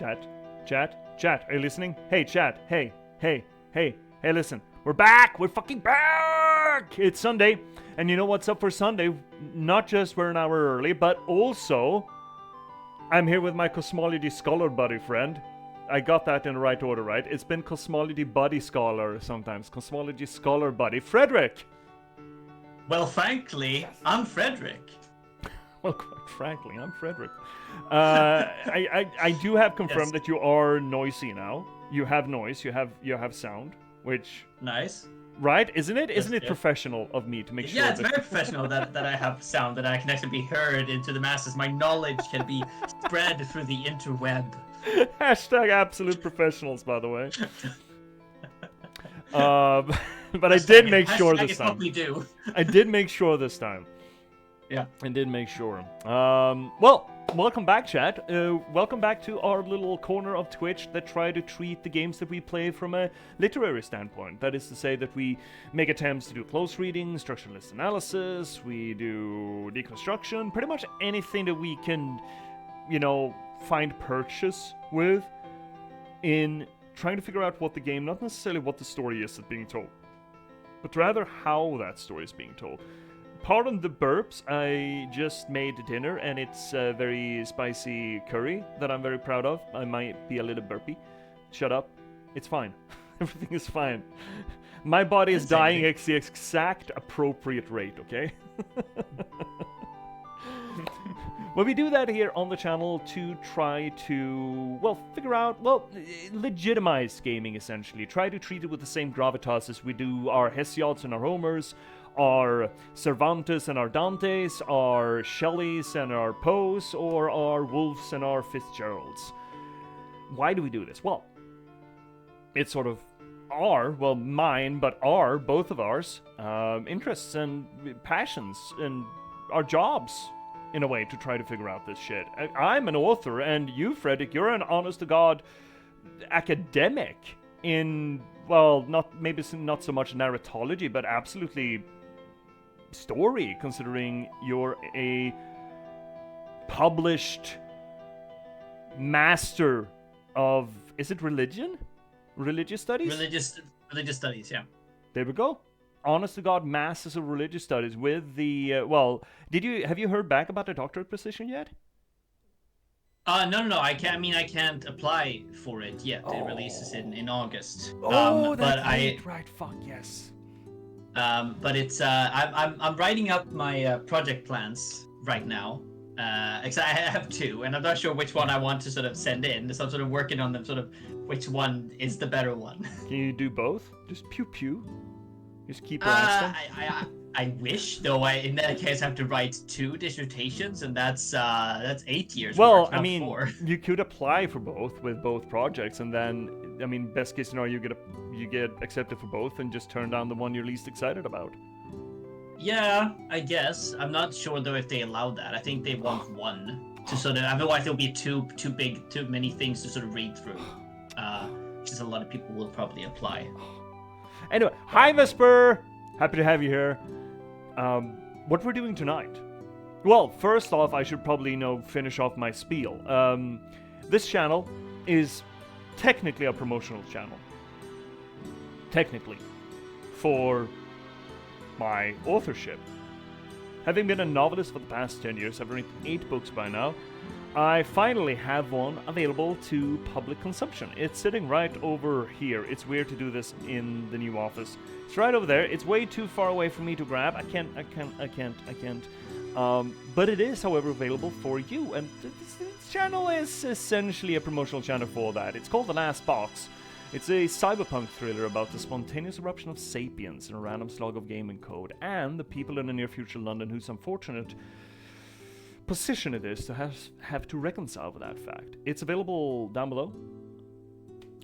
Chat, are you listening? Hey, chat, hey, listen. We're back! We're fucking back! It's Sunday, and you know what's up for Sunday? Not just we're an hour early, but also, I'm here with my cosmology scholar buddy friend. I got that in the right order, right? It's been cosmology buddy scholar sometimes. Cosmology scholar buddy, Frederick! Well, frankly, I'm Frederick. Well, quite frankly, I'm Frederick. I do have confirmed that you are noisy now. You have noise, you have sound, which... Nice. Right? Isn't it? Isn't it professional of me to make sure Yeah, it's very professional that I have sound, that I can actually be heard into the masses. My knowledge can be spread through the interweb. Hashtag absolute professionals, by the way. But I did make sure this time. Do. I did make sure this time. Yeah. I did make sure. Well, welcome back, chat. Welcome back to our little corner of Twitch that try to treat the games that we play from a literary standpoint. That is to say that we make attempts to do close reading, structuralist analysis, we do deconstruction, pretty much anything that we can, find purchase with in trying to figure out what the game, not necessarily what the story is that's being told, but rather how that story is being told. Pardon the burps, I just made dinner and it's a very spicy curry that I'm very proud of. I might be a little burpy. Shut up. It's fine. Everything is fine. My body is dying at the exact appropriate rate, okay? Well, we do that here on the channel to try to, figure out, legitimize gaming, essentially. Try to treat it with the same gravitas as we do our Hesiod's and our Homers, our Cervantes and our Dantes, our Shelleys and our Poes, or our Wolfes and our Fitzgeralds. Why do we do this? Well, it's sort of both of ours, interests and passions and our jobs, in a way, to try to figure out this shit. I'm an author, and you, Frederick, you're an honest-to-God academic in, not so much narratology, but absolutely story, considering you're a published master of, is it religion? Religious studies? Religious studies, yeah. There we go. Honest to God, masters of religious studies with the, have you heard back about the doctorate position yet? No. I can't apply for it yet. It releases in August. That's right. Fuck yes. But it's I'm writing up my project plans right now. Because I have two, and I'm not sure which one I want to sort of send in. So I'm sort of working on them, sort of which one is the better one. Can you do both? Just pew pew. Just keep blasting. I wish, though. In that case, I have to write 2 dissertations, and that's 8 years. Well, work, 4. You could apply for both with both projects, and then, best case scenario, you get accepted for both, and just turn down the one you're least excited about. Yeah, I guess. I'm not sure though if they allow that. I think they want one to sort of. Otherwise, there'll be too many things to sort of read through. Because a lot of people will probably apply. Anyway, hi Vesper! Happy to have you here. What we're doing tonight? Well, first off, I should probably, finish off my spiel. This channel is technically a promotional channel. Technically. For my authorship. Having been a novelist for the past 10 years, I've written 8 books by now. I finally have one available to public consumption. It's sitting right over here. It's weird to do this in the new office. It's right over there. It's way too far away for me to grab. I can't. But it is, however, available for you. And this channel is essentially a promotional channel for that. It's called The Last Box. It's a cyberpunk thriller about the spontaneous eruption of sapiens in a random slog of gaming code, and the people in the near future London whose unfortunate position it is to have to reconcile with that fact. It's available down below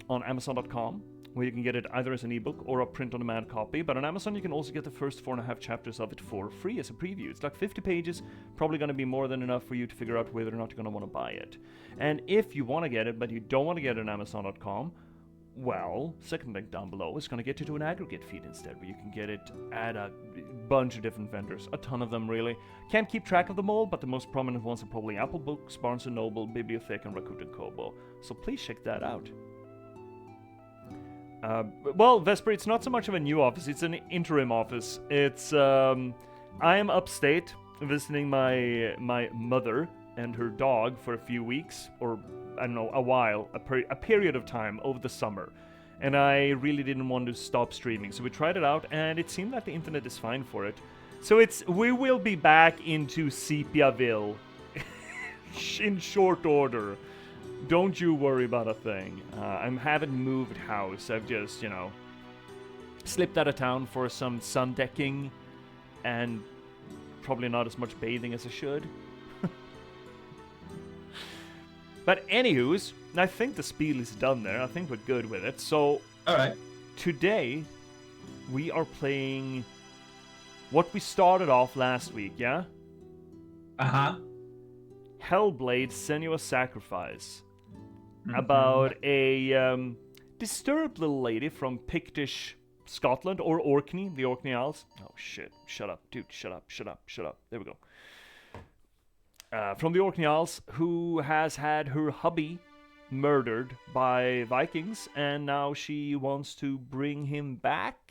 on Amazon.com, where you can get it either as an ebook or a print-on-demand copy. But on Amazon, you can also get the first 4.5 chapters of it for free as a preview. It's like 50 pages, probably going to be more than enough for you to figure out whether or not you're going to want to buy it. And if you want to get it, but you don't want to get it on Amazon.com, Well, second link down below is going to get you to an aggregate feed instead, where you can get it at a bunch of different vendors. A ton of them, really. Can't keep track of them all, but the most prominent ones are probably Apple Books, Barnes & Noble, Bibliothek, and Rakuten Kobo. So please check that out. Well, Vesper, it's not so much of a new office, it's an interim office. It's, I am upstate visiting my mother and her dog for a few weeks, or I don't know, a while, a period of time over the summer. And I really didn't want to stop streaming, so we tried it out, and it seemed like the internet is fine for it. So we will be back into Sepiaville in short order. Don't you worry about a thing. I haven't moved house. I've just, slipped out of town for some sun decking and probably not as much bathing as I should. But anywho's, I think the spiel is done there. I think we're good with it. So, alright. Today, we are playing what we started off last week, yeah? Uh-huh. Hellblade Senua's Sacrifice. About a disturbed little lady from Pictish Scotland, or Orkney, the Orkney Isles. Oh shit, shut up, dude, shut up. There we go. From the Orkney Isles, who has had her hubby murdered by Vikings, and now she wants to bring him back.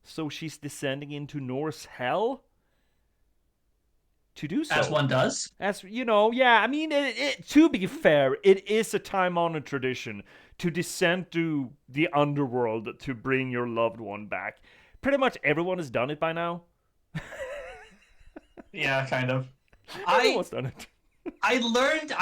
So she's descending into Norse hell to do so. As one does. As yeah, I mean, to be fair, it is a time-honored tradition to descend to the underworld to bring your loved one back. Pretty much everyone has done it by now. Yeah, kind of. Everyone's done it. I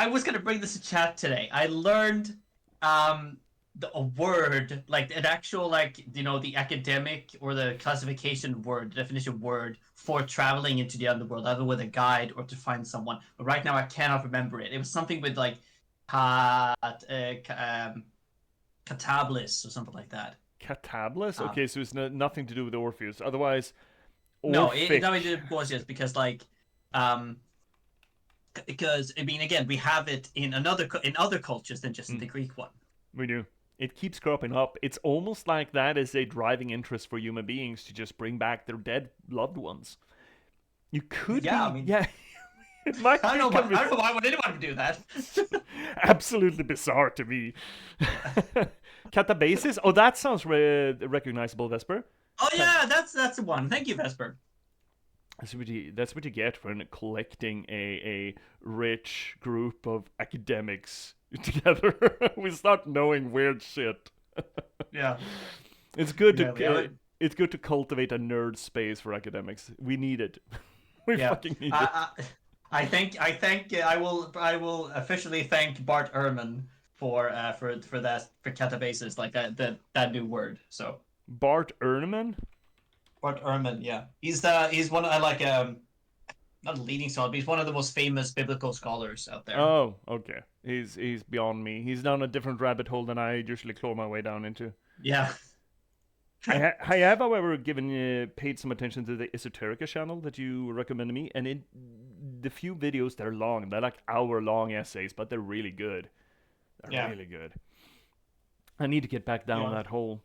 was going to bring this to chat today. I learned a word, like an actual, the academic or the classification word, the definition word for traveling into the underworld, either with a guide or to find someone. But right now I cannot remember it. It was something with catablis or something like that. Catablis? Okay, so it's nothing to do with Orpheus. Otherwise, no, it was just because because I mean, again, we have it in other cultures than just in the Greek one. We do. It keeps cropping up. It's almost like that is a driving interest for human beings to just bring back their dead loved ones. You could, yeah. It might I don't know why would anyone do that. Absolutely bizarre to me. Catabasis? Oh, that sounds recognizable, Vesper. Oh yeah, that's the one. Thank you, Vesper. That's what you get when collecting a rich group of academics together. We start knowing weird shit. Yeah, it's good it's good to cultivate a nerd space for academics. We need it. We fucking need it. I will officially thank Bart Ehrman for catabasis, like that new word. So Bart Ehrman. Bart Ehrman, yeah, he's one I like not a leading scholar, but he's one of the most famous biblical scholars out there. Oh, okay. He's beyond me. He's down a different rabbit hole than I usually claw my way down into. Yeah. I have, however, paid some attention to the Esoterica channel that you recommended me, and the few videos that are long, they're like hour-long essays, but they're really good. They're really good. I need to get back down that hole.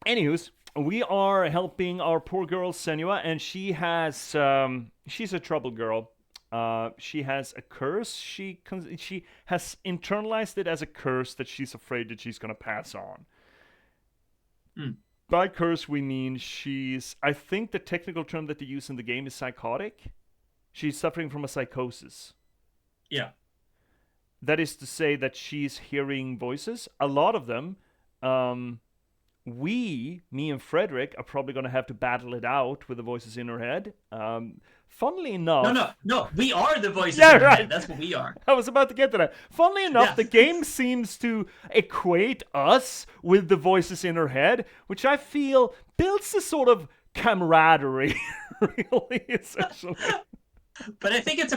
Anywho's, we are helping our poor girl Senua, and she has she's a troubled girl. She has a curse. She has internalized it as a curse that she's afraid that she's gonna pass on. By curse, we mean I think the technical term that they use in the game is psychotic. She's suffering from a psychosis. Yeah. That is to say that she's hearing voices. A lot of them. Me and Frederick, are probably going to have to battle it out with the voices in her head. Funnily enough... No, we are the voices in her head. That's what we are. I was about to get to that. Funnily enough, the game seems to equate us with the voices in her head, which I feel builds a sort camaraderie, really, essentially. But I think it's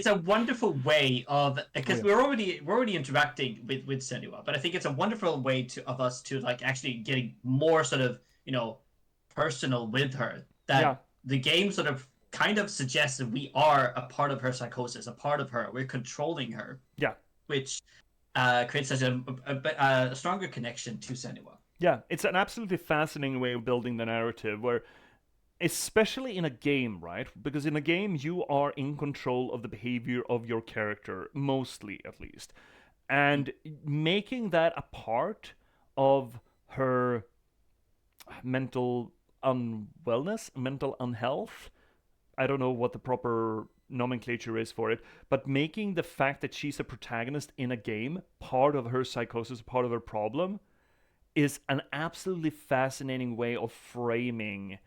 a wonderful way of, because we're already interacting with Senua, but I think it's a wonderful way of us to actually getting more personal with her. That the game kind of suggests that we are a part of her psychosis, a part of her. We're controlling her. Yeah. Which creates such a stronger connection to Senua. Yeah, it's an absolutely fascinating way of building the narrative where, especially in a game, right? Because in a game, you are in control of the behavior of your character, mostly at least. And making that a part of her mental unwellness, mental unhealth, I don't know what the proper nomenclature is for it, but making the fact that she's a protagonist in a game part of her psychosis, part of her problem, is an absolutely fascinating way of framing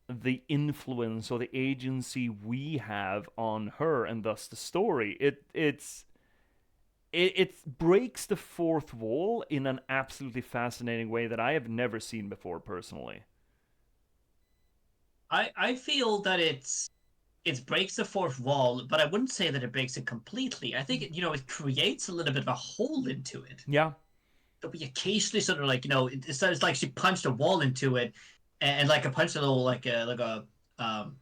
the influence or the agency we have on her and thus the story. It breaks the fourth wall in an absolutely fascinating way that I have never seen before personally. I feel that it breaks the fourth wall, but I wouldn't say that it breaks it completely. I think it creates a little bit of a hole into it. Yeah. That we occasionally sort of like it's like she punched a wall into it, and like a punch a little um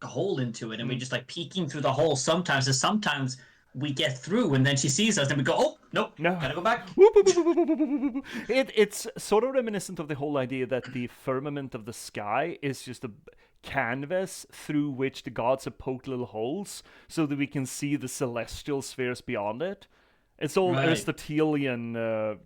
a hole into it, and we Mm. just like peeking through the hole sometimes, and sometimes we get through, and then she sees us, and we go, oh nope, No. gotta go back. It's sort of reminiscent of the whole idea that the firmament of the sky is just a canvas through which the gods have poked little holes so that we can see the celestial spheres beyond it. It's all Right. Aristotelian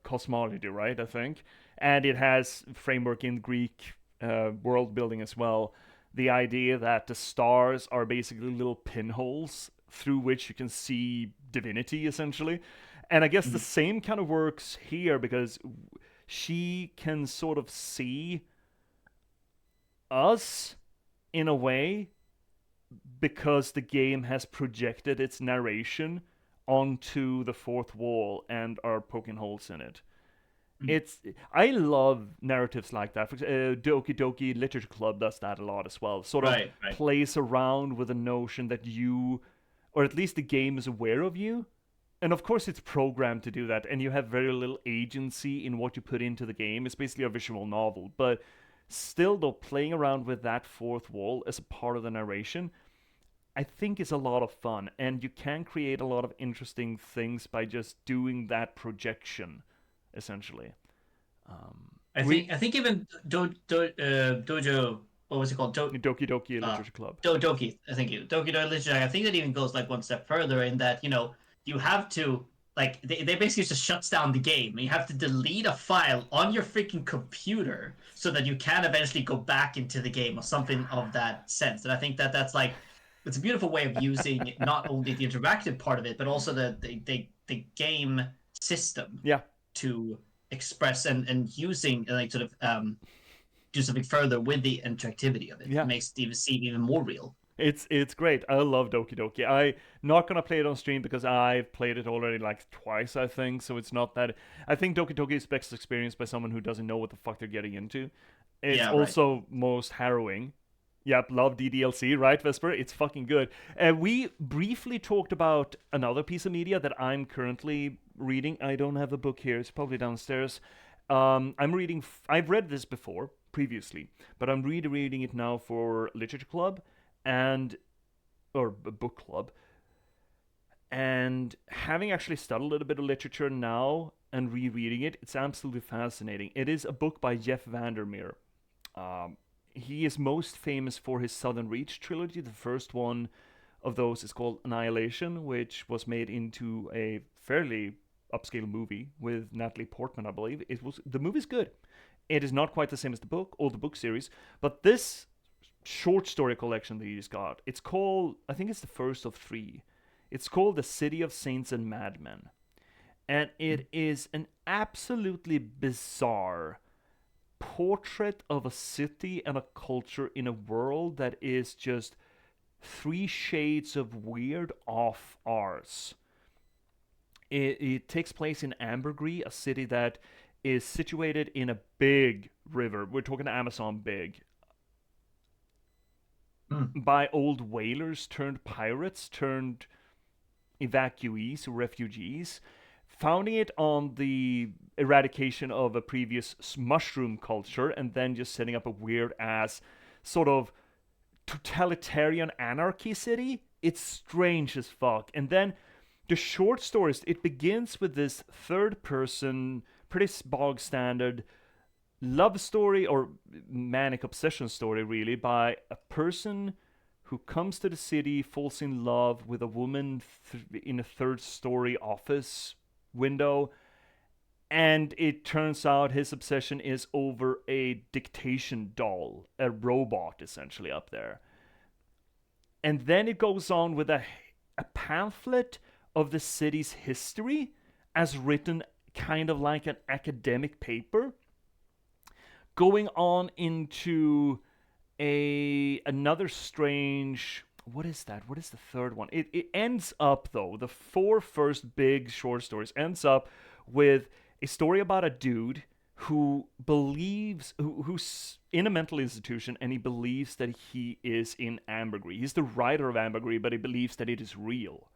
cosmology, right? I think, and it has framework in Greek world building as well. The idea that the stars are basically little pinholes through which you can see divinity, essentially. And I guess the same kind of works here because she can sort of see us in a way because the game has projected its narration onto the fourth wall and are poking holes in it. It's I love narratives like that. Doki Doki Literature Club does that a lot as well. Sort of Right, right. plays around with the notion that you, or at least the game is aware of you, and of course it's programmed to do that, and you have very little agency in what you put into the game. It's basically a visual novel, but still, though, playing around with that fourth wall as a part of the narration I think is a lot of fun, and you can create a lot of interesting things by just doing that projection, essentially. Um, I we think I think even dojo, what was it called? Doki Doki Literature Club. Doki. I think Doki Doki Literature. I think that even goes like one step further in that you have to like they basically just shuts down the game. You have to delete a file on your freaking computer so that you can eventually go back into the game or something of that sense. And I think that that's like it's a beautiful way of using not only the interactive part of it but also the game system Yeah, to express and using like sort of do something further with the interactivity of it. It yeah. makes it even seem even more real. It's great. I love Doki Doki. I not gonna play it on stream because I've played it already like twice, I think. So it's not that. I think Doki Doki is best experienced by someone who doesn't know what the fuck they're getting into. It's Yeah, right. also most harrowing. Yep, love DDLC, right, Vesper? It's fucking good. We briefly talked about another piece of media that I'm currently reading. I don't have a book here. It's probably downstairs. I'm reading. I've read this before previously, but I'm reading it now for Literature Club and or book club, and having actually studied a little bit of literature now and rereading it, it's absolutely fascinating. It is a book by Jeff Vandermeer. Um, he is most famous for his Southern Reach trilogy. The first one of those is called Annihilation, which was made into a fairly upscale movie with Natalie Portman, I believe. The movie's good. It is not quite the same as the book or the book series, but this short story collection that he's got. It's called, I think it's the first of three. It's called The City of Saints and Madmen. And it is an absolutely bizarre portrait of a city and a culture in a world that is just three shades of weird off ours. It takes place in Ambergris, a city that is situated in a big river. We're talking Amazon big, Mm. by old whalers turned pirates turned evacuees or refugees, founding it on the eradication of a previous mushroom culture and then just setting up a weird ass sort of totalitarian anarchy city. It's strange as fuck. And then the short stories, it begins with this third person, pretty bog standard love story or manic obsession story, really, by a person who comes to the city, falls in love with a woman in a third story office window, and it turns out his obsession is over a dictation doll, a robot essentially up there. And then it goes on with a pamphlet of the city's history as written kind of like an academic paper, going on into another strange, what is that? What is the third one? It ends up, though, the four first big short stories ends up with a story about a dude who believes who's in a mental institution, and he believes that he is in ambergris. He's the writer of ambergris, but he believes that it is real.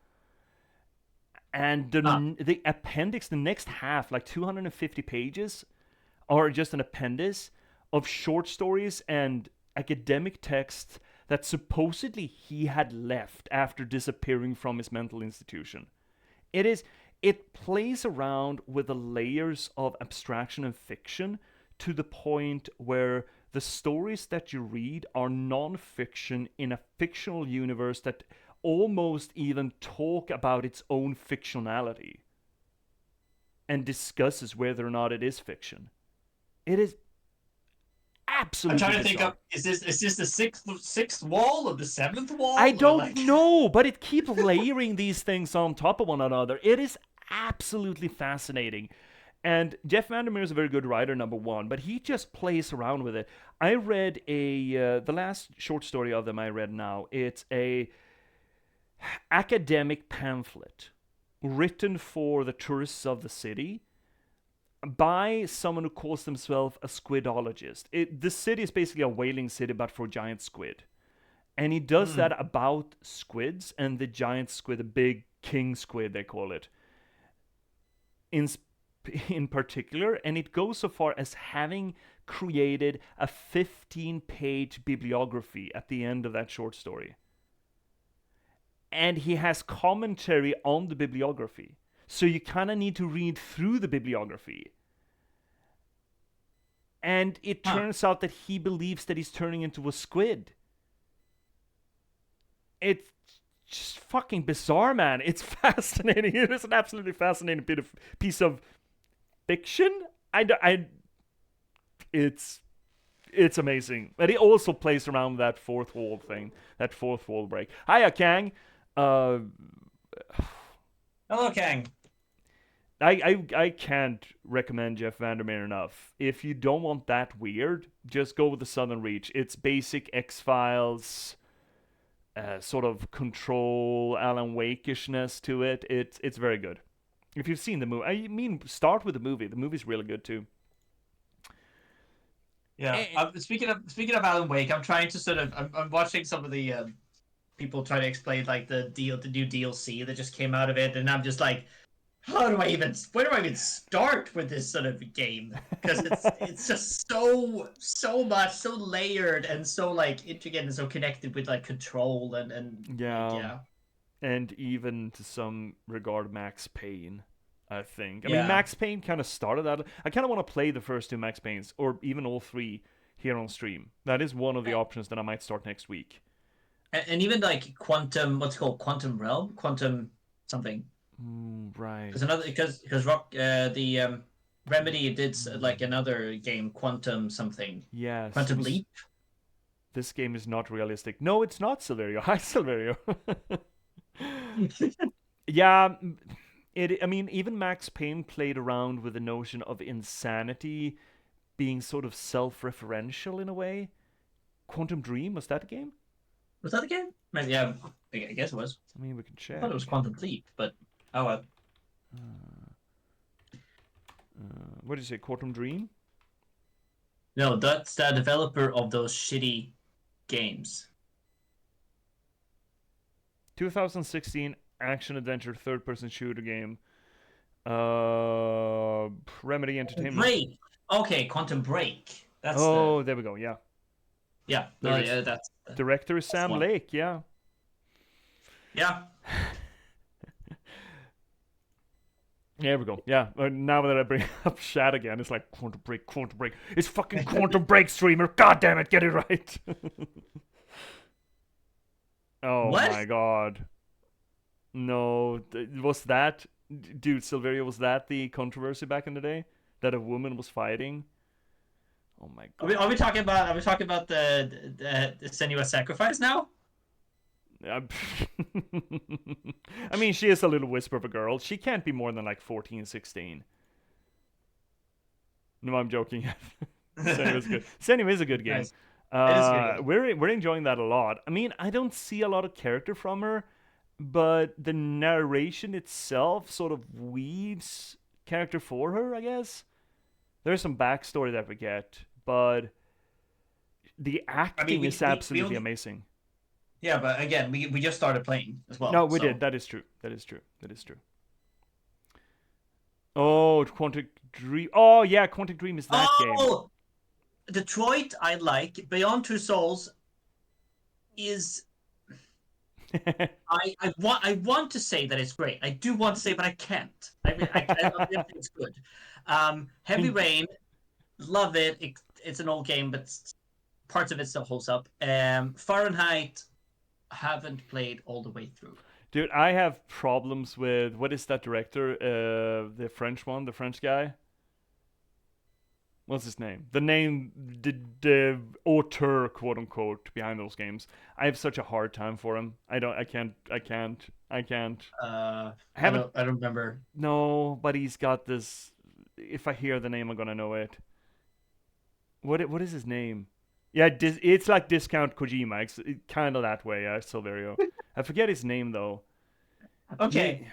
And the appendix, the next half, like 250 pages, are just an appendix of short stories and academic texts that supposedly he had left after disappearing from his mental institution. It plays around with the layers of abstraction and fiction to the point where the stories that you read are non-fiction in a fictional universe that almost even talk about its own fictionality and discusses whether or not it is fiction. It is absolutely I'm trying to bizarre. think of, is this the sixth wall or the seventh wall? I don't know, but it keeps layering these things on top of one another. It is absolutely fascinating. And Jeff Vandermeer is a very good writer, number one, but he just plays around with it. I read the last short story of them I read now. It's a academic pamphlet written for the tourists of the city by someone who calls themselves a squidologist. The city is basically a whaling city, but for giant squid. And he does that about squids and the giant squid, the big king squid, they call it, in particular. And it goes so far as having created a 15-page bibliography at the end of that short story. And he has commentary on the bibliography. So you kind of need to read through the bibliography. And it turns out that he believes that he's turning into a squid. It's just fucking bizarre, man. It's fascinating. It is an absolutely fascinating piece of fiction. It's amazing. But he also plays around with that fourth wall thing, that fourth wall break. Hiya, Kang. Hello, Kang. I can't recommend Jeff Vandermeer enough. If you don't want that weird, just go with the Southern Reach. It's basic X-Files, sort of Control, Alan Wake-ishness to it. It's very good. If you've seen the movie, I mean, start with the movie. The movie's really good too. Yeah. Speaking of Alan Wake, I'm trying to sort of I'm watching some of the people try to explain like the new DLC that just came out of it, and I'm just like, where do I even start with this sort of game? Because it's just so much, so layered and so like intricate and so connected with like Control and yeah. And even to some regard, Max Payne, I think. I Yeah. mean, Max Payne kind of started that. I kind of want to play the first two Max Paynes, or even all three, here on stream. That is one of the options that I might start next week. And even like Quantum, what's it called? Quantum Realm? Quantum something. Right. Because Remedy did like another game, Quantum something. Yes. Quantum Leap. This game is not realistic. No, it's not Silverio. Hi, Silverio. Yeah, I mean, even Max Payne played around with the notion of insanity being sort of self-referential in a way. Quantum Dream, was that a game? Was that a game? Yeah, I guess it was. I mean, we can check. I thought it was Quantum Leap, but oh well. What did you say, Quantum Dream? No, that's the developer of those shitty games. 2016 action-adventure third-person shooter game. Remedy Entertainment. Break! Okay, Quantum Break. That's there we go, yeah. Yeah, no, yeah, that's... Director is Sam Lake, yeah. Yeah. There we go. Yeah. Now that I bring up Shad again, it's like Quantum Break, Quantum Break. It's fucking Quantum Break, streamer. God damn it, get it right. Oh What? my god. No, was that, dude, Silverio, was that the controversy back in the day? That a woman was fighting? Oh my god. Are we talking about the Senua sacrifice now? I mean, she is a little wisp of a girl. She can't be more than like 14, 16. No, I'm joking. Senua's good. Senua is a good game. Nice. It is a good game. We're enjoying that a lot. I mean, I don't see a lot of character from her, but the narration itself sort of weaves character for her, I guess. There's some backstory that we get, but the acting is absolutely amazing. Yeah, but again, we just started playing as well. No, we did. That is true. That is true. That is true. Oh, Quantic Dream. Oh, yeah, Quantic Dream is that game. Detroit, I like. Beyond Two Souls is. I want to say that it's great. I do want to say, but I can't. I think it's good. Heavy Rain, love it. It's an old game, but parts of it still holds up. Fahrenheit, haven't played all the way through. Dude, I have problems with, what is that director? The French one, the French guy. What's his name? The auteur, quote unquote, behind those games. I have such a hard time for him. I can't. I don't remember. No, but he's got this. If I hear the name, I'm gonna know it. What is his name? Yeah, it's like Discount Kojima. It's kind of that way, Silverio. I forget his name though. Okay.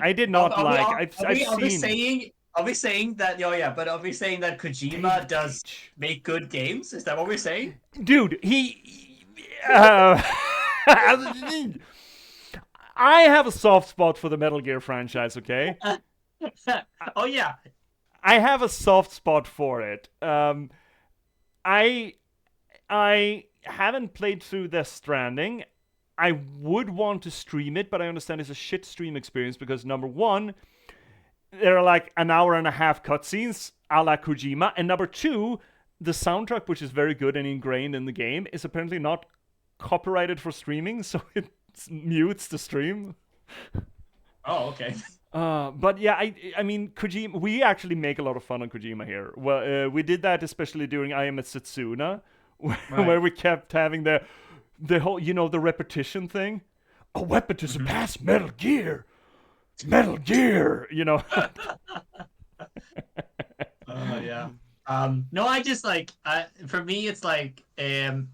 I did not like. Are we saying that? Oh yeah, but are we saying that Kojima does make good games? Is that what we're saying? Dude, I have a soft spot for the Metal Gear franchise. Okay. Oh yeah. I have a soft spot for it. I haven't played through Death Stranding. I would want to stream it, but I understand it's a shit stream experience because number one, there are like an hour and a half cutscenes a la Kojima, and number two, the soundtrack, which is very good and ingrained in the game, is apparently not copyrighted for streaming, so it mutes the stream. Oh, okay. But yeah, I mean, Kojima, we actually make a lot of fun on Kojima here. Well, we did that especially during I Am at Setsuna, where we kept having the whole, the repetition thing. A weapon to surpass Metal Gear. It's Metal Gear, Yeah. No, I just like, for me, it's like, I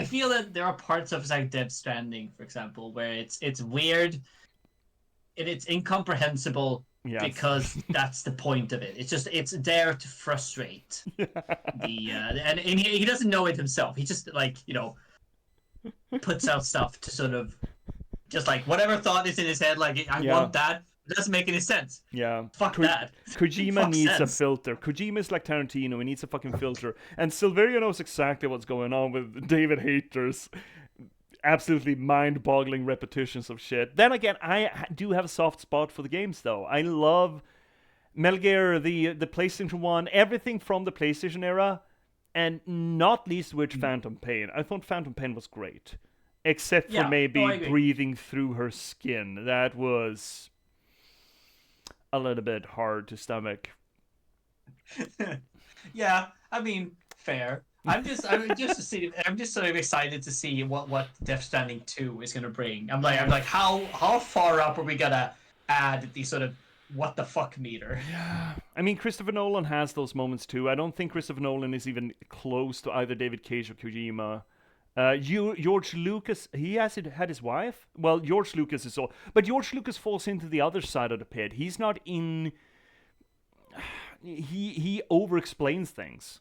feel that there are parts of like Death Stranding, for example, where it's weird. It's incomprehensible because that's the point of it. It's there to frustrate and he doesn't know it himself. He just puts out stuff to sort of just like whatever thought is in his head. Like I want that. It doesn't make any sense. Yeah. Fuck that. Kojima needs a filter. Kojima is like Tarantino. He needs a fucking filter. And Silverio knows exactly what's going on with David Hayter's absolutely mind-boggling repetitions of shit. Then again, I do have a soft spot for the games, though. I love Metal Gear, the PlayStation 1, everything from the PlayStation era, and not least which Phantom Pain. I thought Phantom Pain was great. Except for maybe breathing through her skin. That was a little bit hard to stomach. Yeah, I mean, fair. I'm just sort of excited to see what Death Stranding 2 is gonna bring. I'm like, how far up are we gonna add the sort of what the fuck meter? Yeah, I mean, Christopher Nolan has those moments too. I don't think Christopher Nolan is even close to either David Cage or Kojima. George Lucas, he has had his wife. Well, George Lucas is all, but George Lucas falls into the other side of the pit. He's not in. He over-explains things.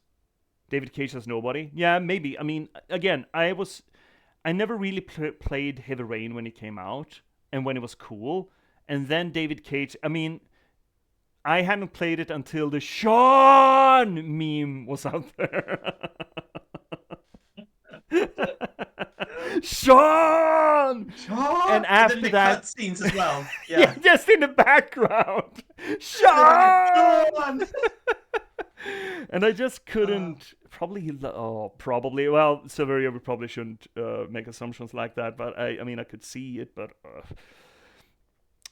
David Cage has nobody. Yeah, maybe. I mean, again, I never really played Heavy Rain when it came out and when it was cool. And then David Cage, I mean, I hadn't played it until the Sean meme was out there. Sean! Sean! And after then that, cutscenes as well. yeah, Yeah. just in the background, Sean! And I just couldn't. Probably. Well, Severia, we probably shouldn't make assumptions like that. But I mean, I could see it, but.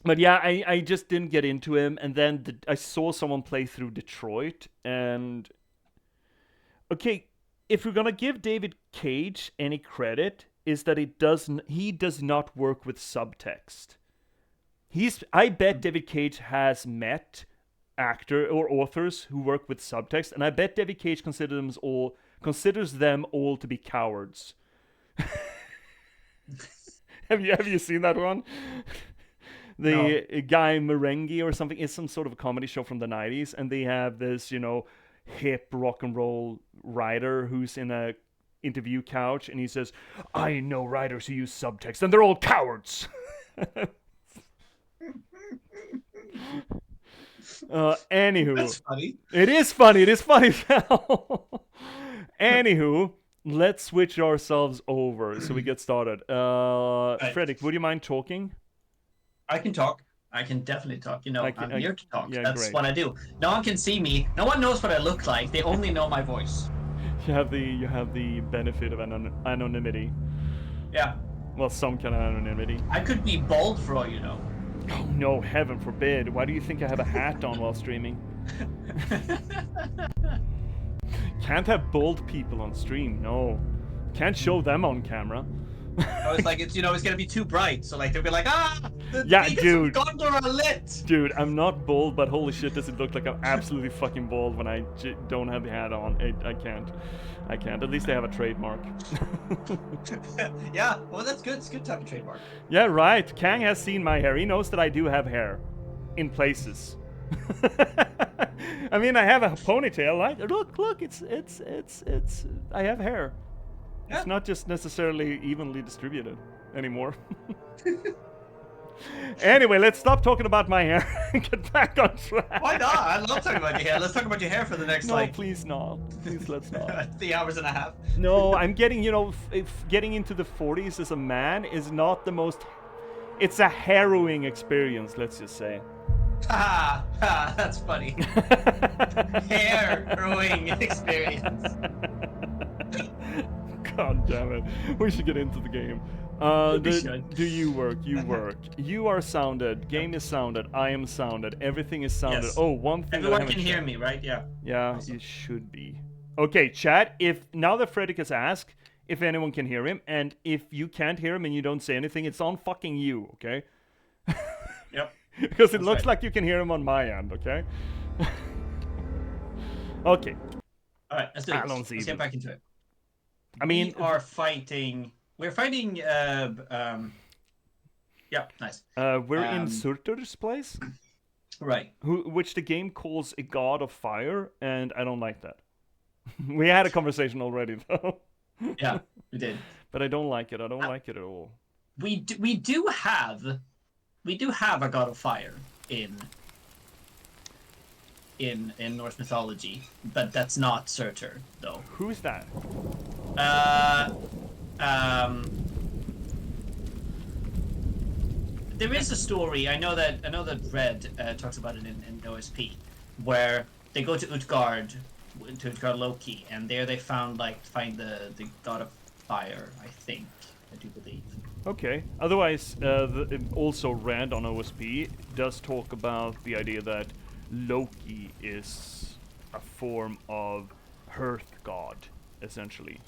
But yeah, I just didn't get into him, and then I saw someone play through Detroit, and okay, if we're gonna give David Cage any credit, is that he does not work with subtext. I bet David Cage has met actor or authors who work with subtext, and I bet David Cage considers them all to be cowards. Have you seen that one? The Guy Merengue or something is some sort of a comedy show from the 90s, and they have this, hip rock and roll writer who's in a interview couch, and he says, I know writers who use subtext, and they're all cowards. Anywho. That's funny. It is funny as hell. Anywho, let's switch ourselves over so we get started. Right. Fredrik, would you mind talking? I can talk. I can definitely talk. I'm here to talk. Yeah, That's great. what I do. No one can see me. No one knows what I look like. They only know my voice. You have the benefit of anonymity. Yeah. Well, some kind of anonymity. I could be bald for all you know. Oh no, heaven forbid. Why do you think I have a hat on while streaming? Can't have bald people on stream, no. Can't show them on camera. I was like, it's gonna be too bright, so like they'll be like, the beacons dude. of Gondor are lit. Dude, I'm not bald, but holy shit, does it look like I'm absolutely fucking bald when I don't have the hat on. I can't. At least I have a trademark. Yeah, well that's good. It's good to have a trademark. Yeah, right. Kang has seen my hair. He knows that I do have hair in places. I mean, I have a ponytail. Look, it's I have hair. Yeah. It's not just necessarily evenly distributed anymore. Anyway, let's stop talking about my hair and get back on track. Why not? I love talking about your hair. Let's talk about your hair for the next No, please not. Please, let's not. 3 hours and a half. No, I'm getting, getting into the 40s as a man is not the most. It's a harrowing experience, let's just say. Ha ha! That's funny. Hair-growing experience. God damn it. We should get into the game. Do you work? You work. You are sounded. Game is sounded. I am sounded. Everything is sounded. Yes. Oh, one thing Everyone that I can haven't hear checked. me, right? Yeah. Yeah, Awesome. you should be. Okay, chat. Now that Fredrik has asked if anyone can hear him, and if you can't hear him and you don't say anything, it's on fucking you, okay? Yep. Because it looks like you can hear him on my end, okay? Okay. All right, let's do this. Let's get back into it. I mean, we're fighting. Yeah, nice. we're in Surtur's place, Right. which the game calls a god of fire, and I don't like that. We had a conversation already, though. Yeah, we did. But I don't like it. I don't like it at all. We do have a god of fire in Norse mythology, but that's not Surtur, though. Who's that? There is a story. I know that Red talks about it in OSP, where they go to Utgard Loki, and there they find the god of fire. I do believe. Okay. Otherwise, also Red on OSP does talk about the idea that Loki is a form of Hearth god, essentially.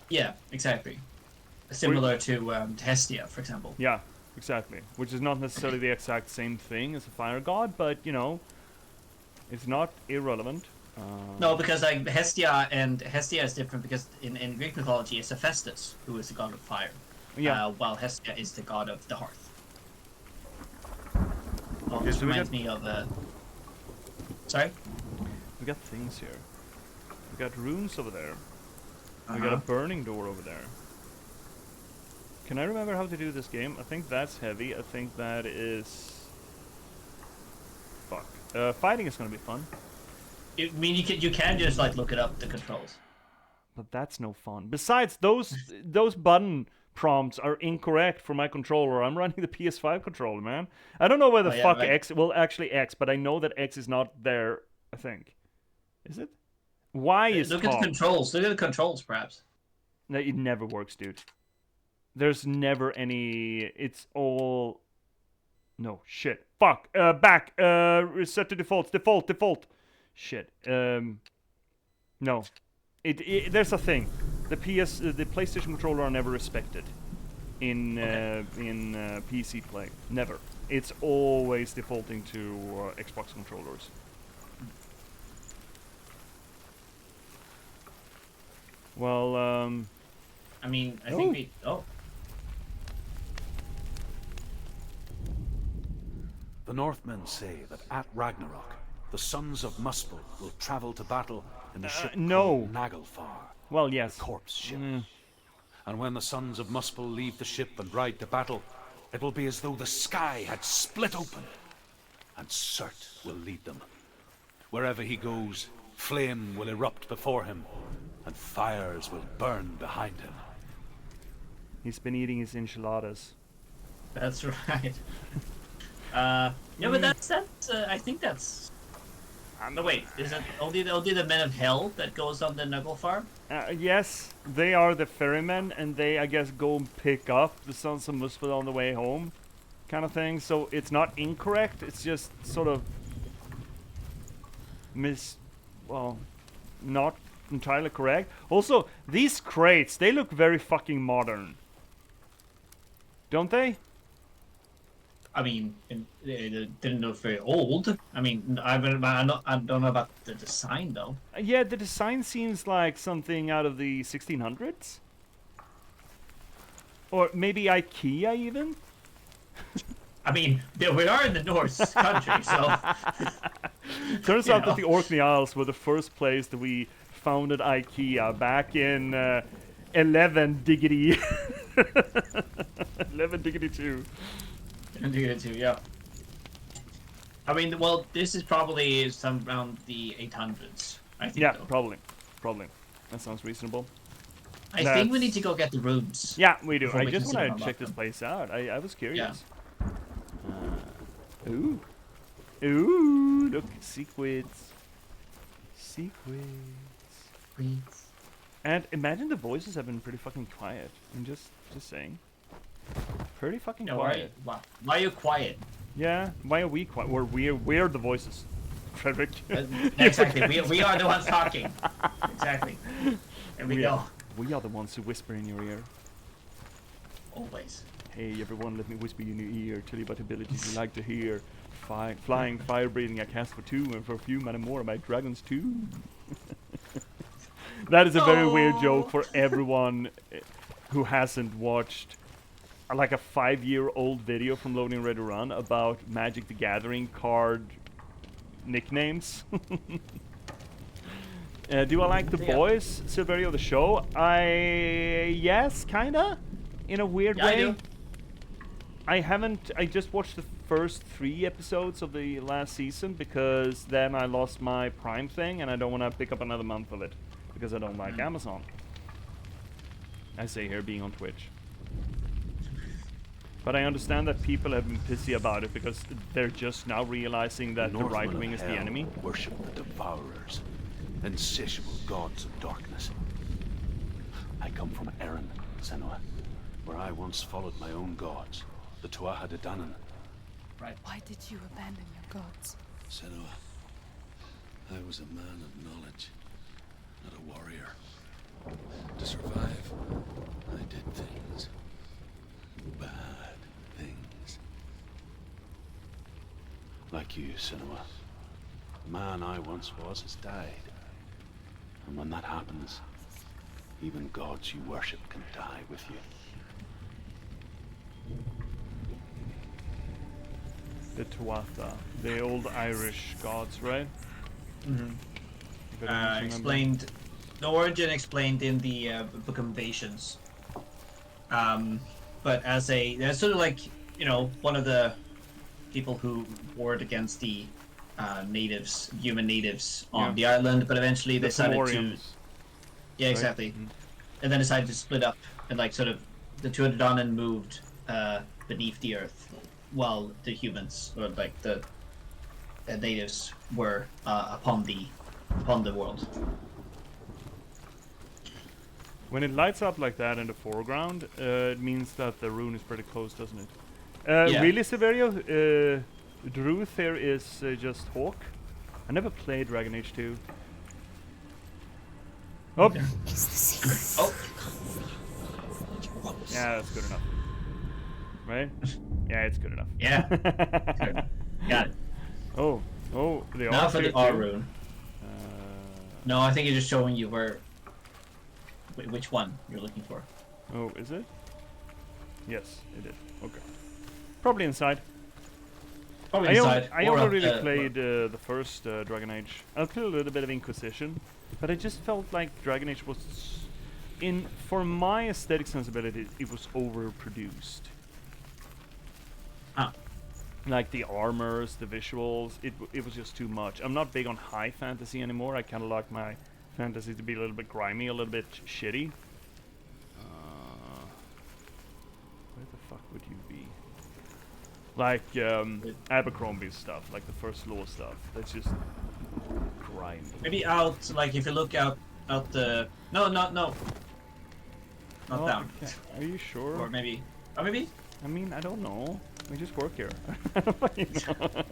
Yeah, exactly. Similar to Hestia, for example. Yeah, exactly. Which is not necessarily the exact same thing as a fire god, but it's not irrelevant. No, because like Hestia is different because in Greek mythology it's Hephaestus who is the god of fire. Yeah. While Hestia is the god of the hearth. Oh, Okay, this so reminds me of Sorry? We got things here. We got runes over there. We got a burning door over there. Can I remember how to do this game? I think that's heavy. I think that is... Fuck. Fighting is gonna be fun. I mean, you can just like look it up, the controls. But that's no fun. Besides, those button prompts are incorrect for my controller. I'm running the PS5 controller, man. I don't know where the Oh, yeah, fuck right. X. Well, actually X, but I know that X is not there. I think. Is it? Y is Look at the top. controls. Look at the controls, perhaps. No, it never works, dude. There's never any. It's all. No shit. Fuck. Back. Reset to defaults. Default. Shit. No. There's a thing. The PlayStation controller are never respected in PC play. Never. It's always defaulting to Xbox controllers. Well, I mean, I think we. Oh. The Northmen say that at Ragnarok, the sons of Muspel will travel to battle in the ship no. called Naglfar, well, yes. the corpse ship. And when the sons of Muspel leave the ship and ride to battle, it will be as though the sky had split open, and Surt will lead them. Wherever he goes, flame will erupt before him, and fires will burn behind him. He's been eating his enchiladas. That's right. Yeah, but that's I think that's. No, wait. Is it only the men of hell that goes on the Naglfar? Yes, they are the ferrymen, and they, I guess, go and pick up the sons of Muspel on the way home, kind of thing. So it's not incorrect. It's just sort of not entirely correct. Also, these crates, they look very fucking modern, don't they? I mean, they didn't look very old. I mean, I don't know about the design though. Yeah, the design seems like something out of the 1600s, or maybe IKEA even. I mean, we are in the Norse country, so. Turns out that the Orkney Isles were the first place that we founded IKEA back in 11 diggity 11 diggity 2. Yeah. I mean, well, this is probably some around the 800s. I think. Yeah, though. probably. That sounds reasonable. I think we need to go get the rooms. Yeah, we do. before I we just consider want to check this them. place out. I was curious. Yeah. Ooh, look, sequids. And imagine the voices have been pretty fucking quiet. I'm just saying. Pretty fucking quiet. Why are you quiet? Yeah, why are we quiet? We're the voices. Frederick. Exactly. we are the ones talking. Exactly. There we go. We are the ones who whisper in your ear. Always. Hey everyone, let me whisper in your ear, tell you about abilities you like to hear. Flying, fire breathing, I cast for 2, and for a few many more, my dragons too. That is a very weird joke for everyone who hasn't watched like a 5-year-old video from Loading Ready Run about Magic the Gathering card nicknames. Do I like the boys, Silverio, the show? Yes, kinda, in a weird way. I haven't. I just watched the first 3 episodes of the last season because then I lost my Prime thing and I don't want to pick up another month of it because I don't like Amazon. I say here being on Twitch. But I understand that people have been pissy about it because they're just now realizing that the right wing is the enemy. Worship the devourers, insatiable gods of darkness. I come from Erin, Senua, where I once followed my own gods, the Tuatha De Danann. Right. Why did you abandon your gods? Senua, I was a man of knowledge, not a warrior. To survive, I did things. Bad things. Like you, Senua. The man I once was has died. And when that happens, even gods you worship can die with you. The Tuatha, the old Irish gods, right? Mm-hmm. Explained. The origin explained in the Book of Invasions. But as sort of like, one of the people who warred against the human natives on the island, but eventually they decided to. Yeah, exactly. Right? And then decided to split up and like sort of the Tuatha moved beneath the earth, while the humans, or like the natives, were upon the world. When it lights up like that in the foreground, it means that the rune is pretty close, doesn't it? Yeah. Really, Severio? Druth here is just Hawk. I never played Dragon Age 2. Oh! Okay. Oh, Yeah, that's good enough. Right? Yeah, it's good enough. yeah. Good. Got it. Oh, they Now are for the here R too. rune. No, I think it's just showing you where, which one you're looking for. Oh, is it? Yes, it is. Okay. Probably inside. Probably I inside. only or up really the- played the first Dragon Age. I played a little bit of Inquisition, but I just felt like Dragon Age was, for my aesthetic sensibility, it was overproduced. Ah. Like the armors, the visuals, it was just too much. I'm not big on high fantasy anymore. I kind of like my fantasy to be a little bit grimy, a little bit shitty. Where the fuck would you be? Like Abercrombie's stuff, like the first law stuff. That's just grimy. Maybe out, like if you look out the. No, not Oh, down. okay. Are you sure? Or maybe. Or maybe. I mean, I don't know. We just work here. I don't fucking know.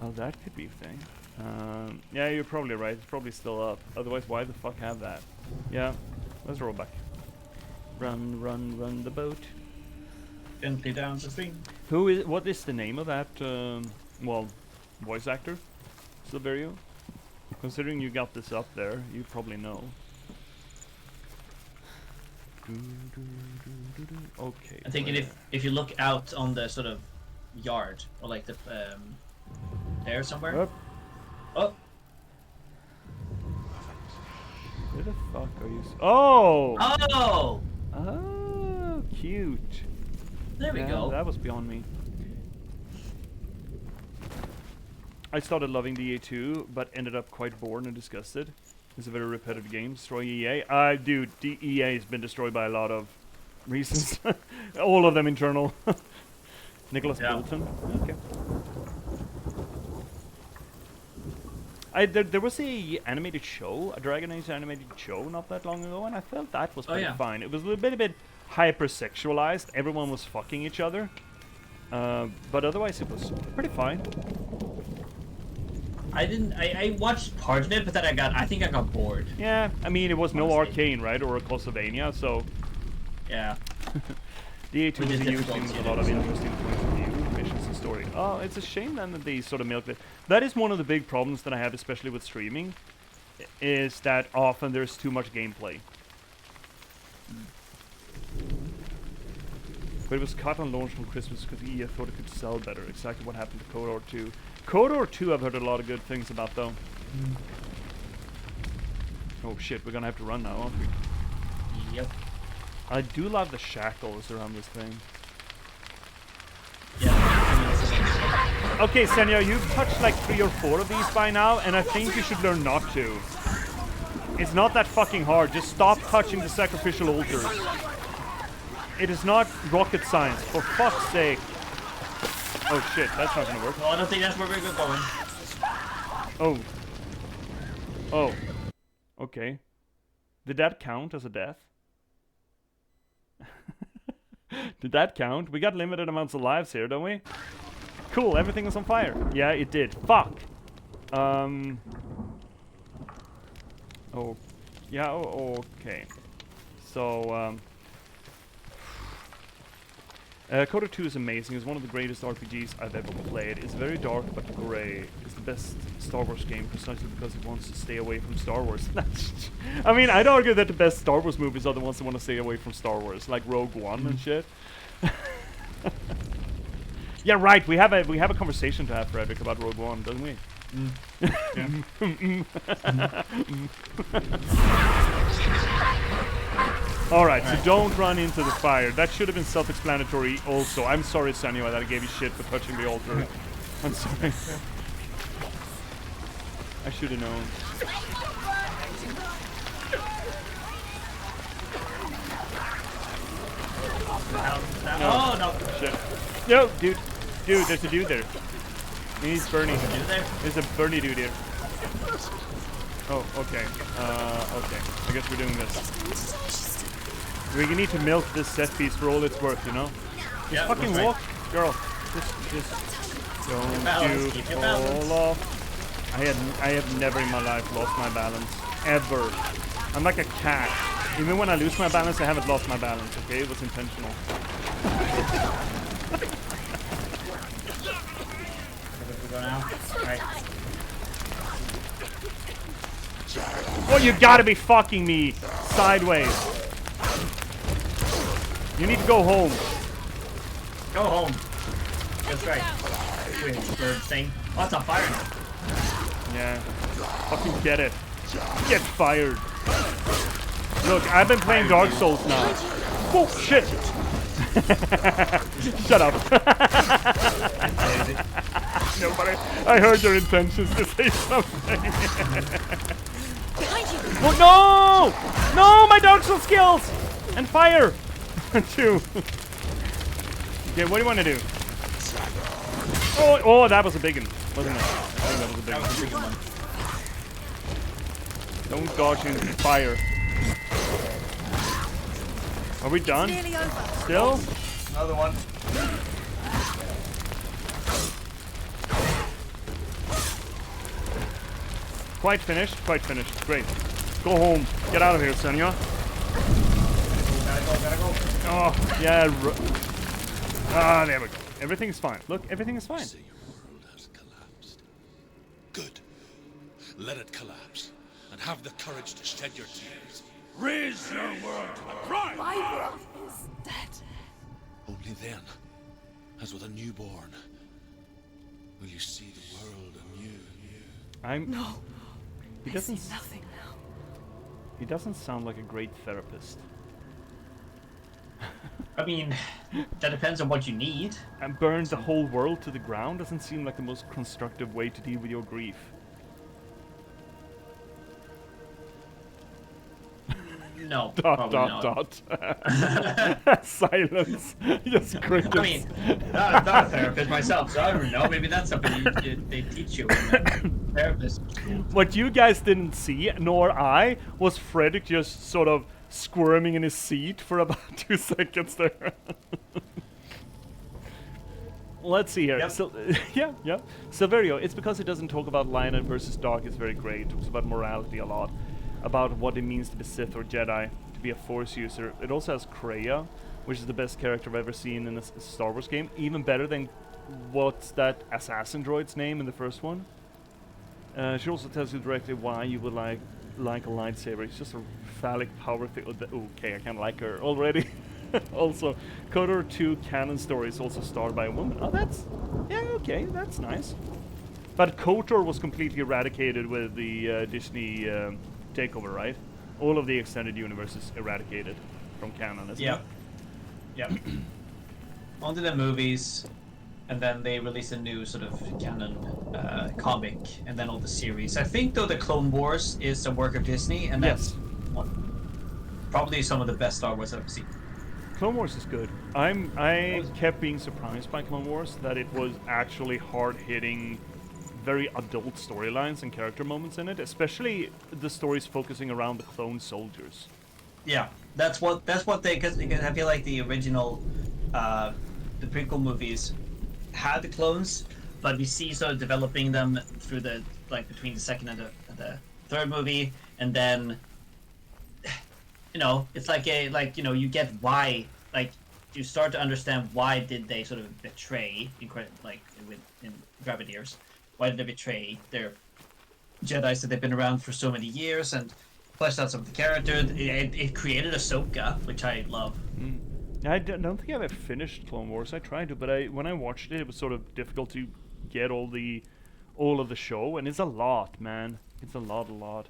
Oh, that could be a thing. Yeah, you're probably right. It's probably still up. Otherwise, why the fuck have that? Yeah, let's roll back. Run, run, run the boat. Gently down the stream. What is the name of that, well, voice actor? Silverio? Considering you got this up there, you probably know. Okay. I'm thinking if you look out on the sort of yard, or like the there somewhere. Up. Oh, Where the fuck are you? Oh! oh, Oh, cute. there we Yeah, go. That was beyond me. I started loving DA2, but ended up quite bored and disgusted. It's a very repetitive game. Destroy EA. Dude, EA has been destroyed by a lot of reasons. All of them internal. Nicholas Yeah. Bolton. Okay. There was a animated show, a Dragon Age animated show not that long ago, and I felt that was pretty yeah. fine. It was a bit hypersexualized. Everyone was fucking each other. But otherwise it was pretty fine. I watched part of it, but then I think I got bored. Yeah, I mean, it was no Honestly. Arcane, right, or a Castlevania, so Yeah. DA2 Which was is using difficult to a lot of do. interesting points of view, missions and story. Oh, it's a shame then that they sort of milked it. That is one of the big problems that I have, especially with streaming, is that often there's too much gameplay. But it was cut on launch from Christmas because EA thought it could sell better. Exactly what happened to KOTOR 2. KOTOR 2 I've heard a lot of good things about though. Oh shit, we're gonna have to run now, aren't we? Yep. I do love the shackles around this thing. Yeah. Okay, Senua, you've touched like 3 or 4 of these by now, and I think you should learn not to. It's not that fucking hard. Just stop touching the sacrificial altars. It is not rocket science, for fuck's sake. Oh shit, that's not gonna work. No, I don't think that's where we're going. Oh. Oh. Okay. Did that count as a death? Did that count? We got limited amounts of lives here, don't we? Cool, everything is on fire. Yeah, it did. Fuck! Oh. Yeah, okay. So, KOTOR 2 is amazing. It's one of the greatest RPGs I've ever played. It's very dark but grey. It's the best Star Wars game precisely because it wants to stay away from Star Wars. I mean, I'd argue that the best Star Wars movies are the ones that want to stay away from Star Wars, like Rogue One and shit. Yeah, right. We have a conversation to have, Frederick, about Rogue One, don't we? Alright, so don't run into the fire. That should have been self-explanatory also. I'm sorry, Senua, that I gave you shit for touching the altar. I'm sorry. I should have known. Oh no! Shit. No, dude. Dude, there's a dude there. He's Bernie. Dude there? There's a Bernie dude here. Oh, okay. Okay. I guess we're doing this. We need to milk this set piece for all it's worth, you know? Just Yeah, fucking that's right. walk, girl. Just don't Balance, you keep your fall balance. off. I have never in my life lost my balance. Ever. I'm like a cat. Even when I lose my balance, I haven't lost my balance, okay? It was intentional. Where we go now? Alright. Oh, you gotta be fucking me! Sideways. You need to go home. Go home. That's right. Weird bird thing. Oh, it's on fire now. Yeah. Fucking get it. Get fired. Look, I've been playing Dark Souls now. Oh, shit! Shut up. No, but I heard your intentions to say something. Oh, no! No, my Dark Souls skills! And fire! Two. Okay, what do you want to do? Oh, that was a big one, wasn't it? I think that was a big That one. was a big one. Don't dodge into fire. Are we done? Nearly over. Still? Another one. Quite finished? Quite finished. Great. Go home. Get out of here, Senua. Gotta go. Oh, yeah. Ah, there we go. Everything's fine. Look, everything is fine. Say your world has collapsed. Good. Let it collapse, and have the courage to shed your tears. Raise your world to a cry! My world is dead. Only then, as with a newborn, will you see the world anew. No. He I doesn't. see nothing now. He doesn't sound like a great therapist. I mean, that depends on what you need. And burn the whole world to the ground doesn't seem like the most constructive way to deal with your grief. No, Dot, probably dot, not. dot. Silence. Just crickets. I mean, I'm not a therapist myself, so I don't know. Maybe that's something they teach you in therapist school. What you guys didn't see, nor I, was Frederick just sort of squirming in his seat for about 2 seconds there. Let's see here. Yep. So, yeah. Silverio, it's because it doesn't talk about light versus dark. It's very great. It talks about morality a lot, about what it means to be Sith or Jedi, to be a Force user. It also has Kreia, which is the best character I've ever seen in a Star Wars game. Even better than what's that assassin droid's name in the first one. She also tells you directly why you would like a lightsaber. It's just a phallic power thing. Okay, I kind of like her already. Also, KOTOR 2 canon story is also starred by a woman. Oh, okay, that's nice. But KOTOR was completely eradicated with the Disney takeover, right? All of the extended universe is eradicated from canon, isn't it? Yep. Onto the movies, and then they release a new sort of canon comic, and then all the series. I think though the Clone Wars is a work of Disney, and that's probably some of the best Star Wars I've ever seen. Clone Wars is good. I kept being surprised by Clone Wars that it was actually hard-hitting, very adult storylines and character moments in it, especially the stories focusing around the clone soldiers. Yeah, that's what they because I feel like the original, the prequel movies had the clones, but we see sort of developing them through the between the second and the third movie, and then it's you get why you start to understand why did they sort of betray in Gravadiers. Why did they betray their Jedi's that they've been around for so many years and fleshed out some of the characters? It created Ahsoka, which I love. I don't think I've ever finished Clone Wars. I tried to, but when I watched it, it was sort of difficult to get all of the show, and it's a lot, man. It's a lot.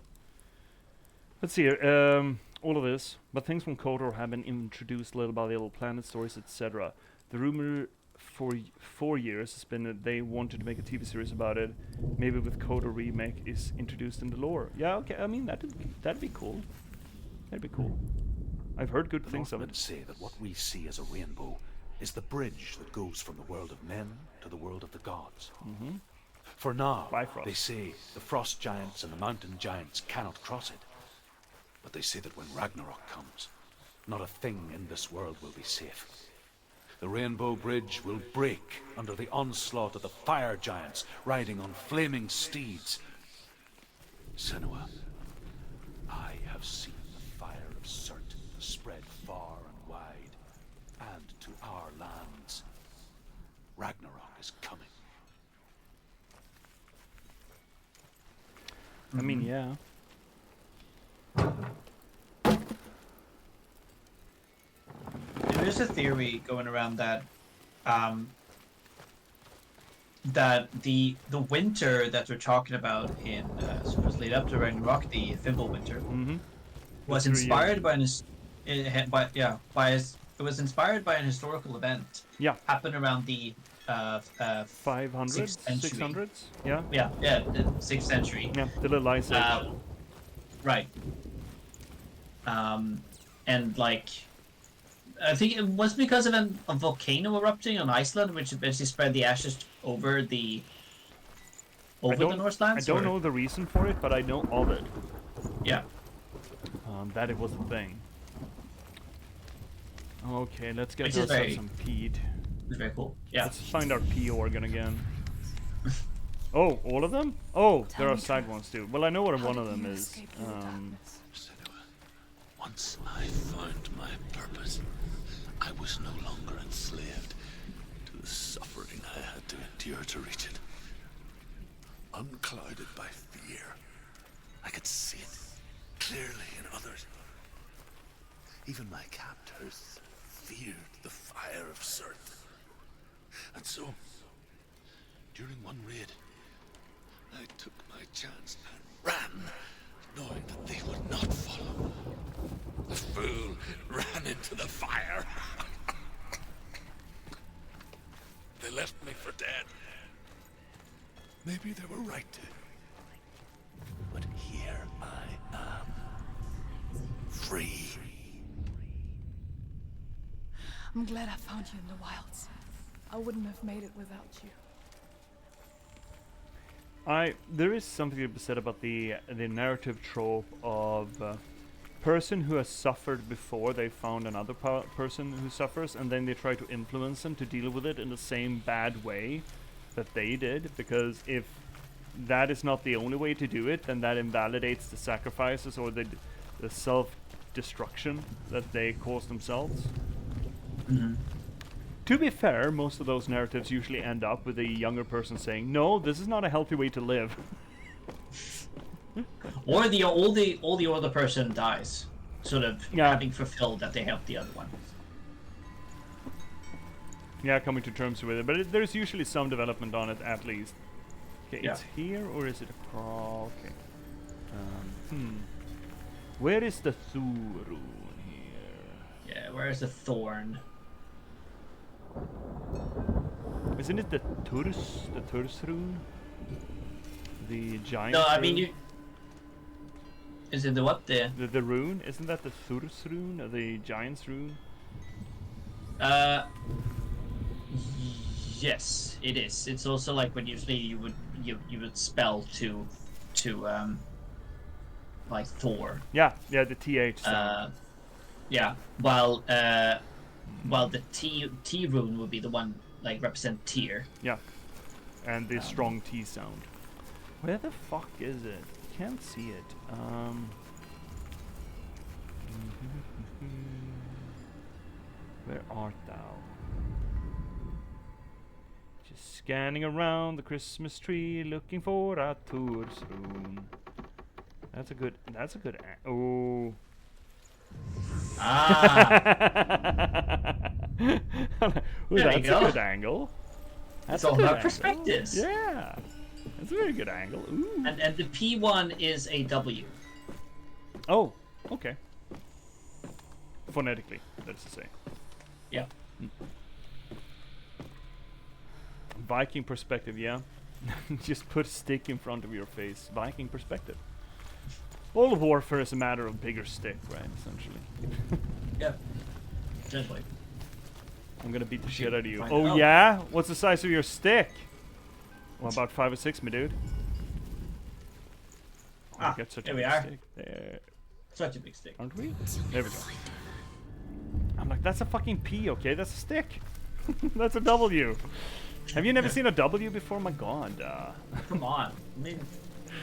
Let's see here. All of this, but things from KOTOR have been introduced little by little, planet stories, etc. The rumor for 4 years has been that they wanted to make a TV series about it. Maybe with KOTOR remake is introduced in the lore. Yeah, okay. I mean that'd be cool. That'd be cool. I've heard good The things of Northmen it. say that what we see as a rainbow is the bridge that goes from the world of men to the world of the gods. For now, Bifrost. they say the frost giants and the mountain giants cannot cross it. But they say that when Ragnarok comes, not a thing in this world will be safe. The Rainbow Bridge will break under the onslaught of the fire giants riding on flaming steeds. Senua, I have seen the fire of Surt spread far and wide, and to our lands. Ragnarok is coming. I mean, yeah. There's a theory going around that that the winter that we're talking about in supposedly up to Ragnarok, the Thimble winter, was The 3 inspired by it was inspired by an historical event. Yeah. Happened around the 500s, 6th century. 600s? Yeah. Yeah, the 6th century. Yeah, the little ice age. Right. And like, I think it was because of a volcano erupting on Iceland, which eventually spread the ashes over the Northlands. I don't know the reason for it, but I know of it. Yeah. That it was a thing. Okay, let's get Which is ourselves very- some peed. It's very cool. Yeah. Let's find our pee organ again. Oh, all of them? Oh, Tell there are me, side Travis, ones too. Well, I know what How one of did them you is. escape through the darkness? Senua, once I found my purpose, I was no longer enslaved to the suffering I had to endure to reach it. Unclouded by fear, I could see it clearly in others. Even my captors feared the fire of Surt. And so, during one raid, I took my chance and ran, knowing that they would not follow. The fool ran into the fire. They left me for dead. Maybe they were right to. But here I am. Free. I'm glad I found you in the wilds. I wouldn't have made it without you. There is something to be said about the narrative trope of person who has suffered before they found another person who suffers, and then they try to influence them to deal with it in the same bad way that they did. Because if that is not the only way to do it, then that invalidates the sacrifices or the self-destruction that they cause themselves. To be fair, most of those narratives usually end up with a younger person saying, "No, this is not a healthy way to live." Or the older person dies, sort of Yeah. having fulfilled that they helped the other one. Yeah, coming to terms with it, but there's usually some development on it at least. Okay, Yeah. it's here or is it across? Okay. Where is the Thurun here? Yeah, where's the thorn? Isn't it the Tursrun? The giant No, I rune? mean you. Is it the what? The rune? Isn't that the Thursrun, or the giant's rune? Yes, it is. It's also like when usually you would spell to like Thor. Yeah, the TH sound. Yeah. While the T rune would be the one like represent Tyr. Yeah. And the strong T sound. Where the fuck is it? Can't see it. Where art thou? Just scanning around the Christmas tree, looking for a Tursrun. That's a good. Oh. Ah, Ooh, There that's you go. a good angle. That's it's a all good about angle. perspectives. Yeah, that's a very good angle. Ooh. And the P1 is a W. Oh, okay. Phonetically, that is to say. Yeah. Viking perspective, yeah. Just put a stick in front of your face. Viking perspective. All warfare is a matter of bigger stick, right? Essentially. Gently. I'm gonna beat the shit out of you. Find Oh out. yeah? What's the size of your stick? Well, about 5 or 6, my dude. Oh, Ah, got such there a we big are. stick. There, Such a big stick. aren't we? There we go. I'm like, that's a fucking P, okay? That's a stick. That's a W. Have you never seen a W before? My God. Come on. I mean,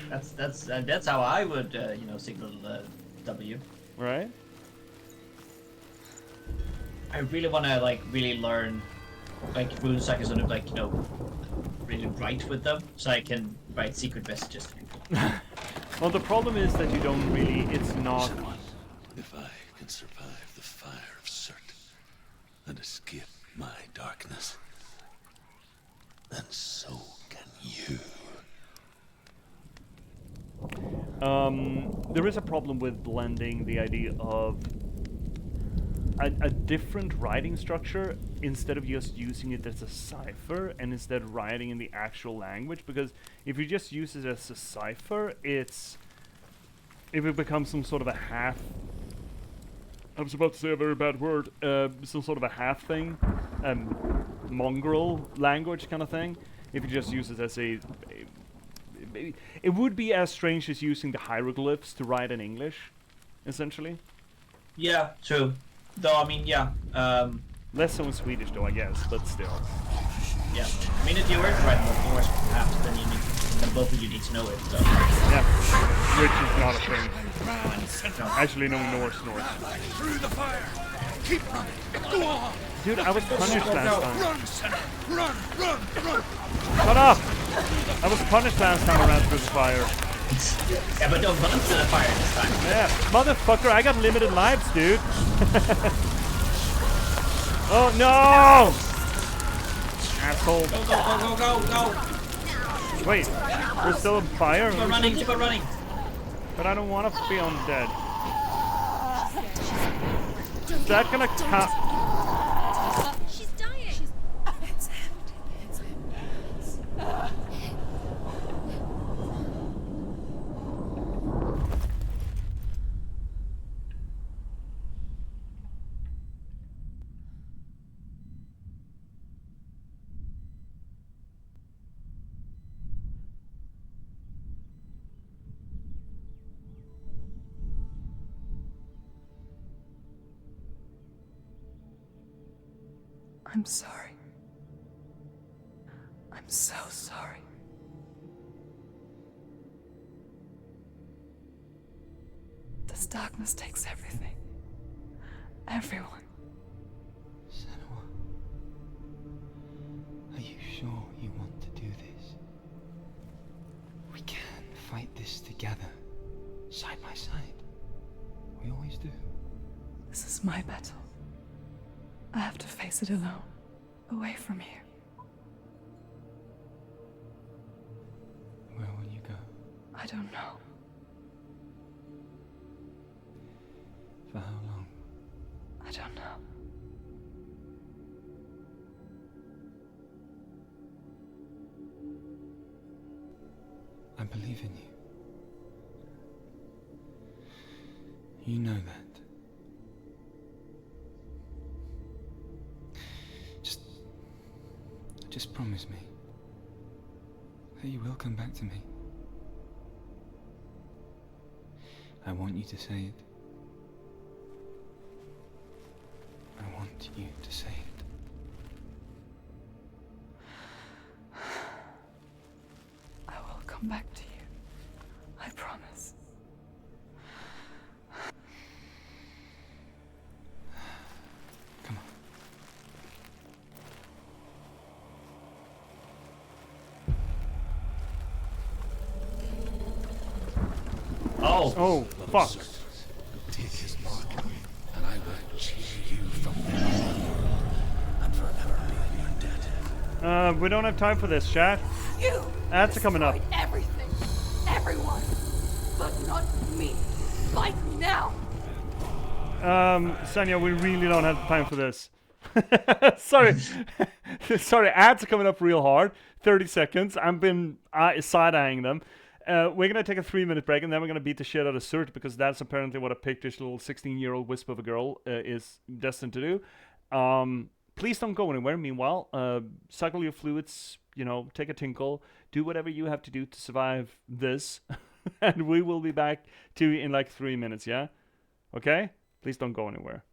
that's how I would, signal W. Right? I really want to really learn runes so I can sort of really write with them, so I can write secret messages to people. Well, the problem is that you don't really. It's not. If I can survive the fire of Surt and escape my darkness, then so can you. There is a problem with blending the idea of a different writing structure instead of just using it as a cipher and instead writing in the actual language, because if you just use it as a cipher, if it becomes some sort of a half. I was about to say a very bad word. Some sort of a half thing, mongrel language kind of thing. If you just use it as it would be as strange as using the hieroglyphs to write in English, essentially. Yeah, true. Though, I mean, yeah. Less so in Swedish, though, I guess, but still. Yeah. I mean, if you were to write more Norse, perhaps, then both of you need to know it. So. Yeah, which is not a thing. Actually, no Norse. Through the fire! Keep running! Go on! Dude, I was punished last time. Run, Senua! Run! Shut up! I was punished last time I ran through the fire. Yeah, but don't run to the fire this time. Yeah, motherfucker, I got limited lives, dude. Oh no! Asshole. Go! Wait, we're still on fire? Keep on running. But I don't want to be undead. Is that gonna count? She's dying. It's empty. I'm sorry. I'm so sorry. This darkness takes everything. Everyone. Senua, are you sure you want to do this? We can fight this together, side by side. We always do. This is my battle. I have to face it alone, away from here. Where will you go? I don't know. For how long? I don't know. I believe in you. You know that. Just promise me that you will come back to me. I want you to say it. I want you to say it. I will come back to you. I promise. Come on. Oh, fuck. Take his mark, and I will cheer you from there and forever be in your debt. We don't have time for this, chat. You Ads are coming up. destroyed everything. Everyone. But not me. Fight me now. Senua, we really don't have time for this. Sorry. Sorry, ads are coming up real hard. 30 seconds. I've been side-eyeing them. We're gonna take a 3-minute break, and then we're gonna beat the shit out of Surt, because that's apparently what a pictish little 16-year-old wisp of a girl is destined to do. Please don't go anywhere. Meanwhile, cycle your fluids. Take a tinkle. Do whatever you have to do to survive this, and we will be back to you in like 3 minutes. Yeah. Okay. Please don't go anywhere.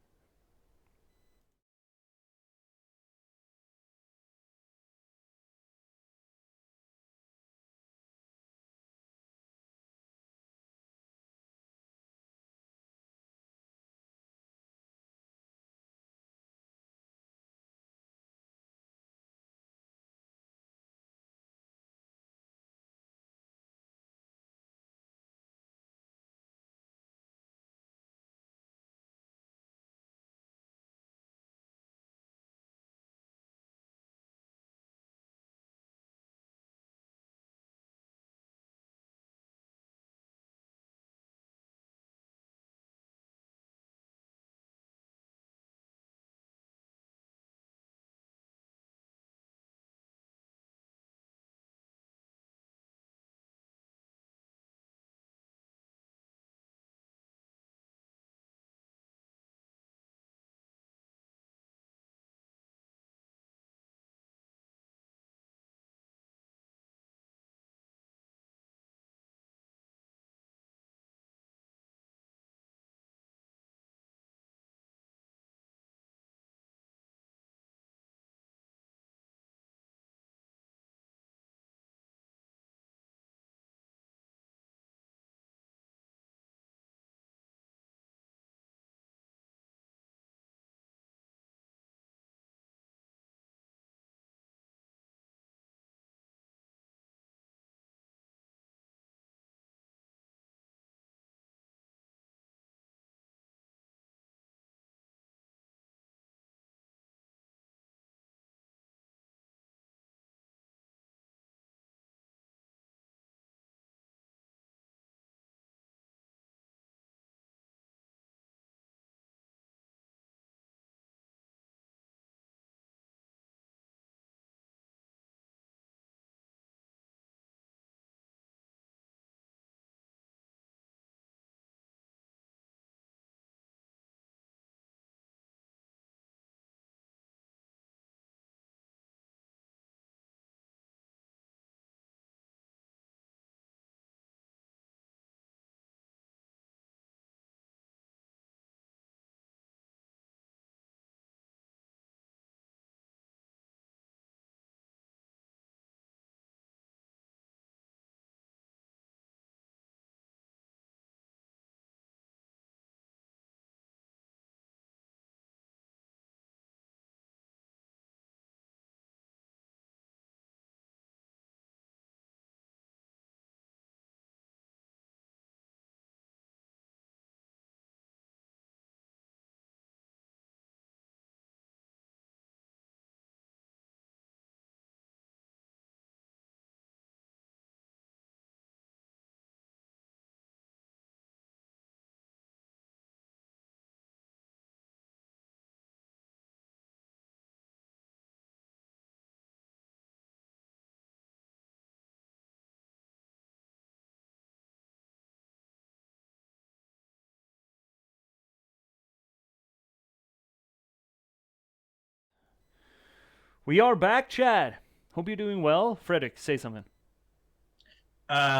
We are back, Chad. Hope you're doing well. Frederick, say something.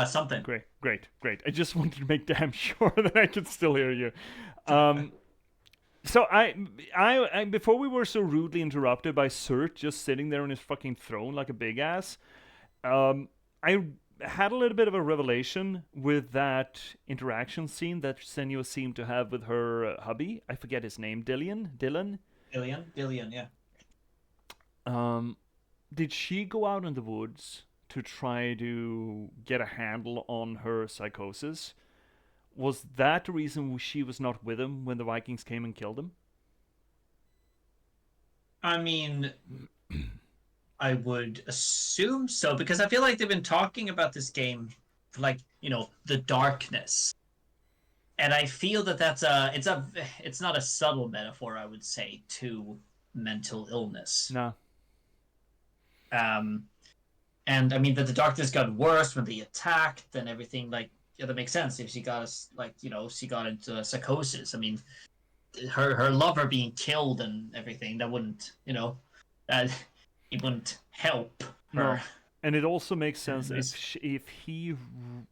Something. Great. I just wanted to make damn sure that I could still hear you. So I before we were so rudely interrupted by Surt just sitting there on his fucking throne like a big ass, I had a little bit of a revelation with that interaction scene that Senua seemed to have with her hubby. I forget his name. Dylan, yeah. did she go out in the woods to try to get a handle on her psychosis? Was that the reason she was not with him when the Vikings came and killed him? I mean, I would assume so, because I feel like they've been talking about this game for, like, the darkness. And I feel that it's not a subtle metaphor, I would say, to mental illness. No. And I mean that the darkness got worse when they attacked and everything. Like, yeah, that makes sense. If she got she got into a psychosis. I mean, her lover being killed and everything, that wouldn't, that it wouldn't help her. No. And it also makes sense Yes. if he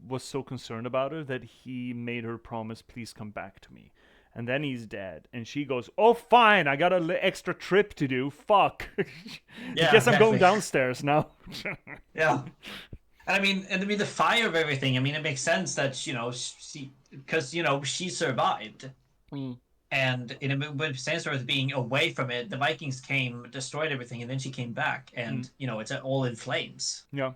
was so concerned about her that he made her promise, please come back to me. And then he's dead. And she goes, oh, fine, I got an extra trip to do. Fuck. I Yeah, guess I'm going exactly. downstairs now. Yeah. And I mean, the fire of everything. I mean, it makes sense that she, because she survived, and with Sandstorm being away from it, the Vikings came, destroyed everything, and then she came back, and it's all in flames. Yeah.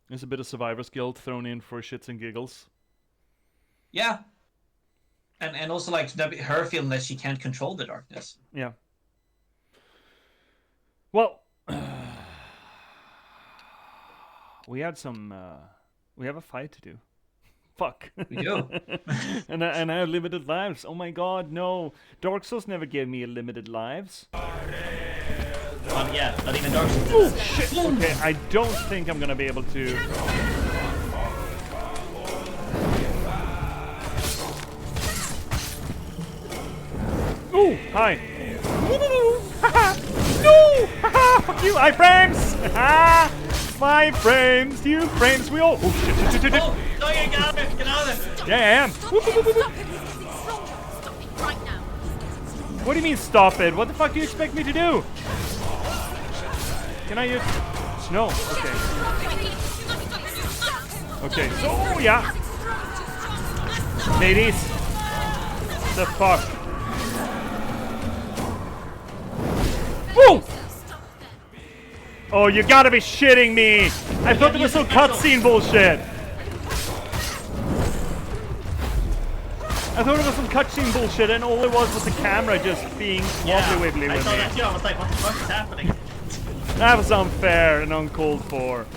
There's a bit of survivor's guilt thrown in for shits and giggles. Yeah. And also like her feeling that she can't control the darkness. Yeah. Well, we have a fight to do. Fuck. We do. and I have limited lives. Oh my god, no. Dark Souls never gave me limited lives. Yeah, not even Dark Souls. Oh shit. Okay, I don't think I'm gonna be able to. Oh, hi. No! Fuck you, iframes! 5 frames, 2 frames, we all. Oh shit. Oh, no, get out of there! Get out of there! Yeah, I am. Stop it! Stop it! He's getting stronger. Stop it right now. He's getting stronger. What do you mean stop it? What the fuck do you expect me to do? Can I use... No, okay. Okay, so, yeah. Ladies. The fuck? Woo! Oh, you gotta be shitting me! I thought there was some cutscene bullshit! I thought it was some cutscene bullshit and all it was the camera just being wobbly wibbly I with saw me. that too. I was like, what the fuck is happening? That was unfair and uncalled for.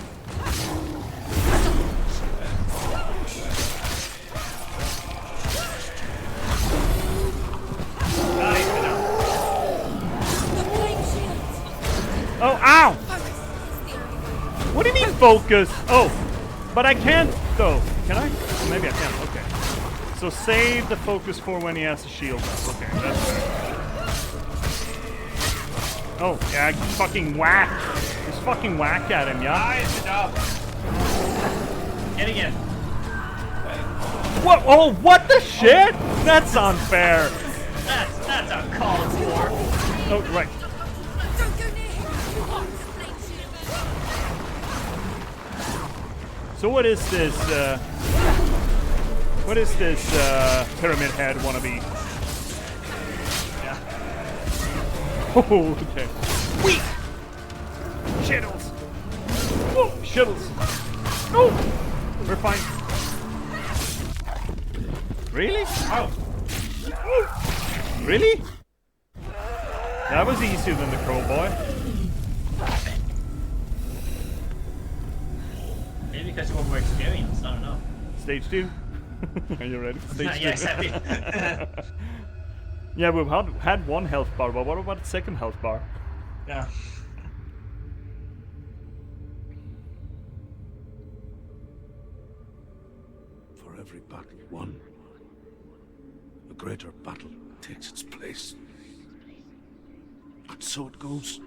Oh, ow! What do you mean focus? Oh, but I can't though. Can I? Maybe I can. Okay. So save the focus for when he has the shield up. Okay, that's fair. Oh, yeah, fucking whack. Just fucking whack at him, yeah? Nice job. Get again. What? Oh, what the shit? That's unfair. That's uncalled for. Oh, right. Don't go near him. So what is this, Pyramid Head wannabe? Yeah. Oh, okay. Weak! Shittles! Whoa, shittles! No! We're fine. Really? Oh. Really? That was easier than the Crow Boy. Maybe because you were more experienced. I don't know. Stage 2. Are you ready for stage 2? Yeah, exactly. Yeah, we've had 1 health bar, but what about the second health bar? Yeah. For every battle won, a greater battle takes its place. And so it goes.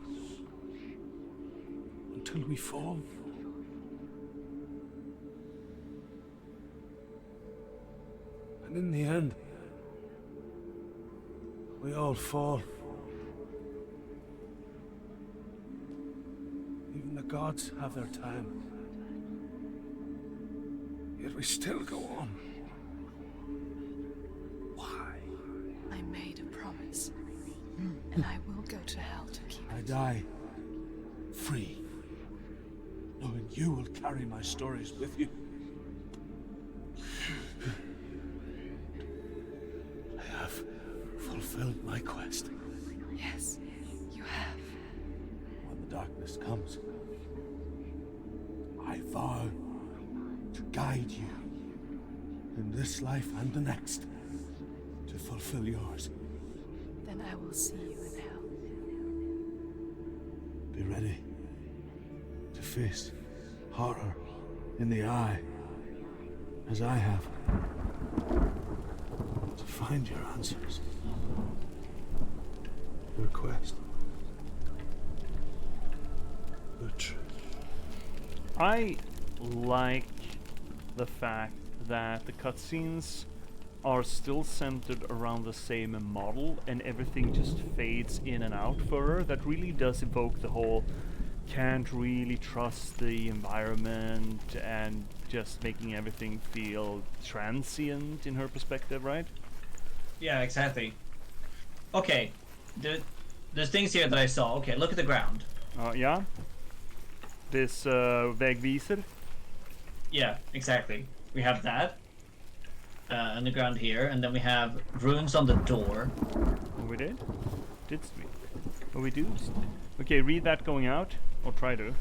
Until we fall. And in the end, we all fall. Even the gods have their time. Yet we still go on. Why? I made a promise, and I will go to hell to keep I it. die free, knowing you will carry my stories with you. I have fulfilled my quest. Yes, you have. When the darkness comes, I vow to guide you in this life and the next to fulfill yours. Then I will see you in hell. Be ready to face horror in the eye, as I have, to find your answers. Your quest. The truth. I like the fact that the cutscenes are still centered around the same model and everything just fades in and out for her. That really does evoke the whole can't really trust the environment and just making everything feel transient in her perspective, right? Yeah, exactly. Okay, there's things here that I saw. Okay, look at the ground. Yeah? This vägvisor? Yeah, exactly. We have that on the ground here, and then we have runes on the door. Oh, we did? Did we? Oh, we do? Okay, read that going out. Or try to.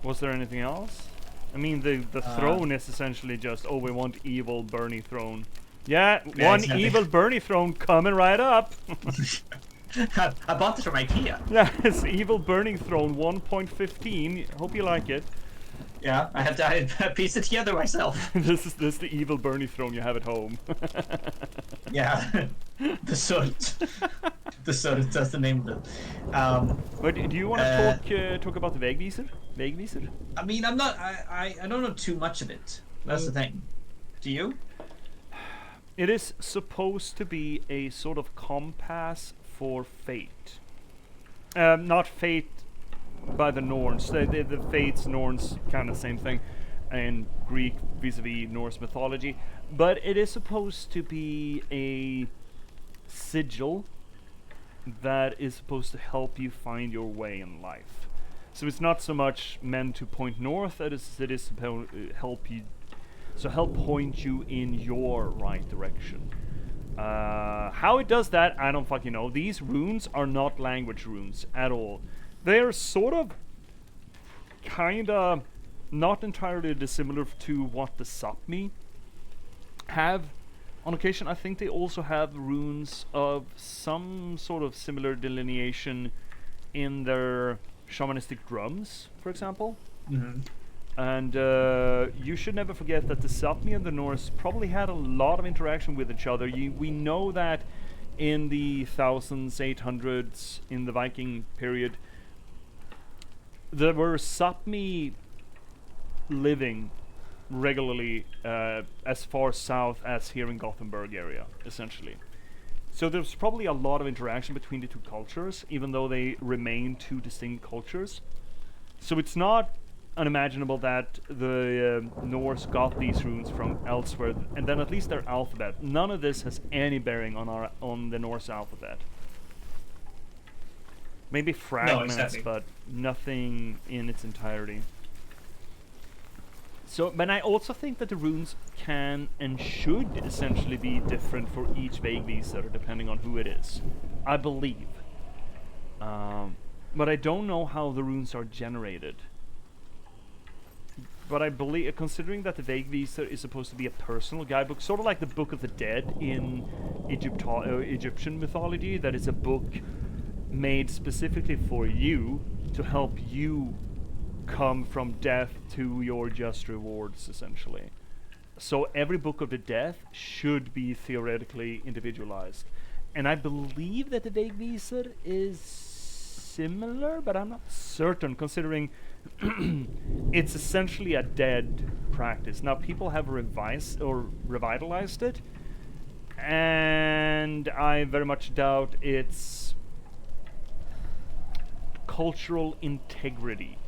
Was there anything else? I mean, the throne is essentially just, oh, we want evil Bernie throne. Yeah, one exactly. evil Bernie throne coming right up. I bought this from IKEA. Yeah, it's evil burning throne 1.15. Hope you like it. Yeah, I had to piece it together myself. This is the evil Bernie throne you have at home. Yeah, the Sult. The Sult, that's the name of it. But do you want to talk about the vägvisor? Vägvisor? I mean, I'm not. I don't know too much of it. That's the thing. Do you? It is supposed to be a sort of compass for fate. Not fate by the Norns. The fates, Norns, kind of same thing, in Greek vis-a-vis Norse mythology. But it is supposed to be a sigil that is supposed to help you find your way in life. So it's not so much meant to point north as it is supposed to help you. So help point you in your right direction. How it does that, I don't fucking know. These runes are not language runes at all. They're sort of, kinda, not entirely dissimilar to what the Sapmi have. On occasion, I think they also have runes of some sort of similar delineation in their shamanistic drums, for example. Mm-hmm. And you should never forget that the Sapmi and the Norse probably had a lot of interaction with each other. We know that in the 1800s, in the Viking period, there were Sapmi living regularly as far south as here in Gothenburg area, essentially. So there's probably a lot of interaction between the two cultures, even though they remain two distinct cultures. So it's not unimaginable that the Norse got these runes from elsewhere, and then at least their alphabet. None of this has any bearing on the Norse alphabet. Maybe fragments, exactly. but nothing in its entirety. So, but I also think that the runes can and should essentially be different for each vägvisor, depending on who it is. I believe. But I don't know how the runes are generated. But I believe, considering that the vägvisor is supposed to be a personal guidebook, sort of like the Book of the Dead in Egyptian mythology, that is a book made specifically for you to help you come from death to your just rewards, essentially. So every Book of the Dead should be theoretically individualized. And I believe that the vägvisor is similar, but I'm not certain, considering it's essentially a dead practice. Now, people have revised or revitalized it, and I very much doubt its cultural integrity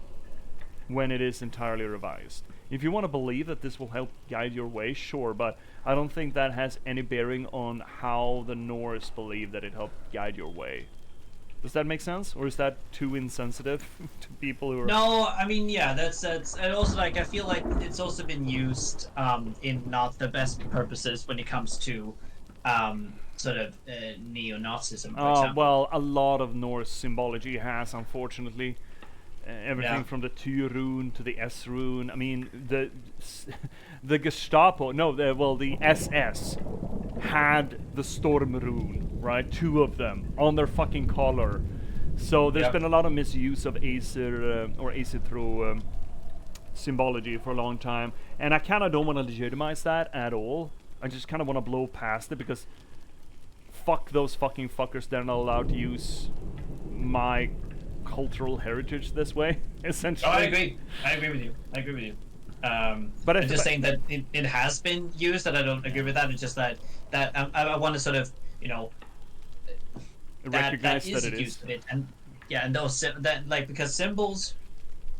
when it is entirely revised. If you want to believe that this will help guide your way, sure, but I don't think that has any bearing on how the Norse believe that it helped guide your way. Does that make sense, or is that too insensitive to people who are? No, I mean, yeah, that's and also, like, I feel like it's also been used in not the best purposes when it comes to sort of neo-Nazism, for example. Well, a lot of Norse symbology has, unfortunately. Everything from the 2 rune to the S rune. I mean, the Gestapo, the SS had the Storm rune, right? 2 of them on their fucking collar. So there's Yep. been a lot of misuse of Aesir or Aesir through symbology for a long time, and I kind of don't want to legitimize that at all. I just kind of want to blow past it because fuck those fucking fuckers. They're not allowed to use my cultural heritage this way, essentially. Oh, I agree. I agree with you. But I'm just saying that it has been used, and I don't agree with that. It's just that I want to sort of, you know, recognize that that is it used is. of it, and yeah, and those that like because symbols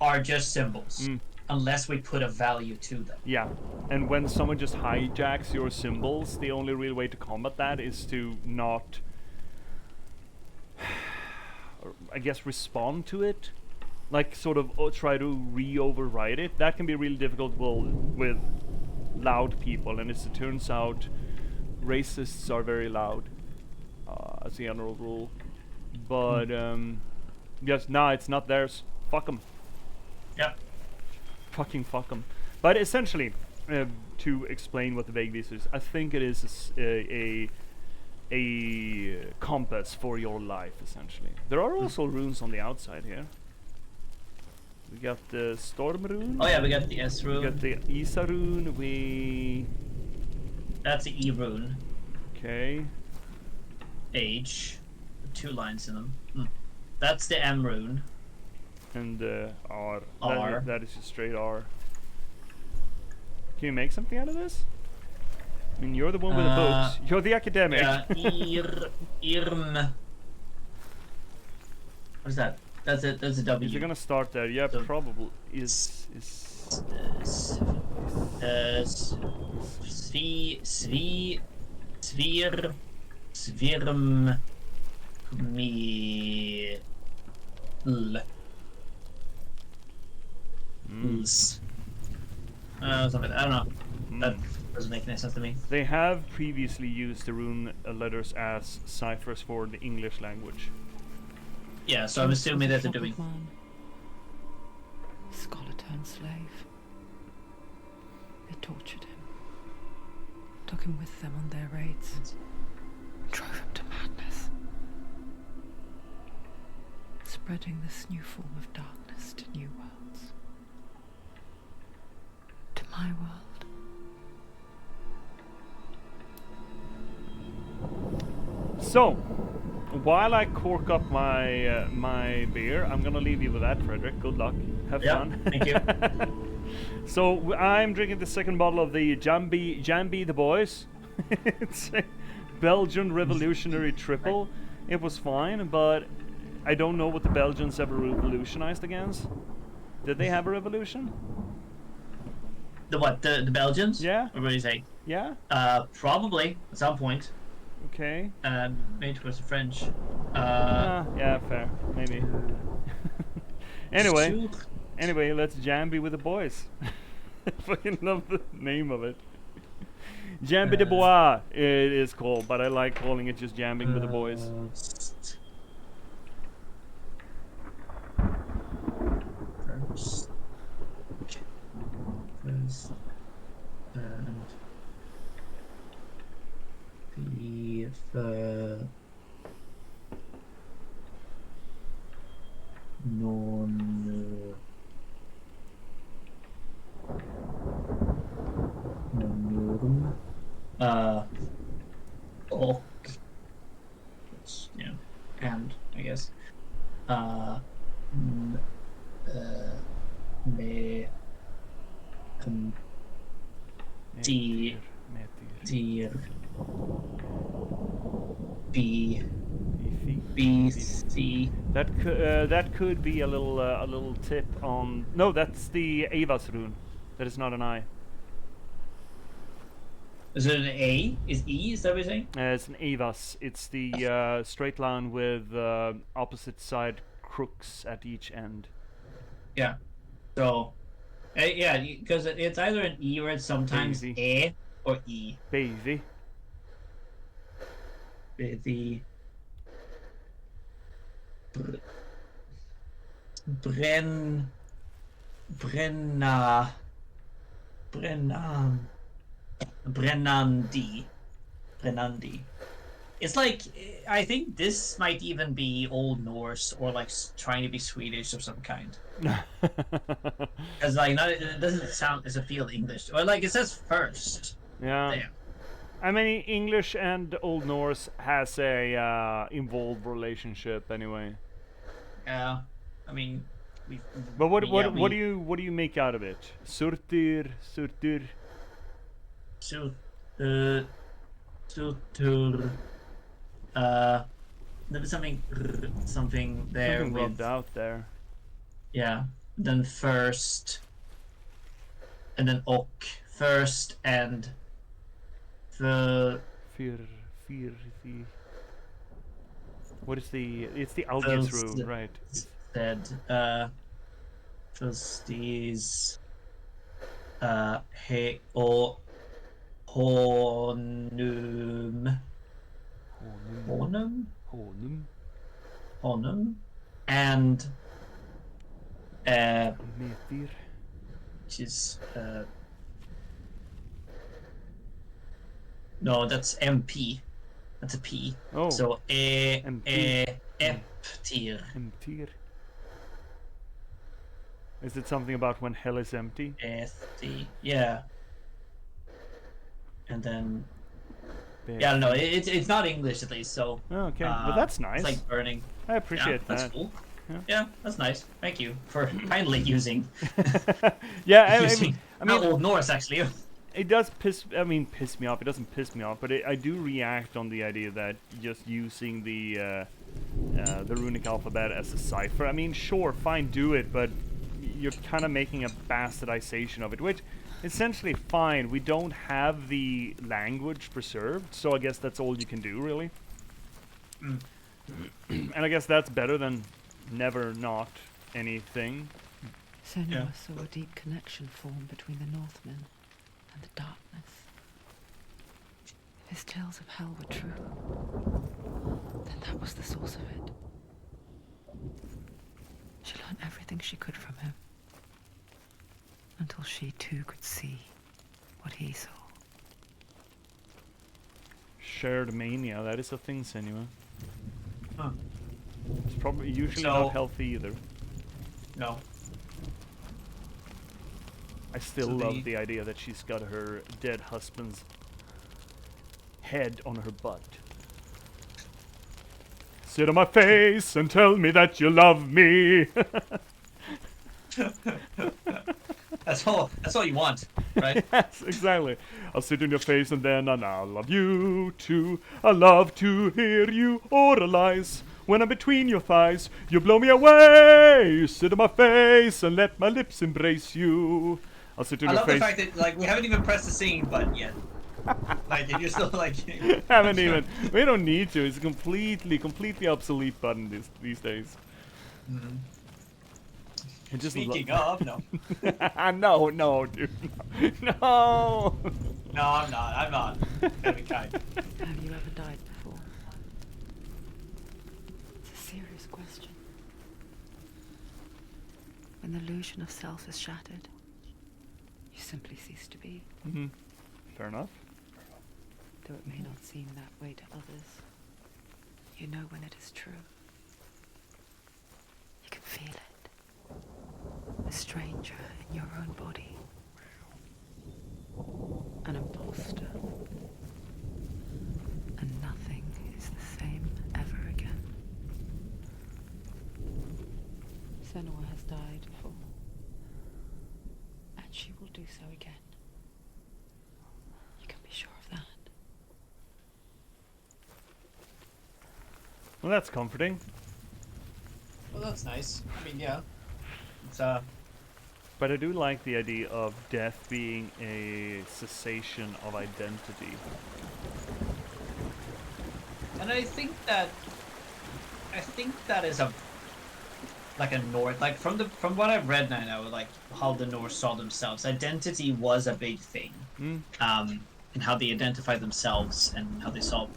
are just symbols unless we put a value to them. Yeah, and when someone just hijacks your symbols, the only real way to combat that is to not, I guess, respond to it. Like, sort of try to re-override it. That can be really difficult with loud people, and as it turns out, racists are very loud, as a general rule. But, yes, nah, it's not theirs. Fuck them. Yep. Fucking fuck them. But essentially, to explain what the Vegas is, I think it is a compass for your life, essentially. There are also runes on the outside here. We got the Storm rune. Oh yeah, we got the S We got rune. the Isa rune. That's the E rune. Okay. H, 2 lines in them. That's the M rune. And R. R. That is just straight R. Can you make something out of this? I mean, you're the one with the books. You're the academic. Yeah, Irm. What is that? That's a W. Is it gonna start there? Yeah, So- probably. Is Svir, Svirm, me, l. Something. I don't know. That doesn't make any sense to me. They have previously used the rune letters as ciphers for the English language. Yeah, so I'm assuming that they're doing. Man. Scholar turned slave. They tortured him, took him with them on their raids, drove him to madness, spreading this new form of darkness to new worlds. To my world. So, while I cork up my my beer, I'm gonna leave you with that, Frederick. Good luck. Have Yeah, fun. thank you. So I'm drinking the second bottle of the Jambi the Boys. It's a Belgian Revolutionary Triple. It was fine, but I don't know what the Belgians ever revolutionized against. Did they have a revolution? The what? The Belgians? Yeah. Or what do you say? Yeah. Probably at some point. Okay. Maybe towards the French. Yeah, fair. Maybe. Anyway, let's Jambi with the boys. I fucking love the name of it. Jambi de Bois it is called, but I like calling it just Jambing with the boys. First and the non och yeah, and I guess med dir BC. That could be a little tip on. No, that's the Avas rune. That is not an I. Is it an A? Is E? Is that what you're saying? It's an Avas. It's the straight line with opposite side crooks at each end. Yeah. So, yeah, because it's either an E or it's sometimes Easy. A or E. Baby. The Brennandi. Brennandi. It's like I think this might even be Old Norse or like trying to be Swedish of some kind. Because like it doesn't feel English or like it says first. Yeah. There. I mean, English and Old Norse has a involved relationship anyway. Yeah. I mean, But what do you make out of it? Surtur. So, Sutur. There was something there Something with rubbed out there. yeah. Then first, and then ok first and the Fyr. What is the? It's the Algis rune, right? said first is he o honum and Metir. which is no, that's MP. That's a P. Oh. So MP. Eptir. Emtir. Is it something about when hell is empty? ST. Yeah. And then yeah, no, it's not English at least, so Oh, okay, well that's nice. It's like burning. I appreciate Yeah, that. that's cool. Yeah. Yeah, that's nice. Thank you for kindly using Yeah, I using mean, Old Norse actually. it does piss me off. It doesn't piss me off, but I do react on the idea that just using the runic alphabet as a cipher. I mean, sure, fine, do it, but you're kind of making a bastardization of it, which essentially fine. We don't have the language preserved, so I guess that's all you can do, really. And I guess that's better than never not anything. Senua saw a deep connection form between the Northmen and the darkness. If his tales of hell were true, then that was the source of it. She learned everything she could from him, until she too could see what he saw. Shared mania, that is a thing, Senua. Huh. It's probably usually So- not healthy either. No. I still So love the idea that she's got her dead husband's head on her butt. Sit on my face and tell me that you love me. That's all you want, right? Yes, exactly. I'll sit in your face and then I'll love you too. I love to hear you oralize. When I'm between your thighs, you blow me away. You sit on my face and let my lips embrace you. I'll sit in I your love face. the fact that like we haven't even pressed the singing button yet. Like and you're still like Haven't even. We don't need to. It's a completely obsolete button these days. Mhm. It just Speaking of, no. no, dude. No. No, I'm not. I'm not. Gonna be kind. Have you ever died before? It's a serious question. When the illusion of self is shattered, you simply cease to be. Mm-hmm. Fair enough. Though it may not seem that way to others, you know when it is true. You can feel it. A stranger in your own body. An imposter. And nothing is the same ever again. Senua has died before. And she will do so again. You can be sure of that. Well, that's comforting. Well, that's nice. I mean, yeah. It's But I do like the idea of death being a cessation of identity. and I think that is a North, like from what I've read now, like how the Norse saw themselves. Identity was a big thing. Mm. And how they identified themselves and how they saw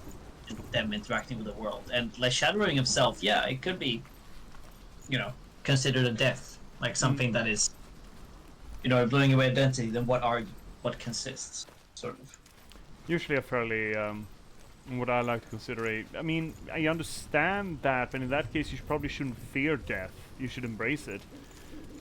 them interacting with the world. And like shattering of self, yeah, it could be, considered a death, like something that is, blowing away identity. Then what consists, sort of. Usually a fairly what I like to consider I mean, I understand that, but in that case, you probably shouldn't fear death. You should embrace it.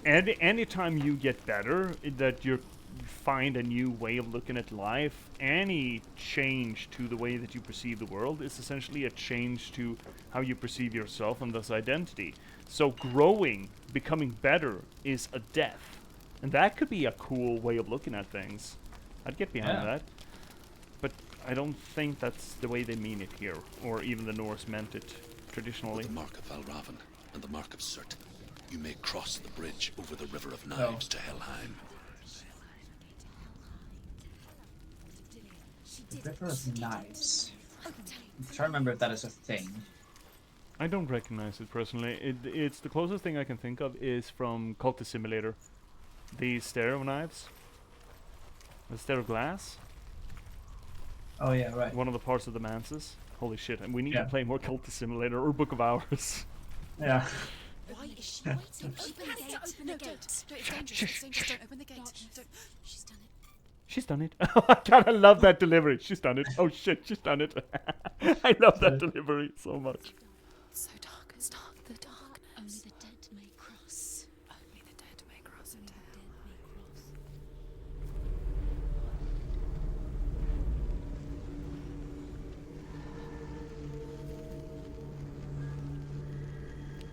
And anytime you get better, that you find a new way of looking at life, any change to the way that you perceive the world is essentially a change to how you perceive yourself and thus identity. So growing, becoming better, is a death. And that could be a cool way of looking at things. I'd get behind that. But I don't think that's the way they mean it here, or even the Norse meant it traditionally. With the mark of Valravn and the mark of Surt, you may cross the bridge over the River of Knives to Helheim. River of Knives. I'm trying to remember if that is a thing. I don't recognize it personally. It's the closest thing I can think of is from Cultist Simulator. The stair of knives. The stair of glass. Oh yeah, right. One of the parts of the manses. Holy shit, and we need to play more Cultist Simulator or Book of Hours. Yeah. Why is she waiting? Open the gate. No, it's dangerous. It's dangerous. Don't open the gate. Don't. She's done it. She's done it. I kind of love that delivery. She's done it. Oh shit, she's done it. I love that delivery so much. It's so dark. It's dark. The dark. Only the dead may cross. Only the dead may cross. Only the dead may cross.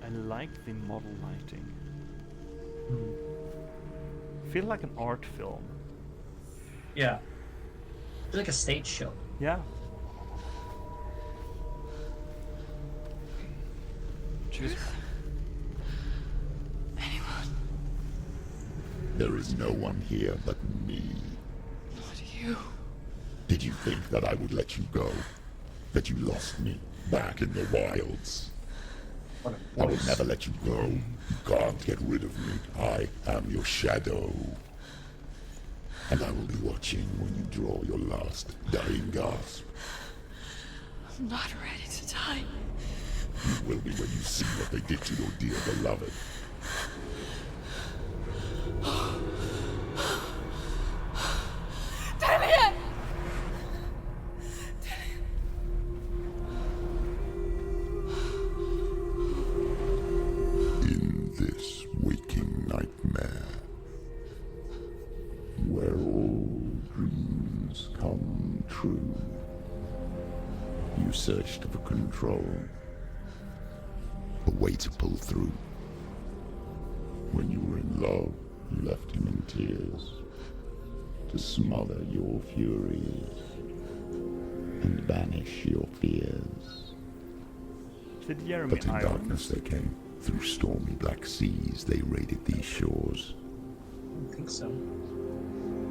I like the model lighting. Feel like an art film. Yeah. It's like a stage show. Yeah. Truth? Anyone? There is no one here but me. Not you. Did you think that I would let you go? That you lost me back in the wilds? I will never let you go. You can't get rid of me. I am your shadow. And I will be watching when you draw your last dying gasp. I'm not ready to die. You will be when you see what they did to your dear beloved. Damien! In this waking nightmare, where all dreams come true, you searched for control, a way to pull through. When you were in love, you left him in tears, to smother your furies and banish your fears. Did Jeremy But in Irons? darkness they came, through stormy black seas they raided these shores. I don't think so.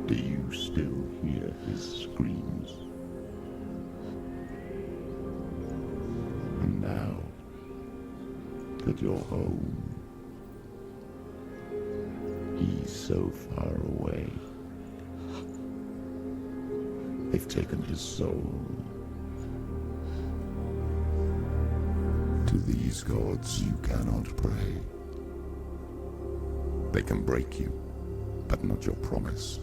Do you still hear his screams? And now that you're home, he's so far away. They've taken his soul. To these gods you cannot pray. They can break you, but not your promise.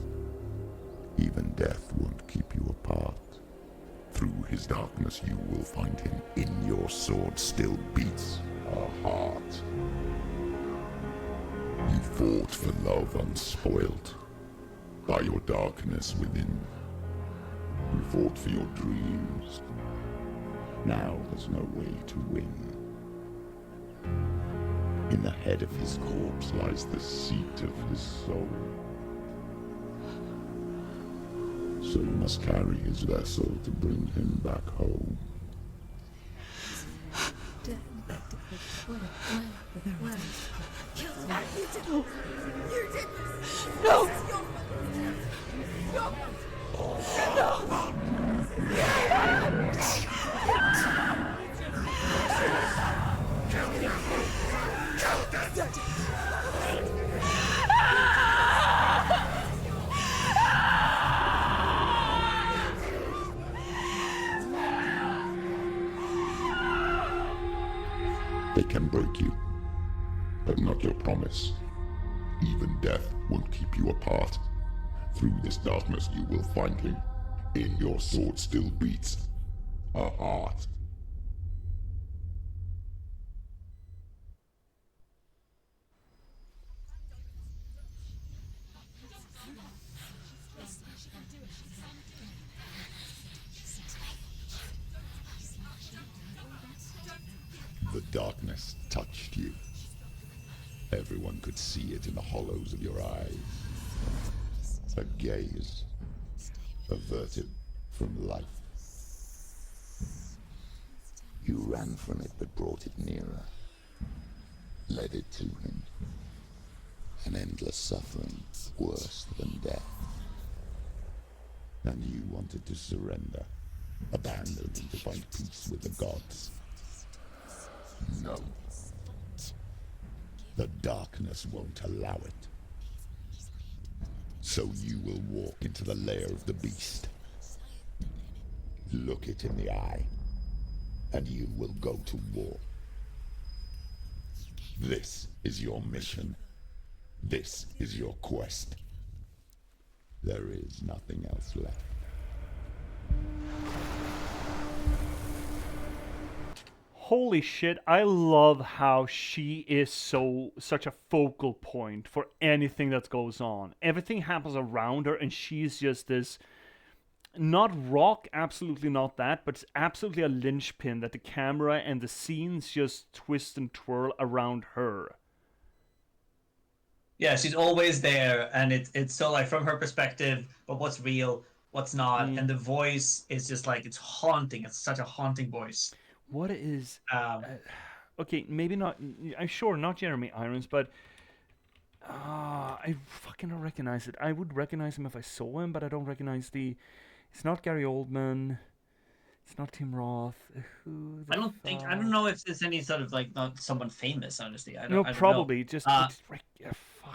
Even death won't keep you apart. Through his darkness you will find him. In your sword still beats a heart. You fought for love unspoilt by your darkness within. You fought for your dreams. Now there's no way to win. In the head of his corpse lies the seat of his soul. So you must carry his vessel to bring him back home. They can break you, but not your promise. Even death won't keep you apart. Through this darkness you will find him. In your sword still beats a heart. The darkness touched you. Everyone could see it in the hollows of your eyes. A gaze averted from life. You ran from it but brought it nearer. Led it to him. An endless suffering, worse than death. And you wanted to surrender, abandon and to find peace with the gods. No. The darkness won't allow it. So you will walk into the lair of the beast. Look it in the eye, and you will go to war. This is your mission. This is your quest. There is nothing else left. Holy shit, I love how she is such a focal point for anything that goes on. Everything happens around her and she's just this, not rock, absolutely not that, but it's absolutely a linchpin that the camera and the scenes just twist and twirl around her. Yeah, she's always there, and it's so like from her perspective, but what's real, what's not, and the voice is just like, it's haunting. It's such a haunting voice. What is... okay, maybe not... I'm sure not Jeremy Irons, but... I fucking don't recognize it. I would recognize him if I saw him, but I don't recognize the... It's not Gary Oldman. It's not Tim Roth. Who the I don't know if there's any sort of like, not someone famous, honestly. I don't probably. know. Just... fuck,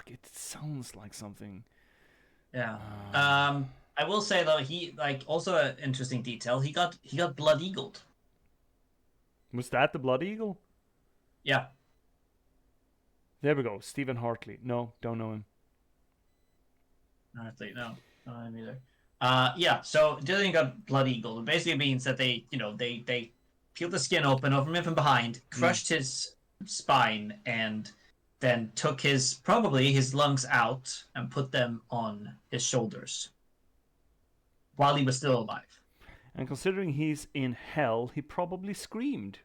it sounds like something. Yeah. I will say, though, he, like, also an interesting detail, he got blood eagled. Was that the Blood Eagle? Yeah. There we go. Stephen Hartley. No, don't know him. Hartley, no. Not him either. Yeah, so Dillian got blood eagle. It basically means that they peeled the skin open over him from behind, crushed his spine, and then took probably his lungs out and put them on his shoulders while he was still alive. And considering he's in hell, he probably screamed.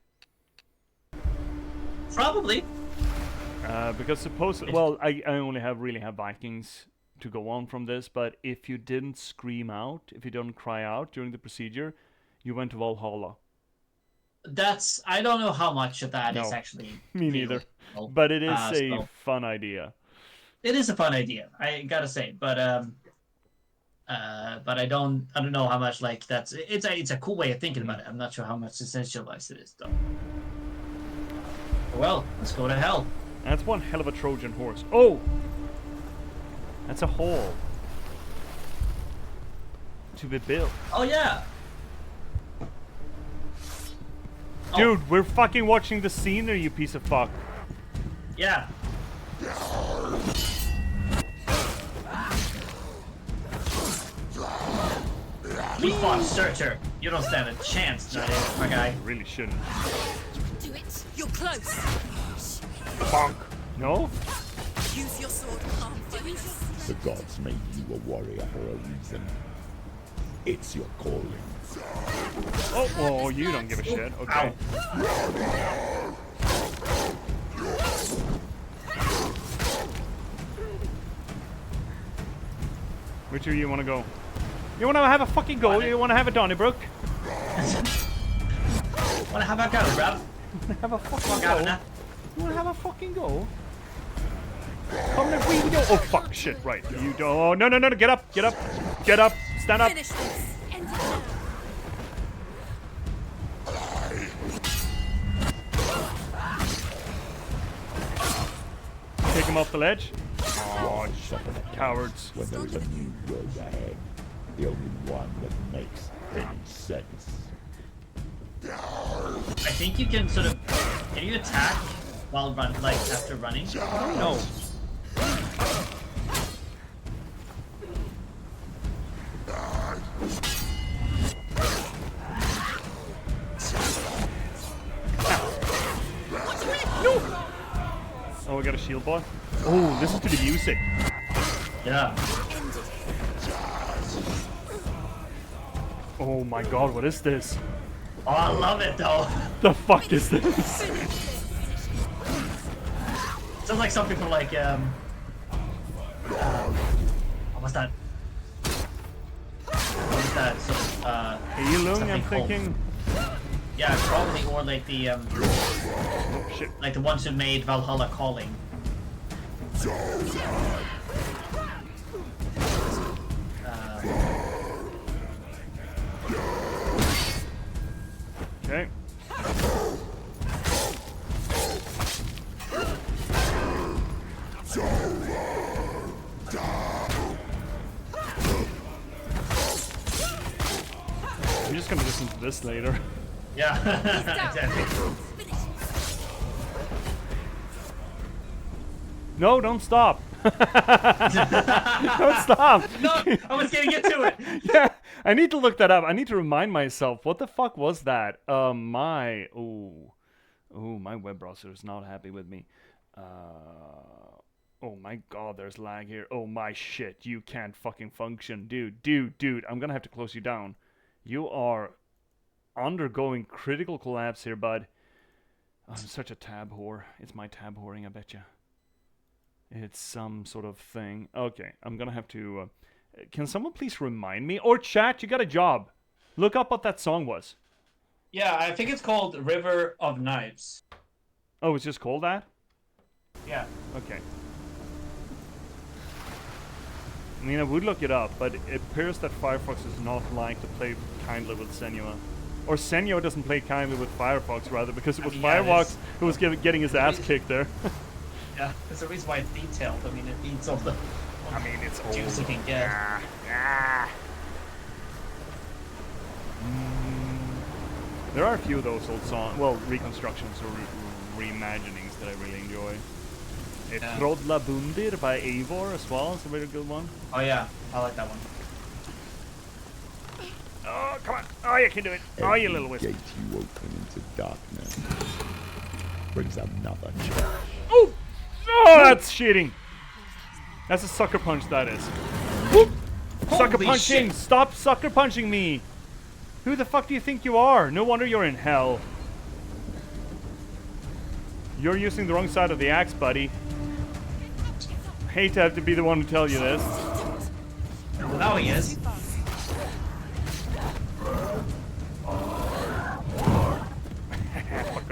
Probably. Because supposedly, well, I only really have Vikings to go on from this, but if you didn't scream out, if you don't cry out during the procedure, you went to Valhalla. I don't know how much of that is actually... Me neither. But it is a fun idea. It is a fun idea, I gotta say, but I don't know how much, like, it's a cool way of thinking about it. I'm not sure how much essentialized it is, though. Well, let's go to hell. That's one hell of a Trojan horse. Oh! That's a hall to be built. Oh, yeah! Dude, we're fucking watching the scenery, you piece of fuck. Yeah. We fought Searcher. You don't stand a chance, my guy. You really shouldn't. Do it. You're close. Bonk. No? Use your sword. The gods made you a warrior for a reason. It's your calling. Oh, you don't give a shit. Okay. Which of you want to go? You want to have a fucking go? You want to have a Donnybrook? Want to have a go, bruv? Have a fucking go? You want to have a fucking go? Come if we go. Oh fuck, shit, right. You don't. No, get up, stand up. Finish this. End it now. Take him off the ledge. Oh, cowards. When there is a new road ahead, the only one that makes any sense. I think you can sort of... Can you attack while like after running? No. No! Oh, I got a shield bot. Oh, listen to the music. Yeah. Oh my god, what is this? Oh, I love it though. The fuck is this? Sounds like something from like what was that? What was that sort of Heilung, something I'm called? thinking. Yeah, probably, or like the Oh, shit. like the ones who made Valhalla Calling. Okay. I'm just gonna listen to this later. Yeah, exactly. No, don't stop. Don't stop. No, I was getting into it. Yeah, I need to look that up. I need to remind myself. What the fuck was that? Oh, my web browser is not happy with me. Oh my god, there's lag here. Oh my shit, you can't fucking function. Dude, I'm gonna have to close you down. You are undergoing critical collapse here, bud. I'm such a tab whore. It's my tab whoring, I bet you. It's some sort of thing. Okay, I'm gonna have to... can someone please remind me? Or chat, you got a job. Look up what that song was. Yeah, I think it's called River of Knives. Oh, it's just called that? Yeah. Okay. I mean, I would look it up, but it appears that Firefox does not like to play kindly with Senua. Or Senua doesn't play kindly with Firefox, rather, because it was Firefox who was getting his ass kicked there. Yeah, there's a reason why it's detailed. I mean, it needs all the it's juice it can get. There are a few of those old songs, well, reconstructions or reimaginings that I really enjoy. Trodla Bundir by Eivor as well is a very good one. Oh yeah, I like that one. Oh, come on. Oh, you can do it. Oh, you little wisp. Gate you open into darkness brings another challenge. Oh! Oh, that's cheating. That's a sucker punch, that is. Whoop. Sucker punching! Shit. Stop sucker punching me! Who the fuck do you think you are? No wonder you're in hell. You're using the wrong side of the axe, buddy. Hate to have to be the one to tell you this. Now he is.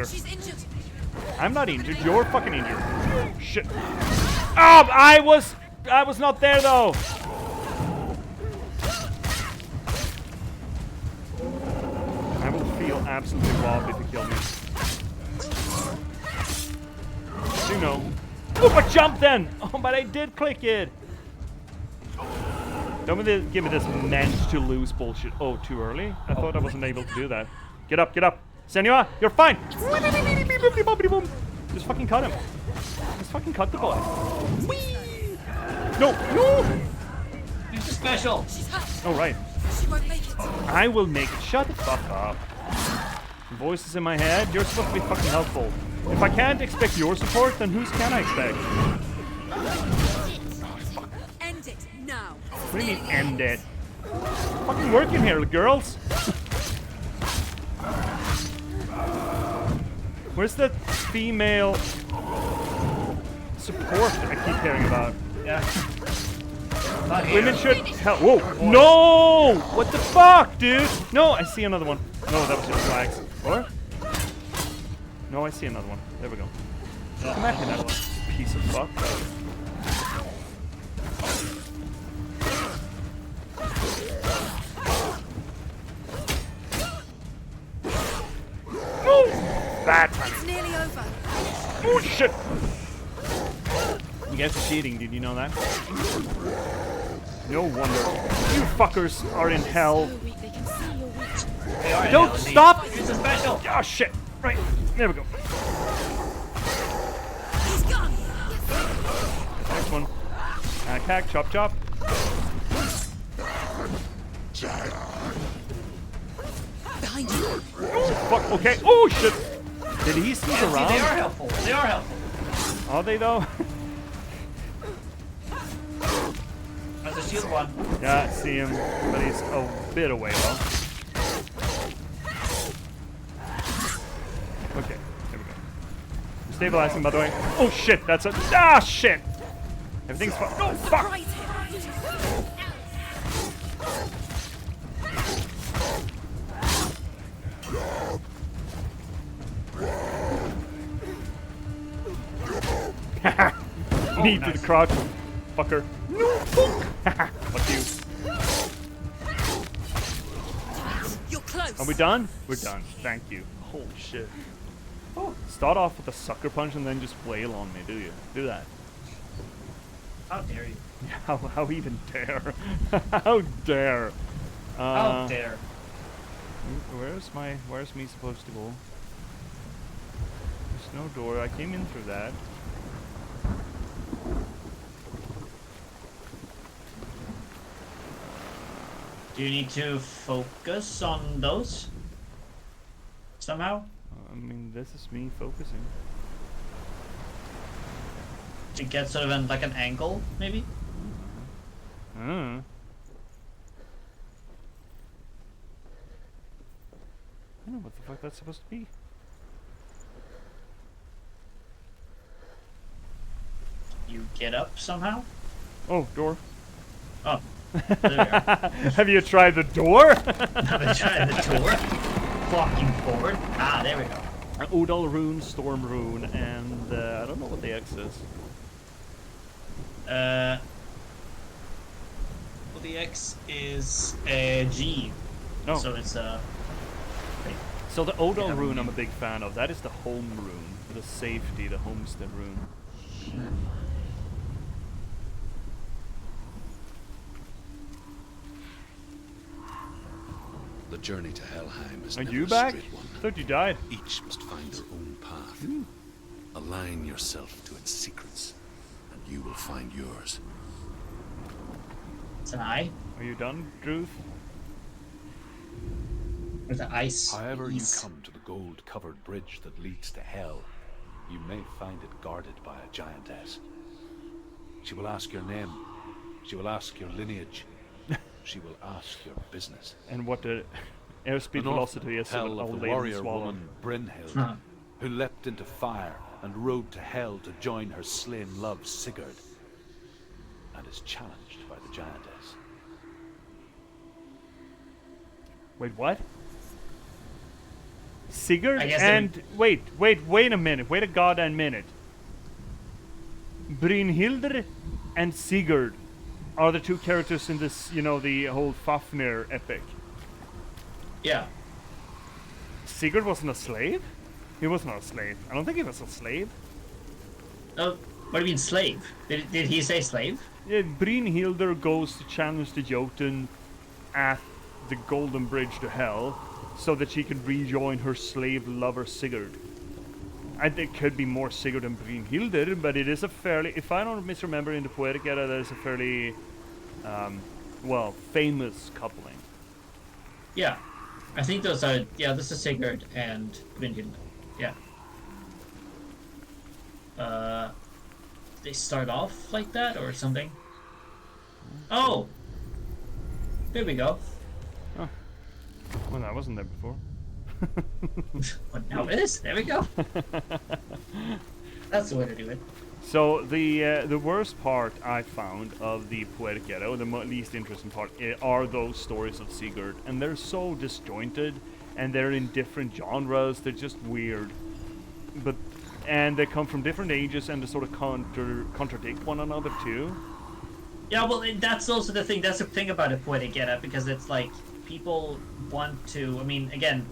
She's injured. I'm not injured. You're fucking injured. Shit. Oh, I was not there though. I will feel absolutely robbed if you kill me. You know. Oh, but jump then. Oh, but I did click it. Don't give me this meant to lose bullshit. Oh, too early? I thought I wasn't able to do that. Get up, get up. Senua, you're fine. Just fucking cut him. Just fucking cut the boy. No, no. He's a special. Oh, right. She won't make it. I will make it. Shut the fuck up. Voices in my head. You're supposed to be fucking helpful. If I can't expect your support, then whose can I expect? End it now. What do you mean, end it? Fucking working here, girls. Where's the female support that I keep hearing about? Yeah. Not here. Women should help. Whoa! No! What the fuck, dude? No, I see another one. No, that was just flags. Or? No, I see another one. There we go. Come at me, that one. Piece of fuck. Bad timing. It's nearly over. Oh shit! You guys are cheating, did you know that? No wonder. You fuckers are in hell. So weak they can see you're weak. They are in Don't hell, indeed. stop! He's a special. Oh shit! Right, there we go. He's gone. Next one. Hack, chop, chop. Behind you. Fuck, okay. Oh shit! Did he sneak Yeah, see, around? they are helpful. They are helpful. Are they though? There's a shield one. Yeah, I see him, but he's a bit away though. Okay, there we go. I'm stabilizing, by the way. Oh shit, that's a shit! Everything's fine. No, fuck! Knee to the crotch, fucker. No, fuck! Fuck you. You're close. Are we done? We're done. Thank you. Holy shit. Oh. Start off with a sucker punch and then just wail on me, do you? Do that. How dare you? How even dare? How dare? How dare? Where's me supposed to go? There's no door. I came in through that. Do you need to focus on those? Somehow? I mean, this is me focusing. To get sort of like an angle, maybe? I don't know what the fuck that's supposed to be. You get up somehow? Oh, door. Oh, there we are. Have you tried the door? Have I tried the door? Walking forward. Ah, there we go. Odal rune, storm rune, and I don't know what the X is. Well, the X is a G. Oh. So it's So the Odal rune I'm a big fan of. That is the home rune, the safety, the homestead rune. The journey to Helheim is Are never you a back? straight one. I thought you died. Each must find their own path. Align yourself to its secrets, and you will find yours. it's an eye. Are you done, Druth? There's an ice. However you piece. come to the gold-covered bridge that leads to Hell, you may find it guarded by a giantess. She will ask your name. She will ask your lineage. She will ask your business. And what the airspeed velocity is Tell all of the laden warrior swallow. woman Brynhild, Huh. who leapt into fire and rode to Hell to join her slain love Sigurd, and is challenged by the giantess. Wait, what? Sigurd I guess and wait a minute. Wait a goddamn minute. Brynhildr and Sigurd are the two characters in this, you know, the whole Fafnir epic. Yeah. Sigurd wasn't a slave? He was not a slave. I don't think he was a slave. Oh, what do you mean slave? Did he say slave? Yeah, Brynhildr goes to challenge the Jotun at the Golden Bridge to Hell so that she can rejoin her slave lover Sigurd. And it could be more Sigurd than Brynhildr, but it is a fairly, if I don't misremember in the Poetic Edda, that is a fairly, well, famous coupling. Yeah. I think those are, yeah, this is Sigurd and Brynhild. Yeah. They start off like that or something? Oh! There we go. Well, that wasn't there before. Well, now it is. There we go. That's the way to do it. So the worst part I found of the Poetic Edda, or the least interesting part, are those stories of Sigurd, and they're so disjointed, and they're in different genres. They're just weird, and they come from different ages, and they sort of contradict one another too. Yeah, well, that's also the thing. That's the thing about a Poetic Edda, because it's like people want to. I mean, again,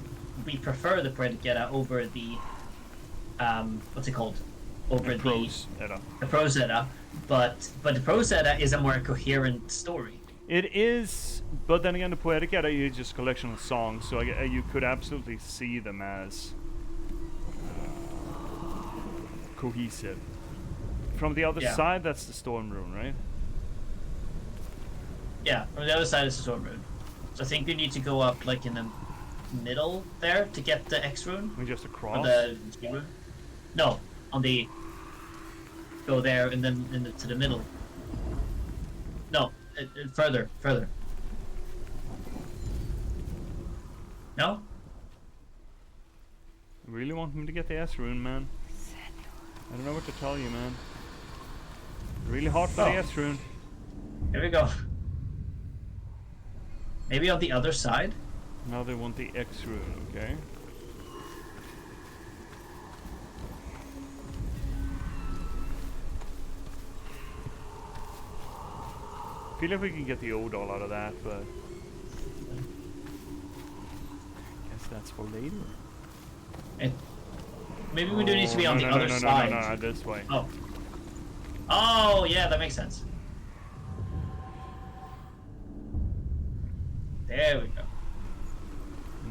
we prefer the Poetic Edda over the what's it called? Over the Prose Edda. The Prose Edda, but the Prose Edda is a more coherent story. It is, but then again, the Poetic Edda is just a collection of songs, so you could absolutely see them as cohesive. From the other side, that's the Storm Rune, right? Yeah, from the other side is the Storm Rune. So I think you need to go up like in the middle there to get the X rune? We just Or across. the G rune? No, on the... Go there and then to the middle. No, further. No? I really want him to get the S rune, man. I don't know what to tell you, man. Really hard for the S rune. Here we go. Maybe on the other side? Now they want the X rune, okay? I feel like we can get the Odal out of that, but... guess that's for later. Maybe we do need to be on the other no, side. No, this way. Oh. Oh, yeah, that makes sense. There we go.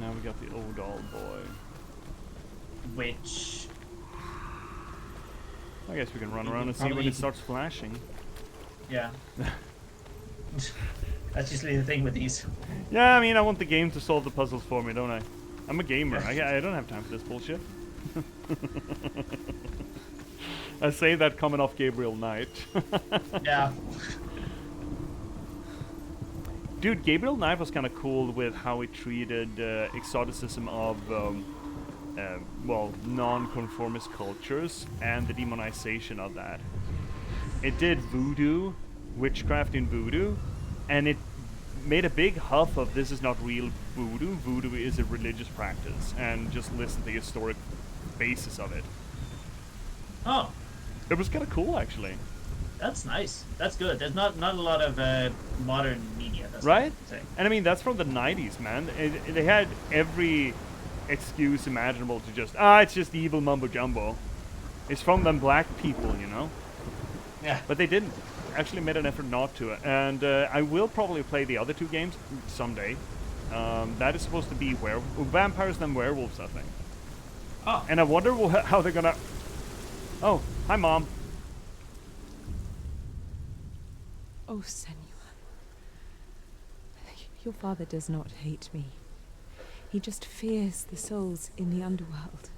Now we got the Odal boy. Which... I guess we can run around and see when Probably- it starts flashing. Yeah. That's usually the thing with these. Yeah, I mean, I want the game to solve the puzzles for me, don't I? I'm a gamer. I don't have time for this bullshit. I say that coming off Gabriel Knight. Yeah. Dude, Gabriel Knight was kind of cool with how he treated exoticism of, well, non-conformist cultures and the demonization of that. It did voodoo, witchcraft in voodoo, and it made a big huff of this is not real voodoo. Voodoo is a religious practice, and just listen to the historic basis of it. Oh, It was kind of cool, actually. that's nice. That's good. There's not a lot of modern media. That's Right? what I'm saying. And I mean, that's from the 90s, man. They had every excuse imaginable to just, it's just evil mumbo jumbo. It's from them black people, you know? Yeah. But they didn't. Actually made an effort not to. And I will probably play the other two games someday. That is supposed to be vampires and werewolves, I think. Oh. And I wonder how they're gonna... Oh, hi, Mom. Oh, Senua. Your father does not hate me. He just fears the souls in the underworld.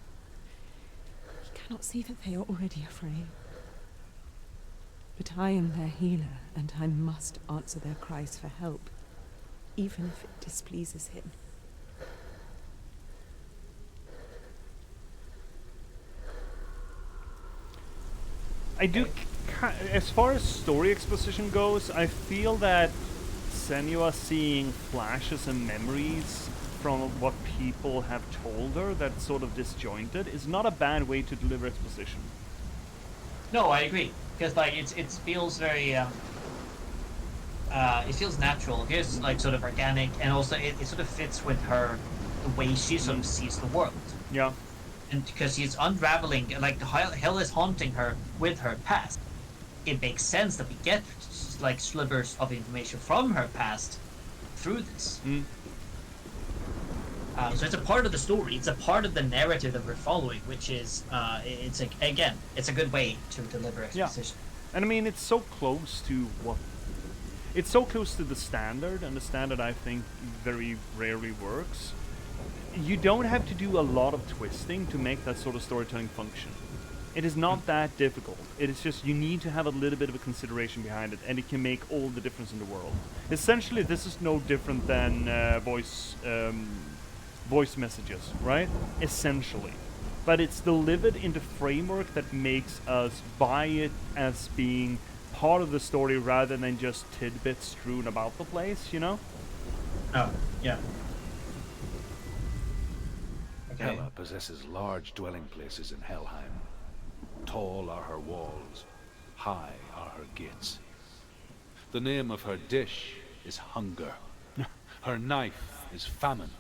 He cannot see that they are already afraid. But I am their healer, and I must answer their cries for help, even if it displeases him. I do... As far as story exposition goes, I feel that Senua seeing flashes and memories from what people have told her that's sort of disjointed is not a bad way to deliver exposition. No, I agree. Because like it feels very it feels natural. It feels like sort of organic, and also it sort of fits with her, the way she sort of sees the world. Yeah. And because she's unraveling, like hell is haunting her with her past. It makes sense that we get like slivers of information from her past through this. Mm. So it's a part of the story. It's a part of the narrative that we're following, which is it's like, again, it's a good way to deliver exposition. Yeah. And I mean, it's so close to what... It's so close to the standard, and the standard I think very rarely works. You don't have to do a lot of twisting to make that sort of storytelling function. It is not that difficult. It is just you need to have a little bit of a consideration behind it, and it can make all the difference in the world. Essentially, this is no different than voice messages, right? Essentially. But it's delivered in the framework that makes us buy it as being part of the story rather than just tidbits strewn about the place, you know? Oh, yeah. Okay. Hela possesses large dwelling places in Helheim. Tall are her walls, high are her gates. The name of her dish is hunger. Her knife is famine.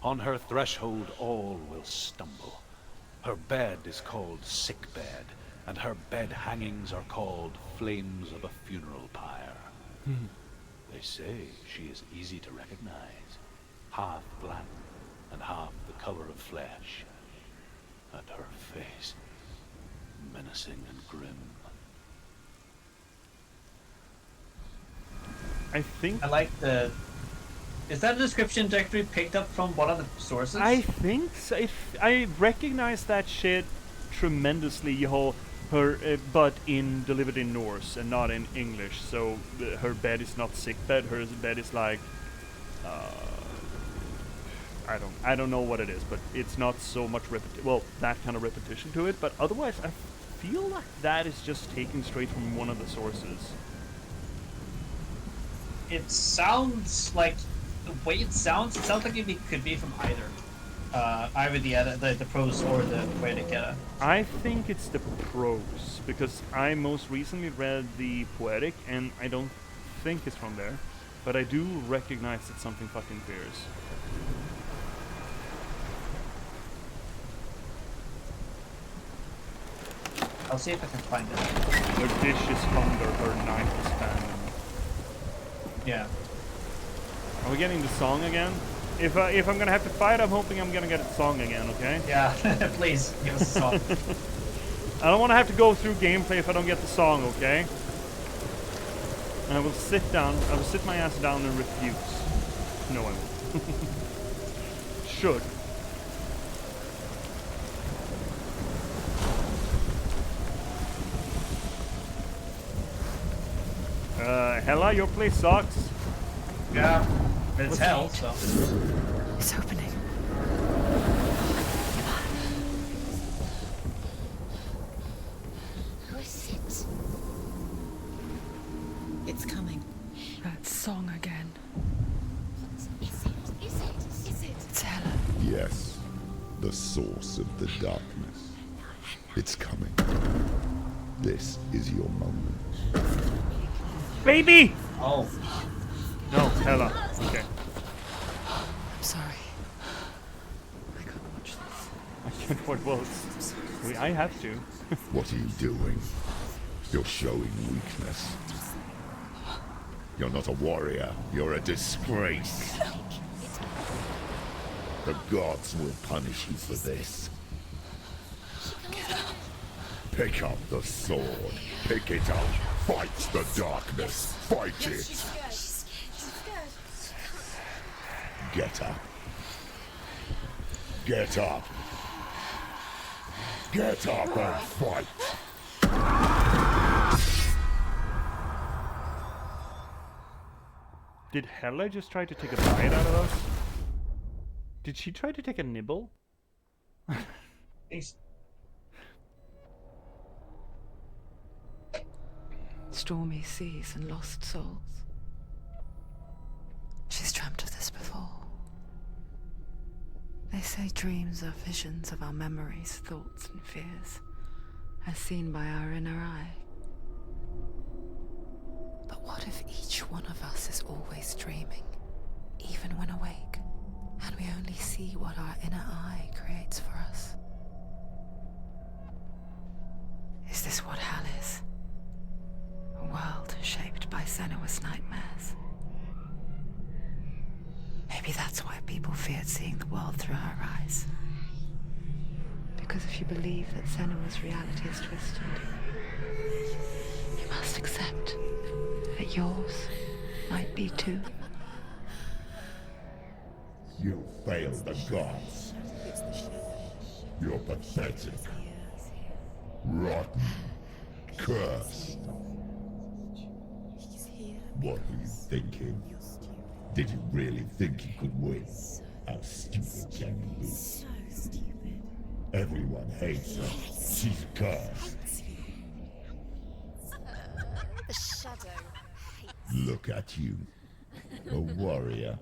On her threshold all will stumble. Her bed is called sick bed, and her bed hangings are called flames of a funeral pyre. They say she is easy to recognize, half black and half the color of flesh, and her face menacing and grim. I think... I like the Is that a description directly picked up from one of the sources? I think so. I recognize that shit tremendously, but delivered in Norse and not in English. So her bed is not sick bed. Her bed is like, I don't know what it is, but it's not so much that kind of repetition to it. But otherwise, I feel like that is just taken straight from one of the sources. It sounds like the way it sounds like it could be from either the prose or the poetic Edda. I think it's the prose, because I most recently read the poetic, and I don't think it's from there, but I do recognize it's something fucking fierce. I'll see if I can find it. Her dish is hunger, her knife is famine. Yeah. Are we getting the song again? If I'm gonna have to fight, I'm hoping I'm gonna get a song again, okay? Yeah, please, give us a song. I don't want to have to go through gameplay if I don't get the song, okay? And I will sit my ass down and refuse. No, I won't. Should. Hella, your place sucks. Yeah, it's hell, so. It's opening. Who is it? It's coming. That song again. Is it? It's Hella. Yes, the source of the darkness. It's coming. This is your moment. Baby! Oh. No, Hella. Okay. I'm sorry. I can't watch this. I can't watch I have to. What are you doing? You're showing weakness. You're not a warrior. You're a disgrace. The gods will punish you for this. Pick up the sword. Pick it up. Fight the darkness. Fight it. She's scared. Get up. Get up. Get up and fight. Did Hella just try to take a bite out of us? Did she try to take a nibble? Stormy seas and lost souls. She's dreamt of this before. They say dreams are visions of our memories, thoughts and fears, as seen by our inner eye. But what if each one of us is always dreaming, even when awake, and we only see what our inner eye creates for us? Is this what hell is? A world shaped by Senua's nightmares. Maybe that's why people feared seeing the world through her eyes. Because if you believe that Senua's reality is twisted, you must accept that yours might be too. You failed the gods. You're pathetic. Rotten. Cursed. What were you thinking? Did you really think you could win? How stupid can you be? So stupid. Everyone hates her. She's cursed. The shadow hates. Look at you. A warrior.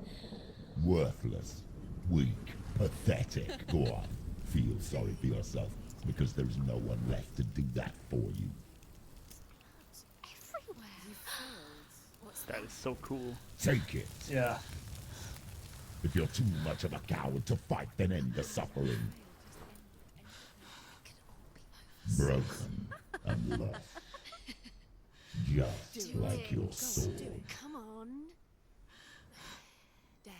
Worthless. Weak. Pathetic. Go on. Feel sorry for yourself, because there is no one left to do that for you. Everywhere. That is so cool. Take it. Yeah. If you're too much of a coward to fight, then end the suffering. Broken and lost. Just like your sword. Come on. There.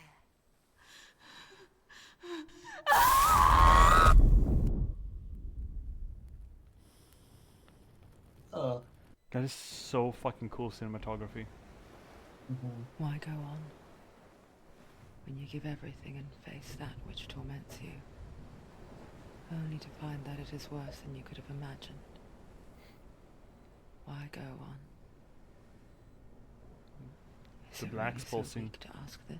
That is so fucking cool cinematography. Why go on? when you give everything and face that which torments you, only to find that it is worse than you could have imagined. Why go on? Is The it black's really so pulsing. weak to ask this?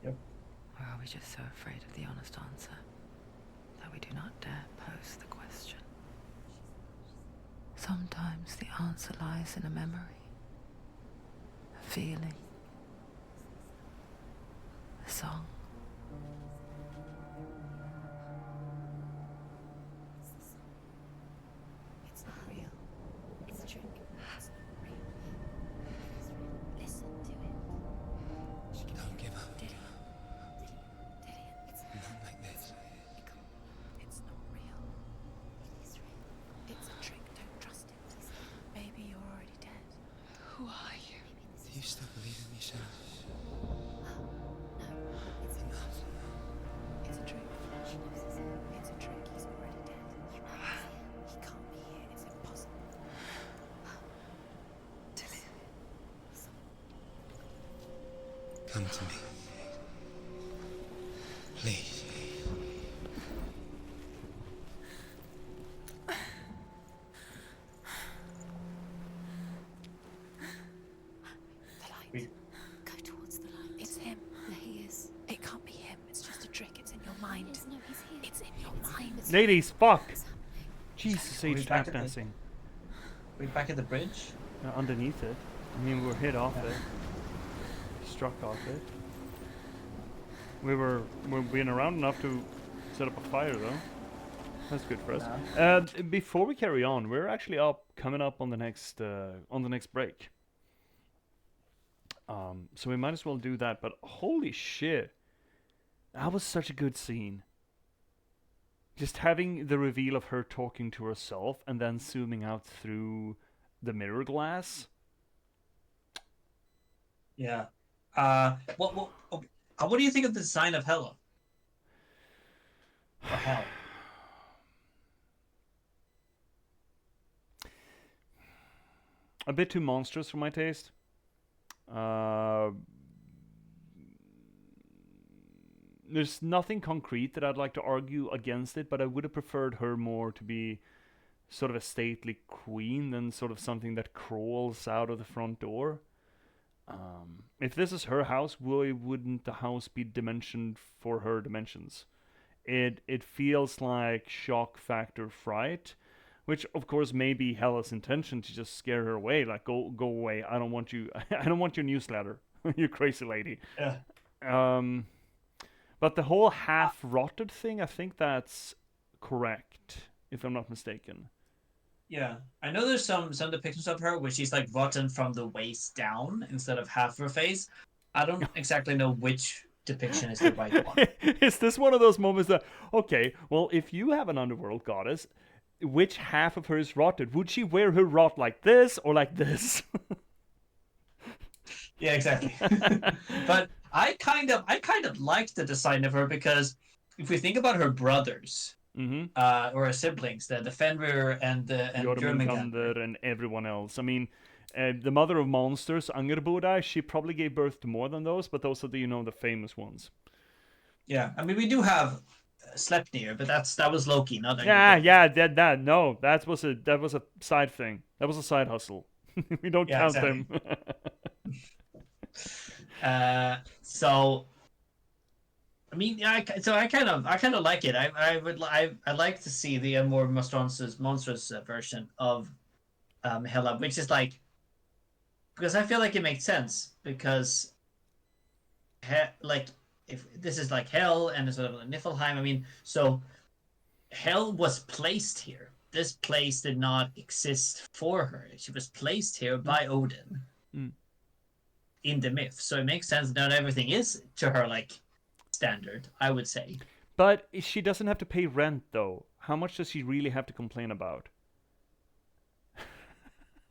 Yep. Or are we just so afraid of the honest answer that we do not dare pose the question? Sometimes the answer lies in a memory, a feeling, a song. It's not real. It's a trick. It's not real. It is real. Listen to it. She can Don't give up. Did it? It's Not like this. It's not real. It is real. It's a trick. Don't trust it. Maybe you're already dead. Who are you? Do you still believe in me, Senua? No, it's not. It's a trick. She knows it's him. It's a trick. He's already dead. You know he's here. He can't be here. It's impossible. Come to me. Please. The light. We- Go towards the light. It's him. There he is. It can't be him. It's just a trick. It's in your mind. No, he's here. It's in your mind. Ladies, fuck! What's happening? Jesus, Are we age back tap at the- dancing. We back at the bridge? Underneath it. I mean, we were hit off it. Struck off it. We're being around enough to set up a fire, though. That's good for us. Before we carry on, we're actually coming up on the next break. So we might as well do that. But holy shit, that was such a good scene. Just having the reveal of her talking to herself and then zooming out through the mirror glass. Yeah. What do you think of the design of Hella? Or Hell? A bit too monstrous for my taste. There's nothing concrete that I'd like to argue against it, but I would have preferred her more to be sort of a stately queen than sort of something that crawls out of the front door. If this is her house, why wouldn't the house be dimensioned for her dimensions? It feels like shock factor fright, which of course may be Hella's intention to just scare her away. Like go away. I don't want you. I don't want your newsletter. You crazy lady. Yeah. But the whole half rotted thing, I think that's correct, if I'm not mistaken. Yeah. I know there's some depictions of her where she's like rotten from the waist down instead of half her face. I don't exactly know which depiction is the right one. Is this one of those moments that, okay, well, if you have an underworld goddess, which half of her is rotted? Would she wear her rot like this or like this? Yeah, exactly. But I kind of liked the design of her because if we think about her brothers, or her siblings, the Fenrir and Jormungandr and everyone else. I mean, the mother of monsters, Angerboda, she probably gave birth to more than those, but those are the famous ones. Yeah, I mean we do have Sleipnir, but that was Loki, not Angerboda. Yeah, no, that was a side thing. That was a side hustle. We don't count exactly. them. So I mean, yeah, I kind of like it. I like to see the more monstrous version of Hela, which is like, because I feel like it makes sense because like if this is like hell and it's sort of like Niflheim. I mean, so hell was placed here. This place did not exist for her. She was placed here by Odin in the myth. So it makes sense that everything is to her like standard, I would say. But she doesn't have to pay rent, though. How much does she really have to complain about?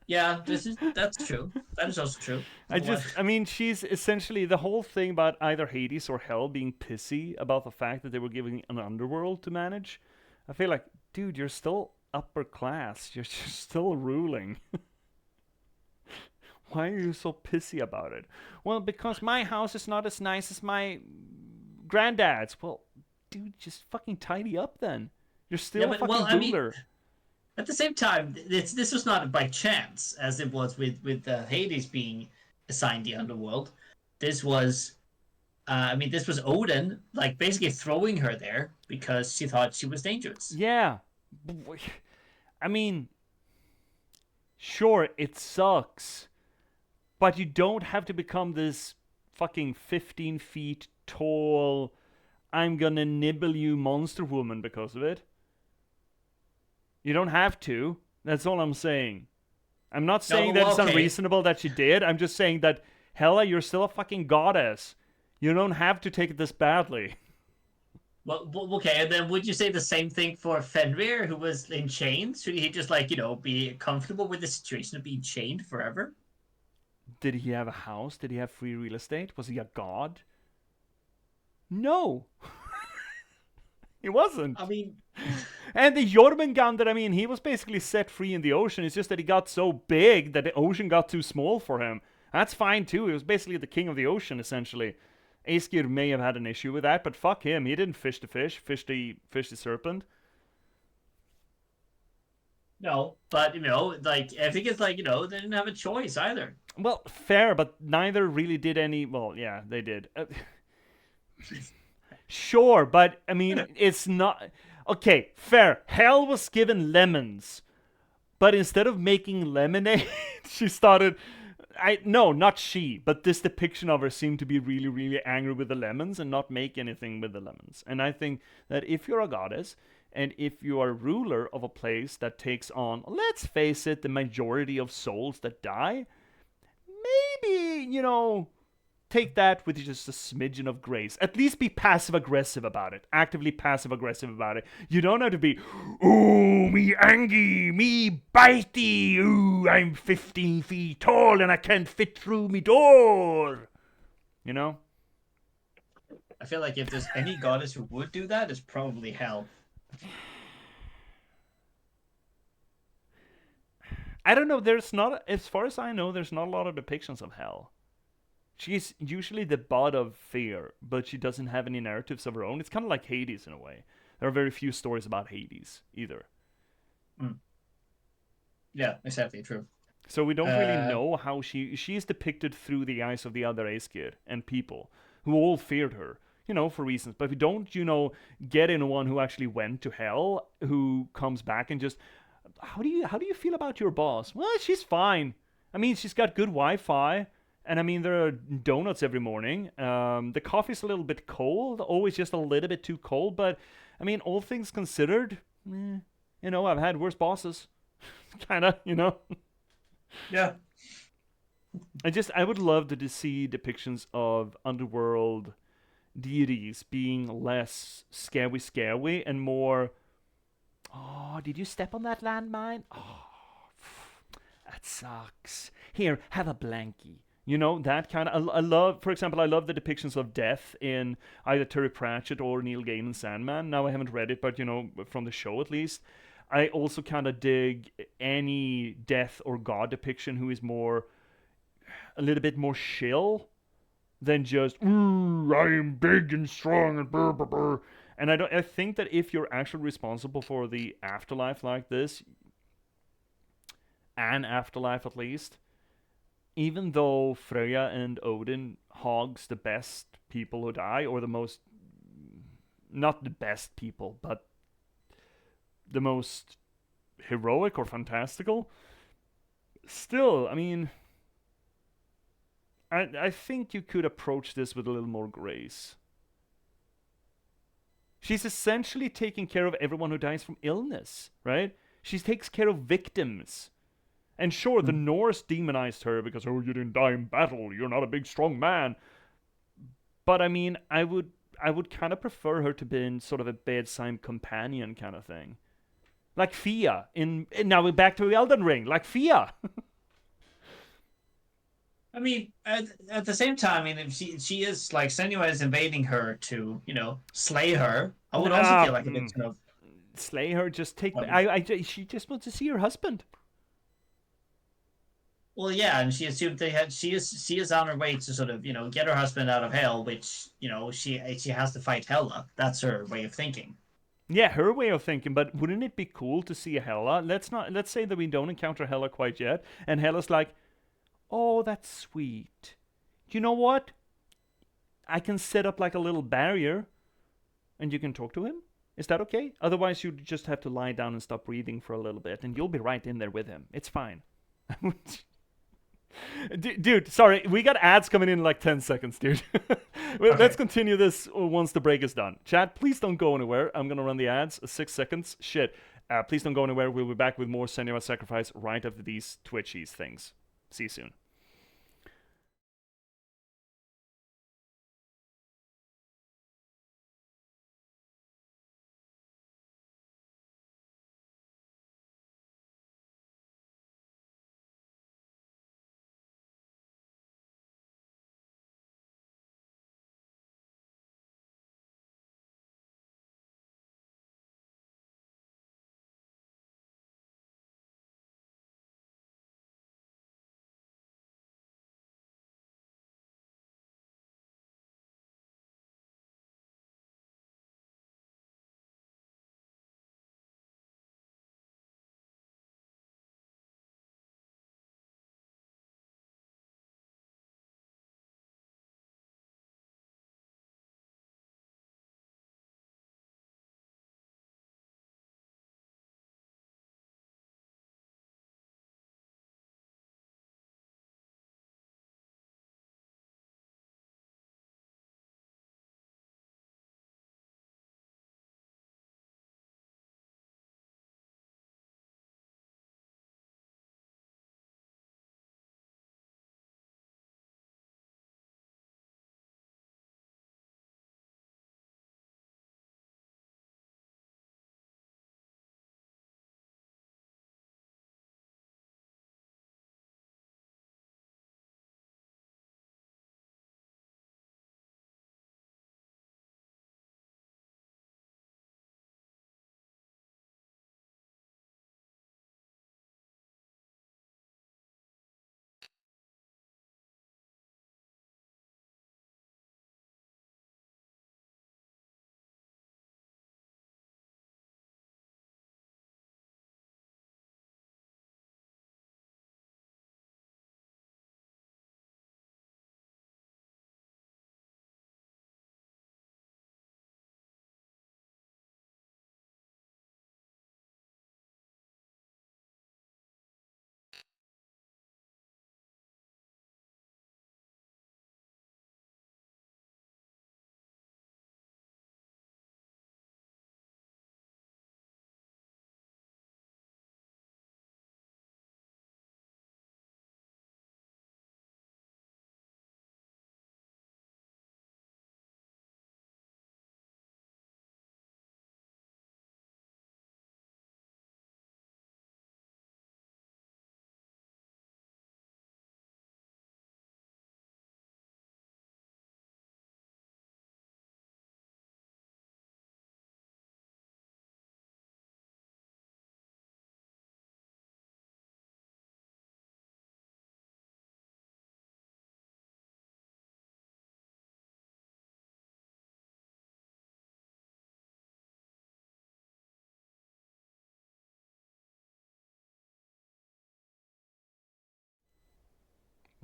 Yeah, that's true. That is also true. I mean, she's essentially the whole thing about either Hades or Hell being pissy about the fact that they were giving an underworld to manage. I feel like, dude, you're still upper class. You're still ruling. Why are you so pissy about it? Well, because my house is not as nice as my granddads. Well, dude, just fucking tidy up then. You're still Yeah, a but fucking well, I mean, ruler. at the same time, this was not by chance, as it was with Hades being assigned the underworld. This was, I mean, this was Odin, like basically throwing her there because she thought she was dangerous. Yeah. I mean, sure, it sucks, but you don't have to become this fucking 15 feet tall, I'm gonna nibble you monster woman because of it. You don't have to. That's all I'm saying. I'm not saying that it's okay. unreasonable that she did. I'm just saying that, Hela, you're still a fucking goddess. You don't have to take it this badly. Well, okay, and then would you say the same thing for Fenrir, who was in chains? Should he just, like, be comfortable with the situation of being chained forever? Did he have a house? Did he have free real estate? Was he a god? No. He wasn't. I mean, And the Jormungandr, I mean, he was basically set free in the ocean. It's just that he got so big that the ocean got too small for him. That's fine too. He was basically the king of the ocean, essentially. Aesir may have had an issue with that, but fuck him. He didn't fish the fish, fish the serpent. no, but, like, I think it's like, they didn't have a choice either. Well, fair, but neither really did any. Well, yeah, they did. Sure, but I mean, it's not. Okay, fair. Hel was given lemons, but instead of making lemonade, she started. No, not she, but this depiction of her seemed to be really, really angry with the lemons and not make anything with the lemons. And I think that if you're a goddess and if you are a ruler of a place that takes on, let's face it, the majority of souls that die, maybe, take that with just a smidgen of grace. At least be passive-aggressive about it. Actively passive-aggressive about it. You don't have to be, ooh, me angry, me bitey, ooh, I'm 15 feet tall and I can't fit through me door. I feel like if there's any goddess who would do that, it's probably Hel. I don't know, there's not, as far as I know, there's not a lot of depictions of Hel. She's usually the god of fear, but she doesn't have any narratives of her own. It's kind of like Hades in a way. There are very few stories about Hades either. Yeah, exactly, true. So we don't really know how she is depicted through the eyes of the other Aesir and people who all feared her, for reasons. But we don't, get anyone who actually went to hell, who comes back and just, how do you feel about your boss? Well, she's fine. I mean, she's got good Wi-Fi. And I mean, there are donuts every morning. The coffee's a little bit cold, always just a little bit too cold. But I mean, all things considered, I've had worse bosses. Kind of, Yeah. I would love to see depictions of underworld deities being less scary and more, oh, did you step on that landmine? Oh, that sucks. Here, have a blankie. That kind of... I love, for example, I love the depictions of death in either Terry Pratchett or Neil Gaiman's Sandman. Now, I haven't read it, but, from the show at least. I also kind of dig any death or god depiction who is a little bit more chill than just, ooh, I'm big and strong and brr, brr, brr. And I think that if you're actually responsible for the afterlife like this, an afterlife at least, even though Freya and Odin hogs the best people who die, or the most, not the best people, but the most heroic or fantastical, still, I mean, I think you could approach this with a little more grace. She's essentially taking care of everyone who dies from illness, right? She takes care of victims. And sure, the Norse demonized her because, oh, you didn't die in battle, you're not a big, strong man. But I mean, I would kind of prefer her to be in sort of a bedside companion kind of thing. Like Fia, now we're back to Elden Ring, like Fia. I mean, at the same time, I mean, if she is, like, Senua is invading her to, slay her, I would also feel like a bit kind of... Slay her, just take... she just wants to see her husband. Well, yeah, and she assumed they had. She is on her way to sort of get her husband out of hell, which she has to fight Hela. That's her way of thinking. Yeah, her way of thinking, but wouldn't it be cool to see Hela? Let's say that we don't encounter Hela quite yet, and Hela's like, "Oh, that's sweet. You know what? I can set up like a little barrier, and you can talk to him. Is that okay? Otherwise, you just have to lie down and stop breathing for a little bit, and you'll be right in there with him. It's fine." Dude, sorry, we got ads coming in like 10 seconds, dude. Well, Okay. let's continue this once the break is done. Chat, please don't go anywhere. I'm gonna run the ads. 6 seconds. Shit. Please don't go anywhere. We'll be back with more Senua Sacrifice right after these Twitchies things. See you soon.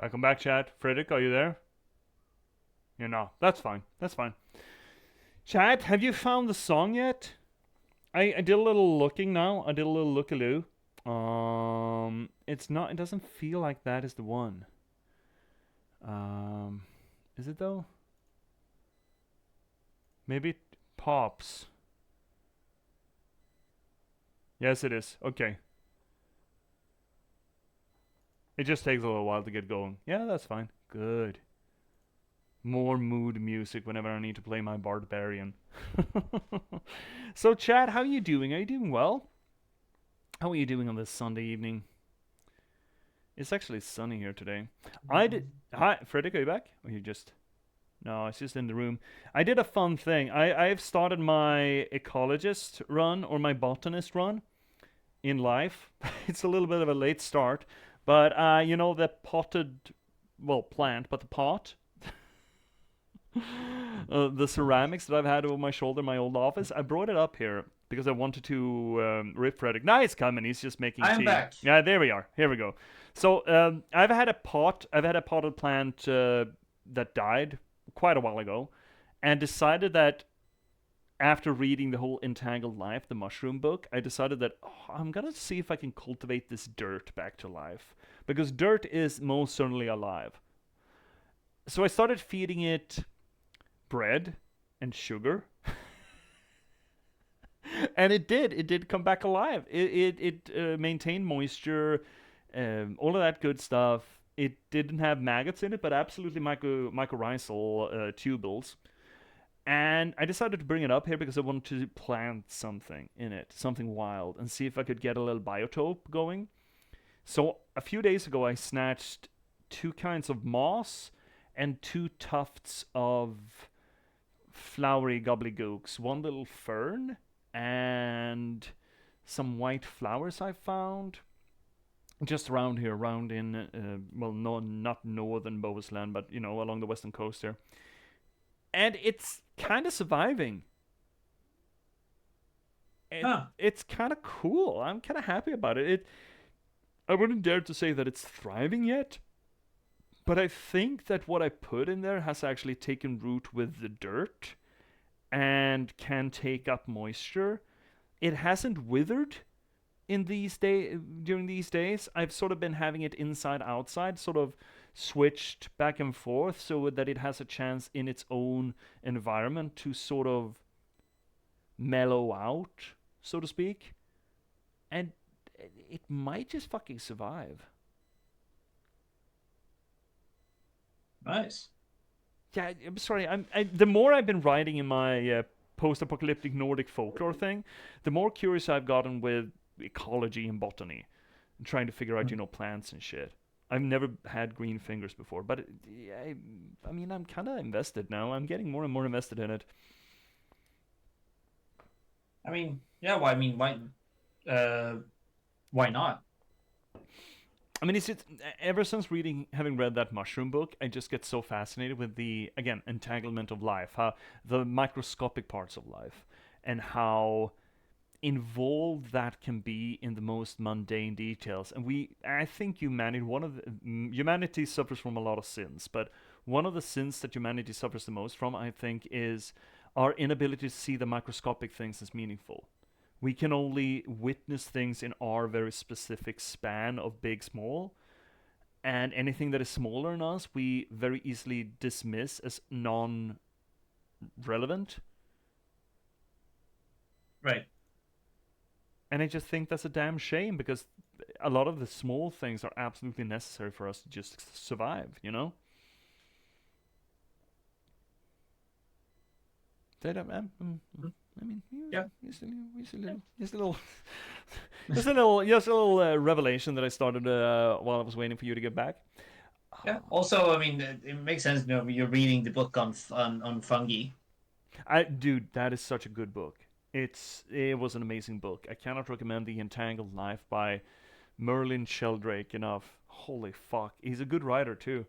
Welcome back, chat. Frederick, are you there? You're not. That's fine. That's fine. Chat, have you found the song yet? I did a little looking now. I did a little lookaloo. It's not. It doesn't feel like that is the one. Is it though? Maybe it pops. Yes, it is. Okay. It just takes a little while to get going. Yeah, that's fine. Good. More mood music whenever I need to play my barbarian. So, chat, how are you doing? Are you doing well? How are you doing on this Sunday evening? It's actually sunny here today. Hi, Frederick, are you back? Or you just... No, it's just in the room. I did a fun thing. I've started my ecologist run, or my botanist run, in life. It's a little bit of a late start, But you know, the potted, well, plant, but the pot, the ceramics that I've had over my shoulder in my old office, I brought it up here because I wanted to rip Frederick. Now he's coming. He's just making I'm tea. back. Yeah, there we are. Here we go. So I've had a pot. I've had a potted plant that died quite a while ago, and decided that after reading the whole Entangled Life, the mushroom book, I decided that I'm gonna see if I can cultivate this dirt back to life, because dirt is most certainly alive. So I started feeding it bread and sugar, and it did come back alive. It maintained moisture, all of that good stuff. It didn't have maggots in it, but absolutely mycorrhizal tubules. And I decided to bring it up here because I wanted to plant something in it, something wild, and see if I could get a little biotope going. So a few days ago, I snatched 2 kinds of moss and 2 tufts of flowery gobbledygooks. One little fern and some white flowers I found just around here, around in, well, no, not northern Bowisland, but, you know, along the western coast here. And it's kind of surviving. It's kind of cool. I'm kind of happy about it. I wouldn't dare to say that it's thriving yet, but I think that what I put in there has actually taken root with the dirt and can take up moisture. It hasn't withered in during these days. I've sort of been having it inside outside, sort of switched back and forth so that it has a chance in its own environment to sort of mellow out, so to speak. And it might just fucking survive. Nice. Yeah, I'm sorry. The more I've been writing in my post-apocalyptic Nordic folklore thing, the more curious I've gotten with ecology and botany, and trying to figure out, you know, plants and shit. I've never had green fingers before, but I mean, I'm kind of invested now. I'm getting more and more invested in it. I mean, yeah. Well, I mean, why not? I mean, ever since having read that mushroom book, I just get so fascinated with the, again, entanglement of life, how the microscopic parts of life, and how involved that can be in the most mundane details. And I think humanity suffers from a lot of sins, but one of the sins that humanity suffers the most from, I think, is our inability to see the microscopic things as meaningful. We can only witness things in our very specific span of big, small, and anything that is smaller than us, we very easily dismiss as non-relevant. Right. And I just think that's a damn shame, because a lot of the small things are absolutely necessary for us to just survive, you know? I mean, yeah, just a little revelation that I started while I was waiting for you to get back. Yeah. Also, I mean, it makes sense. You know, you're reading the book on fungi. Dude, that is such a good book. It was an amazing book. I cannot recommend The Entangled Life by Merlin Sheldrake enough. Holy fuck, he's a good writer too.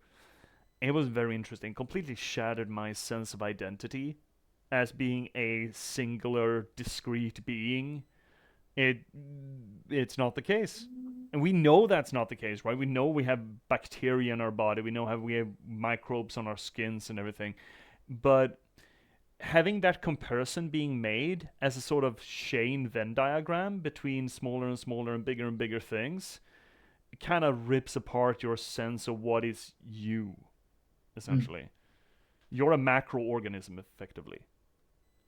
It was very interesting. Completely shattered my sense of identity as being a singular, discrete being. It's not the case. And we know that's not the case, right? We know we have bacteria in our body. We know we have microbes on our skins and everything. But having that comparison being made as a sort of Shane Venn diagram between smaller and smaller and bigger things, it kind of rips apart your sense of what is you, essentially. You're a macroorganism, effectively.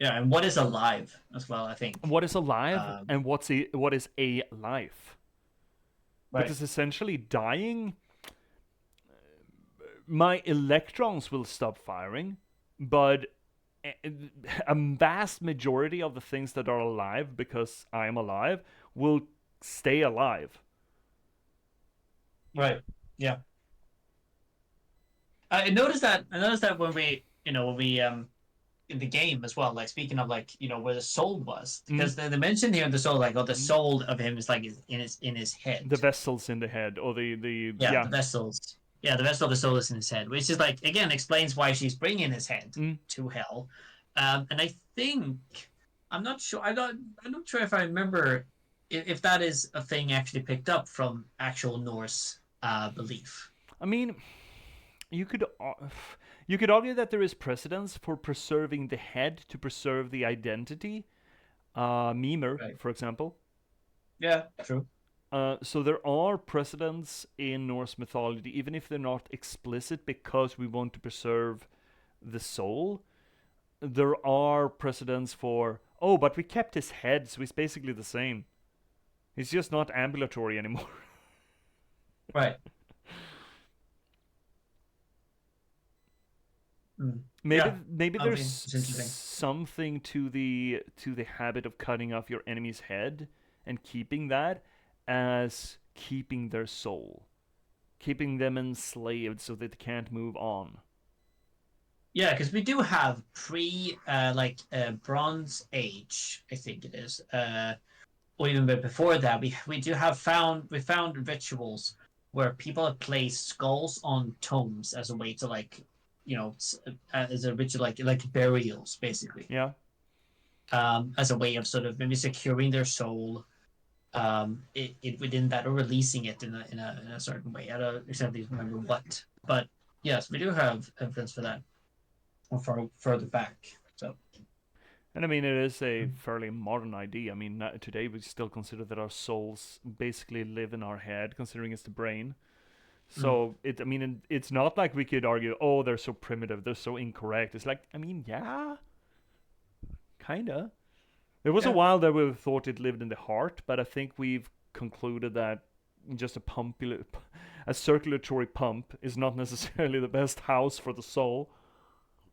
Yeah, and what is alive as well, I think. What is alive, and what is a life? Right. Because essentially dying, my electrons will stop firing, but a vast majority of the things that are alive, because I am alive, will stay alive. Right. Yeah. I noticed that when we in the game as well. Like speaking of like where the soul was, Mm. because they mentioned here the soul, like the soul of him is like in his head. The vessels in the head, or the the vessels. Yeah, the vessel of the soul is in his head, which is like again explains why she's bringing his head to hell. And I think I'm not sure. I'm not sure if I remember if that is a thing actually picked up from actual Norse belief. I mean, you could argue that there is precedence for preserving the head to preserve the identity. Mimir, Right. for example. Yeah, true. So there are precedents in Norse mythology, even if they're not explicit, because we want to preserve the soul. There are precedents for, but we kept his head, so he's basically the same. He's just not ambulatory anymore. Right. Maybe Okay, there's it's interesting. something to the habit of cutting off your enemy's head and keeping that as keeping their soul, keeping them enslaved so that they can't move on. Yeah, because we do have Bronze Age, I think it is, or even before that. We found rituals where people have placed skulls on tombs as a way to as a ritual like burials basically. Yeah. As a way of sort of maybe securing their soul, it within that or releasing it in a certain way. I don't exactly remember what, but yes, we do have evidence for that. Or further back. So, and I mean, it is a fairly modern idea. I mean, today we still consider that our souls basically live in our head, considering it's the brain. So it's not like we could argue, they're so primitive, they're so incorrect. It's like, I mean, yeah, kinda. There was a while that we thought it lived in the heart, but I think we've concluded that just a circulatory pump is not necessarily the best house for the soul.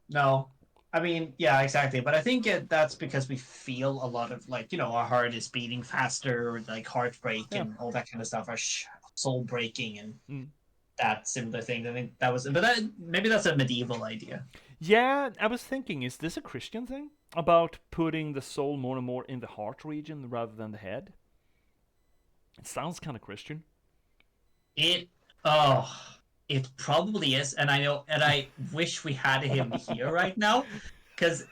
No, I mean, yeah, exactly. But I think that's because we feel a lot of our heart is beating faster, or like heartbreak and all that kind of stuff, our soul breaking and that similar thing. I think that was, but maybe that's a medieval idea. Yeah, I was thinking, is this a Christian thing about putting the soul more and more in the heart region rather than the head? It sounds kind of Christian. It probably is, and I know, and I wish we had him here right now, because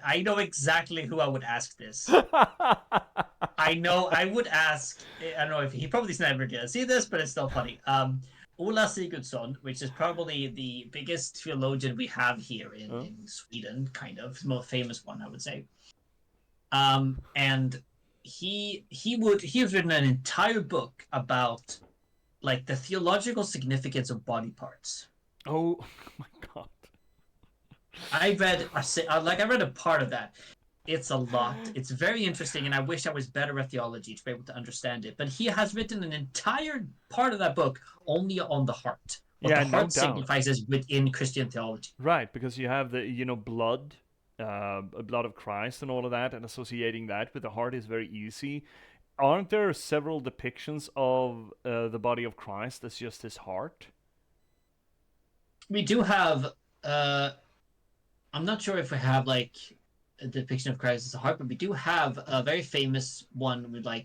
I know exactly who I would ask this. I know I would ask. I don't know if he probably's never gonna see this, but it's still funny. Ola Sigurdsson, which is probably the biggest theologian we have here in Sweden, kind of most famous one, I would say. And he has written an entire book about like the theological significance of body parts. Oh my god! I read a part of that. It's a lot. It's very interesting, and I wish I was better at theology to be able to understand it. But he has written an entire part of that book only on the heart. What the heart signifies within Christian theology. Right, because you have the blood, blood of Christ, and all of that, and associating that with the heart is very easy. Aren't there several depictions of the body of Christ as just his heart? We do have. I'm not sure if we have like a depiction of Christ as a heart, but we do have a very famous one with a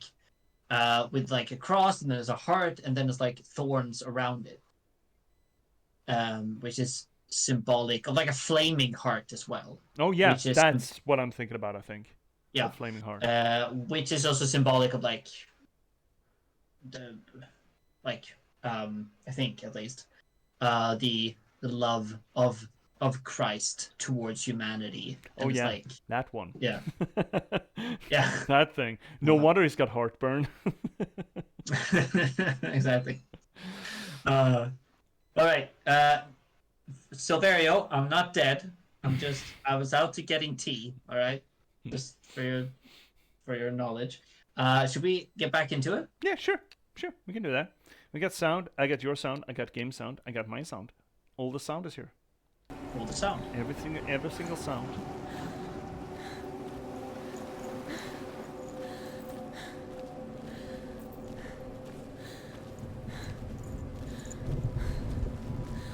cross, and then there's a heart, and then there's like thorns around it, which is symbolic of like a flaming heart as well. Oh yeah, that's what I'm thinking about. I think. Yeah, the flaming heart. Which is also symbolic of I think at least the love of Christ towards humanity. And that one. Yeah. Yeah. That thing. No wonder he's got heartburn. Exactly. All right. Silverio, I'm not dead. I was out to getting tea. All right. Just for your knowledge. Should we get back into it? Yeah, sure. We can do that. We got sound. I got your sound. I got game sound. I got my sound. All the sound is here. All the sound. Every single sound.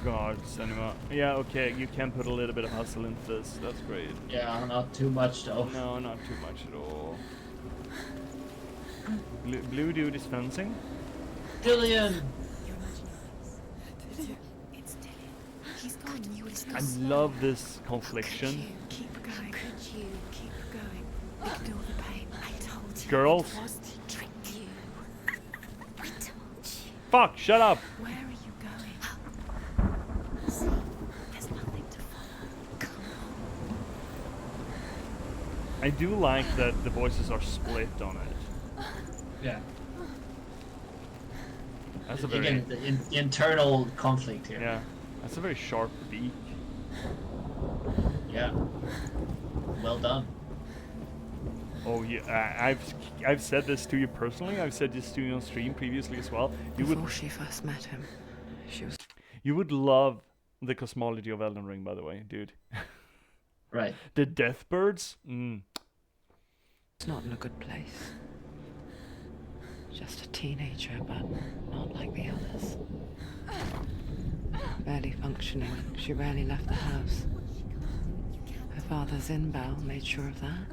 God, Senua. Yeah, okay, you can put a little bit of hustle into this. That's great. Yeah, not too much though. No, not too much at all. Blue dude is fencing. Dillian! You're imagining things. It's Dillian. He's gone. You would I discuss. love this confliction. Keep going. Could you keep going? Ignore the pain. I told you. Girls. It was to trick you. I told you. Fuck, shut up! Where are you going? See, there's nothing to follow. Come on. I do like that the voices are split on it. Yeah. That's a very Again, the internal conflict here. yeah. That's a very sharp beak. Yeah. Well done. Oh yeah, I've said this to you personally. I've said this to you on stream previously as well. Before she first met him, she was You would love the cosmology of Elden Ring, by the way, dude. Right. The death birds. not in a good place. Just a teenager, but not like the others. Barely functioning, she rarely left the house. Her father's inbell made sure of that.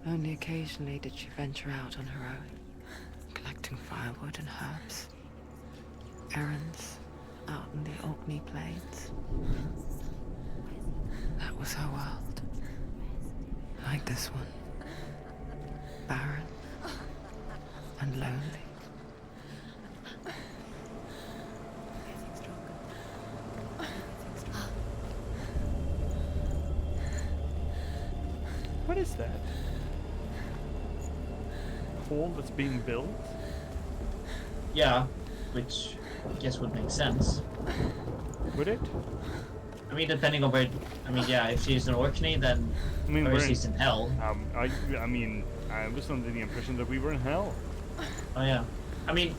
Only occasionally did she venture out on her own, collecting firewood and herbs. Errands out in the Orkney Plains. That was her world. Like this one. Barren and lonely. What is that? Hall that's being built? Yeah, which I guess would make sense. Would it? I mean, depending on where. I mean, yeah, if she's in Orkney, then I mean, or we're if in- she's in Hell. I mean, I was under the impression that we were in hell. Oh yeah. I mean,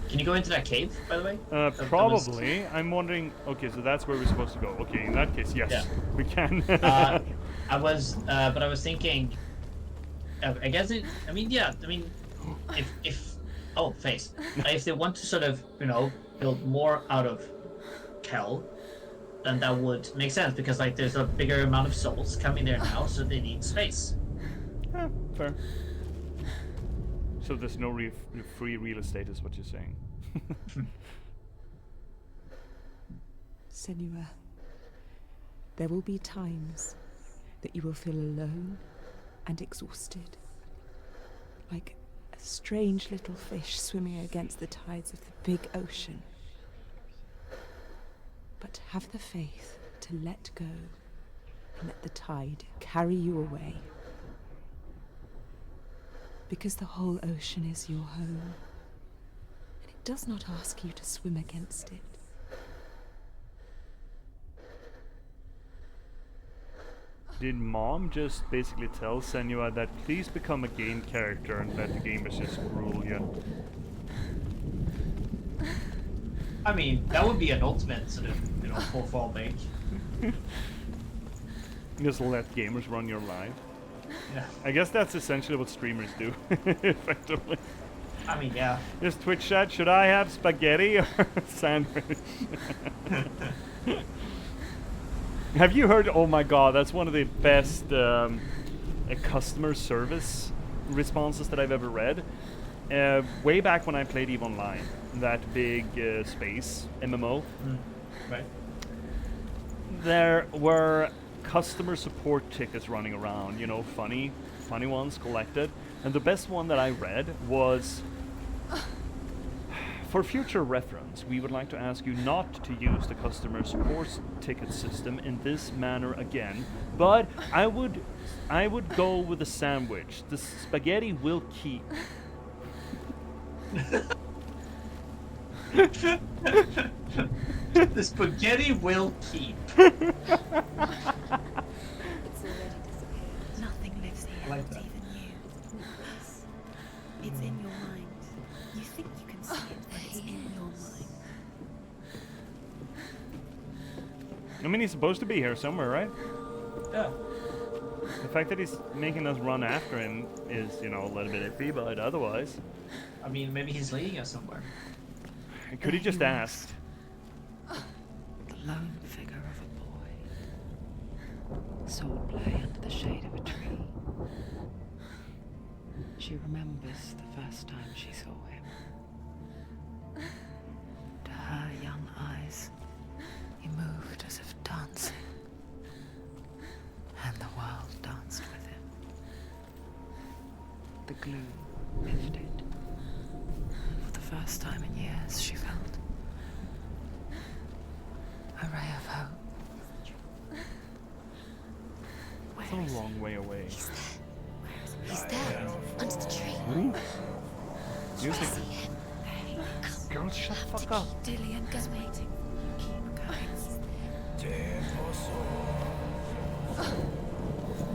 can you go into that cave, by the way? That was- Probably. I'm wondering. Okay, so that's where we're supposed to go. Okay, in that case, yes, Yeah. we can. But I was thinking. I guess it. I mean, yeah. I mean, if face. If they want to sort of, build more out of Hell, then that would make sense because like there's a bigger amount of souls coming there now, so they need space. Fair. So there's no free real estate, is what you're saying. Senua, there will be times that you will feel alone and exhausted, like a strange little fish swimming against the tides of the big ocean. But have the faith to let go and let the tide carry you away. Because the whole ocean is your home, and it does not ask you to swim against it. Did Mom just basically tell Senua that please become a game character and let the gamers just rule you? I mean, that would be an ultimate sort of, full fallback. Just let gamers run your life. Yeah. I guess that's essentially what streamers do, effectively. I mean, yeah. Just Twitch chat, should I have spaghetti or sandwich? Have you heard, oh my god, that's one of the best customer service responses that I've ever read. Way back when I played EVE Online, that big space MMO, Right. there were customer support tickets running around, funny ones collected. And the best one that I read was, for future reference, we would like to ask you not to use the customer support ticket system in this manner again, but I would go with a sandwich. The spaghetti will keep. The spaghetti will keep. It's already disappeared. Nothing lives here, Like not that. even you. Yes. It's in your mind. You think you can see it, but it's in your mind. I mean, he's supposed to be here somewhere, right? Yeah. The fact that he's making us run after him is, a little bit iffy, but otherwise, I mean, maybe he's leading us somewhere. Could he There just was, asked? the lone figure of a boy. Swordplay under the shade of a tree. She remembers the first time she saw him. To her young eyes, he moved as if dancing, and the world danced with him. The gloom lifted, and for the first time in years, she felt a ray of hope. It's a long way away. He's there, under the tree. Ooh. I Music. see him. Girl, shut the fuck up. Dillian, go waiting. Keep going.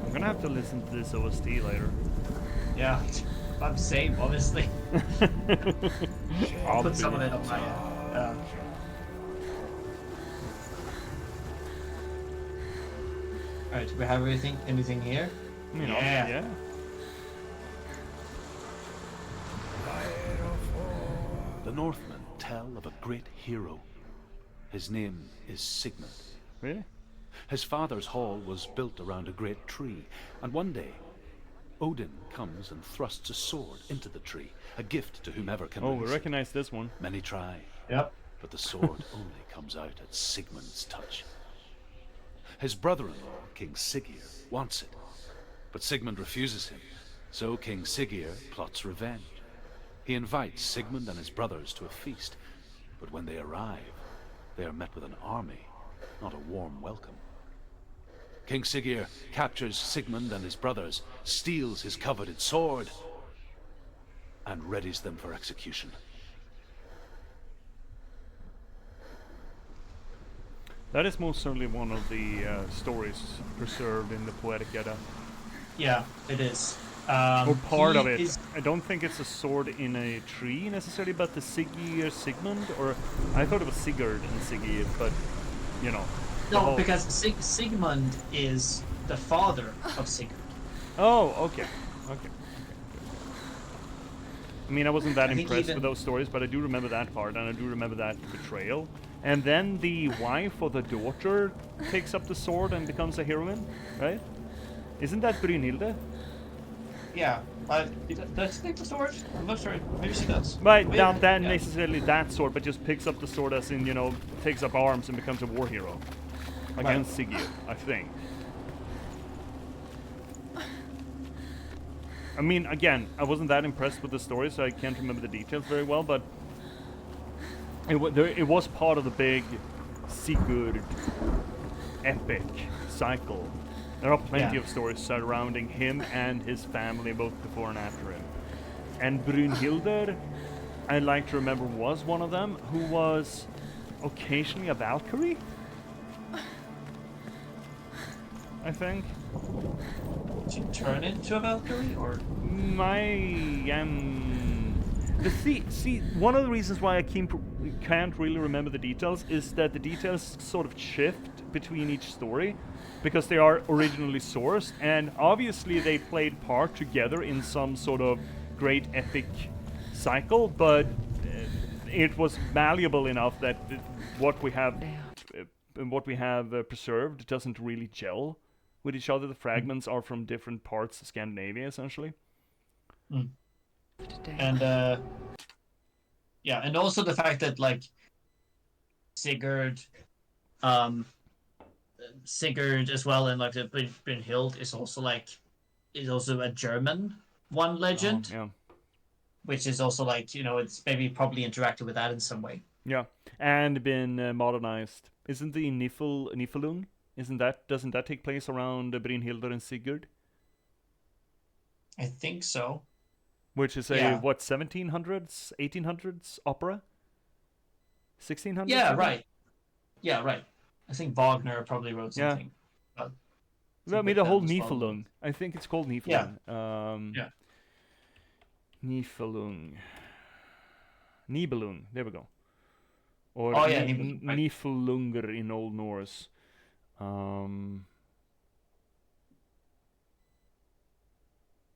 I'm gonna have to listen to this OST later. Yeah, I'm the same, obviously. I'll put some of it on my Alright, we have anything here? You know, Yeah. yeah. The Northmen tell of a great hero. His name is Sigmund. Really? His father's hall was built around a great tree, and one day, Odin comes and thrusts a sword into the tree, a gift to whomever can Oh, we release it. recognize this one. Many try, Yep. but the sword only comes out at Sigmund's touch. His brother-in-law, King Siggeir, wants it, but Sigmund refuses him, so King Siggeir plots revenge. He invites Sigmund and his brothers to a feast, but when they arrive, they are met with an army, not a warm welcome. King Siggeir captures Sigmund and his brothers, steals his coveted sword, and readies them for execution. That is most certainly one of the stories preserved in the Poetic Edda. Yeah, it is. Or part he of it. is- I don't think it's a sword in a tree necessarily, but the Siggeir Sigmund, or I thought it was Sigurd and Siggeir, but you know. the No, whole- because Sigmund is the father of Sigurd. Oh, okay. Okay. I mean, I wasn't that I think impressed even- with those stories, but I do remember that part, and I do remember that betrayal. And then the wife or the daughter takes up the sword and becomes a heroine, right? Isn't that Brynhilde? Yeah, does she take the sword? I'm not sure. Maybe she does. Right, Maybe- not that yeah. necessarily that sword, but just picks up the sword as in, you know, takes up arms and becomes a war hero. Against Siggeir, I think. I mean, again, I wasn't that impressed with the story, so I can't remember the details very well, but it was part of the big Sigurd epic cycle. There are plenty Yeah. of stories surrounding him and his family, both before and after him. And Brynhilde, I like to remember, was one of them, who was occasionally a Valkyrie? I think. Did she turn into a Valkyrie, or? See, one of the reasons why I can't really remember the details is that the details sort of shift between each story, because they are originally sourced, and obviously they played part together in some sort of great epic cycle, but it was malleable enough that what we have preserved doesn't really gel with each other. The fragments are from different parts of Scandinavia, essentially. And yeah, and also the fact that like Sigurd as well, and like the Brynhild is also a German one legend, Yeah. which is also like, you know, it's maybe probably interacted with that in some way. Yeah, and been modernized. Isn't the Niflung? Doesn't that take place around Brynhildr and Sigurd? I think so. Which is a Yeah. 1700s, 1800s opera? 1600s? Yeah, maybe? right. Yeah, right. I think Wagner probably wrote Yeah. something. Well, I mean, something the like whole that as well. Niflung. I think it's called Niflung. Yeah. Niflung. Nibelung. There we go. Or Oh, yeah, Nibelung, right. Niflungr in Old Norse.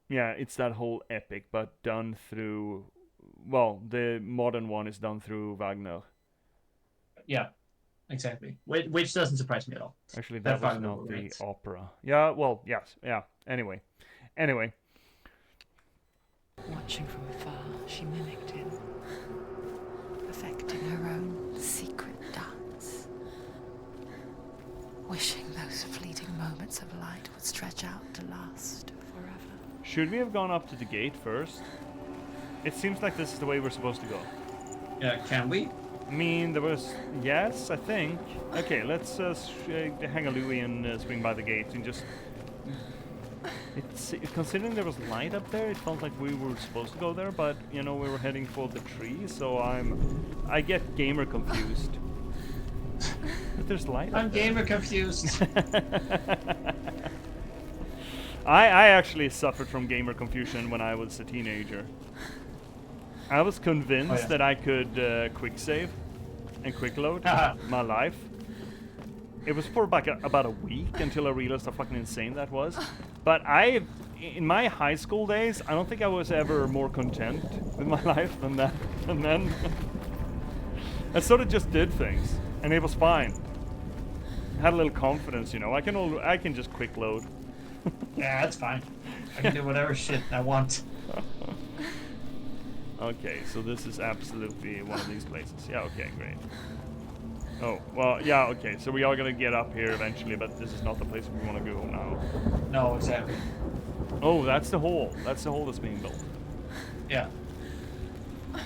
Yeah, it's that whole epic, but done through well, the modern one is done through Wagner. Yeah, exactly. Which doesn't surprise me at all. Actually, that was Wagner not will the write. opera. Yeah, well, yes, yeah. Anyway. Watching from afar, she mimicked him, perfecting her own secret dance, wishing those fleeting moments of light would stretch out to last forever. Should we have gone up to the gate first? It seems like this is the way we're supposed to go. Yeah, can we? I mean, there was... Yes, I think. Okay, let's hang a Louis and swing by the gate and just... Considering there was light up there, it felt like we were supposed to go there, but, you know, we were heading for the tree, so I get gamer confused. But there's light I'm up there. gamer confused. I actually suffered from gamer confusion when I was a teenager. I was convinced that I could quick save and quick load my life. It was for about a week until I realized how fucking insane that was. But in my high school days, I don't think I was ever more content with my life than that. And then I sort of just did things, and it was fine. I had a little confidence, you know. I can just quick load. Yeah, that's fine. I can do whatever shit I want. Okay, so this is absolutely one of these places. Yeah, okay, great. Oh, well, yeah, okay, so we are gonna get up here eventually, but this is not the place we want to go now. No, exactly. Oh, that's the hole. That's the hole that's being built. Yeah. I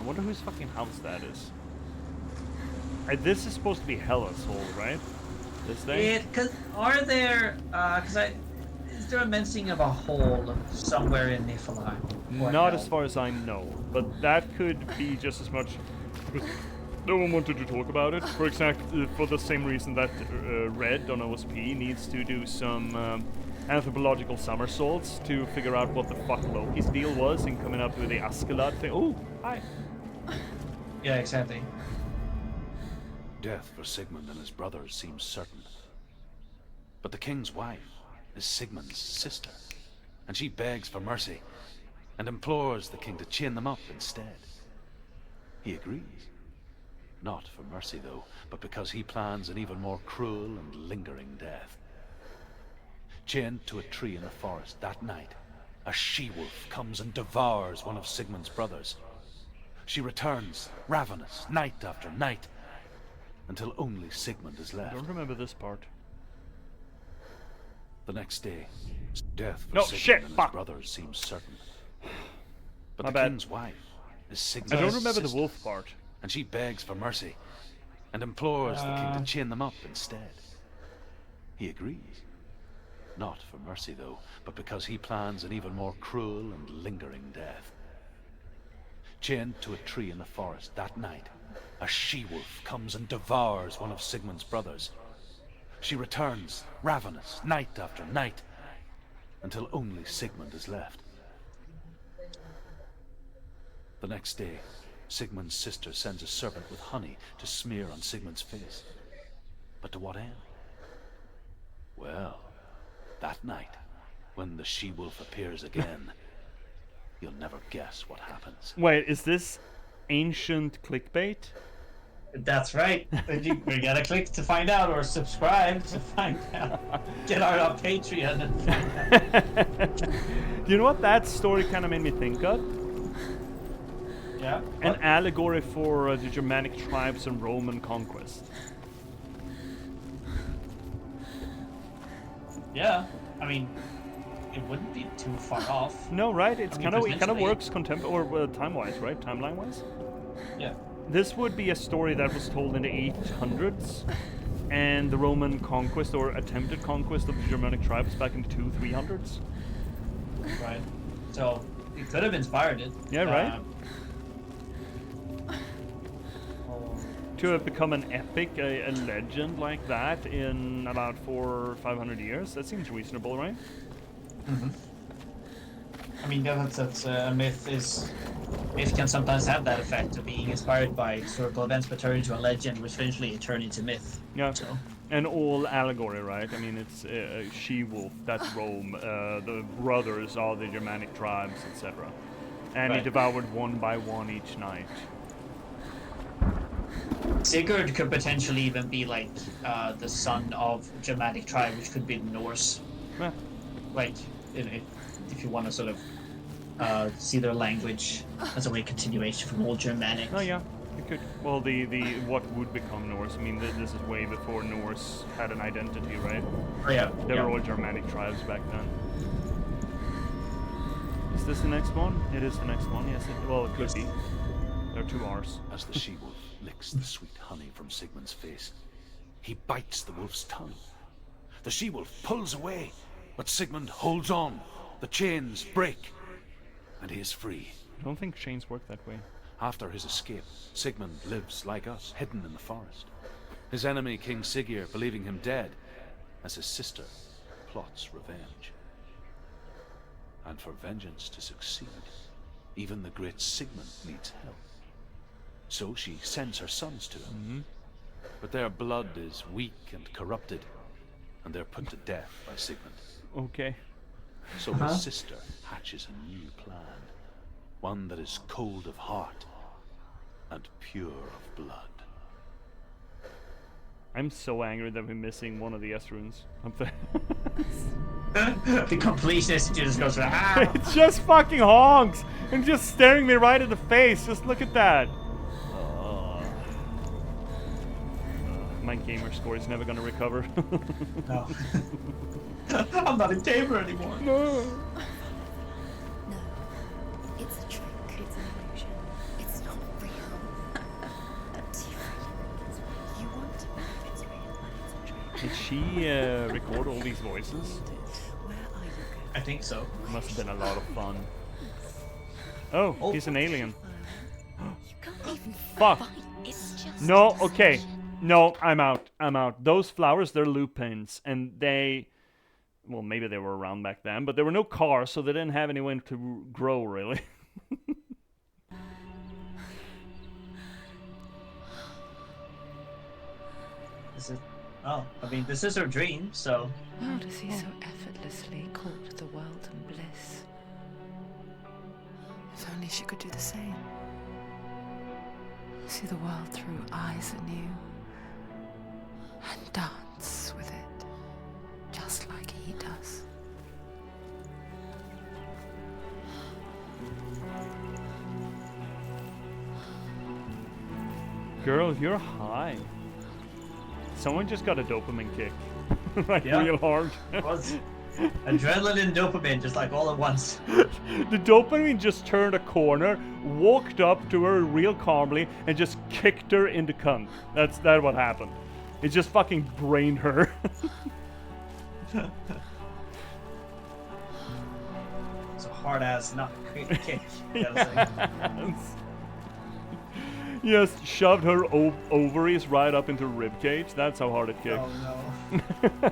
wonder whose fucking house that is. This is supposed to be Hella's hole, right? This thing? Are there, is there a mentioning of a hole somewhere in Niflheim? Not as far as I know, but that could be just as much because no one wanted to talk about it. For the same reason that Red on OSP needs to do some anthropological somersaults to figure out what the fuck Loki's deal was in coming up with the Askeladd thing. Oh, hi. Yeah, exactly. Death for Sigmund and his brothers seems certain. But the king's wife is Sigmund's sister, and she begs for mercy and implores the king to chain them up instead. He agrees. Not for mercy, though, but because he plans an even more cruel and lingering death. Chained to a tree in the forest that night, a she-wolf comes and devours one of Sigmund's brothers. She returns, ravenous, night after night, until only Sigmund is left. I don't remember this part. The next day, death for No, Sigmund shit, and fuck. his brothers seems certain. But My the bad. king's wife is Sigmund's I don't remember the sister, wolf part. and she begs for mercy and implores the king to chain them up instead. He agrees. Not for mercy, though, but because he plans an even more cruel and lingering death. Chained to a tree in the forest that night, a she-wolf comes and devours one of Sigmund's brothers. She returns, ravenous, night after night, until only Sigmund is left. The next day, Sigmund's sister sends a serpent with honey to smear on Sigmund's face. But to what end? Well, that night, when the she-wolf appears again, you'll never guess what happens. Wait, is this ancient clickbait? That's right. We gotta click to find out or subscribe to find out. Get our Patreon and find out. You know what that story kind of made me think of? Yeah. An allegory for the Germanic tribes and Roman conquest. Yeah. I mean, it wouldn't be too far off. No, right? It's I mean, it kind of potentially. works time-wise, right? Timeline-wise. Yeah. This would be a story that was told in the 800s, and the Roman conquest or attempted conquest of the Germanic tribes back in the 200-300s. Right. So it could have inspired it. Yeah, right. Or- To have become an epic, a legend like that in about 400 or 500 years, that seems reasonable, right? I mean, that's a myth can sometimes have that effect of being inspired by historical events, but turn into a legend, which eventually turn into myth. Yeah. So. And all allegory, right? I mean, it's she-wolf, that's Rome. The brothers are the Germanic tribes, etc. And he Right. devoured one by one each night. Sigurd could potentially even be like the son of a Germanic tribe, which could be the Norse. Yeah. Like, if you want to sort of see their language as a way continuation from old Germanic. Oh yeah, it could. Well, the what would become Norse? I mean, this is way before Norse had an identity, right? Oh yeah. They yeah. were all Germanic tribes back then. Is this the next one? It is the next one. Yes. Well, it could be. There are 2 R's. As the she-wolf licks the sweet honey from Sigmund's face, he bites the wolf's tongue. The she-wolf pulls away, but Sigmund holds on. The chains break, and he is free. I don't think chains work that way. After his escape, Sigmund lives like us, hidden in the forest. His enemy, King Siggeir, believing him dead, as his sister plots revenge. And for vengeance to succeed, even the great Sigmund needs help. So she sends her sons to him. But their blood is weak and corrupted, and they're put to death by Sigmund. Okay. So his sister hatches a new plan. One that is cold of heart and pure of blood. I'm so angry that we're missing one of the S runes up there. The completionist just goes, It just fucking honks and just staring me right in the face. Just look at that. My gamer score is never gonna recover. No. I'm not a gamer anymore. No. No, it's a trick. It's an illusion. It's not real. You want to believe it's real, but it's a trick. Did she record all these voices? Where are you going? I think so. Must have been a lot of fun. Oh, he's an alien. You can't even Fuck. fight. It's just No, a okay. deception. No, I'm out. I'm out. Those flowers, they're lupins, and they... Well, maybe they were around back then, but there were no cars, so they didn't have anywhere to grow, really. Oh, I mean, this is her dream, so... How does he so effortlessly court the world and bliss? If only she could do the same. See the world through eyes anew. And dance with it, just like he does. Girl, you're high. Someone just got a dopamine kick. Like, Yeah. real hard. Was adrenaline and dopamine just like all at once. The dopamine just turned a corner, walked up to her real calmly, and just kicked her in the cunt. That's what happened. It just fucking brained her. It's a hard ass not quick kick. You gotta say. Yes, shoved her ovaries right up into her ribcage. That's how hard it kicked. Oh no.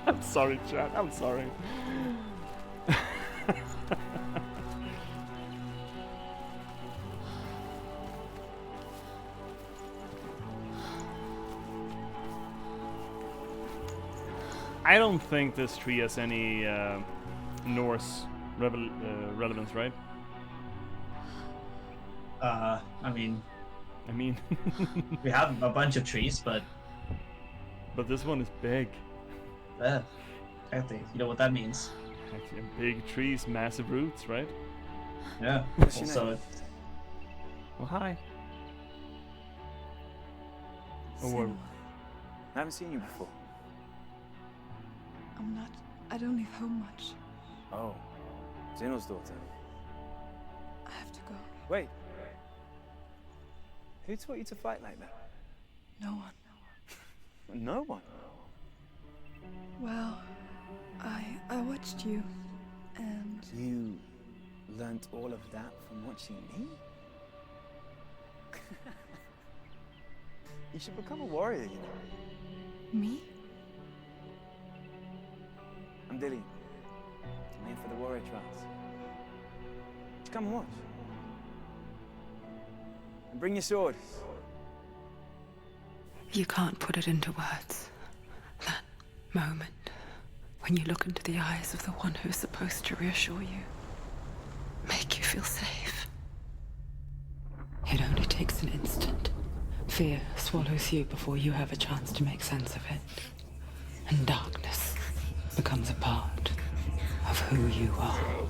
I'm sorry, chat. I'm sorry. I don't think this tree has any Norse relevance, right? I mean, I we have a bunch of trees, but this one is big. I think you know what that means. Actually, big trees, massive roots, right? Yeah. What's your Also, name? Well, hi. Oh, Senua, I haven't seen you before. I don't leave home much. Oh, Zeno's daughter. I have to go. Wait. Who taught you to fight like that? No one. No one. Well, I watched you, and You learnt all of that from watching me? You should become a warrior, you know. me? I'm Dillian. I'm here for the warrior trials. Just come and watch. And bring your sword. You can't put it into words. That moment when you look into the eyes of the one who's supposed to reassure you. Fear swallows you before you have a chance to make sense of it. And darkness becomes a part of who you are.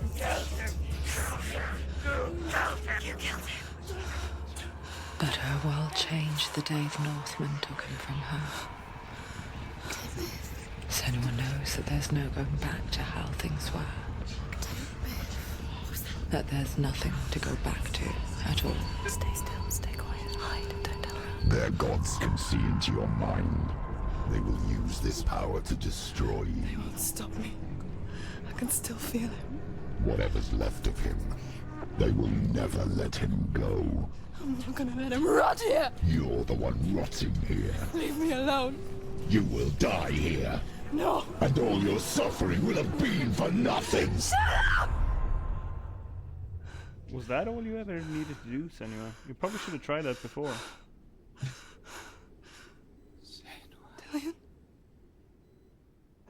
But her world changed the day the Northmen took him from her. Senua knows that there's no going back to how things were. That there's nothing to go back to at all. Stay still, stay quiet, hide, don't tell her. Their gods can see into your mind. They will use this power to destroy you. They won't stop me. I can still feel him. Whatever's left of him, they will never let him go. I'm not gonna let him rot here. You're the one rotting here. Leave me alone. You will die here. No. And all your suffering will have been for nothing. Shut up! Was that all you ever needed to do, Senua? You probably should have tried that before. Dillion?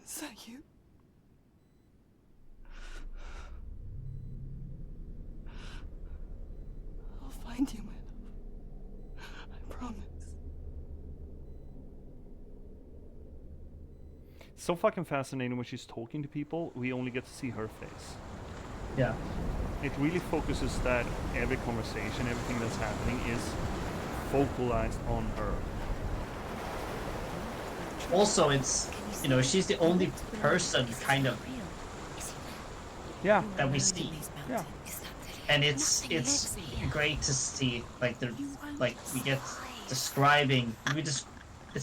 Is that you? I'll find you, my love. I promise. So fucking fascinating when she's talking to people, we only get to see her face. Yeah. It really focuses that every conversation, everything that's happening is focalized on her. Also, it's, you know, she's the only person kind of Yeah. that we see. Yeah. And it's great to see, like, we get describing, it's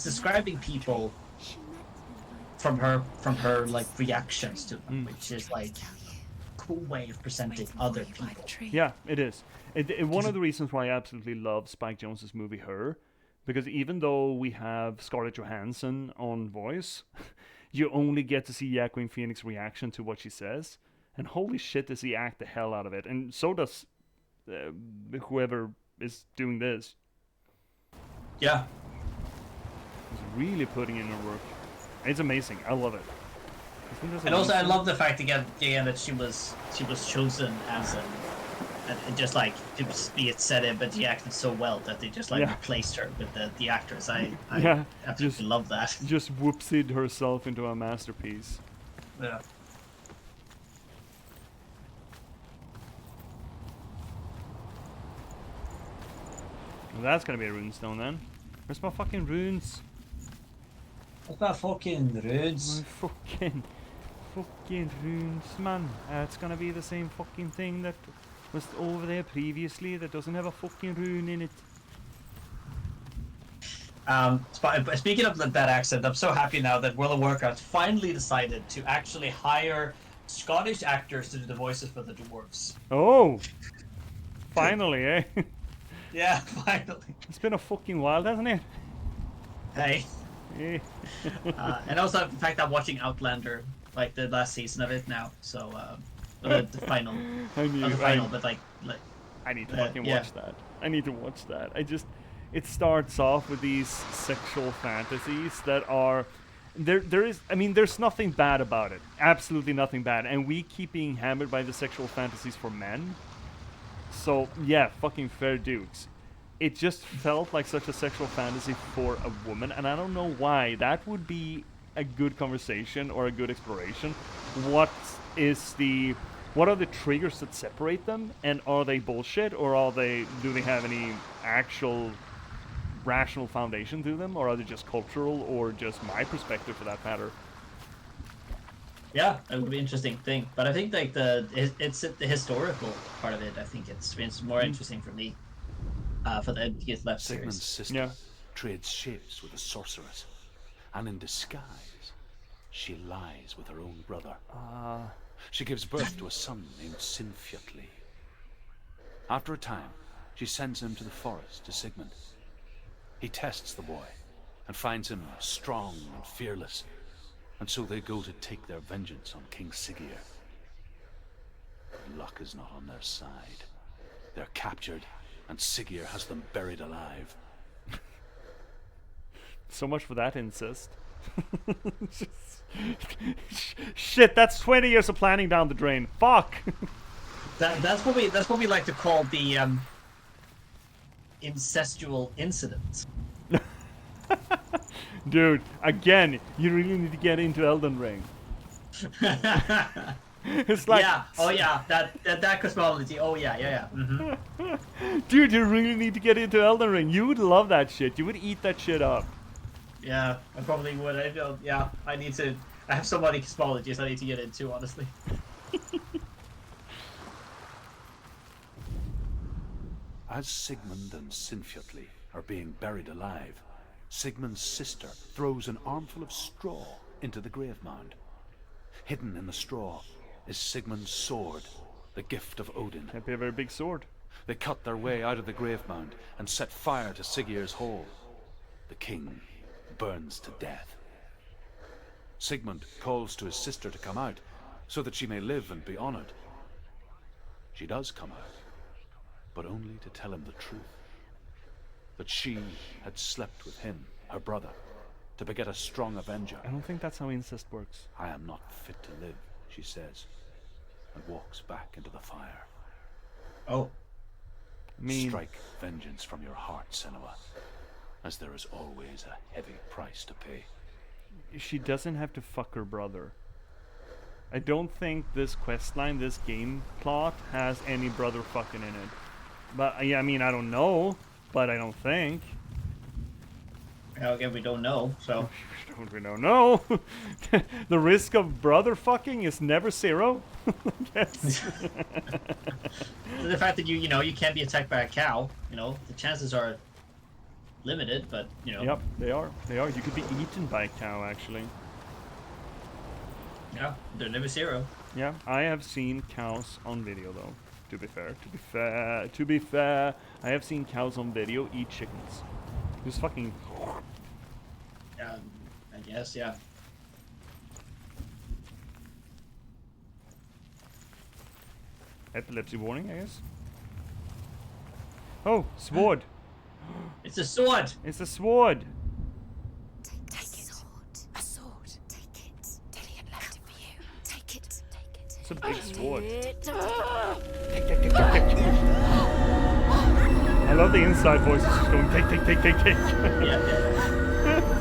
describing people from her like reactions to them, which is like cool way of presenting other people. Yeah, it is. One of the reasons why I absolutely love Spike Jonze's movie Her, because even though we have Scarlett Johansson on voice, you only get to see Joaquin Phoenix's reaction to what she says, and holy shit does he act the hell out of it, and so does whoever is doing this. Yeah. He's really putting in her work. It's amazing. I love it. And also, I love the fact again that she was chosen as and just like to be it said it, but she acted so well that they just like replaced her with the actress. I absolutely love that. Just whoopsied herself into a masterpiece. Yeah. Well, that's gonna be a runestone then. Where's my fucking runes? What's my fucking runes? My fucking runes, man. It's gonna be the same fucking thing that was over there previously that doesn't have a fucking rune in it. Speaking of that accent, I'm so happy now that World of Warcraft finally decided to actually hire Scottish actors to do the voices for the dwarves. Oh! Finally, eh? Yeah, finally. It's been a fucking while, hasn't it? Hey. And also the fact that I'm watching Outlander, like the last season of it now, so the final. I need to fucking watch that. I need to watch that. It starts off with these sexual fantasies that are there's nothing bad about it. Absolutely nothing bad. And we keep being hammered by the sexual fantasies for men. So yeah, fucking fair dukes. It just felt like such a sexual fantasy for a woman, and I don't know why. That would be a good conversation or a good exploration. What are the triggers that separate them, and are they bullshit, or do they have any actual rational foundation to them, or are they just cultural, or just my perspective for that matter? Yeah, it would be an interesting thing, but I think like it's the historical part of it. I think it's more interesting for me. For the Get Left Sigmund's series. sister trades shapes with a sorceress, and in disguise, she lies with her own brother. She gives birth to a son named Sinfjotli. After a time, she sends him to the forest to Sigmund. He tests the boy and finds him strong and fearless, and so they go to take their vengeance on King Siggeir. But luck is not on their side. They're captured, and Siggeir has them buried alive. So much for that incest. Shit, that's 20 years of planning down the drain. Fuck. That's what we like to call the incestual incident. Dude, again, you really need to get into Elden Ring. It's like, yeah. Oh yeah. That cosmology. Oh yeah. Mm-hmm. dude, you really need to get into Elden Ring. You would love that shit. You would eat that shit up. Yeah, I probably would. Yeah, I need to. I have so many cosmologies I need to get into, honestly. As Sigmund and Sinfjotli are being buried alive, Sigmund's sister throws an armful of straw into the grave mound. Hidden in the straw is Sigmund's sword, the gift of Odin. Can't be a very big sword. They cut their way out of the grave mound and set fire to Siggeir's hall. The king burns to death. Sigmund calls to his sister to come out, so that she may live and be honored. She does come out, but only to tell him the truth. That she had slept with him, her brother, to beget a strong avenger. I don't think that's how incest works. I am not fit to live, she says, and walks back into the fire. Oh. I mean, strike vengeance from your heart, Senua, as there is always a heavy price to pay. she doesn't have to fuck her brother. I don't think this questline, this game plot, has any brother fucking in it. But yeah, I mean, I don't know, but I don't think. Well, again, we don't know, so. We don't know. The risk of brother fucking is never zero. Yes. The fact that you can't be attacked by a cow, the chances are limited, but Yep, they are. They are. You could be eaten by a cow, actually. Yeah, they're never zero. Yeah, I have seen cows on video, though. To be fair, I have seen cows on video eat chickens. Just fucking. Yeah, I guess, yeah. Epilepsy warning, I guess. Oh, sword. It's a sword. It's a sword. Take it. A sword. Take it. Dillian left it for you. Take it. It's a big sword. I love the inside voices just going take. Yeah.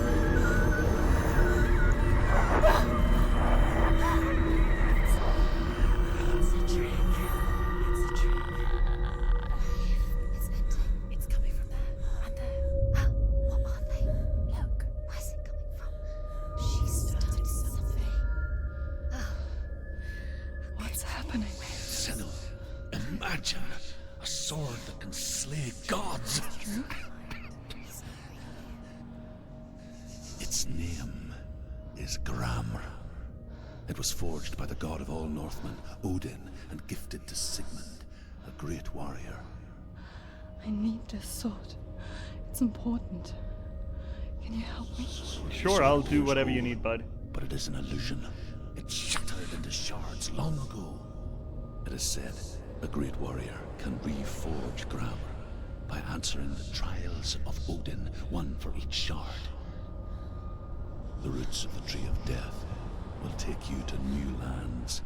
Imagine a sword that can slay gods. Its name is Gramr. It was forged by the god of all Northmen, Odin, and gifted to Sigmund, a great warrior. I need this sword. It's important. Can you help me? Sure, I'll do whatever you need, bud. But it is an illusion. It shattered into shards long ago. It is said a great warrior can reforge Gramr by answering the trials of Odin, one for each shard. The roots of the Tree of Death will take you to new lands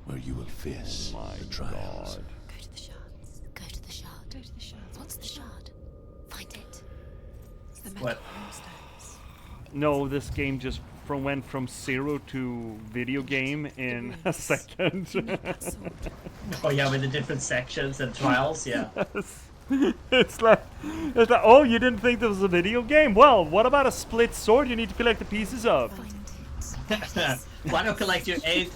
where you will face the trials. Go to the shards. Go to the shard. Go to the shards. What's the shard? Find it. It's the What? stones. No, this game just went from 0 to video game in a second. Oh yeah, with the different sections and trials, yeah. It's like, oh, you didn't think this was a video game? Well, what about a split sword you need to collect the pieces of? Find it. Why not collect your eight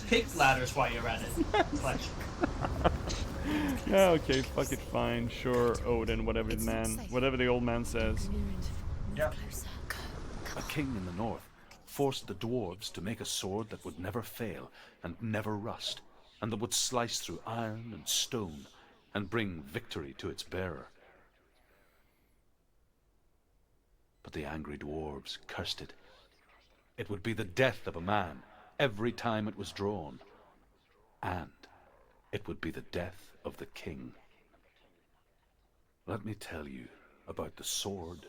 pick ladders while you're at it? Like, Yeah, okay, fuck it, fine, sure, Odin, whatever the old man says. yeah. Closer. Go. A king in the north forced the dwarves to make a sword that would never fail and never rust, and that would slice through iron and stone and bring victory to its bearer. But the angry dwarves cursed it. It would be the death of a man every time it was drawn, and it would be the death of the king. Let me tell you about the sword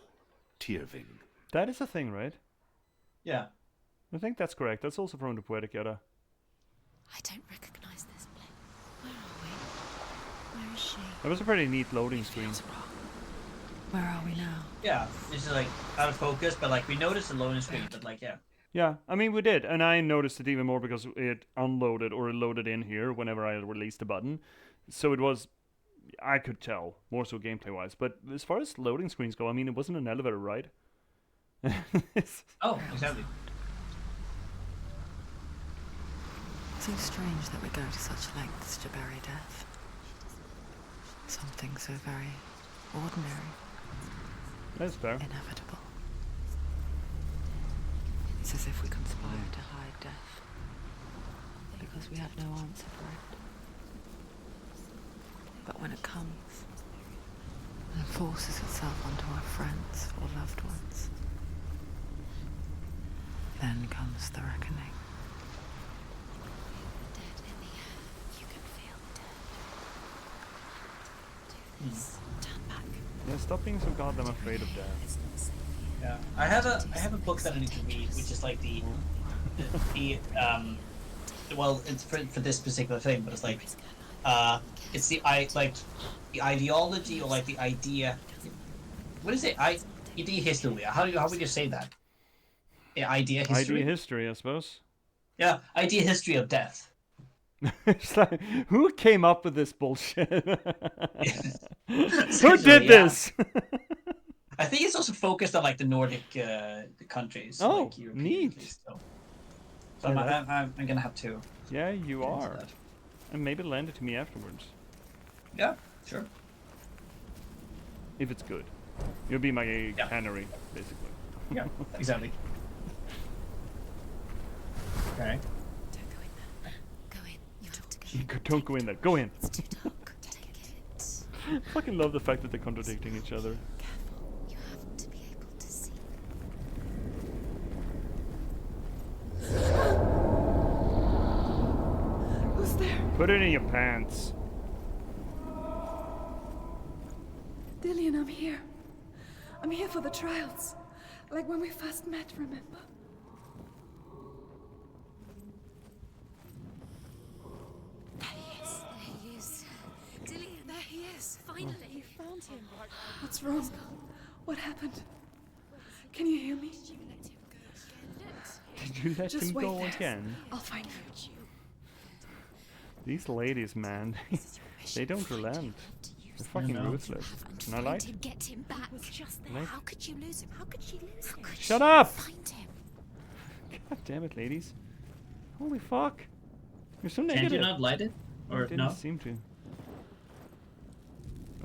Tyrving. That is a thing, right? Yeah. I think that's correct. That's also from the Poetic Edda. I don't recognize this place. Where are we? Where is she? That was a pretty neat loading screen. Feels wrong. Where are we now? Yeah, it's just like out of focus, but like we noticed the loading screen, but like yeah. Yeah, I mean we did, and I noticed it even more because it unloaded or loaded in here whenever I released the button. So it was, I could tell more so gameplay wise. But as far as loading screens go, I mean it wasn't an elevator ride. Oh, exactly. So strange that we go to such lengths to bury death. Something so very ordinary. That's fair. Inevitable. It's as if we conspired to hide death because we had no answer for it. But when it comes and forces itself onto our friends or loved ones, then comes the reckoning. Dead in the air. You can feel the dead. Do this. Turn back. Yeah, stop being so goddamn afraid of death. It's not safe here. Yeah, I have a book that I need to read, which is like the well, it's for this particular thing, but it's like it's the ideology or like the idea. What is it? Idea history. How would you say that? Yeah, idea history. Idea history, I suppose. Yeah, idea history of death. It's like, who came up with this bullshit? Who Essentially, did yeah. this? I think it's also focused on like the Nordic countries. Oh, like European neat. countries, so I'm gonna have to. Yeah, you get into are. that. And maybe lend it to me afterwards. Yeah, sure. If it's good. You'll be my cannery, basically. Yeah, exactly. Okay. Don't go in there. Go in. You have to go. Don't go in there. Go in. It's too dark. Take it. I fucking love the fact that they're contradicting each other. Careful. You have to be able to see. Who's there? Put it in your pants. Dillian, I'm here. I'm here for the trials. Like when we first met, remember? There he is. There he is. Dillian, there he is. Finally. You found him. What's wrong? What happened? Can you hear me? Did you let Just him wait go there. again? I'll find you. These ladies, man, they don't relent. They're fucking ruthless. And I like it. Get him back. Just there. Like- How could you lose him? How could you lose him? Shut up! Find him. God damn it, ladies. Holy fuck. You're so Can't negative. you not light it? Or Didn't no? seem to.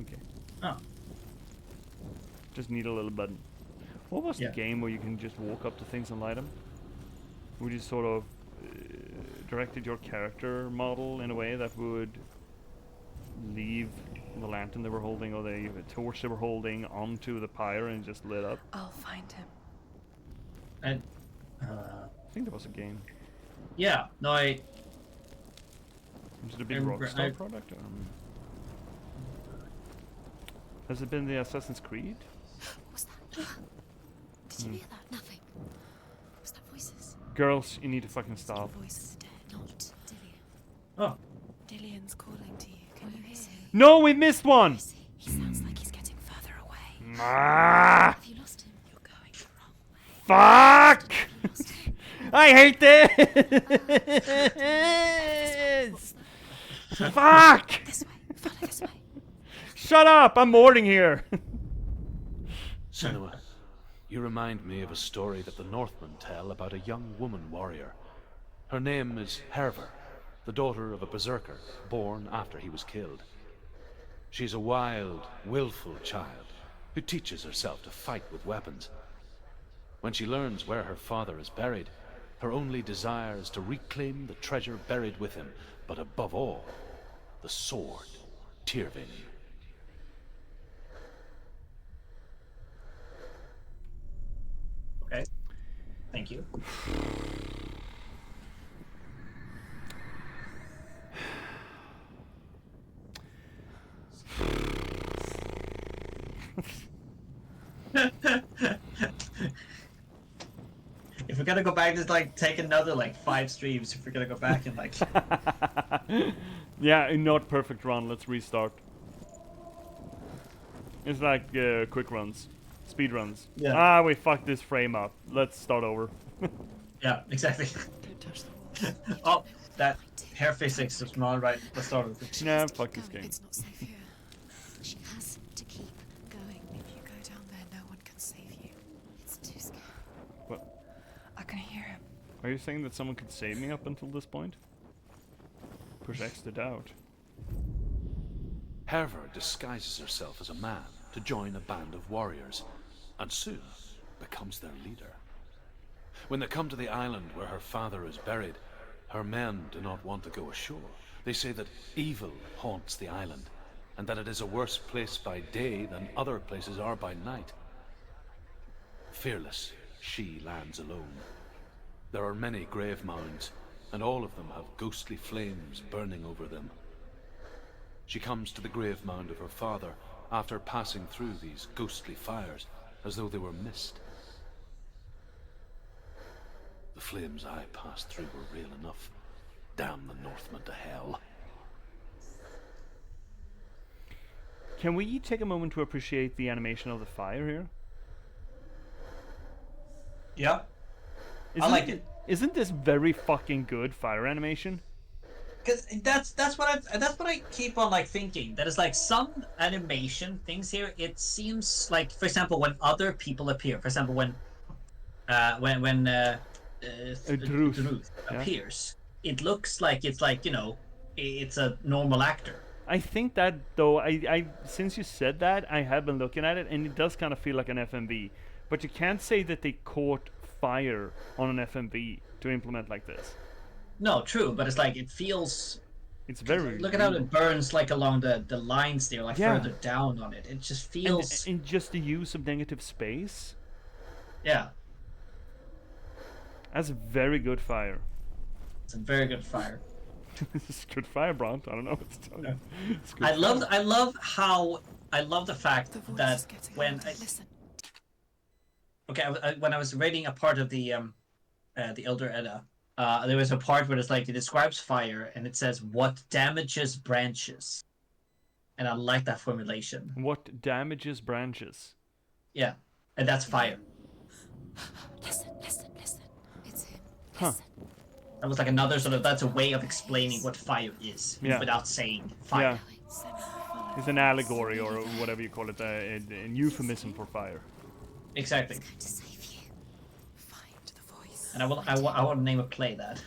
Okay. Oh. Just need a little button. What was Yeah. the game where you can just walk up to things and light them? Would you sort of directed your character model in a way that would leave the lantern they were holding or the torch they were holding onto the pyre and just lit up? I'll find him. And I think there was a game. yeah, no, Was it a big remember- Rockstar product? Or, has it been the Assassin's Creed? What was that? Did you hear that? Nothing. Was that voices? Girls, you need to fucking stop. Voices dead. Not Dillian. oh, Dillian's calling to you. Can you hear him? No, we missed one! He sounds like he's getting further away. Ah, Have you lost him? You're going the wrong way. fuck! You lost him. I hate this! Fuck! This way. Follow this way. Shut up! I'm boarding here. Senua, you remind me of a story that the Northmen tell about a young woman warrior. Her name is Herver, the daughter of a berserker born after he was killed. She's a wild, willful child who teaches herself to fight with weapons. When she learns where her father is buried, her only desire is to reclaim the treasure buried with him, but above all, the sword, Tyrvin. okay. Thank you. If we're gonna go back, just like take another like 5 streams. If we're gonna go back and like, Yeah, not perfect run. Let's restart. It's like quick runs, speed runs. Yeah. Ah, we fucked this frame up. Let's start over. Yeah, exactly. Don't touch the walls. Oh, that hair physics is not right. Let's start with it. Nah, fuck this game. It's not safe here. She has to keep going. If you go down there, no one can save you. It's too scary. What? I can hear him. Are you saying that someone could save me up until this point? Push X to doubt. Herver disguises herself as a man to join a band of warriors, and soon becomes their leader. When they come to the island where her father is buried, her men do not want to go ashore. They say that evil haunts the island, and that it is a worse place by day than other places are by night. Fearless, she lands alone. There are many grave mounds, and all of them have ghostly flames burning over them. She comes to the grave mound of her father after passing through these ghostly fires, as though they were mist. The flames I passed through were real enough. Damn the Northmen to hell. Can we take a moment to appreciate the animation of the fire here? Yeah. I like it. Isn't this very fucking good fire animation? Because that's what I keep on like thinking. That is like some animation things here. It seems like, for example, when other people appear. For example, when Druth appears, it looks like it's like, you know, it's a normal actor. I think that though, I since you said that, I have been looking at it, and it does kind of feel like an FMV. But you can't say that they caught fire on an FMV to implement like this. No, true, but it's like it feels. It's very. Look at how it burns like along the lines there, like further down on it. It just feels. And just the use of negative space. Yeah. That's very good fire. It's a very good fire. It's good fire, Bront. I don't know what to tell you. It's good I fire. love the fact that when when I was reading a part of the Elder Edda, there was a part where it's like it describes fire and it says what damages branches, and I like that formulation. What damages branches? Yeah, and that's fire. Listen. It's him. Huh. That was like another sort of, that's a way of explaining what fire is without saying fire. Yeah. It's an allegory or whatever you call it, an euphemism for fire. Exactly. Going to save you. Find the voice. And I want to name a play that.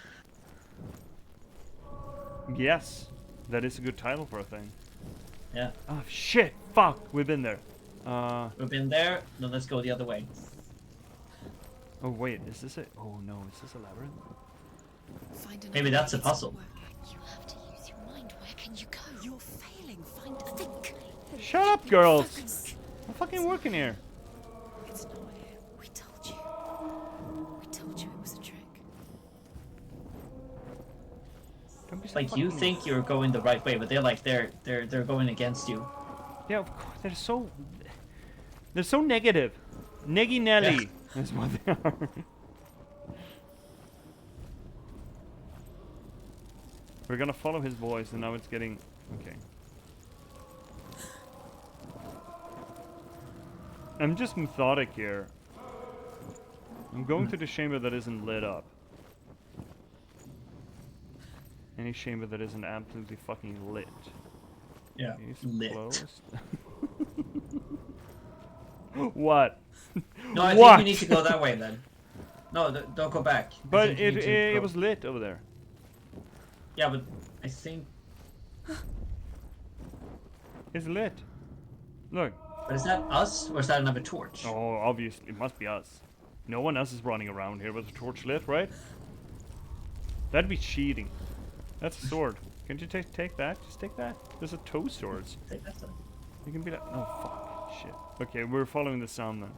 Yes, that is a good title for a thing. Yeah. Oh shit! Fuck! We've been there. We've been there. Then let's go the other way. Oh wait, is this a? Oh no, is this a labyrinth? Maybe that's a puzzle. You have to use your mind. Where can you go? You're failing. Think. Shut up, girls! I'm fucking working here. It's not here. We told you. We told you it was a trick. Don't be so Like you fucking- think you're going the right way, but they're going against you. Yeah, of course. They're so negative. Neggy Nelly. Yeah. That's what they are. We're gonna follow his voice, and now it's getting okay. I'm just methodic here. I'm going to the chamber that isn't lit up. Any chamber that isn't absolutely fucking lit. Yeah. Is Lit. closed. What? No, I What? think we need to go that way then. No, don't go back. I But think we need to it go- was lit over there. Yeah, but I think. It's lit. Look. But is that us or is that another torch? Oh, obviously, it must be us. No one else is running around here with a torch lit, right? That'd be cheating. That's a sword. Can't you take that? Just take that. There's a toe swords. Take that then. You can be like, oh fuck, shit. Okay, we're following the sound then.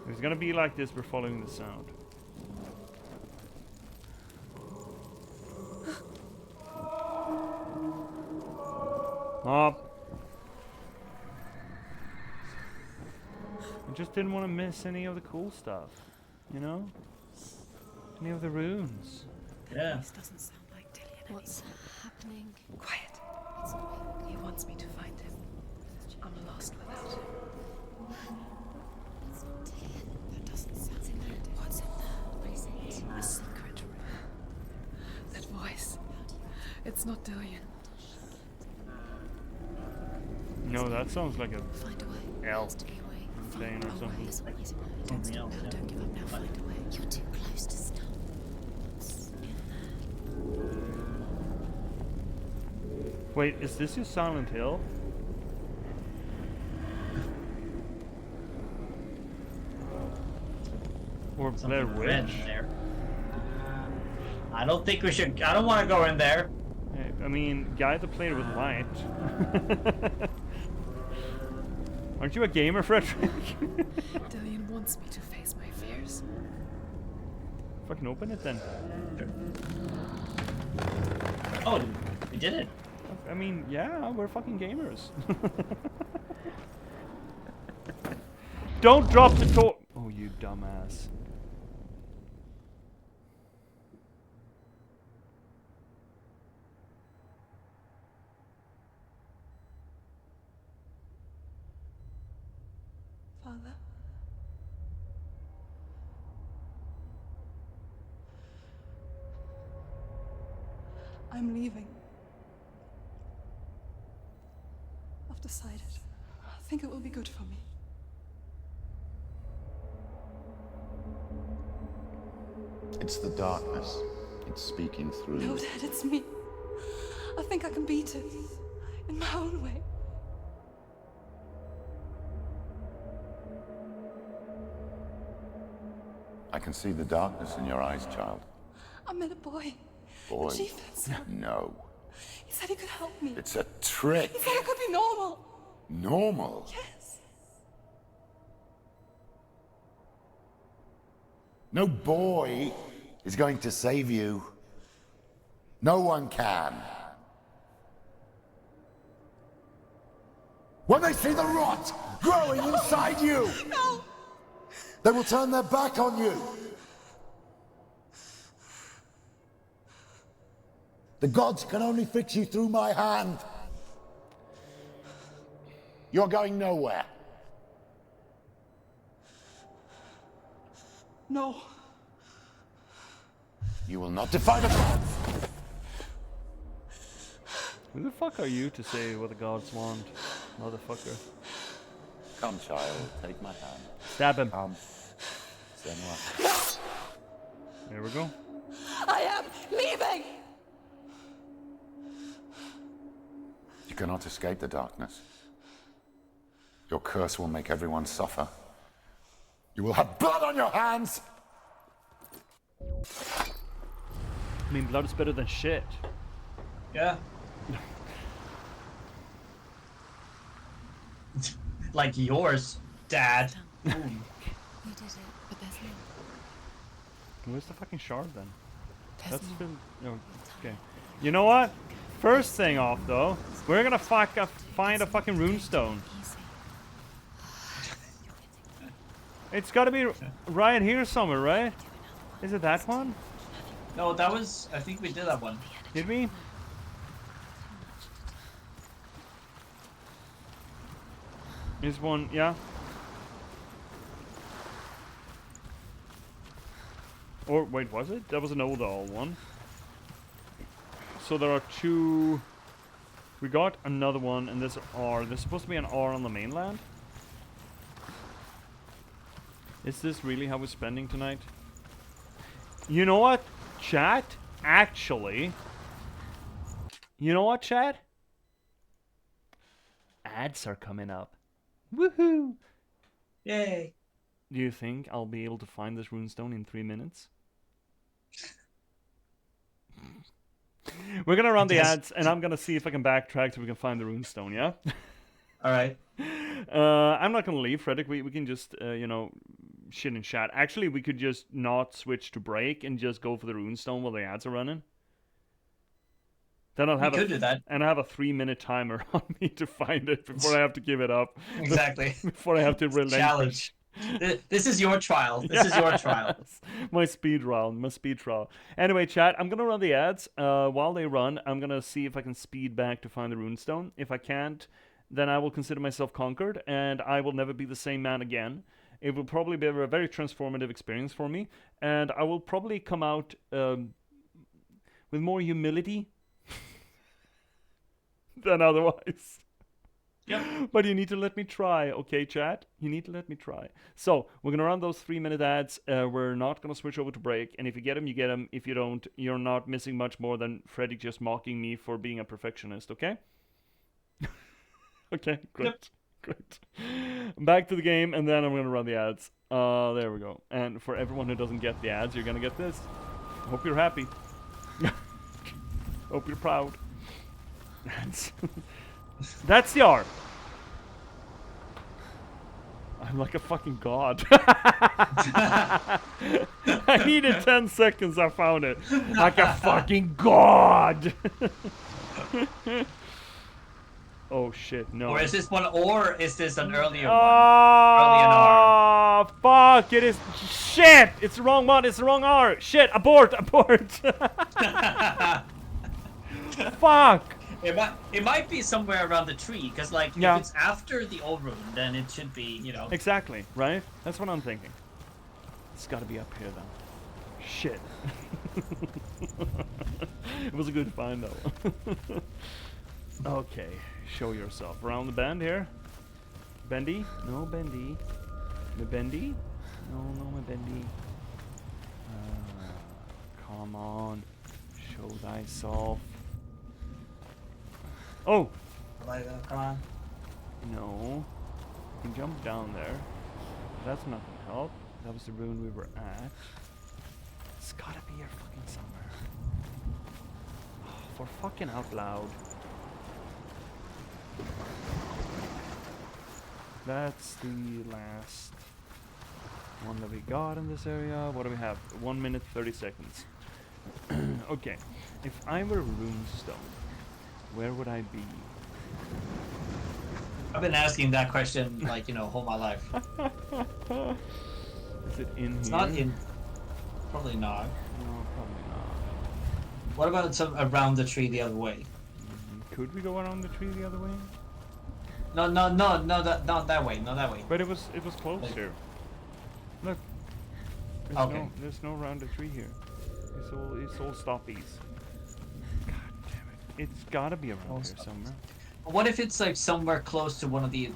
If it's gonna be like this, we're following the sound. Up. I just didn't want to miss any of the cool stuff, you know? Any of the runes. Yeah. This doesn't sound like Dillian. What's happening? Quiet. wants me to find him. I'm lost without him. It's not Dillian. That doesn't sound good. What's in there? What is it? A secret room. That voice. It's not Dillian. No, that sounds like a Find a way. L Has to be a way. thing or something. There's always a way. Don't Something stop else, now. yeah. Don't give up now. Find a way. You're too close to stop. What's in there? Wait, is this your Silent Hill? Or Blair Something red Witch? in there. I don't think we should. I don't want to go in there. I mean, guy that played with light. Aren't you a gamer, Frederick? Dillian wants me to face my fears. Fucking open it then. Oh, we did it. I mean, yeah, we're fucking gamers. Don't drop the door. Oh, you dumbass. Father? I'm leaving. I've decided. I think it will be good for me. It's the darkness. It's speaking through No, you. Dad, it's me. I think I can beat it. In my own way. I can see the darkness in your eyes, child. I met a boy. Boy. The J.P.S. No. He said he could help me. It's a trick. He said I could be normal. Normal. Yes. No boy is going to save you. No one can. When they see the rot growing inside you, No. they will turn their back on you. The gods can only fix you through my hand. You're going nowhere. No. You will not defy the gods. Who the fuck are you to say what the gods want, motherfucker? Come, child, take my hand. Stab him. Come. Senua. There we go. I am leaving. You cannot escape the darkness. Your curse will make everyone suffer. You will have blood on your hands! I mean, blood is better than shit. Yeah. Like yours, Dad. You did it, but there's more. Where's the fucking shard then? There's That's more. been. Oh, okay. You know what? First thing off though, we're gonna find a fucking runestone. Easy. It's gotta be right here somewhere, right? Is it that one? No, that was. I think we did that one. Did we? Is one, yeah. Or wait, was it? That was an old all one. So there are two. We got another one, and this R. There's supposed to be an R on the mainland. Is this really how we're spending tonight? You know what, chat? Actually, you know what, chat? Ads are coming up. Woohoo! Yay. Do you think I'll be able to find this runestone in 3 minutes? We're gonna run the Yes. ads, and I'm gonna see if I can backtrack so we can find the runestone, yeah? All right. I'm not gonna leave, Frederick. We can just, you know, shit and chat. Actually, we could just not switch to break and just go for the runestone while the ads are running. Then I'll have We could do that. and I have a 3-minute timer on me to find it before I have to give it up. Exactly. Before I have to relinquish. Challenge. This is your trial. This is your trial. Yes. My speed trial. Anyway, chat, I'm gonna run the ads. While they run, I'm gonna see if I can speed back to find the runestone. If I can't, then I will consider myself conquered, and I will never be the same man again. It will probably be a very transformative experience for me, and I will probably come out with more humility than otherwise. Yep. But you need to let me try, okay, chat? You need to let me try. So, we're going to run those 3-minute ads. We're not going to switch over to break. And if you get them, you get them. If you don't, you're not missing much more than Freddy just mocking me for being a perfectionist, okay? Okay, great. Yep. Great. Back to the game, and then I'm going to run the ads. There we go. And for everyone who doesn't get the ads, you're going to get this. Hope you're happy. Hope you're proud. That's the art. I'm like a fucking god. I needed 10 seconds, I found it. Like a fucking god. Oh shit, no. Or is this one, or is this an earlier one? Oh, fuck, it is. Shit, it's the wrong one, it's the wrong R. Shit, abort. Fuck. It might be somewhere around the tree, because like Yeah. if it's after the old room, then it should be, you know. Exactly, right? That's what I'm thinking. It's gotta be up here though. Shit. It was a good find though. Okay, show yourself. Around the bend here. Bendy? No, bendy. My bendy? No, my bendy. Come on. Show thyself. Oh! Come on. No. You can jump down there. That's not gonna help. That was the room we were at. It's gotta be here fucking somewhere. Oh, for fucking out loud. That's the last one that we got in this area. What do we have? 1 minute 30 seconds. Okay. If I were a runestone, where would I be? I've been asking that question like, you know, all my life. Is it in It's here? not in. Probably not. No, probably not. What about some around the tree the other way? Could we go around the tree the other way? No, not that way, not that way. But it was closer. Look. There's Okay. there's no round the tree here. It's all stoppies. God damn it. It's gotta be around All here stoppies. somewhere. What if it's like somewhere close to one of the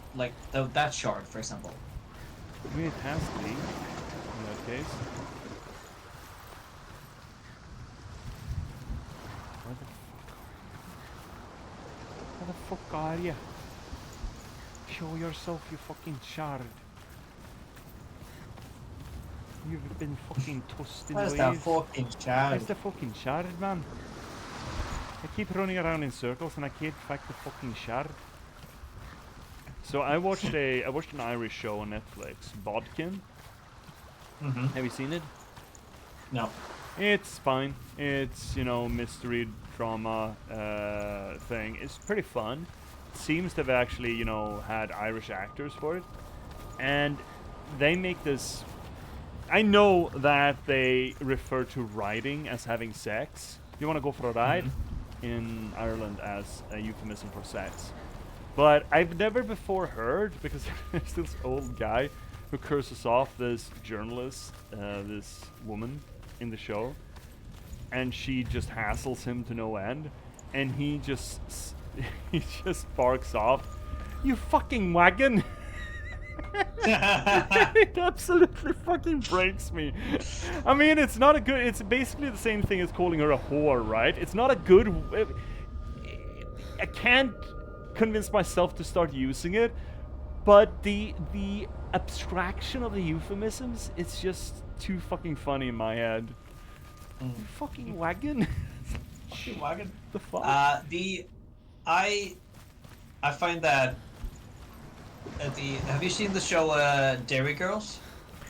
that shard, for example? I mean, it has to be, in that case. Where the fuck are you? Show yourself, you fucking shard. You've been fucking toasted Where's away. that fucking shard? Where's the fucking shard, man? I keep running around in circles and I can't find the fucking shard. So I watched an Irish show on Netflix, Bodkin. Mm-hmm. Have you seen it? No. It's fine. It's, you know, mystery drama thing. It's pretty fun. Seems to have actually, you know, had Irish actors for it. And they make this... I know that they refer to riding as having sex. You want to go for a ride? In Ireland as a euphemism for sex. But I've never before heard, because there's this old guy who curses off this journalist, this woman in the show, and she just hassles him to no end, and he just barks off, "You fucking wagon!" It absolutely fucking breaks me. I mean, it's not a good... It's basically the same thing as calling her a whore, right? It's not a good... I can't convince myself to start using it, but the abstraction of the euphemisms, it's just too fucking funny in my head. You fucking wagon? Fucking wagon. The fuck? I find that have you seen the show Dairy Girls?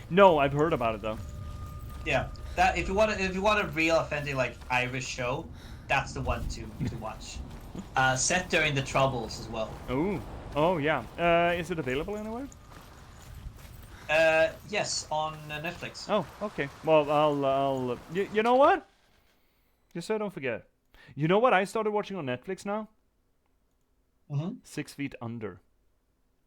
No, I've heard about it though. Yeah, that if you want a real authentic like Irish show, that's the one to watch. Set during the Troubles as well. Oh yeah. Is it available anywhere? Yes, on Netflix. Oh, okay. Well, I'll. You know what? Just so I don't forget. You know what I started watching on Netflix now? 6 Feet Under.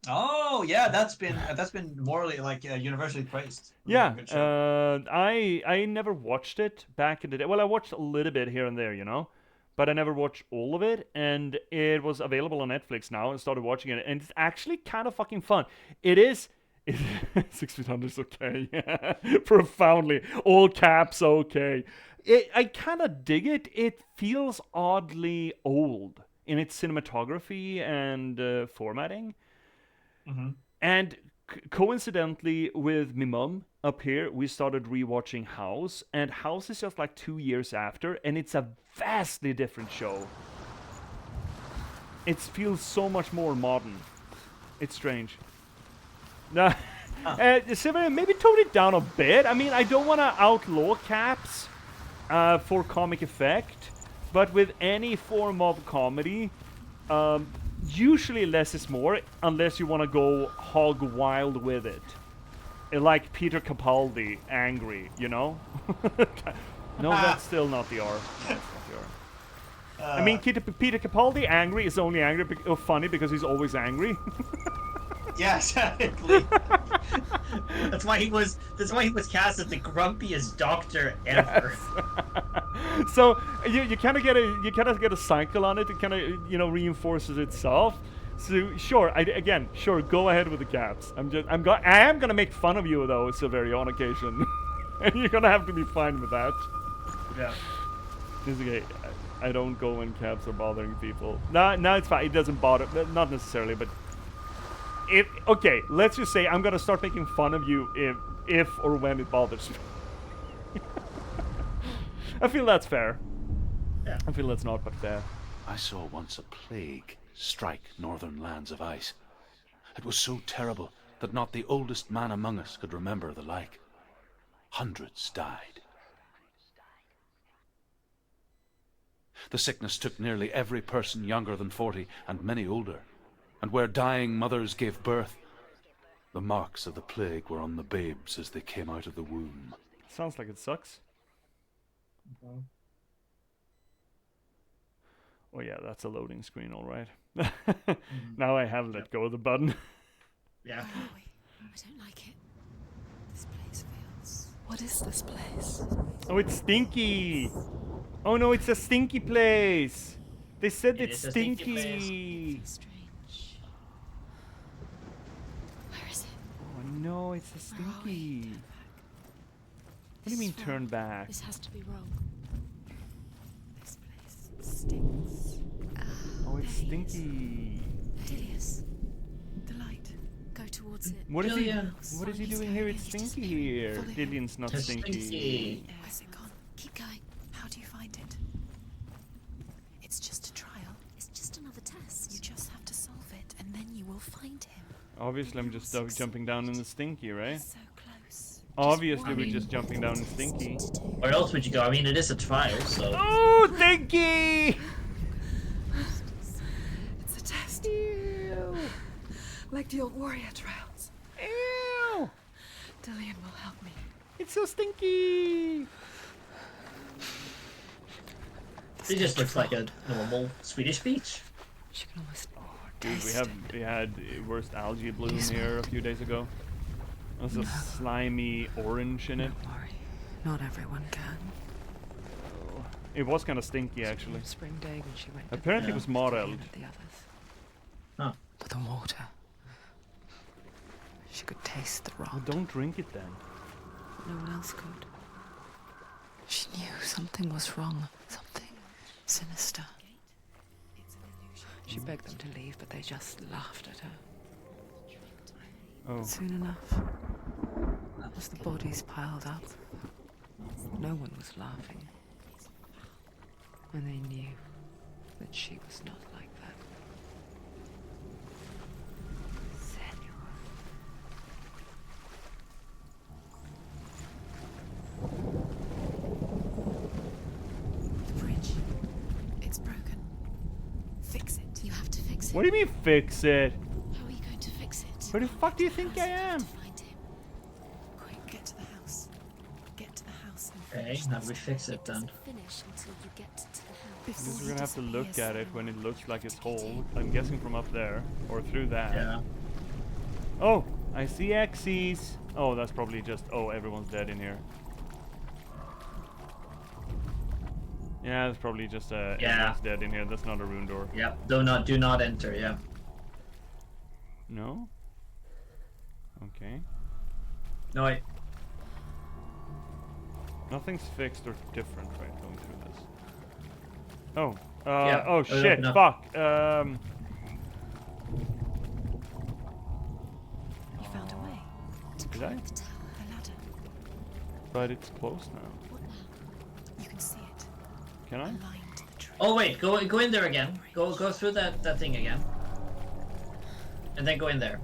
Oh yeah, that's been morally like universally praised. Yeah, Good show. I never watched it back in the day. Well, I watched a little bit here and there, you know, but I never watched all of it. And it was available on Netflix now, and started watching it, and it's actually kind of fucking fun. It is. 6 Feet Under is okay. Profoundly, all caps okay. I kind of dig it. It feels oddly old in its cinematography and formatting. And coincidentally, with my mum up here, we started rewatching House, and House is just like 2 years after, and it's a vastly different show. It feels so much more modern. It's strange. Nah, Sylvain, maybe tone it down a bit. I mean, I don't want to outlaw caps for comic effect, but with any form of comedy, usually less is more, unless you want to go hog wild with it. Like Peter Capaldi, angry, you know? No, that's still not the R. That's not the R. I mean, Peter Capaldi, angry, is only angry funny because he's always angry. Yeah, exactly. That's why he was cast as the grumpiest doctor ever. Yes. So you kind of get a cycle on it. It kind of reinforces itself. So sure, sure, go ahead with the caps. I am gonna make fun of you though, Silverio, on occasion, and you're gonna have to be fine with that. Yeah. It's okay. I don't go when caps are bothering people. No, it's fine. It doesn't bother, not necessarily, but. Okay, let's just say I'm gonna start making fun of you if or when it bothers me. I feel that's fair. Yeah. I feel that's not but fair. I saw once a plague strike northern lands of ice. It was so terrible that not the oldest man among us could remember the like. Hundreds died. The sickness took nearly every person younger than 40 and many older. And where dying mothers gave birth, the marks of the plague were on the babes as they came out of the womb. Sounds like it sucks. Oh yeah, that's a loading screen, all right. Now I have let go of the button. Yeah. I don't like it. This place feels... What is this place? Oh, it's stinky! Oh no, it's a stinky place! They said it's stinky! Where is it? Oh no, it's a stinky. What do you mean turn back? This has to be wrong. This place stinks. Oh, it's stinky. Dilius, the light. Go towards it. What is he He's doing going, here? It's he's just stinky going. here. Follow him. Dillian's not It's stinky. stinky. Where's it gone? Keep going. How do you find it? It's just a trial. It's just another test. You just have to solve it, and then you will find him. Obviously, I'm just jumping down in the stinky, right? So close. Obviously, we're just jumping down in stinky. Where else would you go? I mean, it is a trial, so. Oh, stinky! It's a test. Ew. Like the old warrior trials. Ew! Dillian will help me. It's so stinky! It just looks like a normal Swedish beach. She can almost Dude, taste we had the worst algae bloom here a few days ago. There's a slimy orange in it. Don't worry, not everyone can. It was kind of stinky, actually. Spring day when she went. Apparently, it was Moreld. The others. Huh. But the water. She could taste the rot. Well, don't drink it then. No one else could. She knew something was wrong. Something sinister. She begged them to leave, but they just laughed at her. Oh. Soon enough, as the bodies piled up, no one was laughing. And they knew that she was not like that. Senua. The bridge. It's broken. Fix it. You have to fix it. What do you mean fix it? How are you going to fix it? Where the fuck do you think I am? To find him. Okay, how do we fix it then? Finish until you get to the house. I guess we're gonna have to look at it when it looks like it's whole. I'm guessing from up there or through that. Yeah. Oh, I see axes. Oh, that's probably just. Oh, everyone's dead in here. Yeah, it's probably just everyone's dead in here. That's not a rune door. Yep. Do not enter. Yeah. No. Okay. No, wait. Nothing's fixed or different, right? Going through this. Oh. Yeah. Oh shit! No. Fuck. You found a way. Did I? The ladder. But it's closed now. What now? You can see it. Can I? Aligned to the tree. Oh wait, go in there again. Go through that thing again. And then go in there.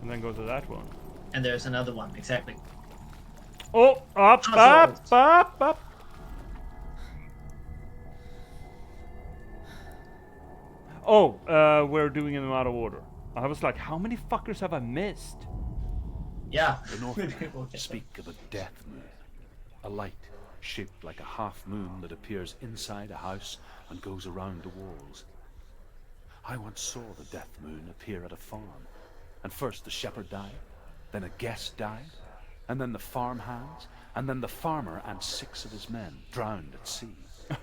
And then go to that one. And there's another one, exactly. Oh! Up! Up! Oh, we're doing them out of order. I was like, how many fuckers have I missed? Yeah. The Northmen speak of a death moon, a light shaped like a half moon that appears inside a house and goes around the walls. I once saw the death moon appear at a farm, and first the shepherd died, then a guest died, and then the farm hands, and then the farmer and 6 of his men drowned at sea. But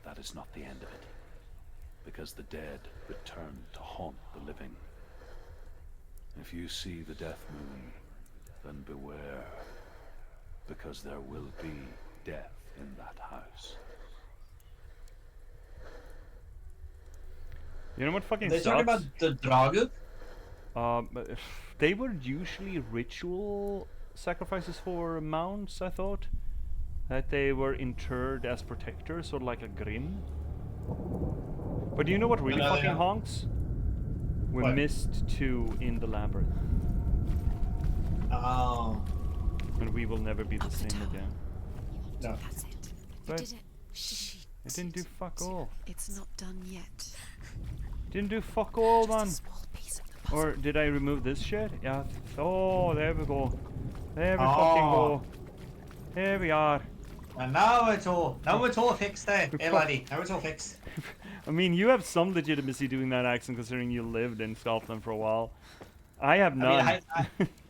that is not the end of it, because the dead return to haunt the living. If you see the death moon, then beware, because there will be death in that house. You know what fucking They sucks? talking about the Dragu? But they were usually ritual sacrifices for mounts, I thought. That they were interred as protectors, sort of like a Grim. But do you know what really fucking honks? We missed 2 in the labyrinth. Oh. And we will never be the same again. No. That's it. But Did it? Shh. it didn't do fuck all. It's not done yet. Didn't do fuck all, Just a man. small piece of the puzzle. Or did I remove this shit? Yeah. Oh, there we go. There we fucking go. Here we are. And now it's all fixed there. Hey laddie, now it's all fixed. I mean, you have some legitimacy doing that accent, considering you lived in Scotland for a while. I have none.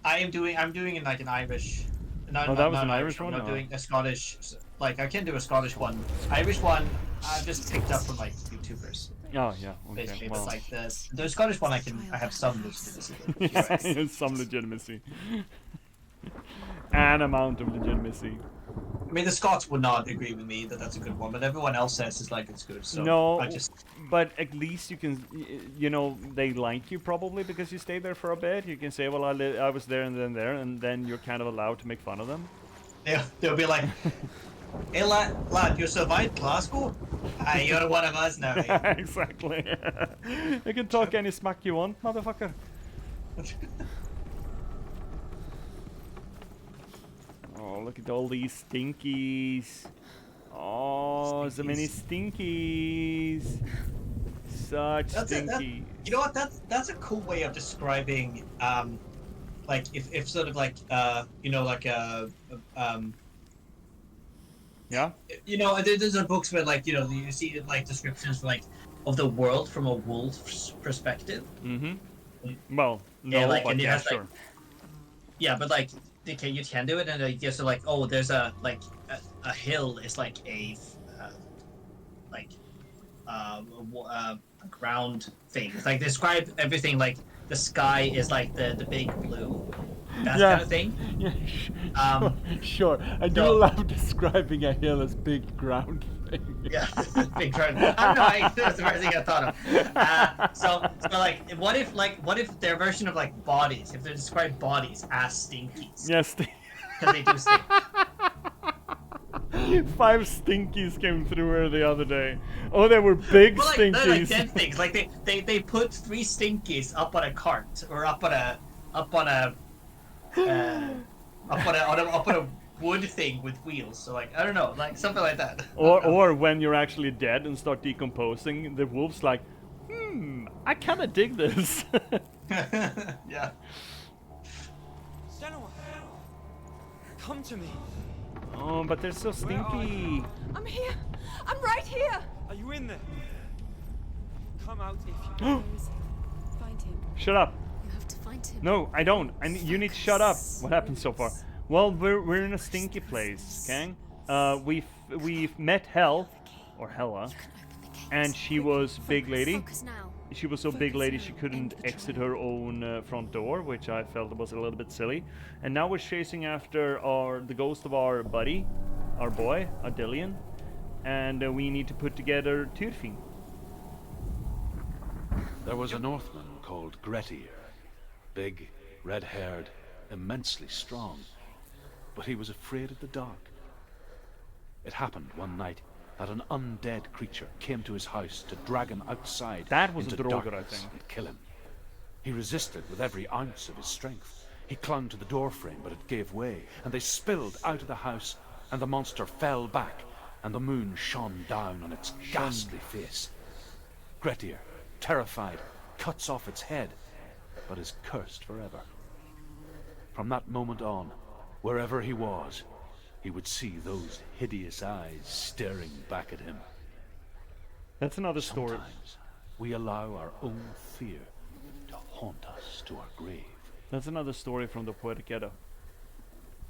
I mean, I'm doing it like an Irish. No, Oh, that was an Irish one? I'm not Oh. doing a Scottish. Like I can do a Scottish one. Irish one, I just picked up from like YouTubers. Oh yeah, okay. Basically, Well, but like the Scottish one, I have some legitimacy. yeah, some legitimacy. An amount of legitimacy. I mean, the Scots would not agree with me that that's a good one, but everyone else says it's like it's good. So No, I just. but at least you can, you know, they like you probably because you stayed there for a bit. You can say, well, I was there and then there, and then you're kind of allowed to make fun of them. Yeah, they'll be like, "Hey lad, you survived Glasgow? You're one of us now." Eh? Exactly. You can talk any smack you want, motherfucker. Oh, look at all these stinkies. Oh, so many stinkies. Such stinky. You know what? That's a cool way of describing, like if sort of like you know, like Yeah. you know, there's books where like, you know, you see like descriptions like of the world from a wolf's perspective. Mm-hmm. Well, no, Yeah, like, but and it yeah, has, like, sure. Yeah, but like, okay, you can do it, and like, just like, oh, there's a hill is like a ground thing. It's like describe everything like the sky is like the big blue, that kind of thing. Yeah, sure. I do so- love describing a hill as big ground thing. Yeah, big ground. I don't know. That's the first thing I thought of. So like, what if their version of like bodies? If they describe bodies as stinkies, Yes. because they do stink. 5 stinkies came through here the other day. Oh, they were big Well, like, they're like stinkies. dead things. Like they put 3 stinkies up on a cart or up on a wood thing with wheels. So like, I don't know, like something like that. Or when you're actually dead and start decomposing, the wolf's like, I kind of dig this. Yeah. Senua, come to me. Oh, but they're so stinky. I'm here. I'm right here. Are you in there? Come out if you Where is he? Find him. Shut up. You have to find him. No, I don't. You need to shut up. What happened so far? Well, we're in a stinky place, gang. We've met Hell, or Hella, and she was big lady. Focus now. She was so big lady she couldn't exit her own front door, which I felt was a little bit silly. And now we're chasing after the ghost of our buddy, our boy, Adillion, and we need to put together Tyrfing. There was a Northman called Grettir. Big, red-haired, immensely strong. But he was afraid of the dark. It happened one night that an undead creature came to his house to drag him outside That was a into Drogon, I darkness think. and kill him. He resisted with every ounce of his strength. He clung to the doorframe, but it gave way, and they spilled out of the house, and the monster fell back, and the moon shone down on its ghastly face. Grettir, terrified, cuts off its head, but is cursed forever. From that moment on, wherever he was, he would see those hideous eyes staring back at him. That's another story. Sometimes we allow our own fear to haunt us to our grave. That's another story from the Poetic Edda.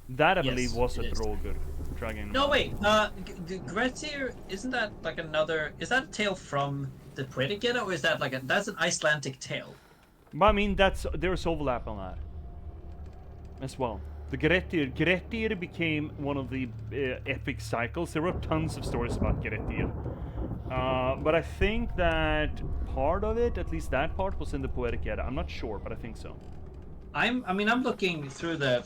That I believe was a Drogon dragon. No, wait. Grettir, isn't that like another? Is that a tale from the Poetic Edda, or is that like that's an Icelandic tale? But I mean, there's overlap on that as well. The Grettir became one of the epic cycles. There were tons of stories about Grettir. But I think that part of it, at least that part, was in the Poetic Edda. I'm not sure, but I think so. I'm looking through the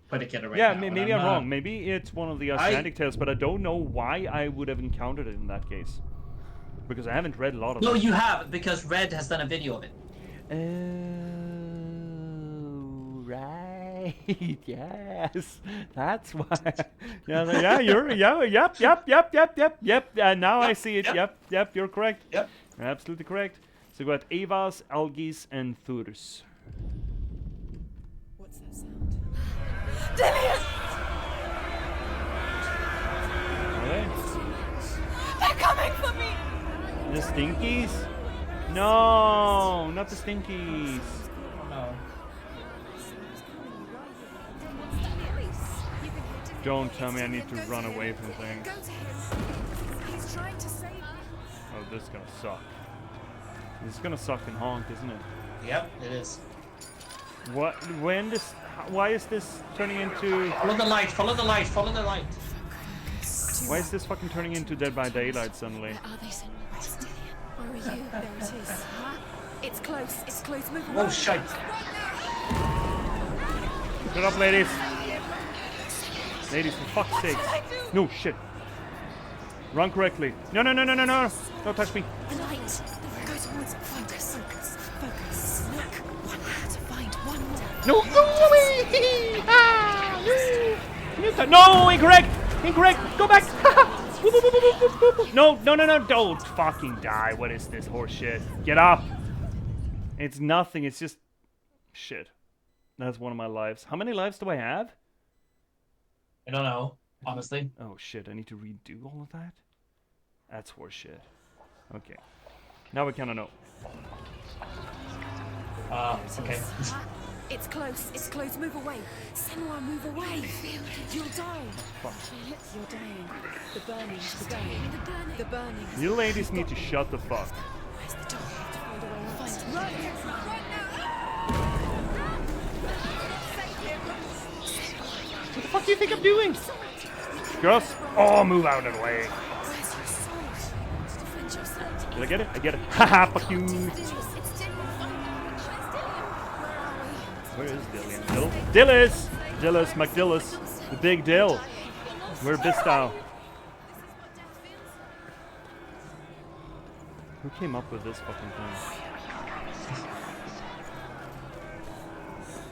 Poetic Edda right now. Yeah, maybe I'm wrong. Maybe it's one of the Icelandic tales, but I don't know why I would have encountered it in that case. Because I haven't read a lot of No, them. you have, because Red has done a video of it. Oh, right. Yes. That's why. Yep. Now I see it. Yep, you're correct. Yep. You're absolutely correct. So we got Evas, Algis, and Thurs. What's that sound? Are they? They're coming for me! The Stinkies? No, not the Stinkies. No. Don't tell me I need to run away from things. Go to him. He's trying to save me. Oh, this is gonna suck. This is gonna suck and honk, isn't it? Yep, it is. What? When this? Why is this turning into? Follow the light. Follow the light. Follow the light. Why is this fucking turning into Dead by Daylight suddenly? Where are they, Senua? Where are you? There it is. It's close. It's close. Move Oh, away. shite. Shut up, ladies. Ladies, for fuck's sake. No, shit. Run correctly. No. Don't touch me. The light. Go towards it. Focus. Look. One had to find one more. No, no, incorrect. Go back. No. Don't fucking die. What is this horse shit? Get up. It's nothing. It's just shit. That's one of my lives. How many lives do I have? I don't know, honestly. Oh shit, I need to redo all of that? That's horse shit. Okay. Now we kinda know. Okay. It's close. Move away. Senua, move away. You'll die. Fuck. You're dying. The burning is beginning. The burning. You ladies need to shut the fuck. Where's the door? We have to find a way out. Run What the fuck do you think I'm doing? Girls? Oh, move out of the way. Where's your sword? Defend yourself. Did I get it? I get it. Haha, fuck you. Where is Dillian? Dillis, McDillis. The big Dill. Where Bistow? Who came up with this fucking thing?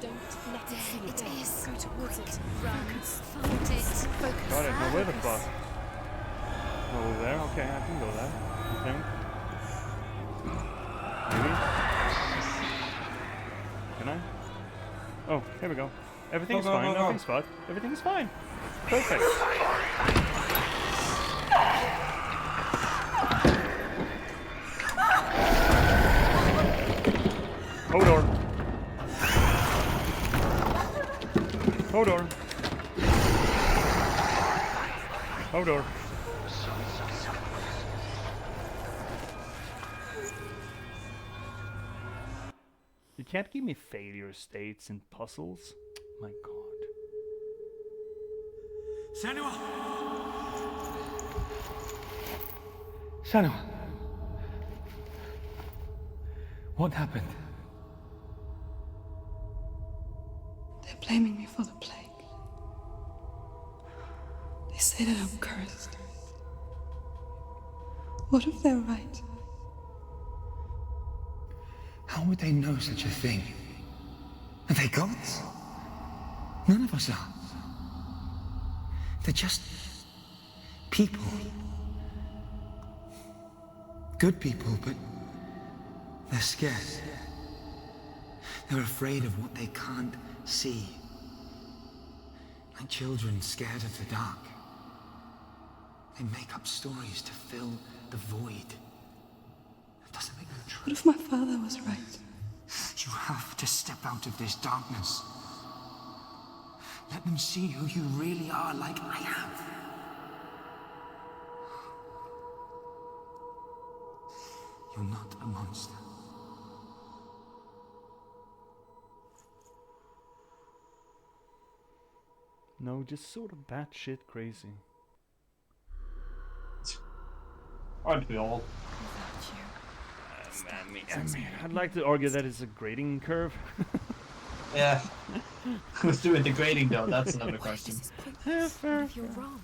Don't let it see it is. Go towards it. Run. Find it. Focus. Got it. Now where the fuck? Over there? Okay, I can go there. You think? Maybe? Can I? Oh, here we go. Everything's fine. Everything's fine. Everything's fine. Perfect. Hodor. Hodor. Hodor. You can't give me failure states and puzzles. My god. Senua! Senua. What happened? They're blaming me for the plague. They say that I'm cursed. What if they're right? How would they know such a thing? Are they gods? None of us are. They're just people. Good people, but they're scared. They're afraid of what they can't see. Like children scared of the dark. They make up stories to fill the void. That doesn't make them true. What if my father was right? You have to step out of this darkness. Let them see who you really are, like I have. You're not a monster. No, just sort of batshit crazy. Aren't we all? I'd like to argue that it's a grading curve. Yeah. Who's doing the grading though? That's another question. What if you're wrong?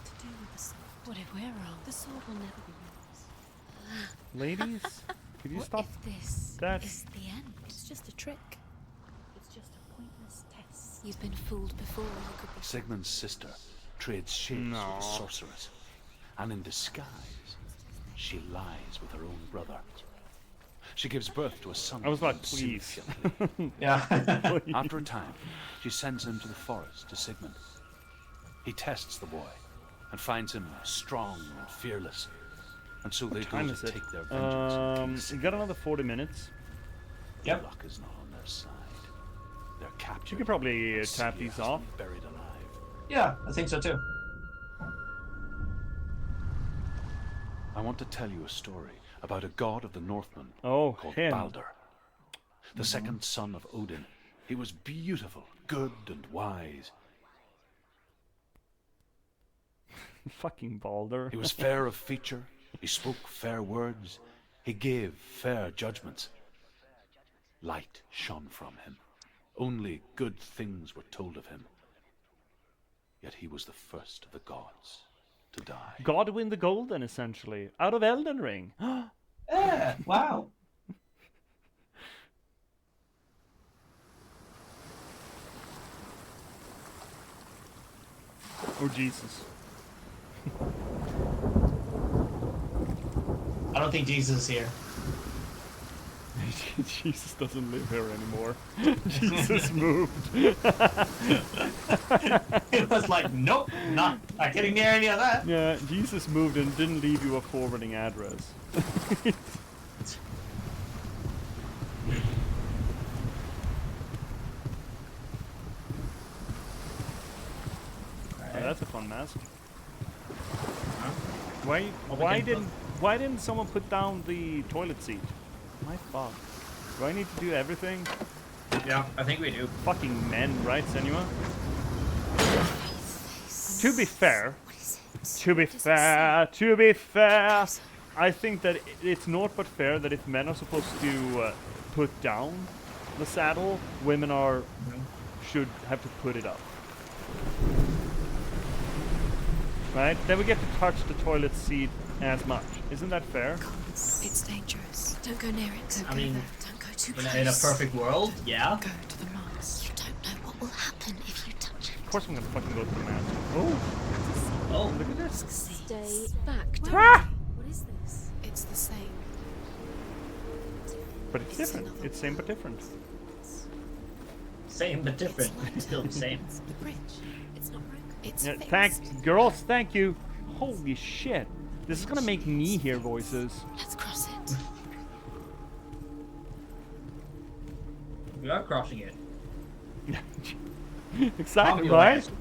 To do with the sword. What if we're wrong? The sword will never be yours. Ladies, could you What stop if this that? is the end? It's just a trick. It's just a pointless test. You've been fooled before. You could be. Sigmund's sister trades shapes with a sorceress, and in disguise, she lies with her own brother. She gives birth to a son. I was like, named please. Sinfiotli. Yeah. After a time, she sends him to the forest to Sigmund. He tests the boy and finds him strong and fearless. And so they go Time is to it? take their vengeance and kill We Sigmund. got another 40 minutes. Yep. Luck is not on their side. They're captured. You could probably and tap Sia these has off. been buried alive. Yeah, I think so too. I want to tell you a story about a god of the Northmen Oh, called him. Balder, the second son of Odin. He was beautiful, good, and wise. Fucking Balder. He was fair of feature. He spoke fair words. He gave fair judgments. Light shone from him. Only good things were told of him. Yet he was the first of the gods to die. Godwin the Golden, essentially. Out of Elden Ring. Yeah, wow. Oh, Jesus. I don't think Jesus is here. Jesus doesn't live here anymore. Jesus moved. It was like, nope, not getting near any of that. Yeah, Jesus moved and didn't leave you a forwarding address. Oh, that's a fun mask. Why didn't someone put down the toilet seat? My fuck. Do I need to do everything? Yeah, I think we do. Fucking men, right, Senua? To be fair, I think that it's not but fair that if men are supposed to put down the saddle, women should have to put it up. Right? Then we get to touch the toilet seat as much. Isn't that fair? It's dangerous. Don't go near it. Don't I go mean, there. Don't go too close. In a perfect world, yeah. Go to the mast. You don't know what will happen if you touch it. Of course I'm gonna fucking go to the mast. Oh, Oh, look at this. Stay back. Don't Ah! What is this? It's the same. But it's different. It's same but different. Same but different. Still the same. The bridge. It's not broken. It's Yeah, fixed. thanks, girls. Thank you. Holy shit! This is gonna make me hear voices. Let's cross it. We are crossing it. Exactly, Calm your right? ass.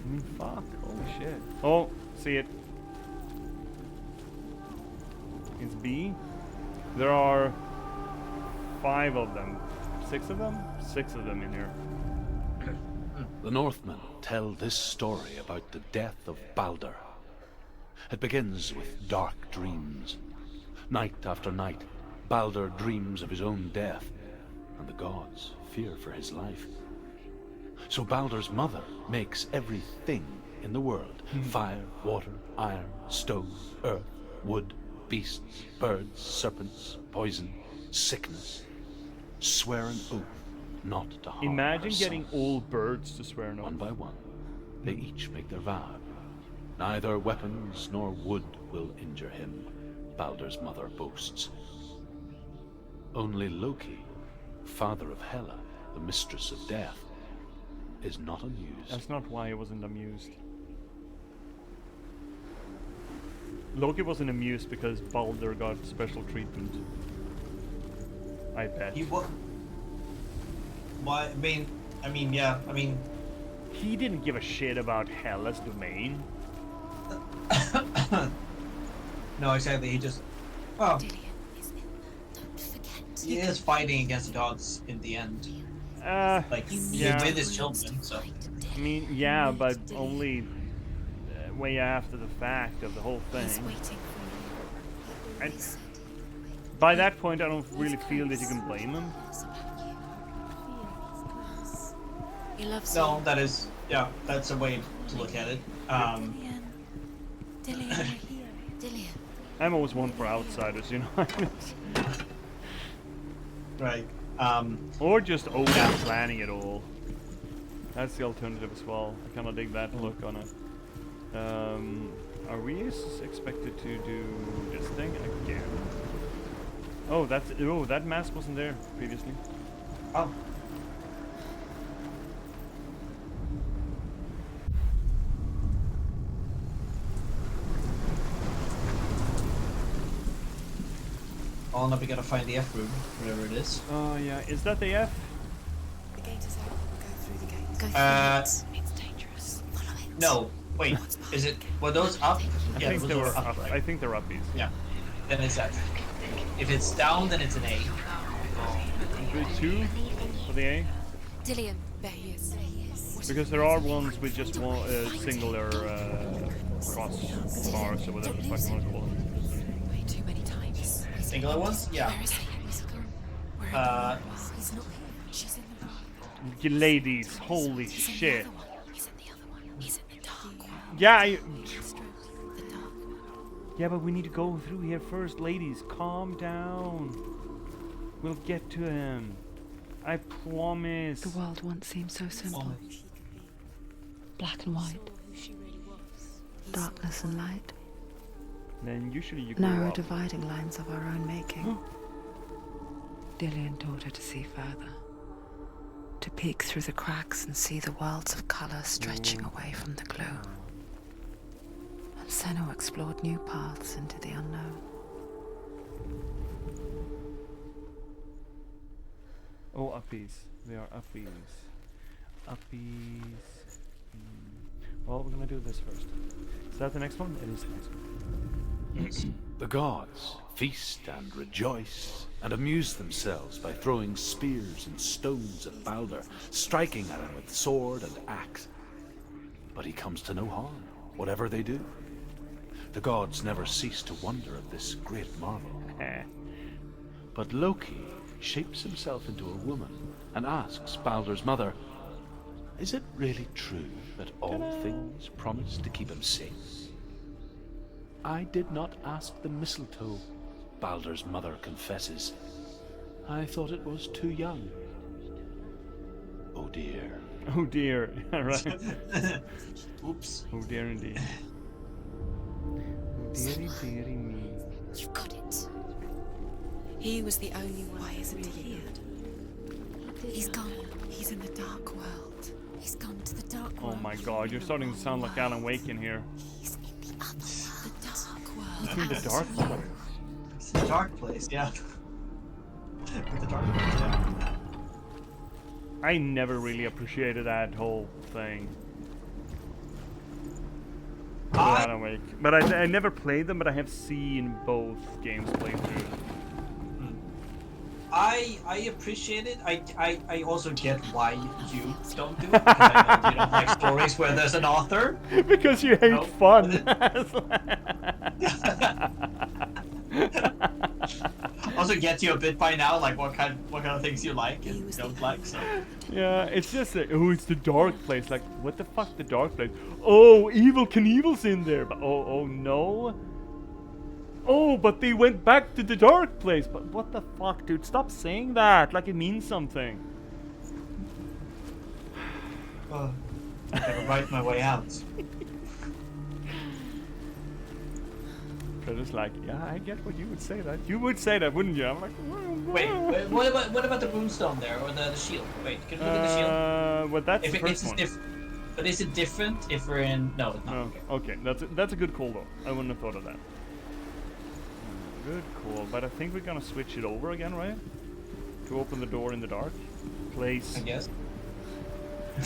I mean, fuck. Holy shit. Oh, see it. It's B. There are 5 of them. 6 of them? 6 of them in here. The Northmen tell this story about the death of Baldur. It begins with dark dreams. Night after night, Baldur dreams of his own death, and the gods fear for his life. So Baldur's mother makes everything in the world: fire, water, iron, stone, earth, wood, beasts, birds, serpents, poison, sickness. Swear an oath not to harm Imagine her getting son. all birds to swear an oath. One by one, they each make their vow. Neither weapons nor wood will injure him, Baldur's mother boasts. Only Loki, father of Hela, the mistress of death, is not amused. That's not why I wasn't amused. Loki wasn't amused because Baldur got special treatment. I bet. What? Why? I mean, yeah. I mean, He didn't give a shit about Hela's domain. no, exactly. He just, well, Dillion is in. Don't forget. he is fighting against the gods in the end. Like, yeah. with his children. So I mean, yeah, but only way after the fact of the whole He's thing. waiting for you. And He said by that point, I don't really feel that you can blame him. it's about you. He loves no, you. that is, yeah, that's a way to look at it. Dillion. Dillion, we're here. Dillion. I'm always one for outsiders, you know. Right. Or just over planning it all. That's the alternative as well. I kind of dig that look on it. Are we expected to do this thing again? Oh, that mask wasn't there previously. Oh. Oh, now we gotta find the F room, whatever it is. Oh yeah, is that the F? The gate is open. Go through the gate. Go through Uh, it. It's dangerous. Follow it. No, wait, is it, were those up? I Yeah, think those they were were up, right? I think they're uppies. Yeah, then it's that. If it's down, then it's an A. Two for the A? Dillion, there he is. There he is. Because there are ones with just one singular cross bars or whatever the fuck you want to call them. Way too many times. Singular ones? Yeah. Where is he? Where's he gone? Where he's not here. She's in the room. You ladies, holy He's in the shit. other one. He's in the other one. He's in the dark one. Yeah, The dark one. yeah, but we need to go through here first, ladies. Calm down. We'll get to him. I promise. The world once seemed so simple. Black and white. Darkness and light. Then usually you grow Narrow up. dividing lines of our own making. Dillion taught her to see further. To peek through the cracks and see the worlds of colour stretching away from the gloom. And Senua explored new paths into the unknown. Oh, uppies. They are uppies. Uppies. Well, we're gonna do this first. Is that the next one? It is the next one. The gods feast and rejoice and amuse themselves by throwing spears and stones at Baldur, striking at him with sword and axe. But he comes to no harm, whatever they do. The gods never cease to wonder at this great marvel. But Loki shapes himself into a woman and asks Baldur's mother, is it really true that all things promise to keep him safe? I did not ask the mistletoe, Baldur's mother confesses. I thought it was too young. Oh dear. Oh dear. Right. Oops. Oh dear indeed. Oh dearie, dearie me. You've got it. He was the only one. Why isn't he here? He's gone. He's in the dark world. He's gone to the dark Oh world. my god, you're starting to sound like Alan Wake in here. He's in the other world. The dark world. It's in the dark world. It's the dark place, yeah. With the dark place, yeah. I never really appreciated that whole thing. Alan Wake. But I never played them, but I have seen both games played through. I appreciate it. I also get why you don't do it. Because I know you don't like stories where there's an author. Because you hate fun. Also gets you a bit by now, like what kind of things you like and don't like. So Yeah, it's just like, oh, it's the dark place. Like, what the fuck, the dark place? Oh, Evil Knievel's in there. But oh no. Oh, but they went back to the dark place. But what the fuck, dude? Stop saying that. Like it means something. I gotta write my way out. They're just like, yeah, I get what you would say that. You would say that, wouldn't you? I'm like, Wait, what about the runestone there or the shield? Wait, can we look at the shield? Well, that's the first one. But is it different if we're in? No, it's not. No. Okay, that's a good call though. I wouldn't have thought of that. Good call, but I think we're gonna switch it over again, right? To open the door in the dark place. I guess.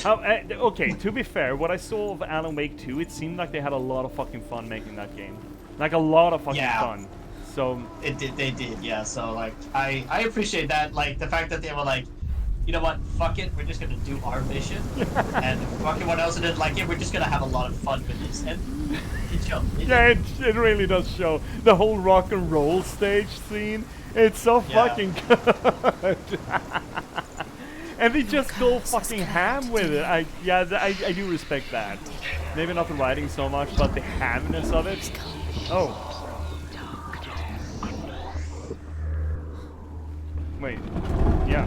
Oh, okay, to be fair, what I saw of Alan Wake 2, it seemed like they had a lot of fucking fun making that game. Like a lot of fucking fun. So they did, yeah. So like, I appreciate that. Like the fact that they were like, you know what, fuck it, we're just gonna do our mission, and fuck everyone else didn't like it. We're just gonna have a lot of fun with this, and it showed. It really does show. The whole rock and roll stage scene. It's so fucking good. And they just go fucking ham with it. I do respect that. Maybe not the writing so much, but the hamness of it. Oh. Wait. Yeah.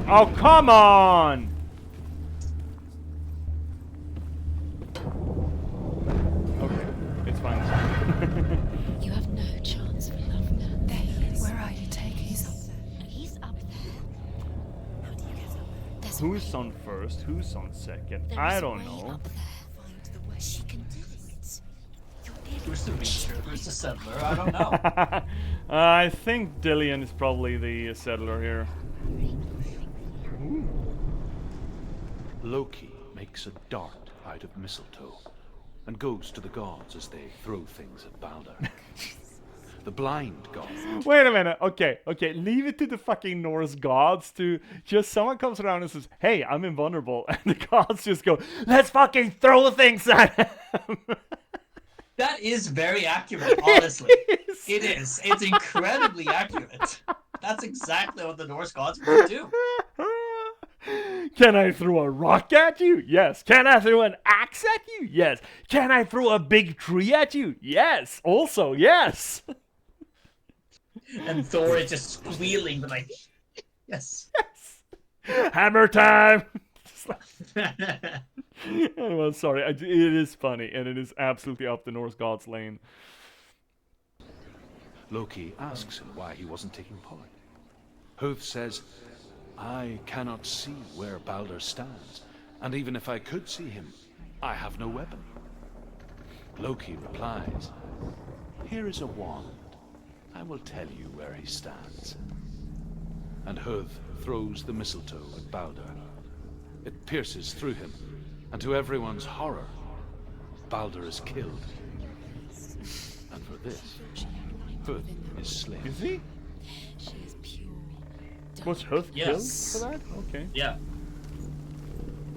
Oh, come on! Okay, it's fine. You have no chance for love now. There he is. Where are you taking? He's up there. He's up there. How do you get up there? There's Who's on first? Who's on second? I don't know. up there. Find the way. She can do it. Who's the reacher? Who's the settler? I don't know. I think Dillian is probably the settler here. Loki makes a dart out of mistletoe and goes to the gods as they throw things at Balder. The blind god. Wait a minute. Okay. Leave it to the fucking Norse gods to just someone comes around and says, "Hey, I'm invulnerable," and the gods just go, "Let's fucking throw things at him." That is very accurate, honestly. It is. It's incredibly accurate. That's exactly what the Norse gods would do. Can I throw a rock at you? Yes. Can I throw an axe at you? Yes. Can I throw a big tree at you? Yes. Also, yes. And Thor is just squealing, but like, yes. Hammer time. Well, sorry. It is funny, and it is absolutely up the Norse gods' lane. Loki asks him why he wasn't taking part. Hoth says, "I cannot see where Balder stands, and even if I could see him, I have no weapon." Loki replies, "Here is a wand. I will tell you where he stands." And Hoth throws the mistletoe at Balder. It pierces through him, and to everyone's horror, Balder is killed. And for this, Hoth is slain. Is he? Was Hoth killed for that? Okay. Yeah.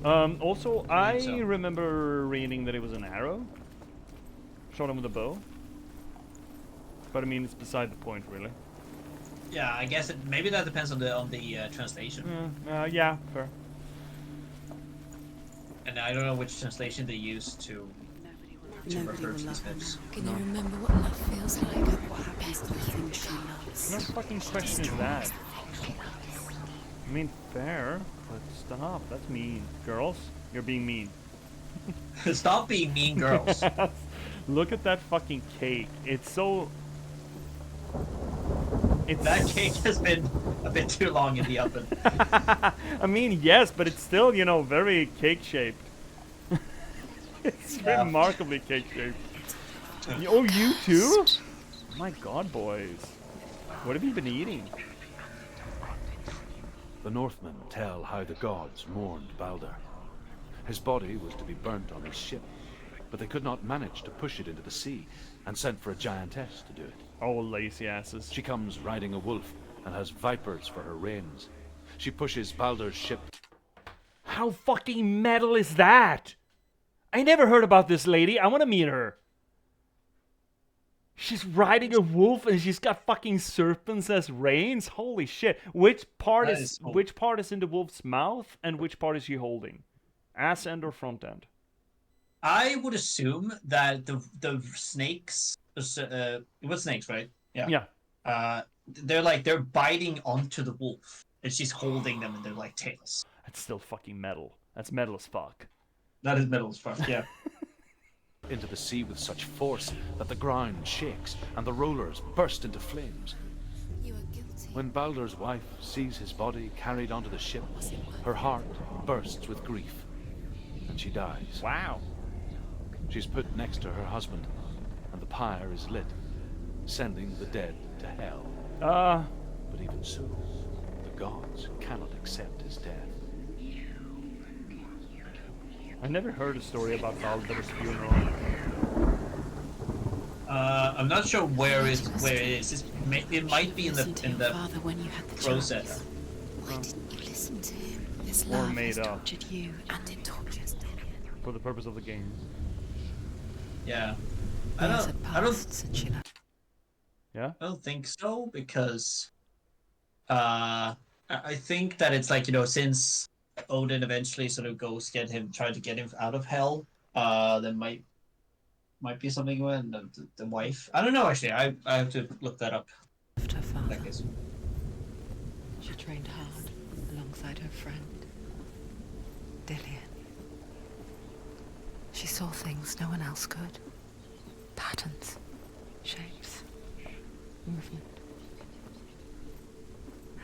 Also, I remember reading that it was an arrow. Shot him with a bow. But I mean, it's beside the point, really. Yeah, I guess maybe that depends on the translation. Yeah, fair. And I don't know which translation they use to refer to these books. Can you remember what love feels like? What happens to the things she loves? What fucking question is that? I mean, fair, but stop. That's mean. Girls, you're being mean. Stop being mean, girls. Look at that fucking cake. It's so... That cake has been a bit too long in the oven. I mean, yes, but it's still, you know, very cake-shaped. It's Yeah. remarkably cake-shaped. Oh, you too? My God, boys. What have you been eating? The Northmen tell how the gods mourned Balder. His body was to be burnt on his ship, but they could not manage to push it into the sea, and sent for a giantess to do it. Oh, lazy asses. She comes riding a wolf and has vipers for her reins. She pushes Balder's ship. How fucking metal is that? I never heard about this lady. I want to meet her. She's riding a wolf and she's got fucking serpents as reins. Holy shit! Which part That is is cool. which part is in the wolf's mouth and which part is she holding? Ass end or front end? I would assume that the snakes, it was snakes, right? Yeah. They're biting onto the wolf, and she's holding them in their like tails. That's still fucking metal. That's metal as fuck. That is metal as fuck. Yeah. Into the sea with such force that the ground shakes and the rollers burst into flames. You are guilty. When Balder's wife sees his body carried onto the ship, her heart bursts with grief, and she dies. Wow. She's put next to her husband, and the pyre is lit, sending the dead to hell. But even so, the gods cannot accept his death. I never heard a story about Balder's funeral. I'm not sure where it is. It might be in Listen to your the father when you had the process. chance. Why didn't you listen to him? This Or love made has up. tortured you, and it tortures them. For the purpose of the game. Yeah. Years had I don't passed since she left. Yeah? I don't think so, because I think that it's like, you know, since Odin eventually sort of goes try to get him out of hell, there might be something with the wife. I don't know, actually. I have to look that up. Left her father. I guess. She trained hard alongside her friend, Dillian. She saw things no one else could. Patterns, shapes, movement.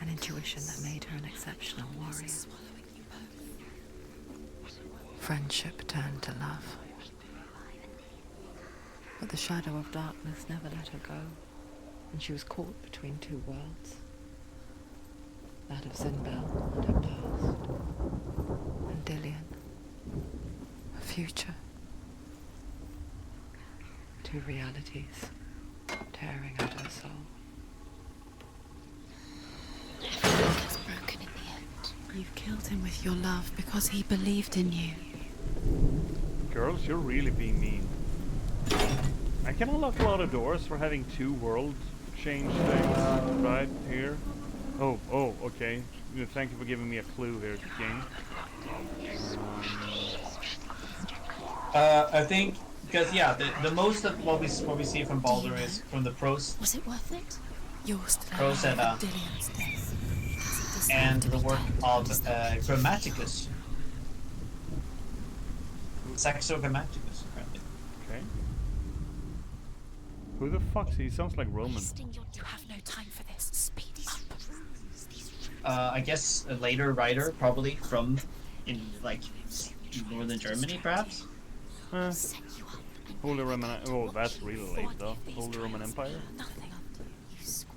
An intuition that made her an exceptional warrior. Friendship turned to love. But the shadow of darkness never let her go, and she was caught between two worlds. That of Zinbel and her past, and Dillian, her future. Two realities tearing at her soul. Everything was broken in the end. You've killed him with your love because he believed in you. Girls, you're really being mean. I can unlock a lot of doors for having two world change things right here. Oh, okay. Thank you for giving me a clue here, game. I think because the most of what we see from Baldur is from the pros Was it worth it? Yours to Rose live and, Dillion's death. and the work of Grammaticus. Saxo Grammaticus, apparently. Okay. Who the fuck's he? Sounds like Roman. You have no time for this. Speed up. I guess a later writer, probably from in like northern Germany, perhaps. Set you up. Holy Roman. Oh, that's really late though. Holy Roman Empire. Nothing.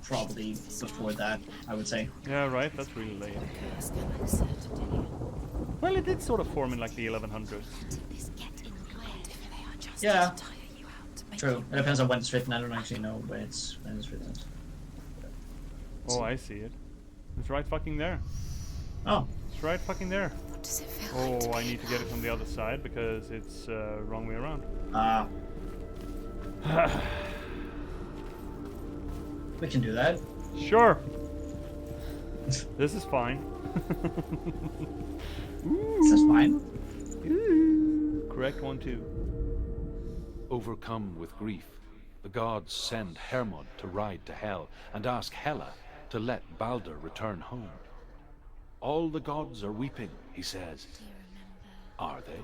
Probably before that, I would say. Yeah, right. That's really late. Curse can I set to Dillion? Well, it did sort of form in like the 1100s. This get in the way. If they are just Yeah. to tire you out, to make True. you It depends on when it's written. I don't actually know when it's written. Oh, I see it. It's right fucking there. Oh. It's right fucking there. What does it feel like Oh, to I be need to get it from the other side because it's wrong way around. We can do that. Sure. This is fine. This is fine. Correct 1, 2. Overcome with grief, the gods send Hermod to ride to Hell and ask Hela to let Balder return home. All the gods are weeping, he says. Are they?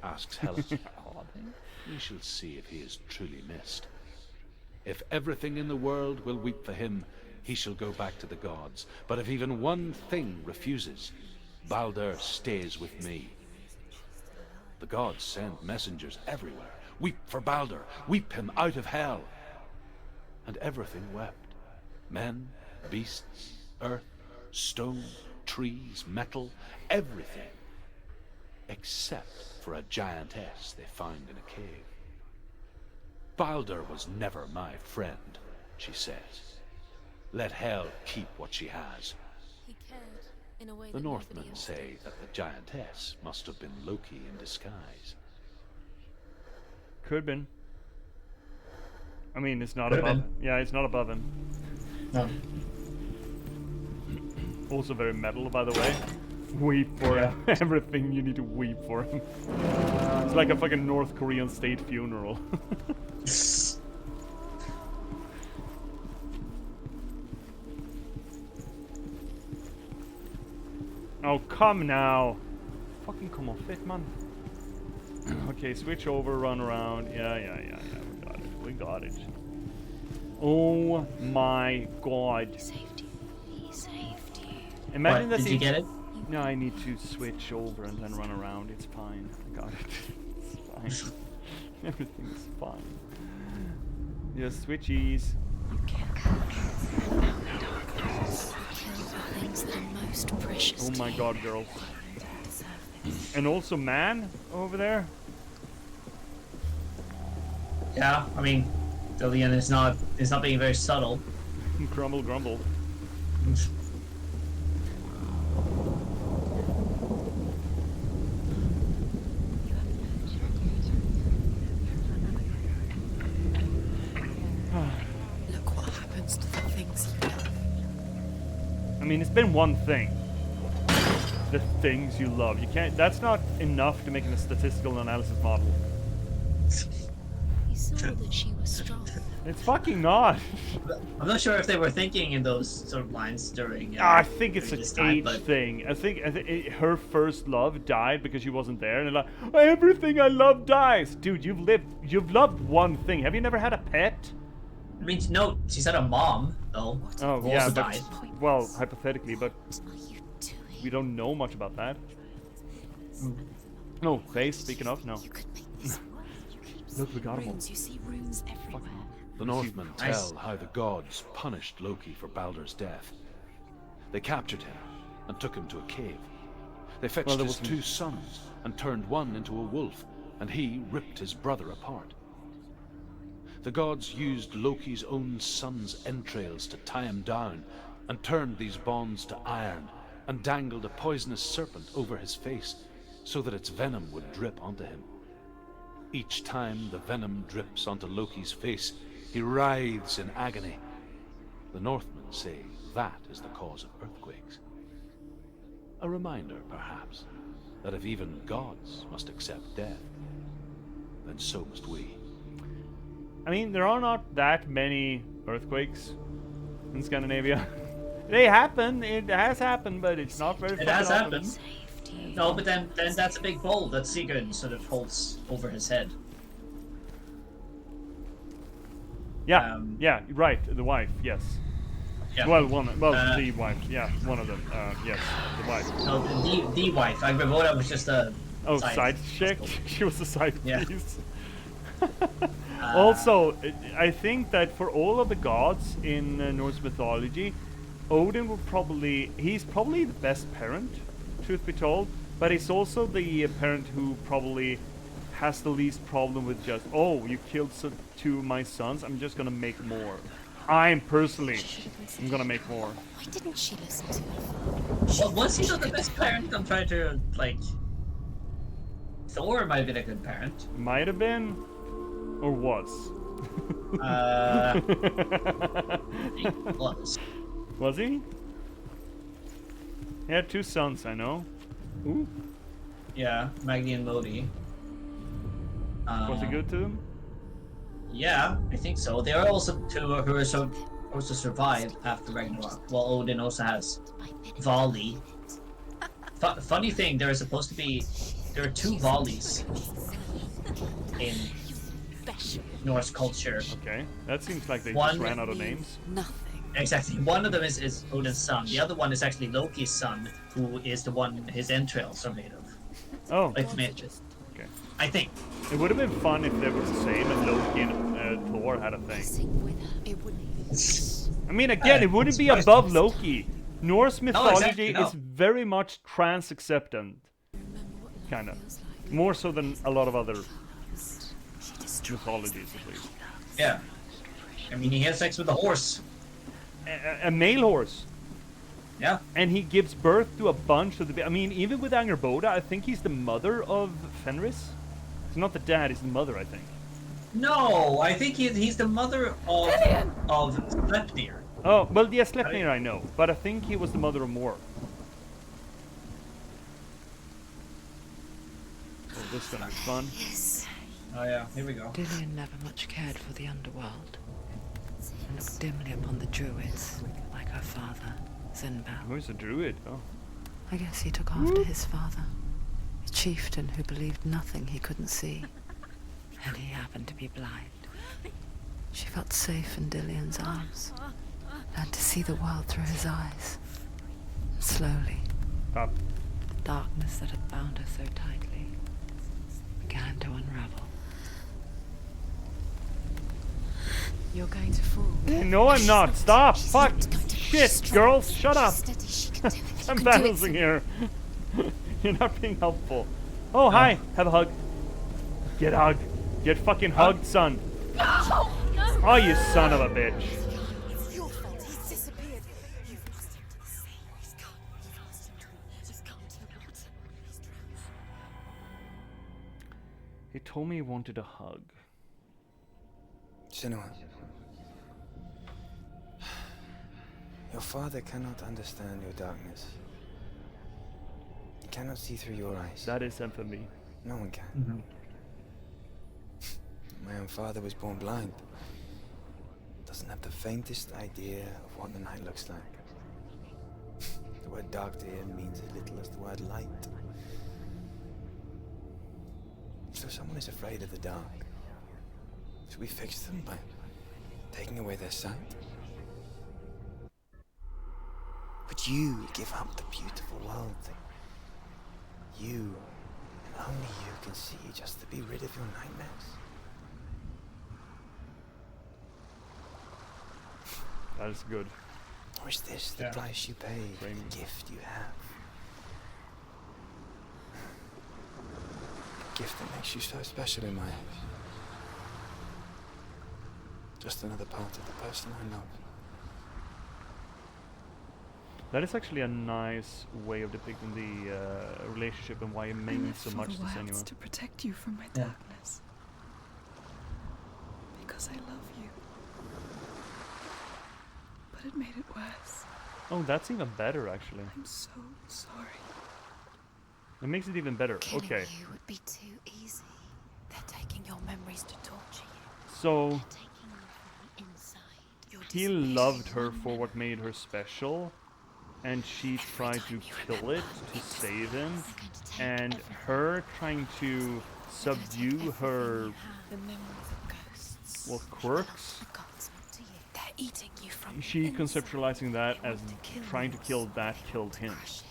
Asks Hela. We shall see if he is truly missed. If everything in the world will weep for him, he shall go back to the gods. But if even one thing refuses, Baldur stays with me. The gods send messengers everywhere. Weep for Baldur, weep him out of hell. And everything wept. Men, beasts, earth, stone, trees, metal, everything. Except for a giantess they found in a cave. Baldur was never my friend, she says. Let hell keep what she has. He cared in a way The that Northmen nobody else say did. that the giantess must have been Loki in disguise. Could have been. I mean, it's not Could've above. been. Yeah, it's not above him. No. Also very metal, by the way. Weep for him. Everything you need to weep for him. It's like a fucking North Korean state funeral. Oh, come now. Fucking come off it, man. Okay, switch over, run around. Yeah. We got it. Oh my god. Saved you. He saved you. Imagine What, that did you get it? No, I need to switch over and then run around. It's fine. I got it. It's fine. Everything's fine. Just switchies. You kill the things that are most precious Oh to my you. god, girls. You don't deserve this. And also man over there. Yeah, I mean, Dillian is not being very subtle. Grumble, grumble. Look what happens to the things you love. I mean, it's been one thing. The things you love. You can't. That's not enough to make a statistical analysis model. You saw that she was strong. It's fucking not. I'm not sure if they were thinking in those sort of lines during. I think it's during an this time, age but thing. I think her first love died because she wasn't there, and they're like, everything I love dies. Dude, you've loved one thing. Have you never had a pet? I mean, no, she's had a mom though. Oh Who yeah, also but died. well, hypothetically, but What are you doing? we don't know much about that. No, face. Speaking of, no. You could make this work. You keep Look, we got 'em all. runes. You see runes everywhere. The Northmen Nice. tell how the gods punished Loki for Baldur's death. They captured him and took him to a cave. They fetched Well, there his was- 2 sons and turned one into a wolf, and he ripped his brother apart. The gods used Loki's own son's entrails to tie him down and turned these bonds to iron and dangled a poisonous serpent over his face so that its venom would drip onto him. Each time the venom drips onto Loki's face, he writhes in agony. The Northmen say that is the cause of earthquakes. A reminder, perhaps, that if even gods must accept death, then so must we. I mean, there are not that many earthquakes in Scandinavia. They happen. It has happened, but it's not very. It has fucking often. happened. Saved you. No, but then that's a big bowl that Sigurd sort of holds over his head. Yeah, Um, yeah, right. The wife, yes. Yeah. Well, Uh, the wife, yeah, one of them. Yes, the wife. No, the wife. Agrivoda was just a Oh, side chick. She was a side Yeah. piece. Also, I think that for all of the gods in Norse mythology, Odin would he's probably the best parent, truth be told, but he's also the parent who probably has the least problem with just, oh, you killed 2 of my sons, I'm just gonna make more. I'm gonna make more. Why didn't she listen to her? Well, was he not the best parent? I'm trying to like. Thor might have been a good parent. Might have been, or was. He was. Was he? He had 2 sons, I know. Ooh. Yeah, Magni and Modi. Was he good to them? Yeah, I think so. There are also 2 who are supposed to survive after Ragnarok. Well, Odin also has Vali. Funny thing, there are 2 Valis in Norse culture. Okay, that seems like they One just ran out of names. Nothing. Exactly. One of them is Odin's son. The other one is actually Loki's son, who is the one his entrails are made of. Oh, Like, okay. I think. It would have been fun if they were the same and Loki and Thor had a thing. I mean, again, it wouldn't be above Loki. Norse mythology is very much trans-acceptant. Kind of. More so than a lot of other mythologies, at least. Yeah. I mean, he has sex with a horse. A male horse. Yeah. And he gives birth to a bunch of the... I mean, even with Angerboda, I think he's the mother of Fenris. It's not the dad, he's the mother, I think. No, I think he's the mother of Sleipnir. Oh, well, yeah, Sleipnir I know, but I think he was the mother of Mor. Oh, this is gonna be fun. Oh yeah, here we go. Dillion never much cared for the underworld, and looked dimly upon the druids, like her father, Zinbal. Who's a druid? Oh. I guess he took after his father, a chieftain who believed nothing he couldn't see, and he happened to be blind. She felt safe in Dillion's arms, learned to see the world through his eyes. And slowly, the darkness that had bound her so tightly began to unravel. You're going to fall. No, I'm not. Stop. Fuck. Shit, girls. Shut up. I'm balancing here. You're not being helpful. Oh, hi. Have a hug. Get hugged. Get fucking hugged, son. No! Oh, you son of a bitch. It's your fault. He's disappeared. You've lost him to the sea. He's gone. You've lost him to... He's gone to the water. He's drowned. He told me he wanted a hug. Senua. Your father cannot understand your darkness. He cannot see through your eyes. That is infamy. No one can. Mm-hmm. My own father was born blind. Doesn't have the faintest idea of what the night looks like. The word dark to him means as little as the word light. So someone is afraid of the dark. Should we fix them by taking away their sight? Would you give up the beautiful world that you, and only you, can see just to be rid of your nightmares? That is good. Or is this the price you pay for the gift you have? A gift that makes you so special in my eyes. Just another part of the person I love. That is actually a nice way of depicting the relationship and why it means so much to Senua. To protect you from my darkness. Because I love you. But it made it worse. Oh, that's even better, actually. I'm so sorry. It makes it even better. Killing Okay. you would be too easy. They're taking your memories to torture you. So, They're taking you from the inside. You're he disappearing loved in her one for minute. what made her special, and she tried to kill it to save him, and her trying to subdue her, The memories of ghosts. well, quirks. The gods want to you. They're eating you from She the inside. conceptualizing that They as want to kill trying to your kill soul. that killed him. Crush it.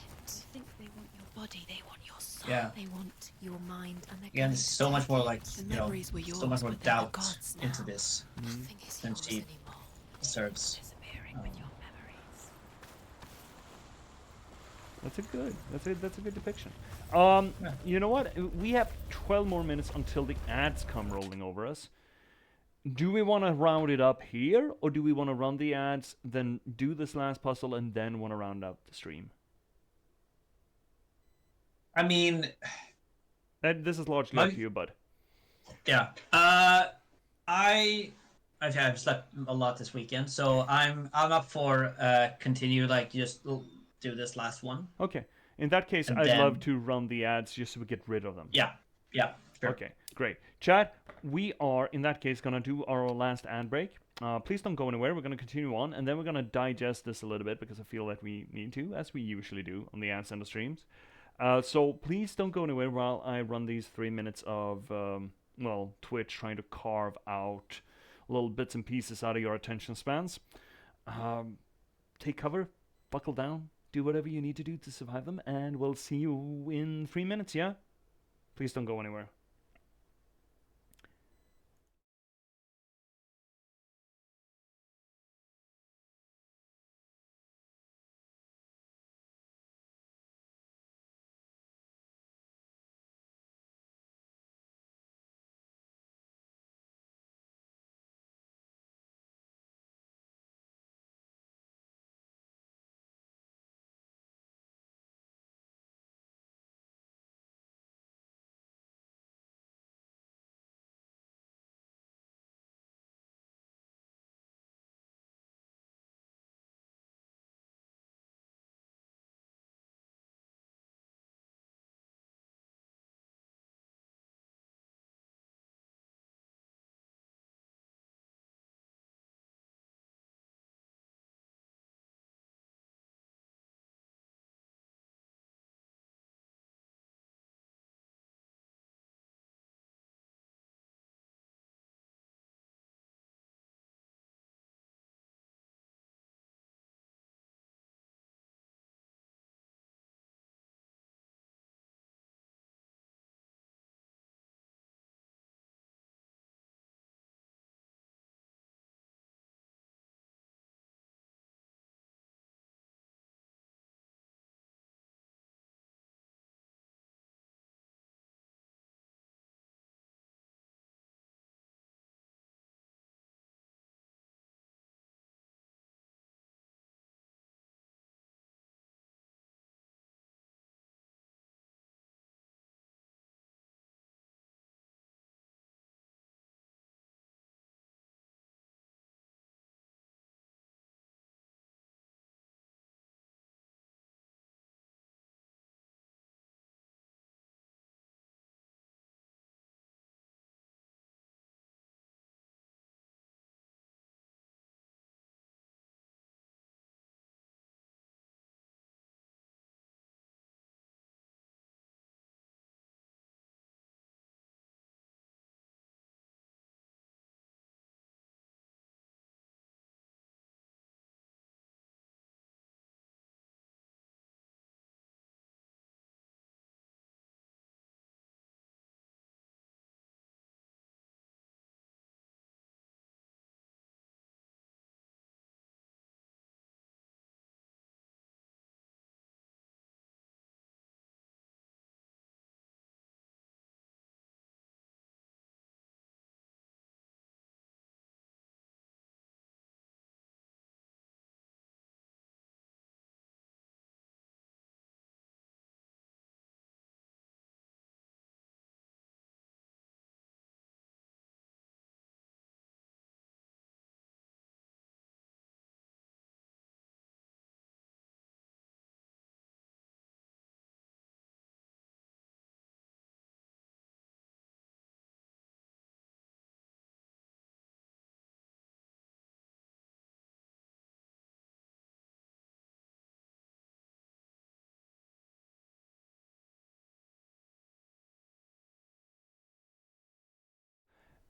They think they want your body, they want your soul. Yeah. They want your mind, and they're Again, going there's to so much more like, The you know, memories were so much yours, more but they're the doubt gods into now. this Nothing is than yours she anymore. deserves. Disappearing with your memories. That's a good depiction. You know what? We have 12 more minutes until the ads come rolling over us. Do we want to round it up here, or do we want to run the ads, then do this last puzzle, and then want to round up the stream? I mean, This is largely up to you, bud. yeah. I've slept a lot this weekend, so I'm up for continue, like, just do this last one. Okay. In that case, And I'd then- love to run the ads just so we get rid of them. Yeah, sure. Okay, great. Chat, we are, in that case, going to do our last ad break. Please don't go anywhere. We're going to continue on, and then we're going to digest this a little bit because I feel that we need to, as we usually do on the ads and the streams. So please don't go anywhere while I run these 3 minutes of, Twitch trying to carve out little bits and pieces out of your attention spans. take cover, buckle down, do whatever you need to do to survive them, and we'll see you in 3 minutes, yeah? Please don't go anywhere.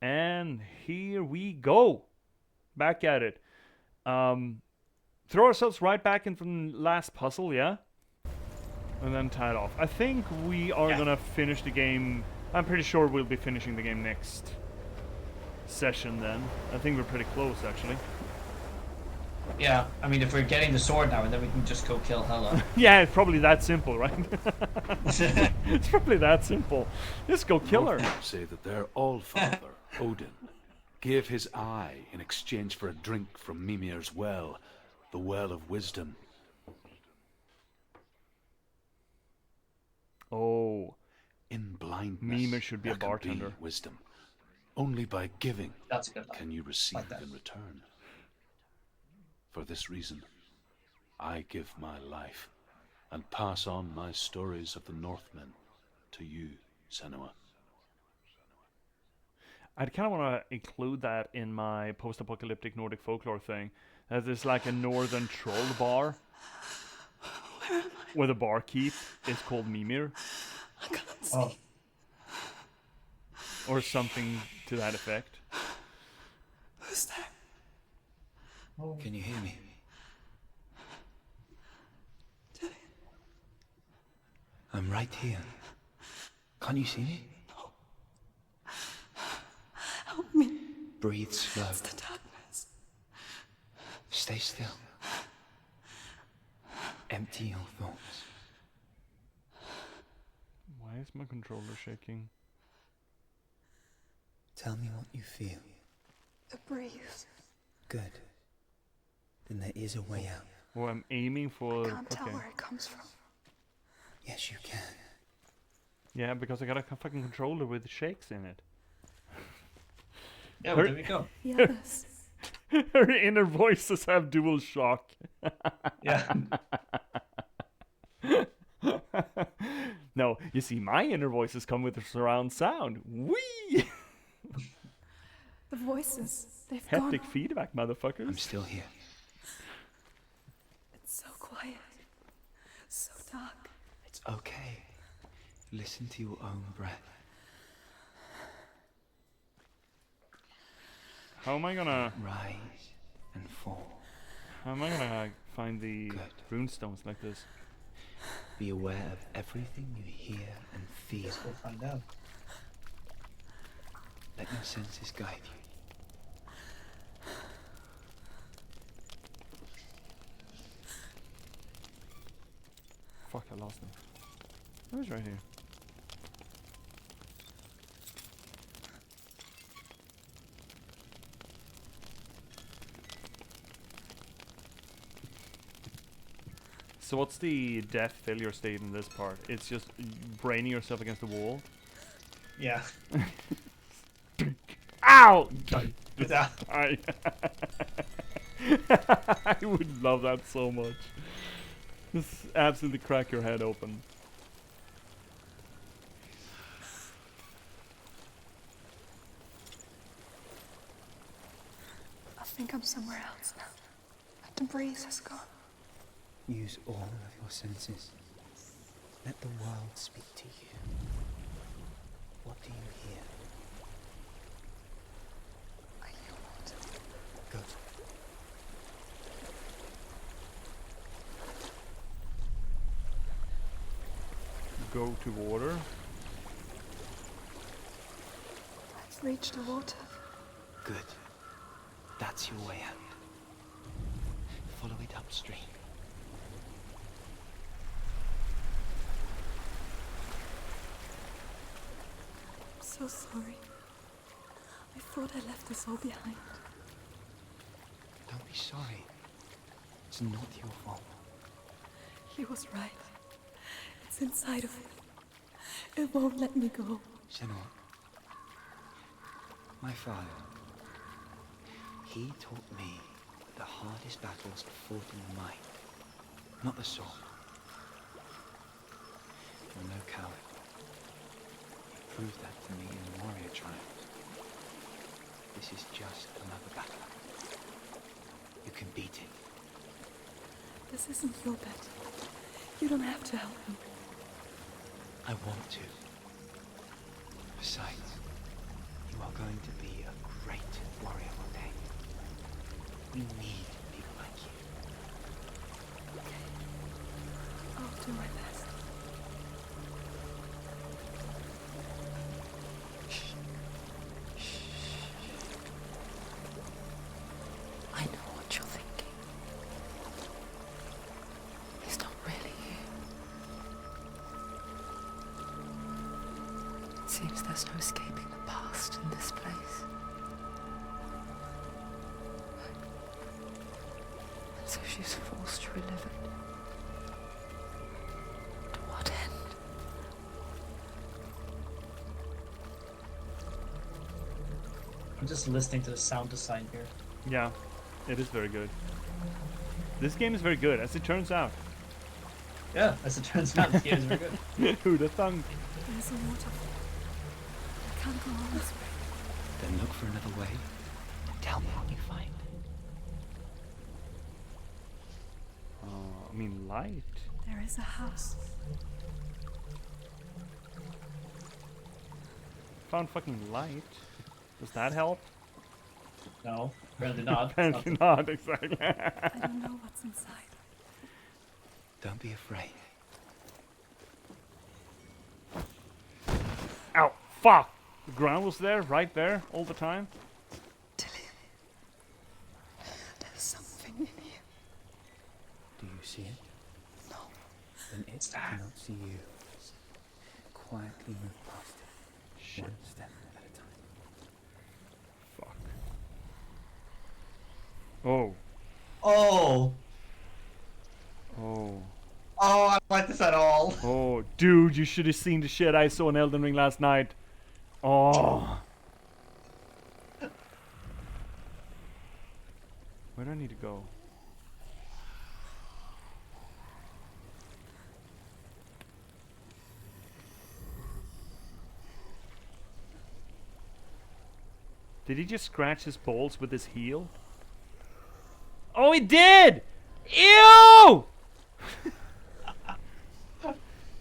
And here we go. Back at it. Throw ourselves right back in from the last puzzle, yeah? And then tie it off. I think we are gonna finish the game. I'm pretty sure we'll be finishing the game next session then. I think we're pretty close, actually. Yeah, I mean, if we're getting the sword now, then we can just go kill Hela. Yeah, it's probably that simple, right? It's probably that simple. Just go kill her. Say that their all-father, Odin, gave his eye in exchange for a drink from Mimir's well, the Well of Wisdom. Oh. In blindness, Mimir should be a bartender. Wisdom. Only by giving That's a good line. can you receive Like that. in return. For this reason, I give my life and pass on my stories of the Northmen to you, Senua. I'd kind of want to include that in my post-apocalyptic Nordic folklore thing. That there's like a northern troll bar where the barkeep is called Mimir. I can't see. Oh. Or something to that effect. Who's there? Can you hear me? I'm right here. Can't you see me? Help me. Breathe slow. It's the darkness. Stay still. Empty your thoughts. Why is my controller shaking? Tell me what you feel. The breeze. Good. Then there is a way out. Oh, I'm aiming for... I can't tell where it comes from. Yes, you can. Yeah, because I got a fucking controller with shakes in it. Yeah, well, there we go. Yes. Her inner voices have dual shock. Yeah. No, you see, my inner voices come with a surround sound. Whee! The voices, they've Haptic gone. feedback, motherfuckers. I'm still here. It's so quiet. So dark. It's okay. Listen to your own breath. How am I gonna... Rise and fall. How am I gonna find the Good. runestones like this? Be aware of everything you hear and feel. Guess we'll find out. Let your senses guide you. Fuck, I lost them. It was right here. So what's the death failure state in this part? It's just braining yourself against the wall? Yeah. Ow! Yeah. I would love that so much. Just absolutely crack your head open. I think I'm somewhere else now. The breeze has gone. Use all of your senses. Let the world speak to you. What do you hear? I hear water. Good. Go to water. I've reached the water. Good. That's your way out. Follow it upstream. I'm so sorry. I thought I left this all behind. Don't be sorry. It's not your fault. He was right. It's inside of me. It won't let me go. Senua. My father. He taught me that the hardest battles are fought in the mind, not the sword. You're no coward. You proved that to me in the warrior trials. This is just another battle. You can beat it. This isn't your bet. You don't have to help me. I want to. Besides, you are going to be a great warrior one day. We need people like you. I'll do my best. I know what you're thinking. He's not really here. It seems there's no escaping the past in this place. And so she's forced to relive it. To what end? I'm just listening to the sound design here. Yeah, it is very good. This game is very good, as it turns out. Yeah, as it turns out, this game is very good. Who'd have thunk? There's a waterfall. I can't go on this way. Then look for another way. Tell me what you find. I mean, light. There is a house. Found fucking light. Does that help? No, apparently not. Apparently not, exactly. I don't know what's inside. Don't be afraid. fuck! The ground was there, right there, all the time. There's something in here. Do you see it? No. Then it cannot see you. Quietly move past it. One step at a time. Fuck. Oh. Oh. Oh. Oh, I don't like this at all. Oh, dude, you should have seen the shit I saw in Elden Ring last night. Oh. Where do I need to go? Did he just scratch his balls with his heel? Oh, he did! Ew! I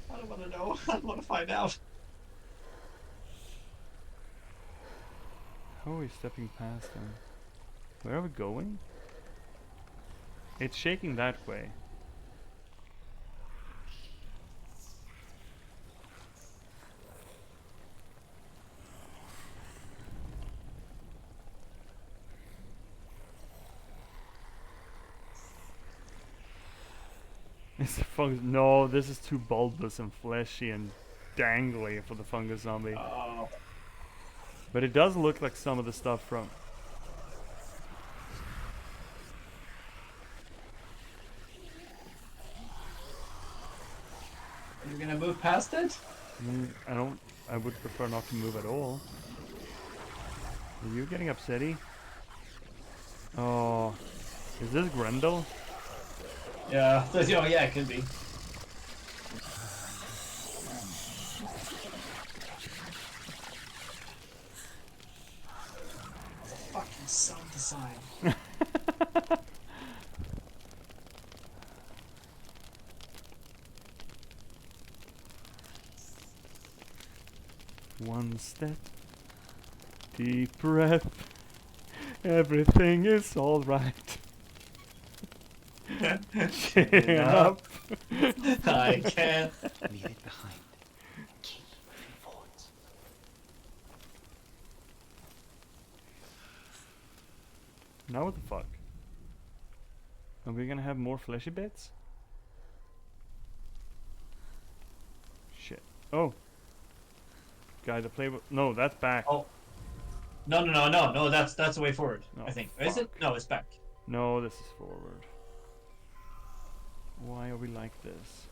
don't want to know. I want to find out. How are we stepping past him? Where are we going? It's shaking that way. It's the fungus. No, this is too bulbous and fleshy and dangly for the fungus zombie. Oh. But it does look like some of the stuff from. Are you gonna move past it? I don't. I would prefer not to move at all. Are you getting upsetty? Oh, is this Grendel? Yeah. Oh yeah, it could be. Fucking sound design. One step, deep breath. Everything is all right. Chin up. I can't. Leave it behind. Keep moving forwards. Now what the fuck? Are we gonna have more fleshy bits? Shit. Oh. Guy to play with. No, that's back. Oh. No. That's the way forward. Oh, I think. Is it? No, it's back. No, this is forward. Why are we like this?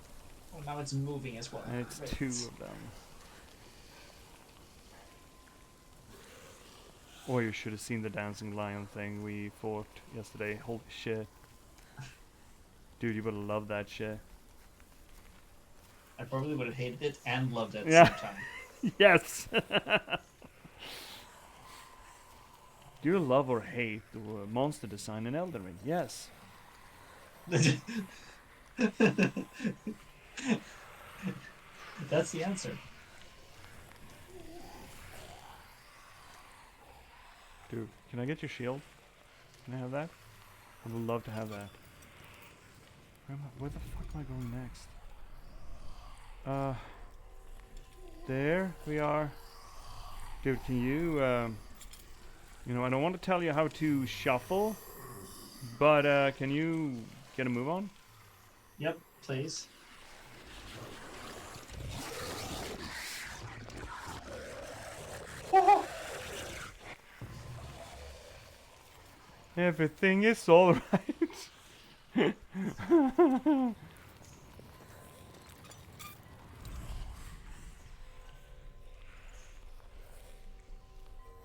Oh, now it's moving as well. And it's Great. 2 of them. Or you should have seen the dancing lion thing we fought yesterday. Holy shit. Dude, you would have loved that shit. I probably would have hated it and loved it at the Yeah. same time. Yes! Do you love or hate the monster design in Elden Ring? Yes. That's the answer. Dude, can I get your shield? Can I have that? I would love to have that. Where the fuck am I going next? There we are. Dude, can you, you know, I don't want to tell you how to shuffle, but, can you get a move on? Yep, please. Everything is alright.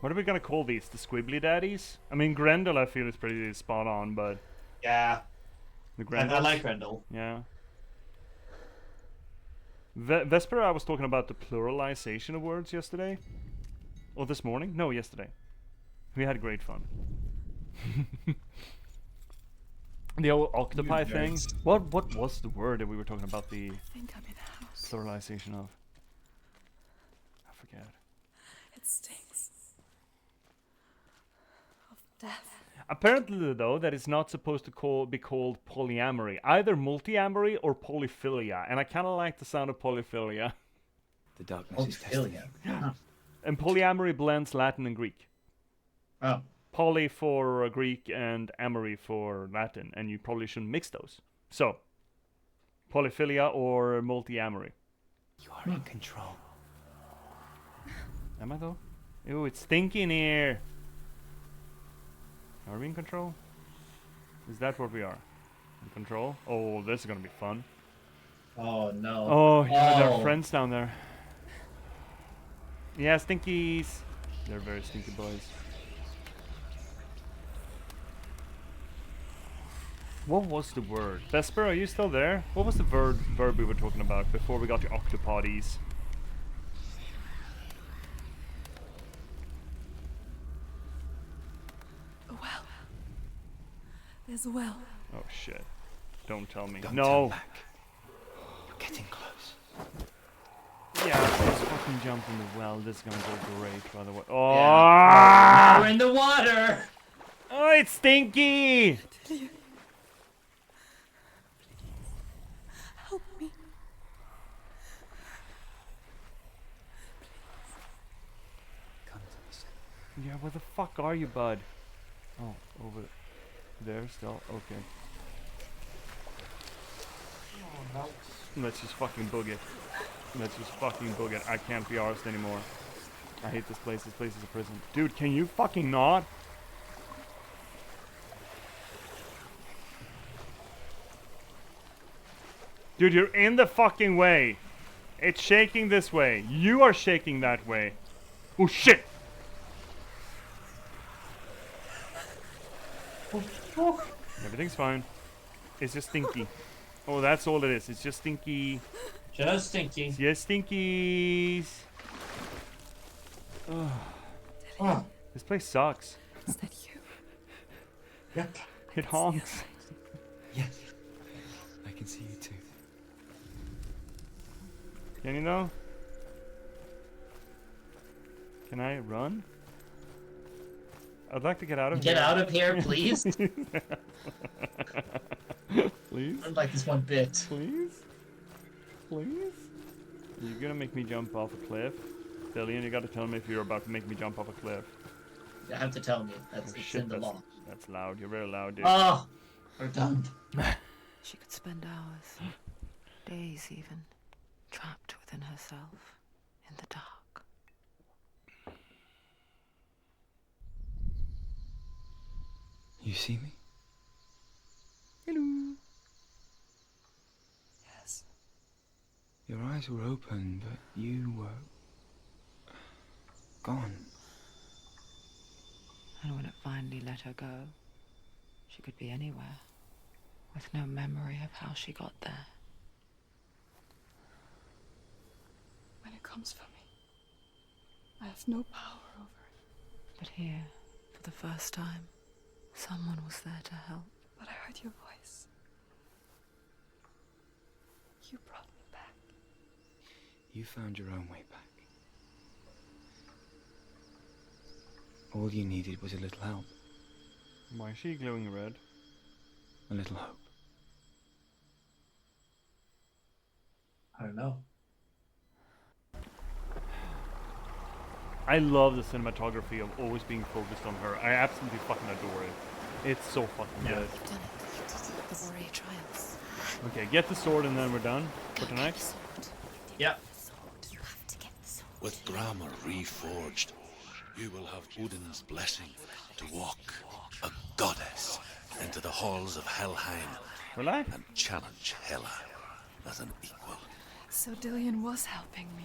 What are we gonna call these? The Squibbly Daddies? I mean, Grendel I feel is pretty spot on, but Yeah. the I Grendels? like Grendel. Yeah. Vesper, I was talking about the pluralization of words yesterday. Or this morning? No, yesterday. We had great fun. The old octopi thing. What was the word that we were talking about the I think I'm in a house. pluralization of? I forget. It stinks. Of death. Apparently, though, that it's not supposed to be called polyamory. Either multiamory or polyphilia. And I kind of like the sound of polyphilia. The darkness is testing you. And polyamory blends Latin and Greek. Oh. Poly for Greek and amory for Latin, and you probably shouldn't mix those. So, polyphilia or multi-amory. You are in control. Am I though? Ew, it's stinky in here. Are we in control? Is that what we are? In control? Oh, this is gonna be fun. Oh no. Oh, yeah, there are friends down there. Yeah, stinkies. They're very stinky boys. What was the word? Vesper, are you still there? What was the verb we were talking about before we got to octopodes? A well. There's a well. Oh shit. Don't tell me. Don't No! turn back. You're getting close. Yeah, let's fucking jump in the well. This is gonna go great, by the way. Oh! Now we're in the water! Oh, it's stinky! Help me. Come to me, Senua. Yeah, where the fuck are you, bud? Oh, over there still? Okay. Let's just fucking book it. Let's just fucking book it. I can't be arsed anymore. I hate this place. This place is a prison. Dude, can you fucking not? Dude, you're in the fucking way. It's shaking this way. You are shaking that way. Oh shit! Everything's fine. It's just stinky. Oh, that's all it is. It's just stinky. Just stinky. Just stinkies. Oh. This place sucks. Is that you? Yep. It honks. Yes. I can see you too. Can you know? Can I run? I'd like to get out of here. Get out of here, please. Please? I'd like this one bit. Please? Please? You're gonna make me jump off a cliff? Dillian, you gotta tell me if you're about to make me jump off a cliff. You have to tell me. That's Oh, it's shit, in the law. that's loud. You're very loud, dude. Oh, we're done. She could spend hours, days even, trapped within herself, in the dark. You see me? Hello. Yes. Your eyes were open, but you were gone. And when it finally let her go, she could be anywhere, with no memory of how she got there. When it comes for me, I have no power over it. But here, for the first time, someone was there to help. But I heard your voice. You brought me back. You found your own way back. All you needed was a little help, Why is she glowing red? a little hope. I don't know. I love the cinematography of always being focused on her. I absolutely fucking adore it. It's so fucking good. You've done it. The warrior trials. Okay, get the sword and then we're done for tonight. Yep. You have to get the sword. With Grammar reforged, you will have Odin's blessing to walk a goddess into the halls of Helheim Will I? and challenge Hela as an equal. So Dillian was helping me.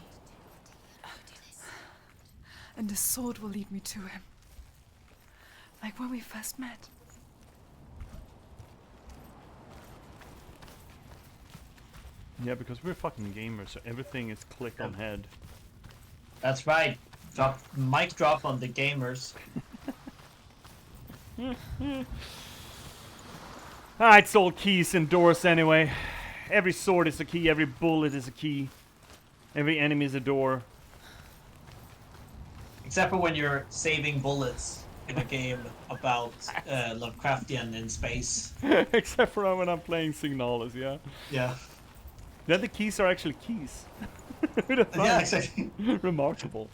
And the sword will lead me to him. Like when we first met. Yeah, because we're fucking gamers, so everything is click on head. That's right. Mic drop on the gamers. Ah, it's all keys and doors anyway. Every sword is a key, every bullet is a key. Every enemy is a door. Except for when you're saving bullets in a game about Lovecraftian in space. Except for when I'm playing Signalis, yeah. Yeah. Then the keys are actually keys. Who'd have thought? Yeah, exactly. Remarkable.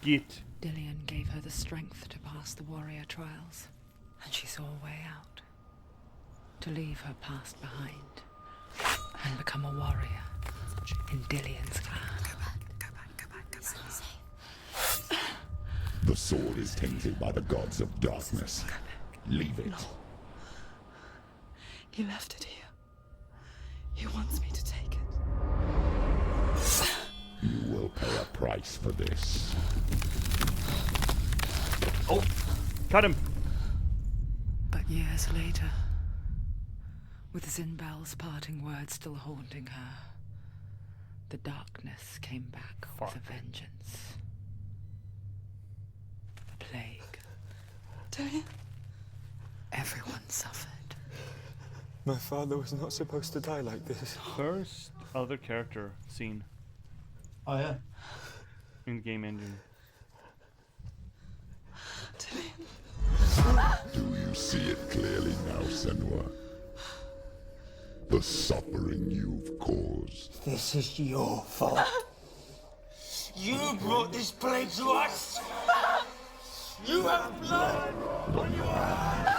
Git. Dillian gave her the strength to pass the warrior trials, and she saw a way out. To leave her past behind and become a warrior in Dillian's clan. The sword is tainted by the gods of darkness. Leave it. He left it here. He wants me to take it. You will pay a price for this. Oh, cut him. But years later, with Zinbel's parting words still haunting her, the darkness came back with a vengeance. The plague. Dillian? Everyone suffered. My father was not supposed to die like this. First other character scene Oh yeah. in the game engine. Do you see it clearly now, Senua? The suffering you've caused. This is your fault. You brought this plague to us. You have blood on your hands.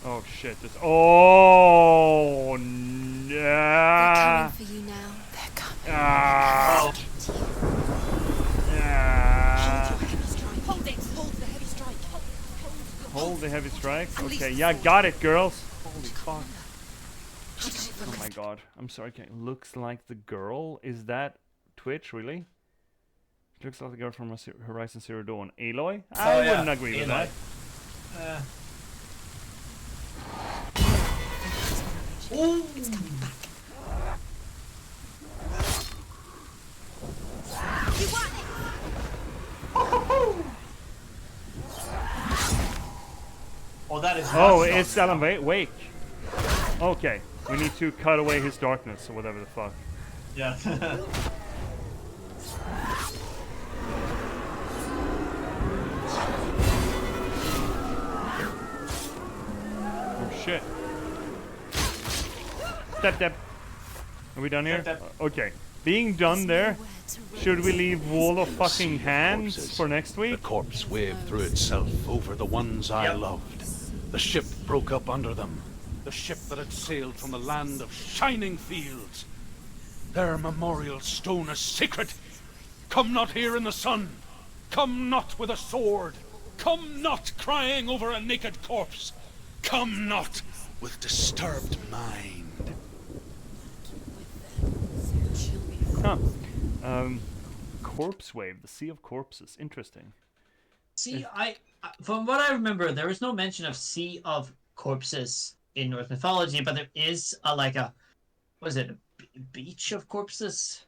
Oh shit, this. Oh, They're coming for you now. They're coming. Ah. Hold it. Hold the heavy strike. Hold the heavy strike. Okay, yeah, got it, girls. Holy fuck. Oh my god. I'm sorry. Okay, looks like the girl. Is that Twitch, really? Looks like the girl from Horizon Zero Dawn. Aloy? I wouldn't agree with that. Ooh. It's coming back. You want it? Oh, that is. Oh, it's Alan Wake. Okay, we need to cut away his darkness or whatever the fuck. Yeah. Oh shit. Step. Are we done here? Step. Okay. Being done there, should we leave Wall of fucking Hands corpses. for next The week? corpse waved through itself over the ones I Yep. loved. The ship broke up under them. The ship that had sailed from the land of shining fields. Their memorial stone is sacred. Come not here in the sun. Come not with a sword. Come not crying over a naked corpse. Come not with disturbed mind. Huh. Corpse Wave, the Sea of Corpses. Interesting. See, from what I remember, there is no mention of Sea of Corpses in Norse mythology, but there is what is it, a beach of corpses?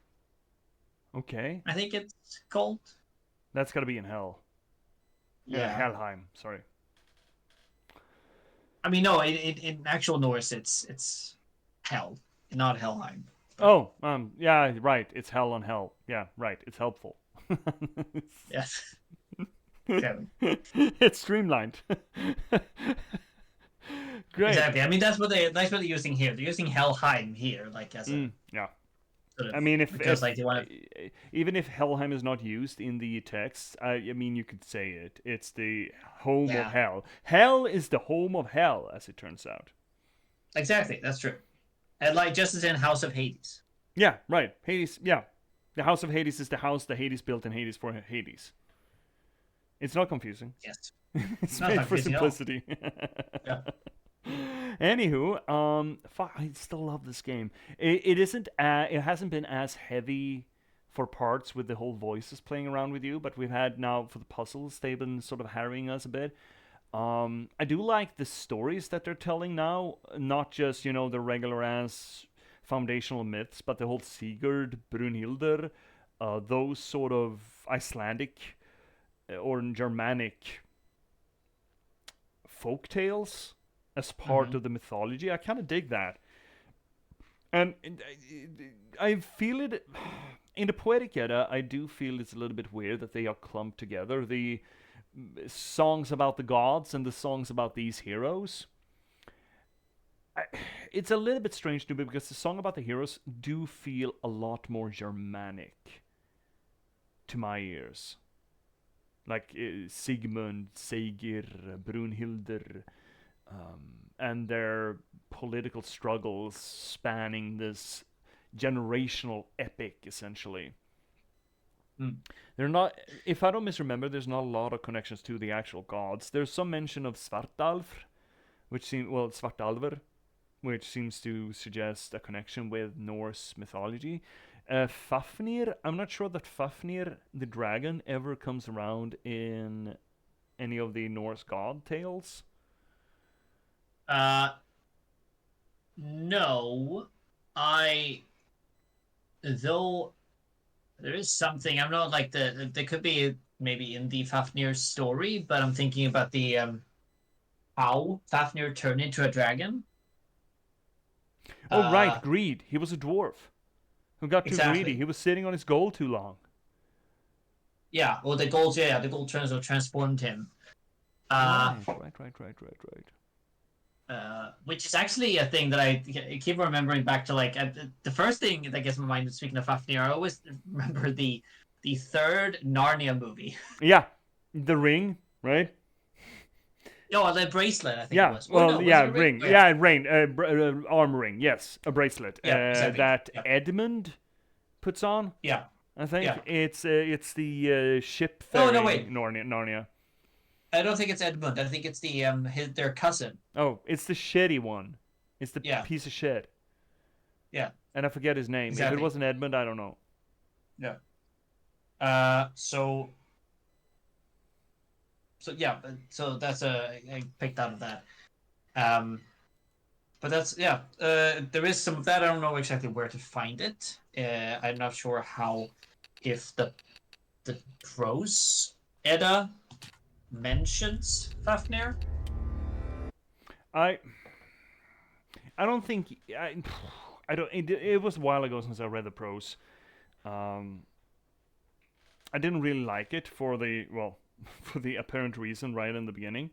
Okay. I think it's called. That's gotta be in Hell. Yeah. Helheim, sorry. I mean, no, in actual Norse, it's Hell, not Helheim. Oh, yeah, right. It's Hell on Hell. Yeah, right. It's helpful. Yes. Kevin. It's streamlined. Great. Exactly. I mean, that's what they're using here. They're using Helheim here, like as a yeah. sort of, I mean, because like they want even if Helheim is not used in the text, I mean, you could say it. It's the home of Hell. Hell is the home of Hell, as it turns out. Exactly. That's true. And like just as in House of Hades. Yeah, right. Hades. Yeah, the House of Hades is the house that Hades built in Hades for Hades. It's not confusing. Yes. It's Not made for confusing at all. simplicity. Yeah. Anywho, I still love this game. It isn't. It hasn't been as heavy for parts with the whole voices playing around with you, but we've had now for the puzzles. They've been sort of harrying us a bit. I do like the stories that they're telling now, not just the regular ass foundational myths, but the whole Sigurd, Brunhilde, those sort of Icelandic or Germanic folk tales as part of the mythology. I kind of dig that. And I feel it in the Poetic Edda. I do feel it's a little bit weird that they are clumped together. The songs about the gods and the songs about these heroes. it's a little bit strange to me because the song about the heroes do feel a lot more Germanic to my ears. Like Sigmund, Sigir, Brunhilder, and their political struggles spanning this generational epic, essentially. They're not, if I don't misremember, there's not a lot of connections to the actual gods. There's some mention of Svartalfr, Svartalfr, which seems to suggest a connection with Norse mythology. Fafnir, I'm not sure that Fafnir, the dragon, ever comes around in any of the Norse god tales. No. Though there is something, I'm not like there could be maybe in the Fafnir story, but I'm thinking about the how Fafnir turned into a dragon. Oh, right, greed. He was a dwarf who got too Exactly. greedy. He was sitting on his gold too long. Yeah, well, the gold transformed him. Right. Which is actually a thing that I keep remembering back to, like, the first thing that gets my mind, speaking of Fafnir, I always remember the third Narnia movie. Yeah, the ring, right? Oh, the bracelet, I think yeah, it was. well, no, was yeah, it a ring. Oh, Yeah, ring. Arm ring, yes. A bracelet. Yeah, exactly. That Yeah. Edmund puts on. Yeah. I think. Yeah. It's the ship Oh, ferrying no, wait. Narnia. I don't think it's Edmund. I think it's their cousin. Oh, it's the shitty one. It's the Yeah. piece of shit. Yeah. And I forget his name. Exactly. If it wasn't Edmund, I don't know. Yeah. So yeah. So that's I picked out of that. But that's there is some of that. I don't know exactly where to find it. I'm not sure how, if the prose Edda mentions Fafnir. I don't think I don't. It was a while ago since I read the prose. I didn't really like it for the apparent reason right in the beginning.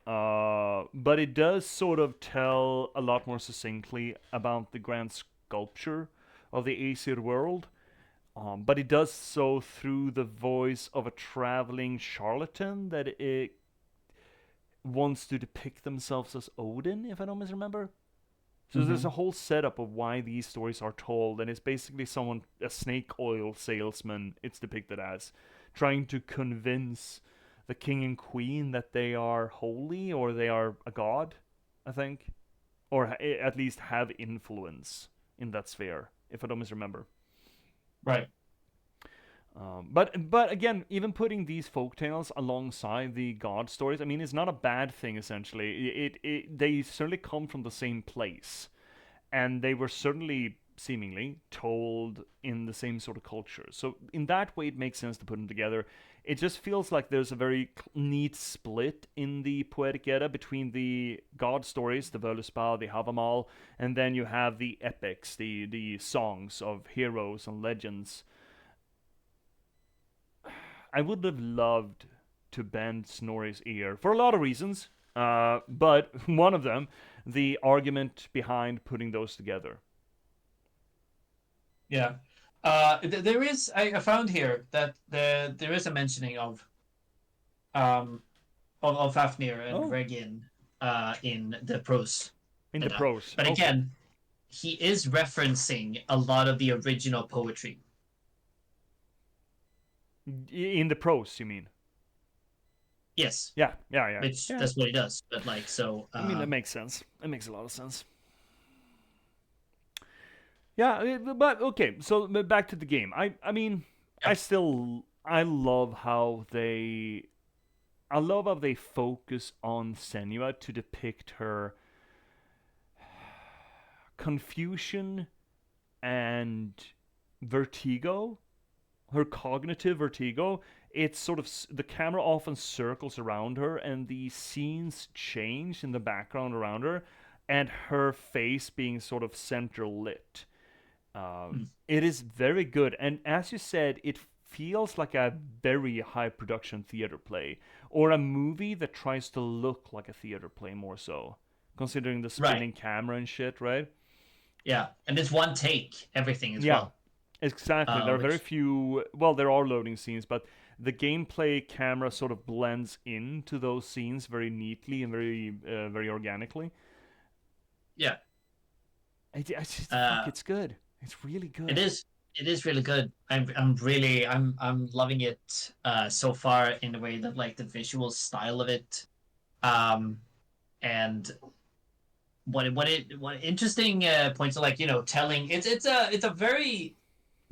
But it does sort of tell a lot more succinctly about the grand sculpture of the Aesir world. But it does so through the voice of a traveling charlatan that it wants to depict themselves as Odin, if I don't misremember. So there's a whole setup of why these stories are told, and it's basically a snake oil salesman, it's depicted as, trying to convince the king and queen that they are holy, or they are a god, I think. Or at least have influence in that sphere, if I don't misremember. Right. But again, even putting these folktales alongside the god stories, I mean, it's not a bad thing. Essentially, they certainly come from the same place, and they were certainly seemingly told in the same sort of culture. So in that way, it makes sense to put them together. It just feels like there's a very neat split in the Poetic Edda between the god stories, the Völuspá, the Havamal, and then you have the epics, the songs of heroes and legends. I would have loved to bend Snorri's ear for a lot of reasons, but one of them, the argument behind putting those together. Yeah. There is, I found here that there is a mentioning of Fafnir and Regin in the prose. In the prose. But again, he is referencing a lot of the original poetry. In the prose, you mean? Yes. Yeah. Which that's what he does. But like, so. I mean, that makes sense. It makes a lot of sense. Yeah, but okay. So back to the game. I mean, I love how they focus on Senua to depict her confusion and vertigo. Her cognitive vertigo. It's sort of, the camera often circles around her and the scenes change in the background around her, and her face being sort of central lit. It is very good, and as you said, it feels like a very high production theater play, or a movie that tries to look like a theater play more so, considering the spinning camera and shit, right? Yeah, and it's one take, everything as Yeah, well. exactly. There are very Which- few. Well, there are loading scenes, but the gameplay camera sort of blends into those scenes very neatly and very organically. Yeah. Fuck, it's good. It's really good. It is. It is really good. I'm loving it so far in the way that like the visual style of it, and what interesting points of like telling it's a very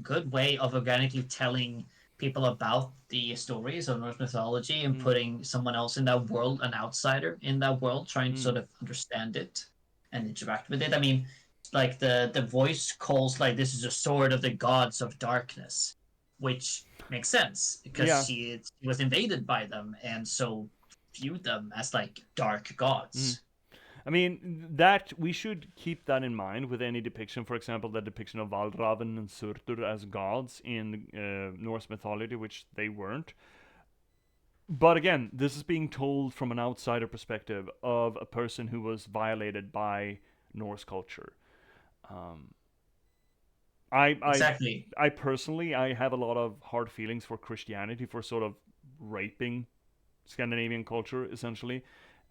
good way of organically telling people about the stories of Norse mythology and putting someone else in that world, an outsider in that world, trying to sort of understand it and interact with it. I mean, like the voice calls like this is a sword of the gods of darkness, which makes sense because Yeah. she was invaded by them and so viewed them as like dark gods. I mean, that we should keep that in mind with any depiction. For example, the depiction of Valraven and Surtur as gods in Norse mythology, which they weren't. But again, this is being told from an outsider perspective of a person who was violated by Norse culture. Exactly. I personally, I have a lot of hard feelings for Christianity for sort of raping Scandinavian culture essentially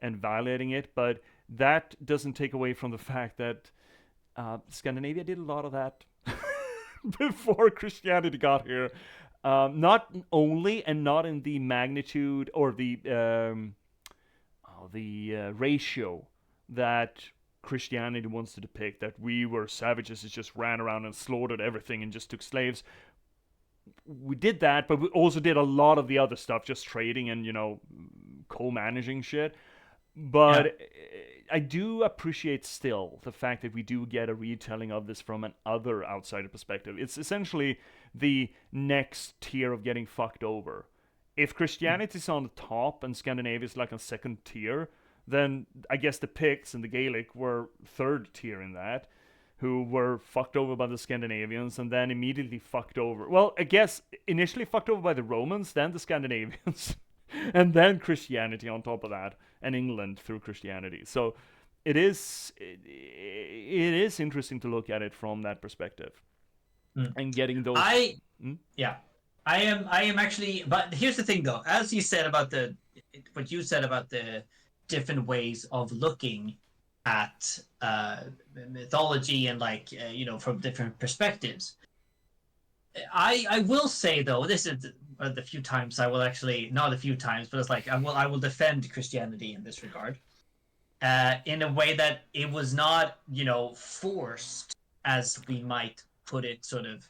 and violating it, but that doesn't take away from the fact that Scandinavia did a lot of that before Christianity got here. Not only and not in the magnitude or the ratio that Christianity wants to depict, that we were savages that just ran around and slaughtered everything and just took slaves. We did that, but we also did a lot of the other stuff, just trading and co-managing shit. But I do appreciate still the fact that we do get a retelling of this from an other outsider perspective. It's essentially the next tier of getting fucked over. If Christianity's on the top and Scandinavia is like a second tier, then I guess the Picts and the Gaelic were third tier in that, who were fucked over by the Scandinavians and then immediately fucked over. Well, I guess initially fucked over by the Romans, then the Scandinavians, and then Christianity on top of that, and England through Christianity. So it is interesting to look at it from that perspective, and getting those. Yeah, I am actually. But here's the thing, though. As you said about what you said about the different ways of looking at mythology and like from different perspectives. I will say though, this is the few times I will actually, not a few times, but it's like I will defend Christianity in this regard, in a way that it was not forced, as we might put it, sort of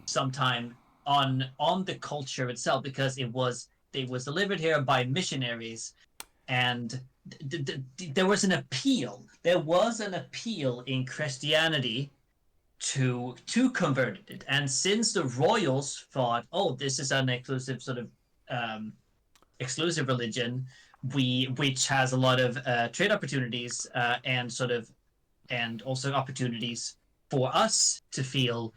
sometime on the culture itself, because it was delivered here by missionaries, and there was an appeal. There was an appeal in Christianity to convert it, and since the royals thought, oh, this is an exclusive sort of exclusive religion, which has a lot of trade opportunities and also opportunities for us to feel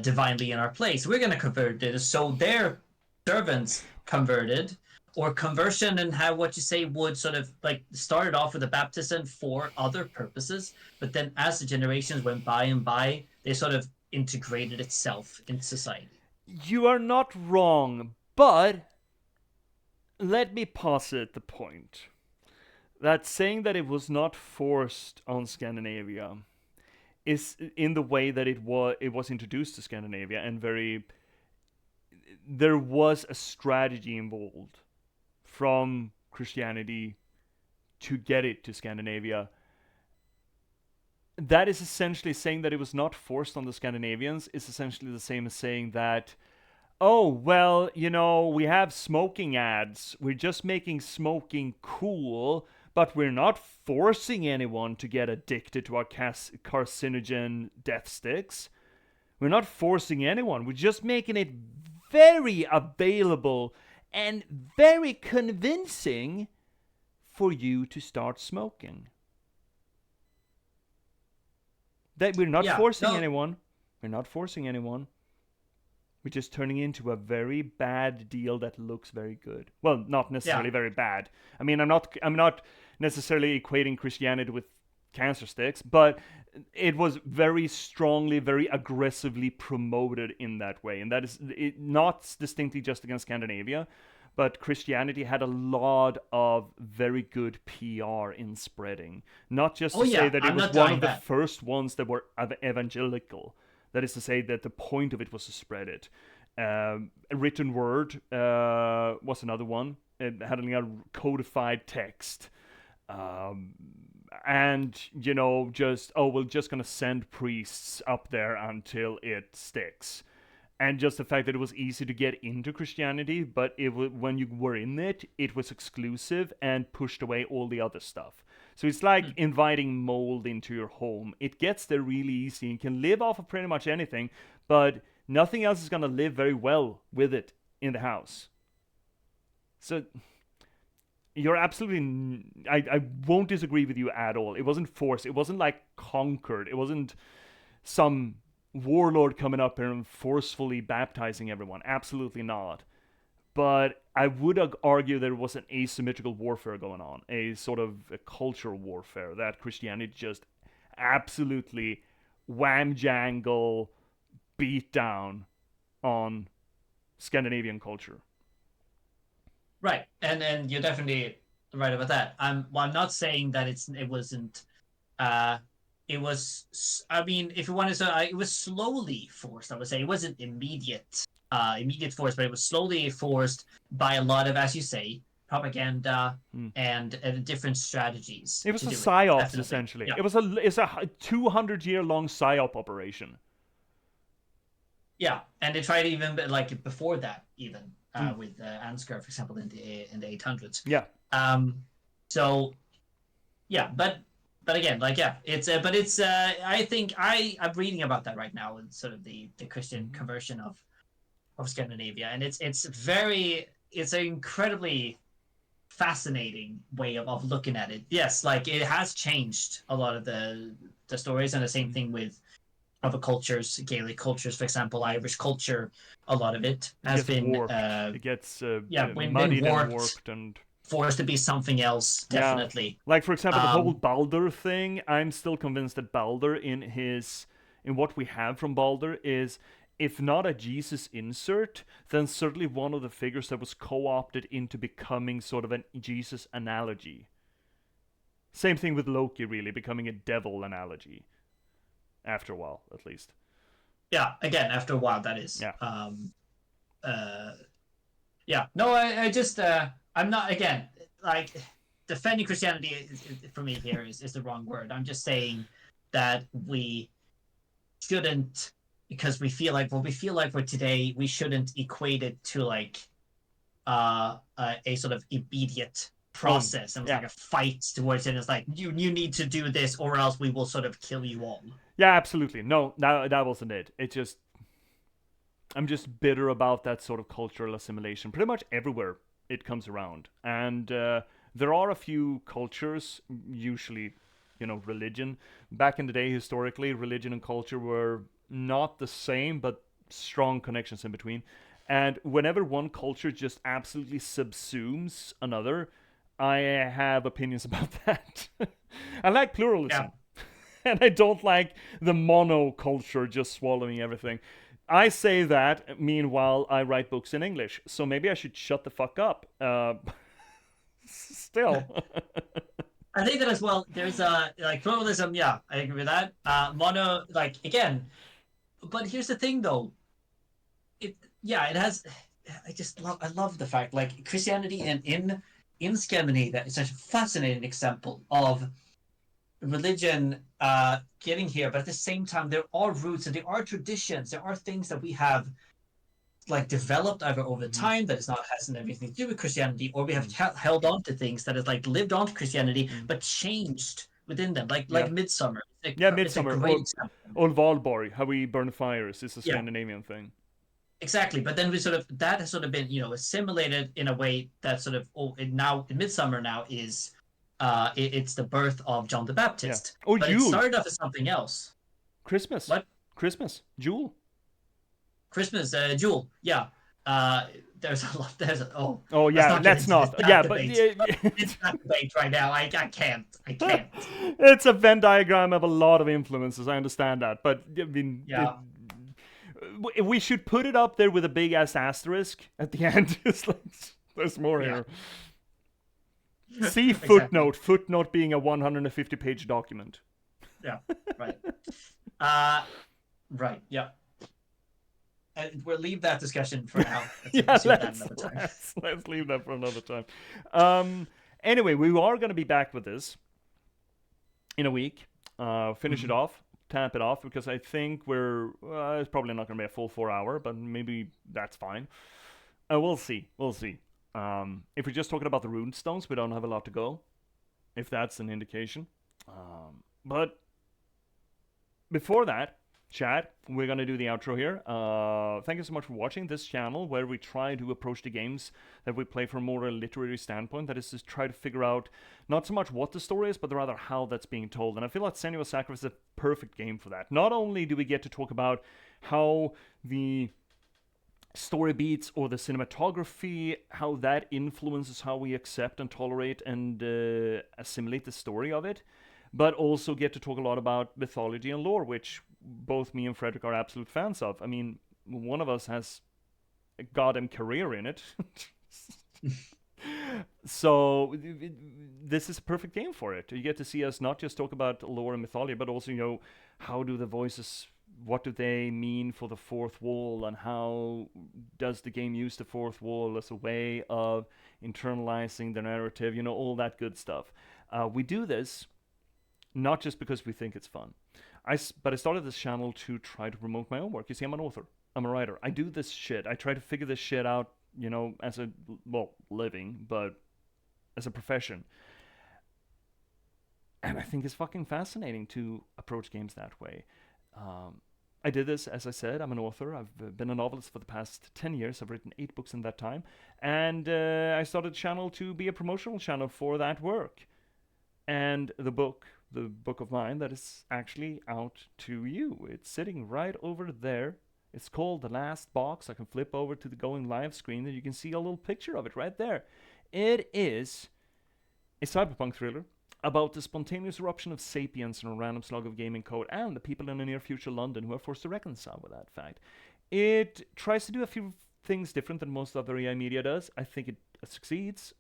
divinely in our place, we're going to convert it. So their servants converted, or conversion, and how what you say would sort of like started off with a baptism for other purposes, but then as the generations went by and by, they sort of integrated itself in society. You are not wrong, but let me posit the point that saying that it was not forced on Scandinavia is in the way that it was introduced to Scandinavia, and there was a strategy involved from Christianity to get it to Scandinavia. That is essentially saying that it was not forced on the Scandinavians is essentially the same as saying that, oh, well, we have smoking ads. We're just making smoking cool, but we're not forcing anyone to get addicted to our carcinogen death sticks. We're not forcing anyone. We're just making it very available and very convincing for you to start smoking. That we're not forcing anyone. We're not forcing anyone. which is turning into a very bad deal that looks very good. Well, not necessarily very bad. I mean, I'm not necessarily equating Christianity with cancer sticks, but it was very strongly, very aggressively promoted in that way, and that is not distinctly just against Scandinavia, but Christianity had a lot of very good PR in spreading. Not just to say that it was one of the first ones that were evangelical. That is to say that the point of it was to spread it. A written word was another one. It had a codified text. And, you know, we're just going to send priests up there until it sticks. And just the fact that it was easy to get into Christianity, but when you were in it, it was exclusive and pushed away all the other stuff. So it's like inviting mold into your home. It gets there really easy. You can live off of pretty much anything, but nothing else is going to live very well with it in the house. So you're absolutely... I won't disagree with you at all. It wasn't forced. It wasn't like conquered. It wasn't some warlord coming up here and forcefully baptizing everyone. Absolutely not. But I would argue there was an asymmetrical warfare going on, a sort of a cultural warfare that Christianity just absolutely wham-jangle beat down on Scandinavian culture. Right, and you're definitely right about that. I'm not saying that it wasn't. It was. I mean, if you want to say, it was slowly forced. I would say it wasn't immediate force, but it was slowly forced by a lot of, as you say, propaganda and different strategies. It was a psyops essentially. Yeah. It's a 200-year-long psyop operation. Yeah, and they tried even like before that, even with Ansgar, for example, in the 800s. Yeah. So, yeah, but again, like it's I think I'm reading about that right now, and sort of the Christian conversion of Scandinavia, and it's an incredibly fascinating way of looking at it. Yes, like it has changed a lot of the stories, and the same thing with other cultures, Gaelic cultures, for example, Irish culture. A lot of it has been warped. It gets muddied and warped and forced to be something else. Definitely. Yeah. Like for example, the whole Baldur thing. I'm still convinced that Baldur in what we have from Baldur is, if not a Jesus insert, then certainly one of the figures that was co-opted into becoming sort of an Jesus analogy. Same thing with Loki, really, becoming a devil analogy. After a while, at least. Yeah, again, after a while, that is. Yeah. Yeah. No, I just, I'm not, again, like, defending Christianity for me here is the wrong word. I'm just saying that we shouldn't, because we feel like we're today, we shouldn't equate it to like a sort of immediate process and like a fight towards it. It's like you need to do this or else we will sort of kill you all. Yeah, absolutely. No, that wasn't it. It just, I'm just bitter about that sort of cultural assimilation. Pretty much everywhere it comes around, and there are a few cultures, usually, religion. Back in the day, historically, religion and culture were not the same, but strong connections in between. And whenever one culture just absolutely subsumes another, I have opinions about that. I like pluralism. Yeah. And I don't like the monoculture just swallowing everything. I say that, meanwhile, I write books in English. So maybe I should shut the fuck up. Still. I think that as well, there's like pluralism, yeah, I agree with that. Mono, like, again, but here's the thing, though. It has. I love the fact, like, Christianity and in Scandinavia is such a fascinating example of religion getting here, but at the same time, there are roots and there are traditions, there are things that we have like developed either over time that hasn't anything to do with Christianity, or we have held on to things that has like lived on to Christianity but changed within them, like Midsummer. Midsummer. Or Valborg, how we burn fires, is a Scandinavian thing. Exactly, but then that has sort of been assimilated in a way that sort of now in Midsummer now is it's the birth of John the Baptist. Yeah. But Jule. It started off as something else. Christmas. What? Christmas. Jule. Christmas, Jewel. Yeah. There's a lot. Oh yeah, let's not. Yeah, but It's that debate right now. I can't. it's a Venn diagram of a lot of influences. I understand that, but I mean, Yeah. we should put it up there with a big ass asterisk at the end. It's like, there's more here. See footnote. Exactly. Footnote being a 150-page document. Yeah. Right. Right. Yeah. We'll leave that discussion for now. Let's leave that for another time. Anyway, we are going to be back with this in a week. Finish it off, tap it off, because I think it's probably not going to be a full 4 hour, but maybe that's fine. We'll see. If we're just talking about the rune stones, we don't have a lot to go, if that's an indication. But before that, chat, we're going to do the outro here. Thank you so much for watching this channel, where we try to approach the games that we play from more a literary standpoint. That is to try to figure out not so much what the story is, but rather how that's being told. And I feel like Senua Sacrifice is a perfect game for that. Not only do we get to talk about how the story beats or the cinematography, how that influences how we accept and tolerate and assimilate the story of it, but also get to talk a lot about mythology and lore, which both me and Frederick are absolute fans of. I mean, one of us has a goddamn career in it. So this is a perfect game for it. You get to see us not just talk about lore and mythology, but also, how do the voices, what do they mean for the fourth wall, and how does the game use the fourth wall as a way of internalizing the narrative, all that good stuff. We do this not just because we think it's fun. But I started this channel to try to promote my own work. You see, I'm an author. I'm a writer. I do this shit. I try to figure this shit out, as a, living, but as a profession. And I think it's fucking fascinating to approach games that way. I did this, as I said, I'm an author. I've been a novelist for the past 10 years. I've written 8 books in that time. And I started a channel to be a promotional channel for that work. And the book of mine that is actually out to you. It's sitting right over there. It's called The Last Box. I can flip over to the going live screen and you can see a little picture of it right there. It is a cyberpunk thriller about the spontaneous eruption of sapience in a random slug of gaming code and the people in a near future London who are forced to reconcile with that fact. It tries to do a few things different than most other AI media does. I think it succeeds.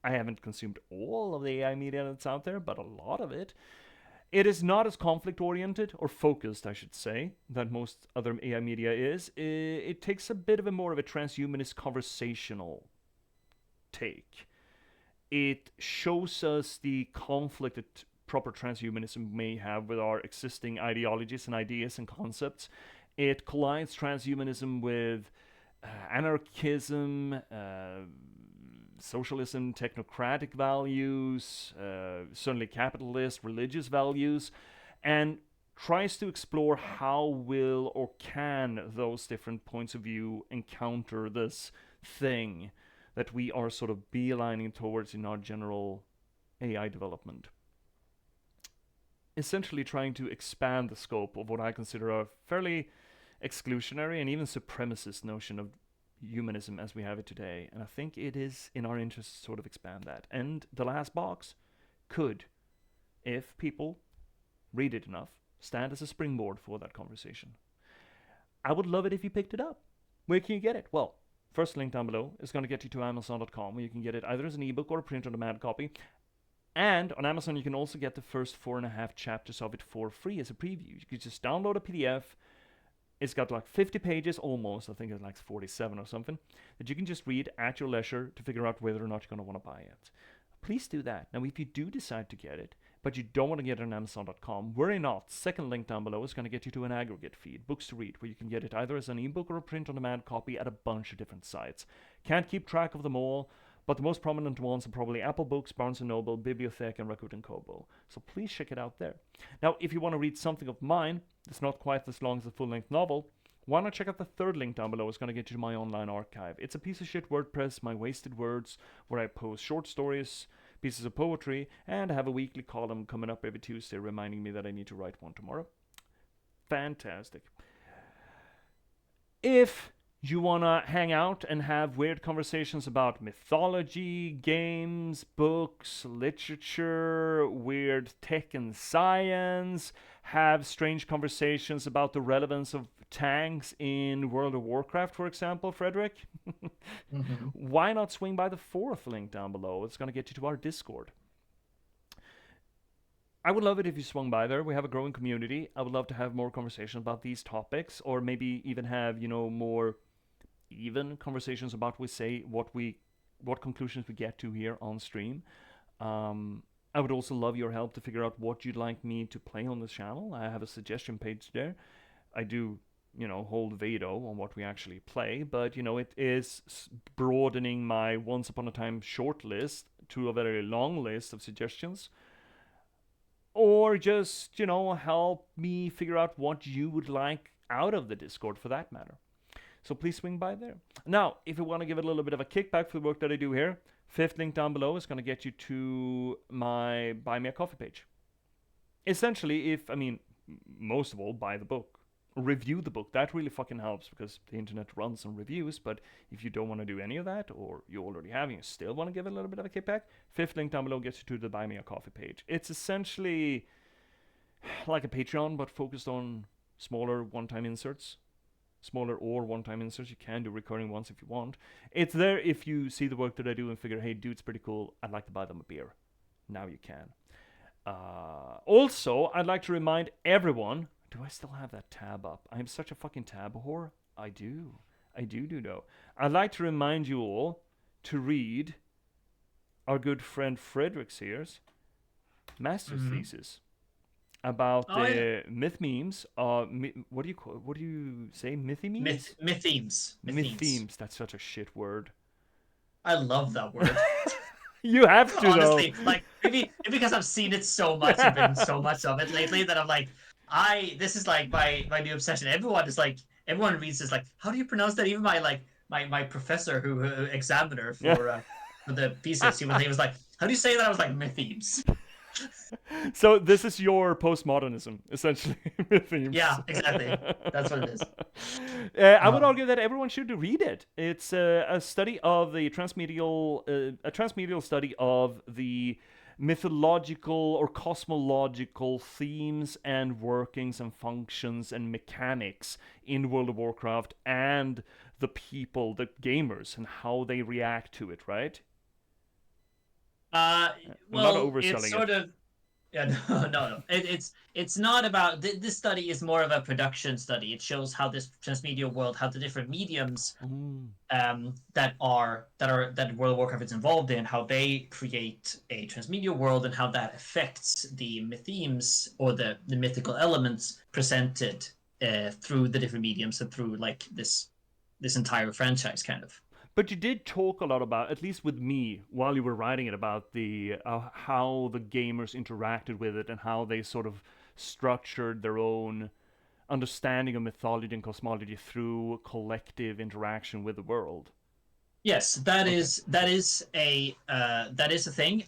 I haven't consumed all of the AI media that's out there, but a lot of it. It is not as conflict-oriented, or focused, I should say, than most other AI media is. It takes a bit of more of a transhumanist conversational take. It shows us the conflict that proper transhumanism may have with our existing ideologies and ideas and concepts. It collides transhumanism with anarchism, socialism, technocratic values, certainly capitalist, religious values, and tries to explore how will or can those different points of view encounter this thing that we are sort of beelining towards in our general AI development. Essentially trying to expand the scope of what I consider a fairly exclusionary and even supremacist notion of humanism as we have it today, and I think it is in our interest to sort of expand that. And The Last Box could, if people read it enough, stand as a springboard for that conversation. I would love it if you picked it up. Where can you get it? Well, first link down below is going to get you to Amazon.com, where you can get it either as an ebook or a print-on-demand copy. And on Amazon, you can also get the first 4.5 chapters of it for free as a preview. You can just download a PDF. It's got like 50 pages almost, I think it's like 47 or something, that you can just read at your leisure to figure out whether or not you're going to want to buy it. Please do that. Now, if you do decide to get it, but you don't want to get it on Amazon.com, worry not. Second link down below is going to get you to an aggregate feed, Books to Read, where you can get it either as an ebook or a print-on-demand copy at a bunch of different sites. Can't keep track of them all, but the most prominent ones are probably Apple Books, Barnes & Noble, Bibliothek, and Rakuten Kobo. So please check it out there. Now, if you want to read something of mine that's not quite as long as a full-length novel, why not check out the third link down below? It's going to get you to my online archive. It's a piece of shit WordPress, my wasted words, where I post short stories, pieces of poetry, and I have a weekly column coming up every Tuesday reminding me that I need to write one tomorrow. Fantastic. If you want to hang out and have weird conversations about mythology, games, books, literature, weird tech and science, have strange conversations about the relevance of tanks in World of Warcraft, for example, Frederick, why not swing by the fourth link down below? It's going to get you to our Discord. I would love it if you swung by there. We have a growing community. I would love to have more conversation about these topics, or maybe even have, more even conversations about what conclusions we get to here on stream. I would also love your help to figure out what you'd like me to play on this channel. I have a suggestion page there. I do, hold veto on what we actually play, but, it is broadening my once upon a time short list to a very long list of suggestions. Or just, help me figure out what you would like out of the Discord for that matter. So please swing by there. Now, if you want to give it a little bit of a kickback for the work that I do here, fifth link down below is going to get you to my Buy Me a Coffee page. Essentially, most of all, buy the book. Review the book. That really fucking helps because the internet runs on reviews. But if you don't want to do any of that, or you already have and you still want to give it a little bit of a kickback, fifth link down below gets you to the Buy Me a Coffee page. It's essentially like a Patreon, but focused on smaller one-time inserts. Smaller or one-time inserts. You can do recurring ones if you want. It's there if you see the work that I do and figure, hey, dude's pretty cool. I'd like to buy them a beer. Now you can. Also, I'd like to remind everyone. Do I still have that tab up? I'm such a fucking tab whore. I do though. I'd like to remind you all to read our good friend Frederick's here's master's thesis about myth memes. What do you say? Mythy memes? Myth themes. Myth themes. That's such a shit word. I love that word. You have to, honestly, though. like maybe because I've seen it so much and been so much of it lately that I'm like, this is like my new obsession. Everyone reads this like, how do you pronounce that? Even my professor examiner for the thesis, he was like, how do you say that? I was like, myth themes. So this is your postmodernism, essentially. Themes. Yeah, exactly. That's what it is. I would argue that everyone should read it. It's a study of the transmedial study of the mythological or cosmological themes and workings and functions and mechanics in World of Warcraft and the people, the gamers, and how they react to it, right? Well, it's sort it. of yeah, no. It's not about this study is more of a production study. It shows how this transmedia world, how the different mediums that World of Warcraft is involved in, how they create a transmedia world and how that affects the myth themes or the mythical elements presented through the different mediums and through like this entire franchise kind of. But you did talk a lot about, at least with me, while you were writing it, about the how the gamers interacted with it and how they sort of structured their own understanding of mythology and cosmology through collective interaction with the world. Yes, that is a thing.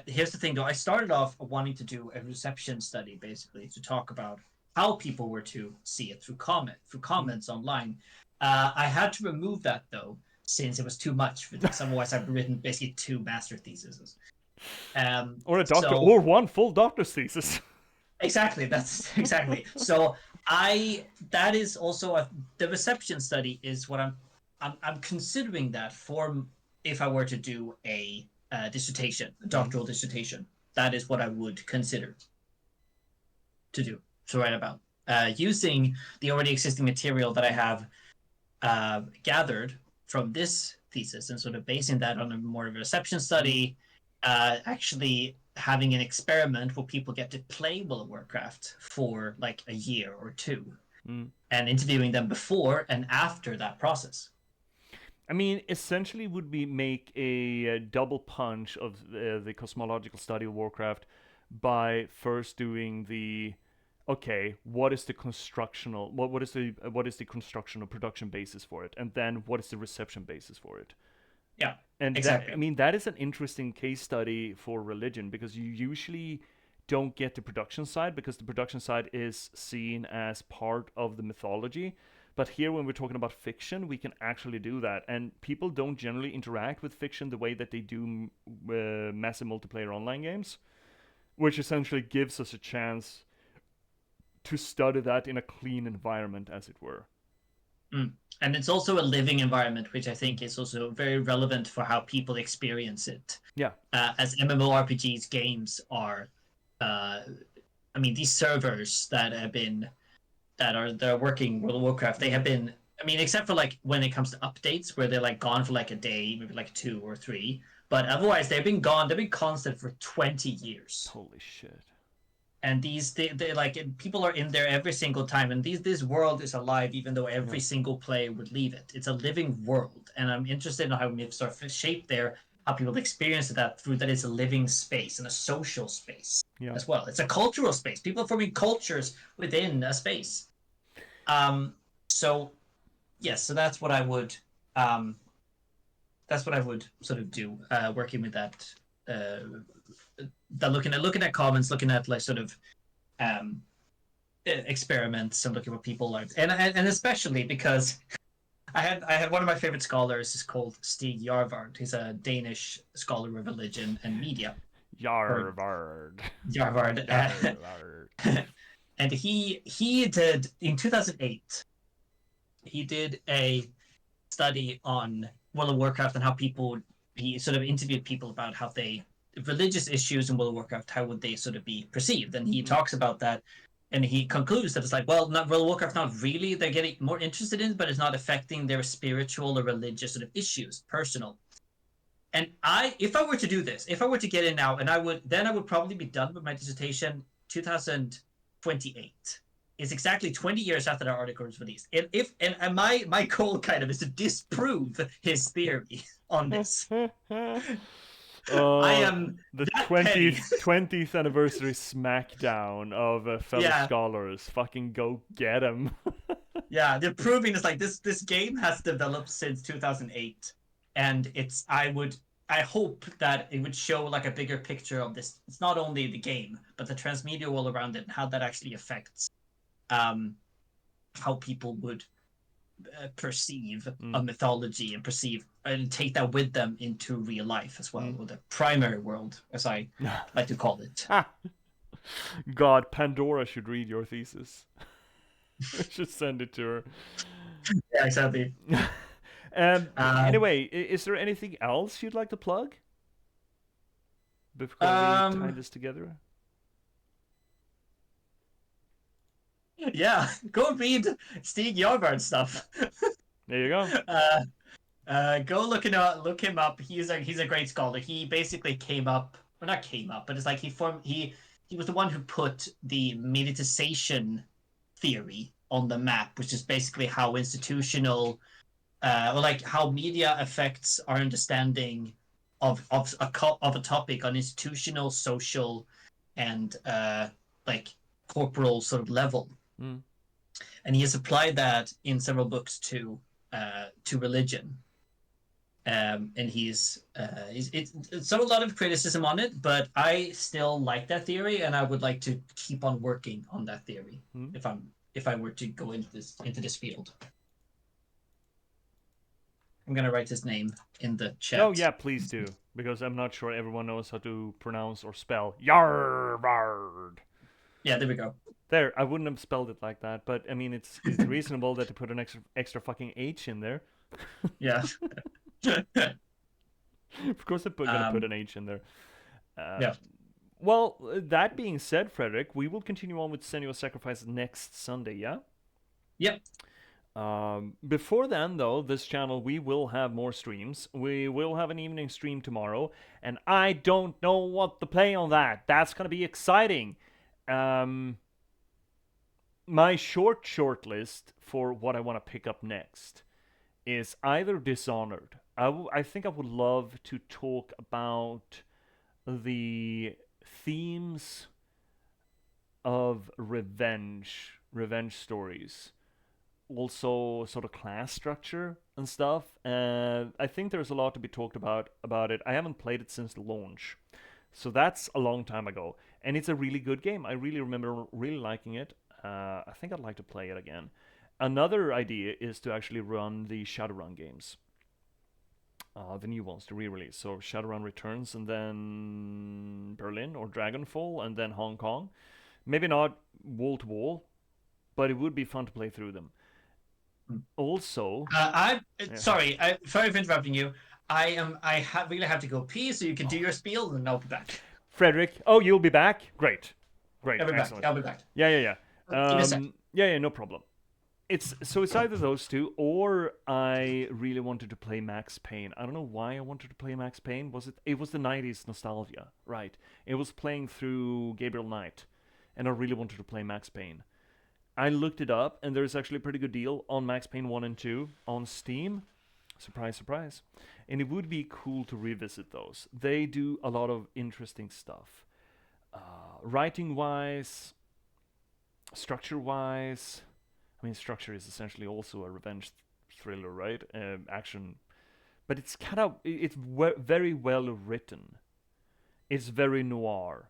Here's the thing, though. I started off wanting to do a reception study, basically, to talk about how people were to see it through comments online. I had to remove that though, since it was too much for this. Otherwise, I've written basically 2 master theses. Or a doctor, or 1 full doctor's thesis. Exactly, that's exactly. So that is also the reception study is what I'm considering that for if I were to do a dissertation, a doctoral dissertation. That is what I would consider to write about. Using the already existing material that I have gathered from this thesis and sort of basing that on a more of a reception study, actually having an experiment where people get to play World of Warcraft for like a year or 2 and interviewing them before and after that process. I mean, essentially would we make a double punch of the cosmological study of Warcraft by first doing the what is the constructional what is the constructional production basis for it, and then what is the reception basis for it? Yeah, and exactly. That is an interesting case study for religion, because you usually don't get the production side, because the production side is seen as part of the mythology. But here, when we're talking about fiction, we can actually do that. And people don't generally interact with fiction the way that they do massive multiplayer online games, which essentially gives us a chance to study that in a clean environment, as it were. And it's also a living environment, which I think is also very relevant for how people experience it. Yeah. As MMORPGs games are, I mean, these servers that are working World of Warcraft, they have been, I mean, except for like when it comes to updates where they're like gone for like a day, maybe like 2 or 3, but otherwise they've been constant for 20 years. Holy shit. And they like, people are in there every single time, and this world is alive even though every single player would leave it. It's a living world, and I'm interested in how we've sort of shaped there, how people experience that through that it's a living space and a social space as well. It's a cultural space. People are forming cultures within a space. So yes, so that's what I would sort of do, working with that. Looking at comments, looking at like sort of experiments, and looking at what people like, and especially because I had one of my favorite scholars is called Stig Jarvard. He's a Danish scholar of religion and media. Jarvard. And he did in 2008. He did a study on World of Warcraft and how he sort of interviewed people about how religious issues in World of Warcraft, how would they sort of be perceived? And he talks about that, and he concludes that it's like, well, not World of Warcraft, not really. They're getting more interested in it, but it's not affecting their spiritual or religious sort of issues, personal. And if I were to do this, if I were to get in now, and I would probably be done with my dissertation 2028. It's exactly 20 years after that article was released. And my goal kind of is to disprove his theory on this. I am the 20th anniversary smackdown of fellow scholars. Fucking go get him. Yeah, they're proving it's like this game has developed since 2008, and I hope that it would show like a bigger picture of this. It's not only the game, but the transmedia all around it, and how that actually affects how people would perceive a mythology and take that with them into real life as well, or the primary world, as I like to call it. God, Pandora should read your thesis. I should send it to her. Yeah, exactly. Anyway, is there anything else you'd like to plug before we tie this together? Yeah, go read Stig Jarvard stuff. There you go. Go look him up. He's a great scholar. He basically but it's like he was the one who put the mediatization theory on the map, which is basically how institutional, or like how media affects our understanding of a topic on institutional, social, and like corporal sort of level. And he has applied that in several books to religion. And it's a lot of criticism on it, but I still like that theory, and I would like to keep on working on that theory if I were to go into this field. I'm gonna write his name in the chat. Oh yeah, please do, because I'm not sure everyone knows how to pronounce or spell Jarvard. Yeah, there we go. There, I wouldn't have spelled it like that, but I mean, it's reasonable that they put an extra fucking H in there. Yeah. Of course, they're gonna put an H in there. Yeah. Well, that being said, Frederick, we will continue on with Senua Sacrifice next Sunday. Yeah. Yep. Before then, though, this channel, we will have more streams. We will have an evening stream tomorrow, and I don't know what to play on that. That's gonna be exciting. My short list for what I want to pick up next is either Dishonored. I think I would love to talk about the themes of revenge stories, also sort of class structure and stuff. I think there's a lot to be talked about it. I haven't played it since the launch, so that's a long time ago, and it's a really good game. I really remember really liking it. I think I'd like to play it again. Another idea is to actually run the Shadowrun games. The new ones, the re-release. So Shadowrun Returns, and then Berlin or Dragonfall, and then Hong Kong. Maybe not wall to wall, but it would be fun to play through them. Also, sorry for interrupting you. I really have to go pee, so you can do your spiel, and I'll be back. Frederick, you'll be back. Great. I'll be Excellent. back. I'll be back. Yeah. Give me a sec. Yeah, no problem. It's either those two, or I really wanted to play Max Payne. I don't know why I wanted to play Max Payne. It was the 90s nostalgia, right? It was playing through Gabriel Knight, and I really wanted to play Max Payne. I looked it up, and there's actually a pretty good deal on Max Payne 1 and 2 on Steam. Surprise, surprise. And it would be cool to revisit those. They do a lot of interesting stuff. Writing-wise, structure-wise. I mean, structure is essentially also a revenge thriller, right? Action. But it's very well written. It's very noir.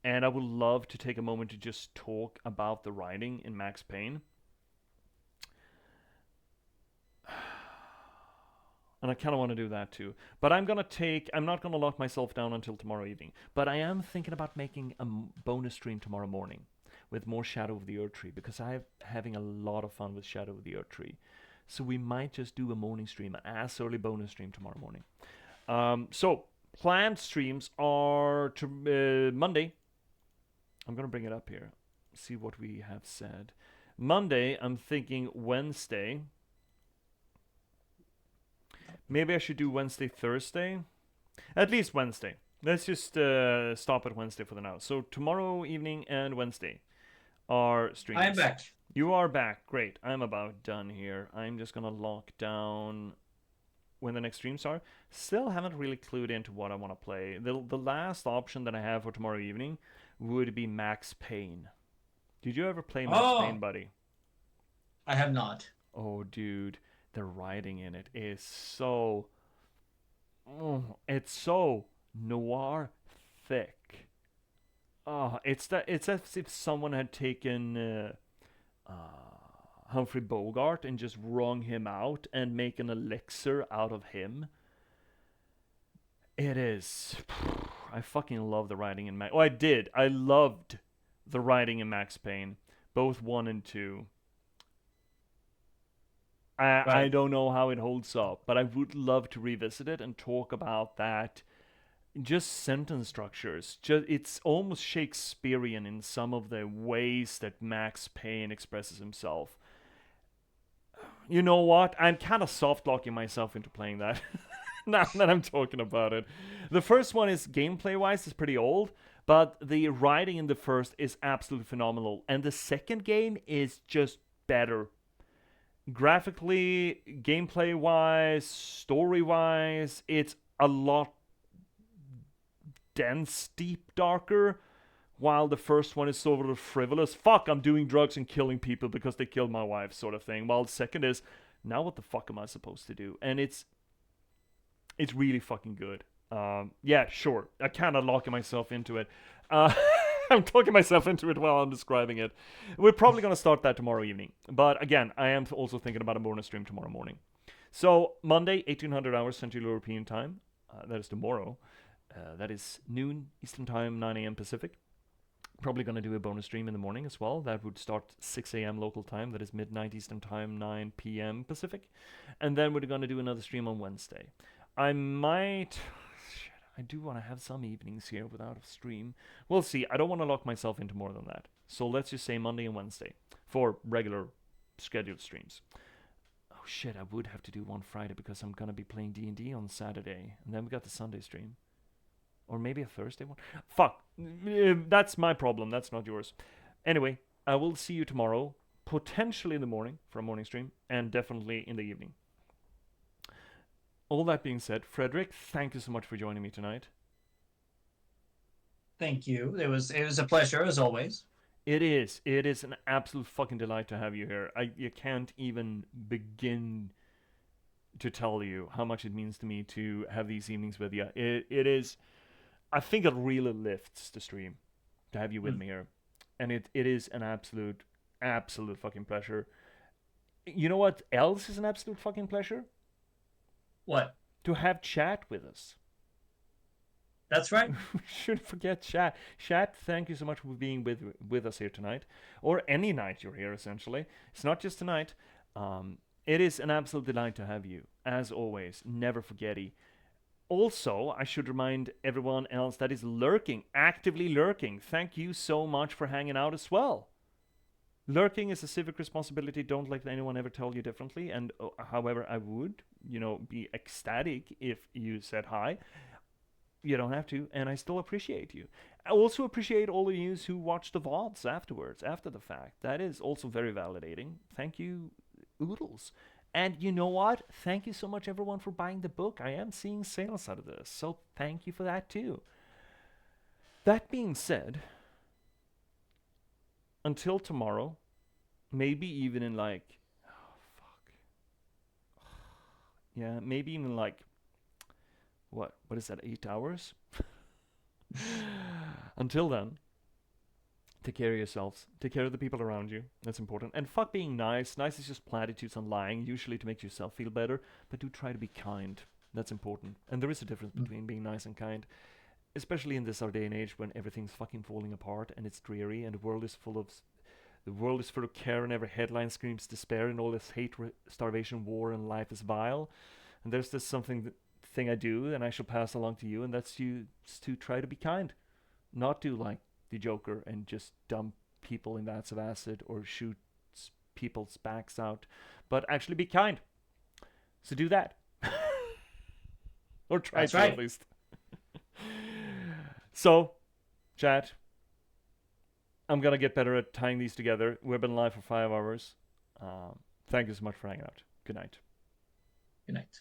And I would love to take a moment to just talk about the writing in Max Payne. And I kind of want to do that too. But I'm not going to lock myself down until tomorrow evening. But I am thinking about making a bonus stream tomorrow morning with more Shadow of the Erdtree, because I'm having a lot of fun with Shadow of the Erdtree. So we might just do a morning stream, an early bonus stream tomorrow morning. So planned streams are Monday. I'm going to bring it up here, see what we have said. Monday, I'm thinking Wednesday. Maybe I should do Wednesday, Thursday. At least Wednesday. Let's just stop at Wednesday for the now. So tomorrow evening and Wednesday are streams. I'm back. You are back. Great. I'm about done here. I'm just going to lock down when the next streams are. Still haven't really clued into what I want to play. The last option that I have for tomorrow evening would be Max Payne. Did you ever play Max Payne, buddy? I have not. Oh, dude. The writing in it is so... it's so noir thick. It's as if someone had taken Humphrey Bogart and just wrung him out and make an elixir out of him. It is... I fucking love the writing in Max... I did. I loved the writing in Max Payne. Both 1 and 2. I don't know how it holds up, but I would love to revisit it and talk about that. Just sentence structures. It's almost Shakespearean in some of the ways that Max Payne expresses himself. You know what? I'm kind of soft-locking myself into playing that. Now that I'm talking about it. The first one is, gameplay-wise, is pretty old, but the writing in the first is absolutely phenomenal. And the second game is just better. Graphically, gameplay-wise, story-wise, it's a lot dense, deep, darker, while the first one is sort of frivolous. Fuck, I'm doing drugs and killing people because they killed my wife, sort of thing. While the second is, now what the fuck am I supposed to do? And it's really fucking good. Yeah, sure. I kind of locking myself into it. I'm talking myself into it while I'm describing it. We're probably going to start that tomorrow evening. But again, I am also thinking about a bonus stream tomorrow morning. So, Monday, 1800 hours Central European Time. That is tomorrow. That is noon Eastern Time, 9 a.m. Pacific. Probably going to do a bonus stream in the morning as well. That would start 6 a.m. local time. That is midnight Eastern Time, 9 p.m. Pacific. And then we're going to do another stream on Wednesday. I might... I do want to have some evenings here without a stream. We'll see. I don't want to lock myself into more than that. So let's just say Monday and Wednesday for regular scheduled streams. Oh shit, I would have to do one Friday because I'm going to be playing D&D on Saturday. And then we got the Sunday stream. Or maybe a Thursday one. Fuck. That's my problem. That's not yours. Anyway, I will see you tomorrow. Potentially in the morning for a morning stream. And definitely in the evening. All that being said, Frederick, thank you so much for joining me tonight. Thank you. It was a pleasure, as always. It is. It is an absolute fucking delight to have you here. You can't even begin to tell you how much it means to me to have these evenings with you. It is... I think it really lifts the stream to have you with me here. And it is an absolute fucking pleasure. you know what else is an absolute fucking pleasure? What? To have chat with us. That's right. We shouldn't forget chat. Chat, thank you so much for being with us here tonight, or any night you're here. Essentially, it's not just tonight. It is an absolute delight to have you, as always. Never forgetty. Also, I should remind everyone else that is lurking, actively lurking. Thank you so much for hanging out as well. Lurking is a civic responsibility. Don't let anyone ever tell you differently. And however, I would, be ecstatic if you said hi. You don't have to, and I still appreciate you. I also appreciate all of you who watch the VODs afterwards, after the fact. That is also very validating. Thank you, Oodles. And you know what? Thank you so much, everyone, for buying the book. I am seeing sales out of this, so thank you for that, too. That being said, until tomorrow, maybe even in yeah, maybe even what is that, 8 hours? Until then, take care of yourselves. Take care of the people around you. That's important. And fuck being nice. Nice is just platitudes and lying, usually to make yourself feel better. But do try to be kind. That's important. And there is a difference between being nice and kind. Especially in this our day and age when everything's fucking falling apart and it's dreary and the world is full of care and every headline screams despair and all this hate, starvation, war, and life is vile. And there's this thing I do and I shall pass along to you, and that's to try to be kind. Not do like the Joker and just dump people in vats of acid or shoot people's backs out, but actually be kind. So do that. Or try That's to right. at least. So, chat, I'm gonna get better at tying these together. We've been live for 5 hours. Thank you so much for hanging out. Good night. Good night.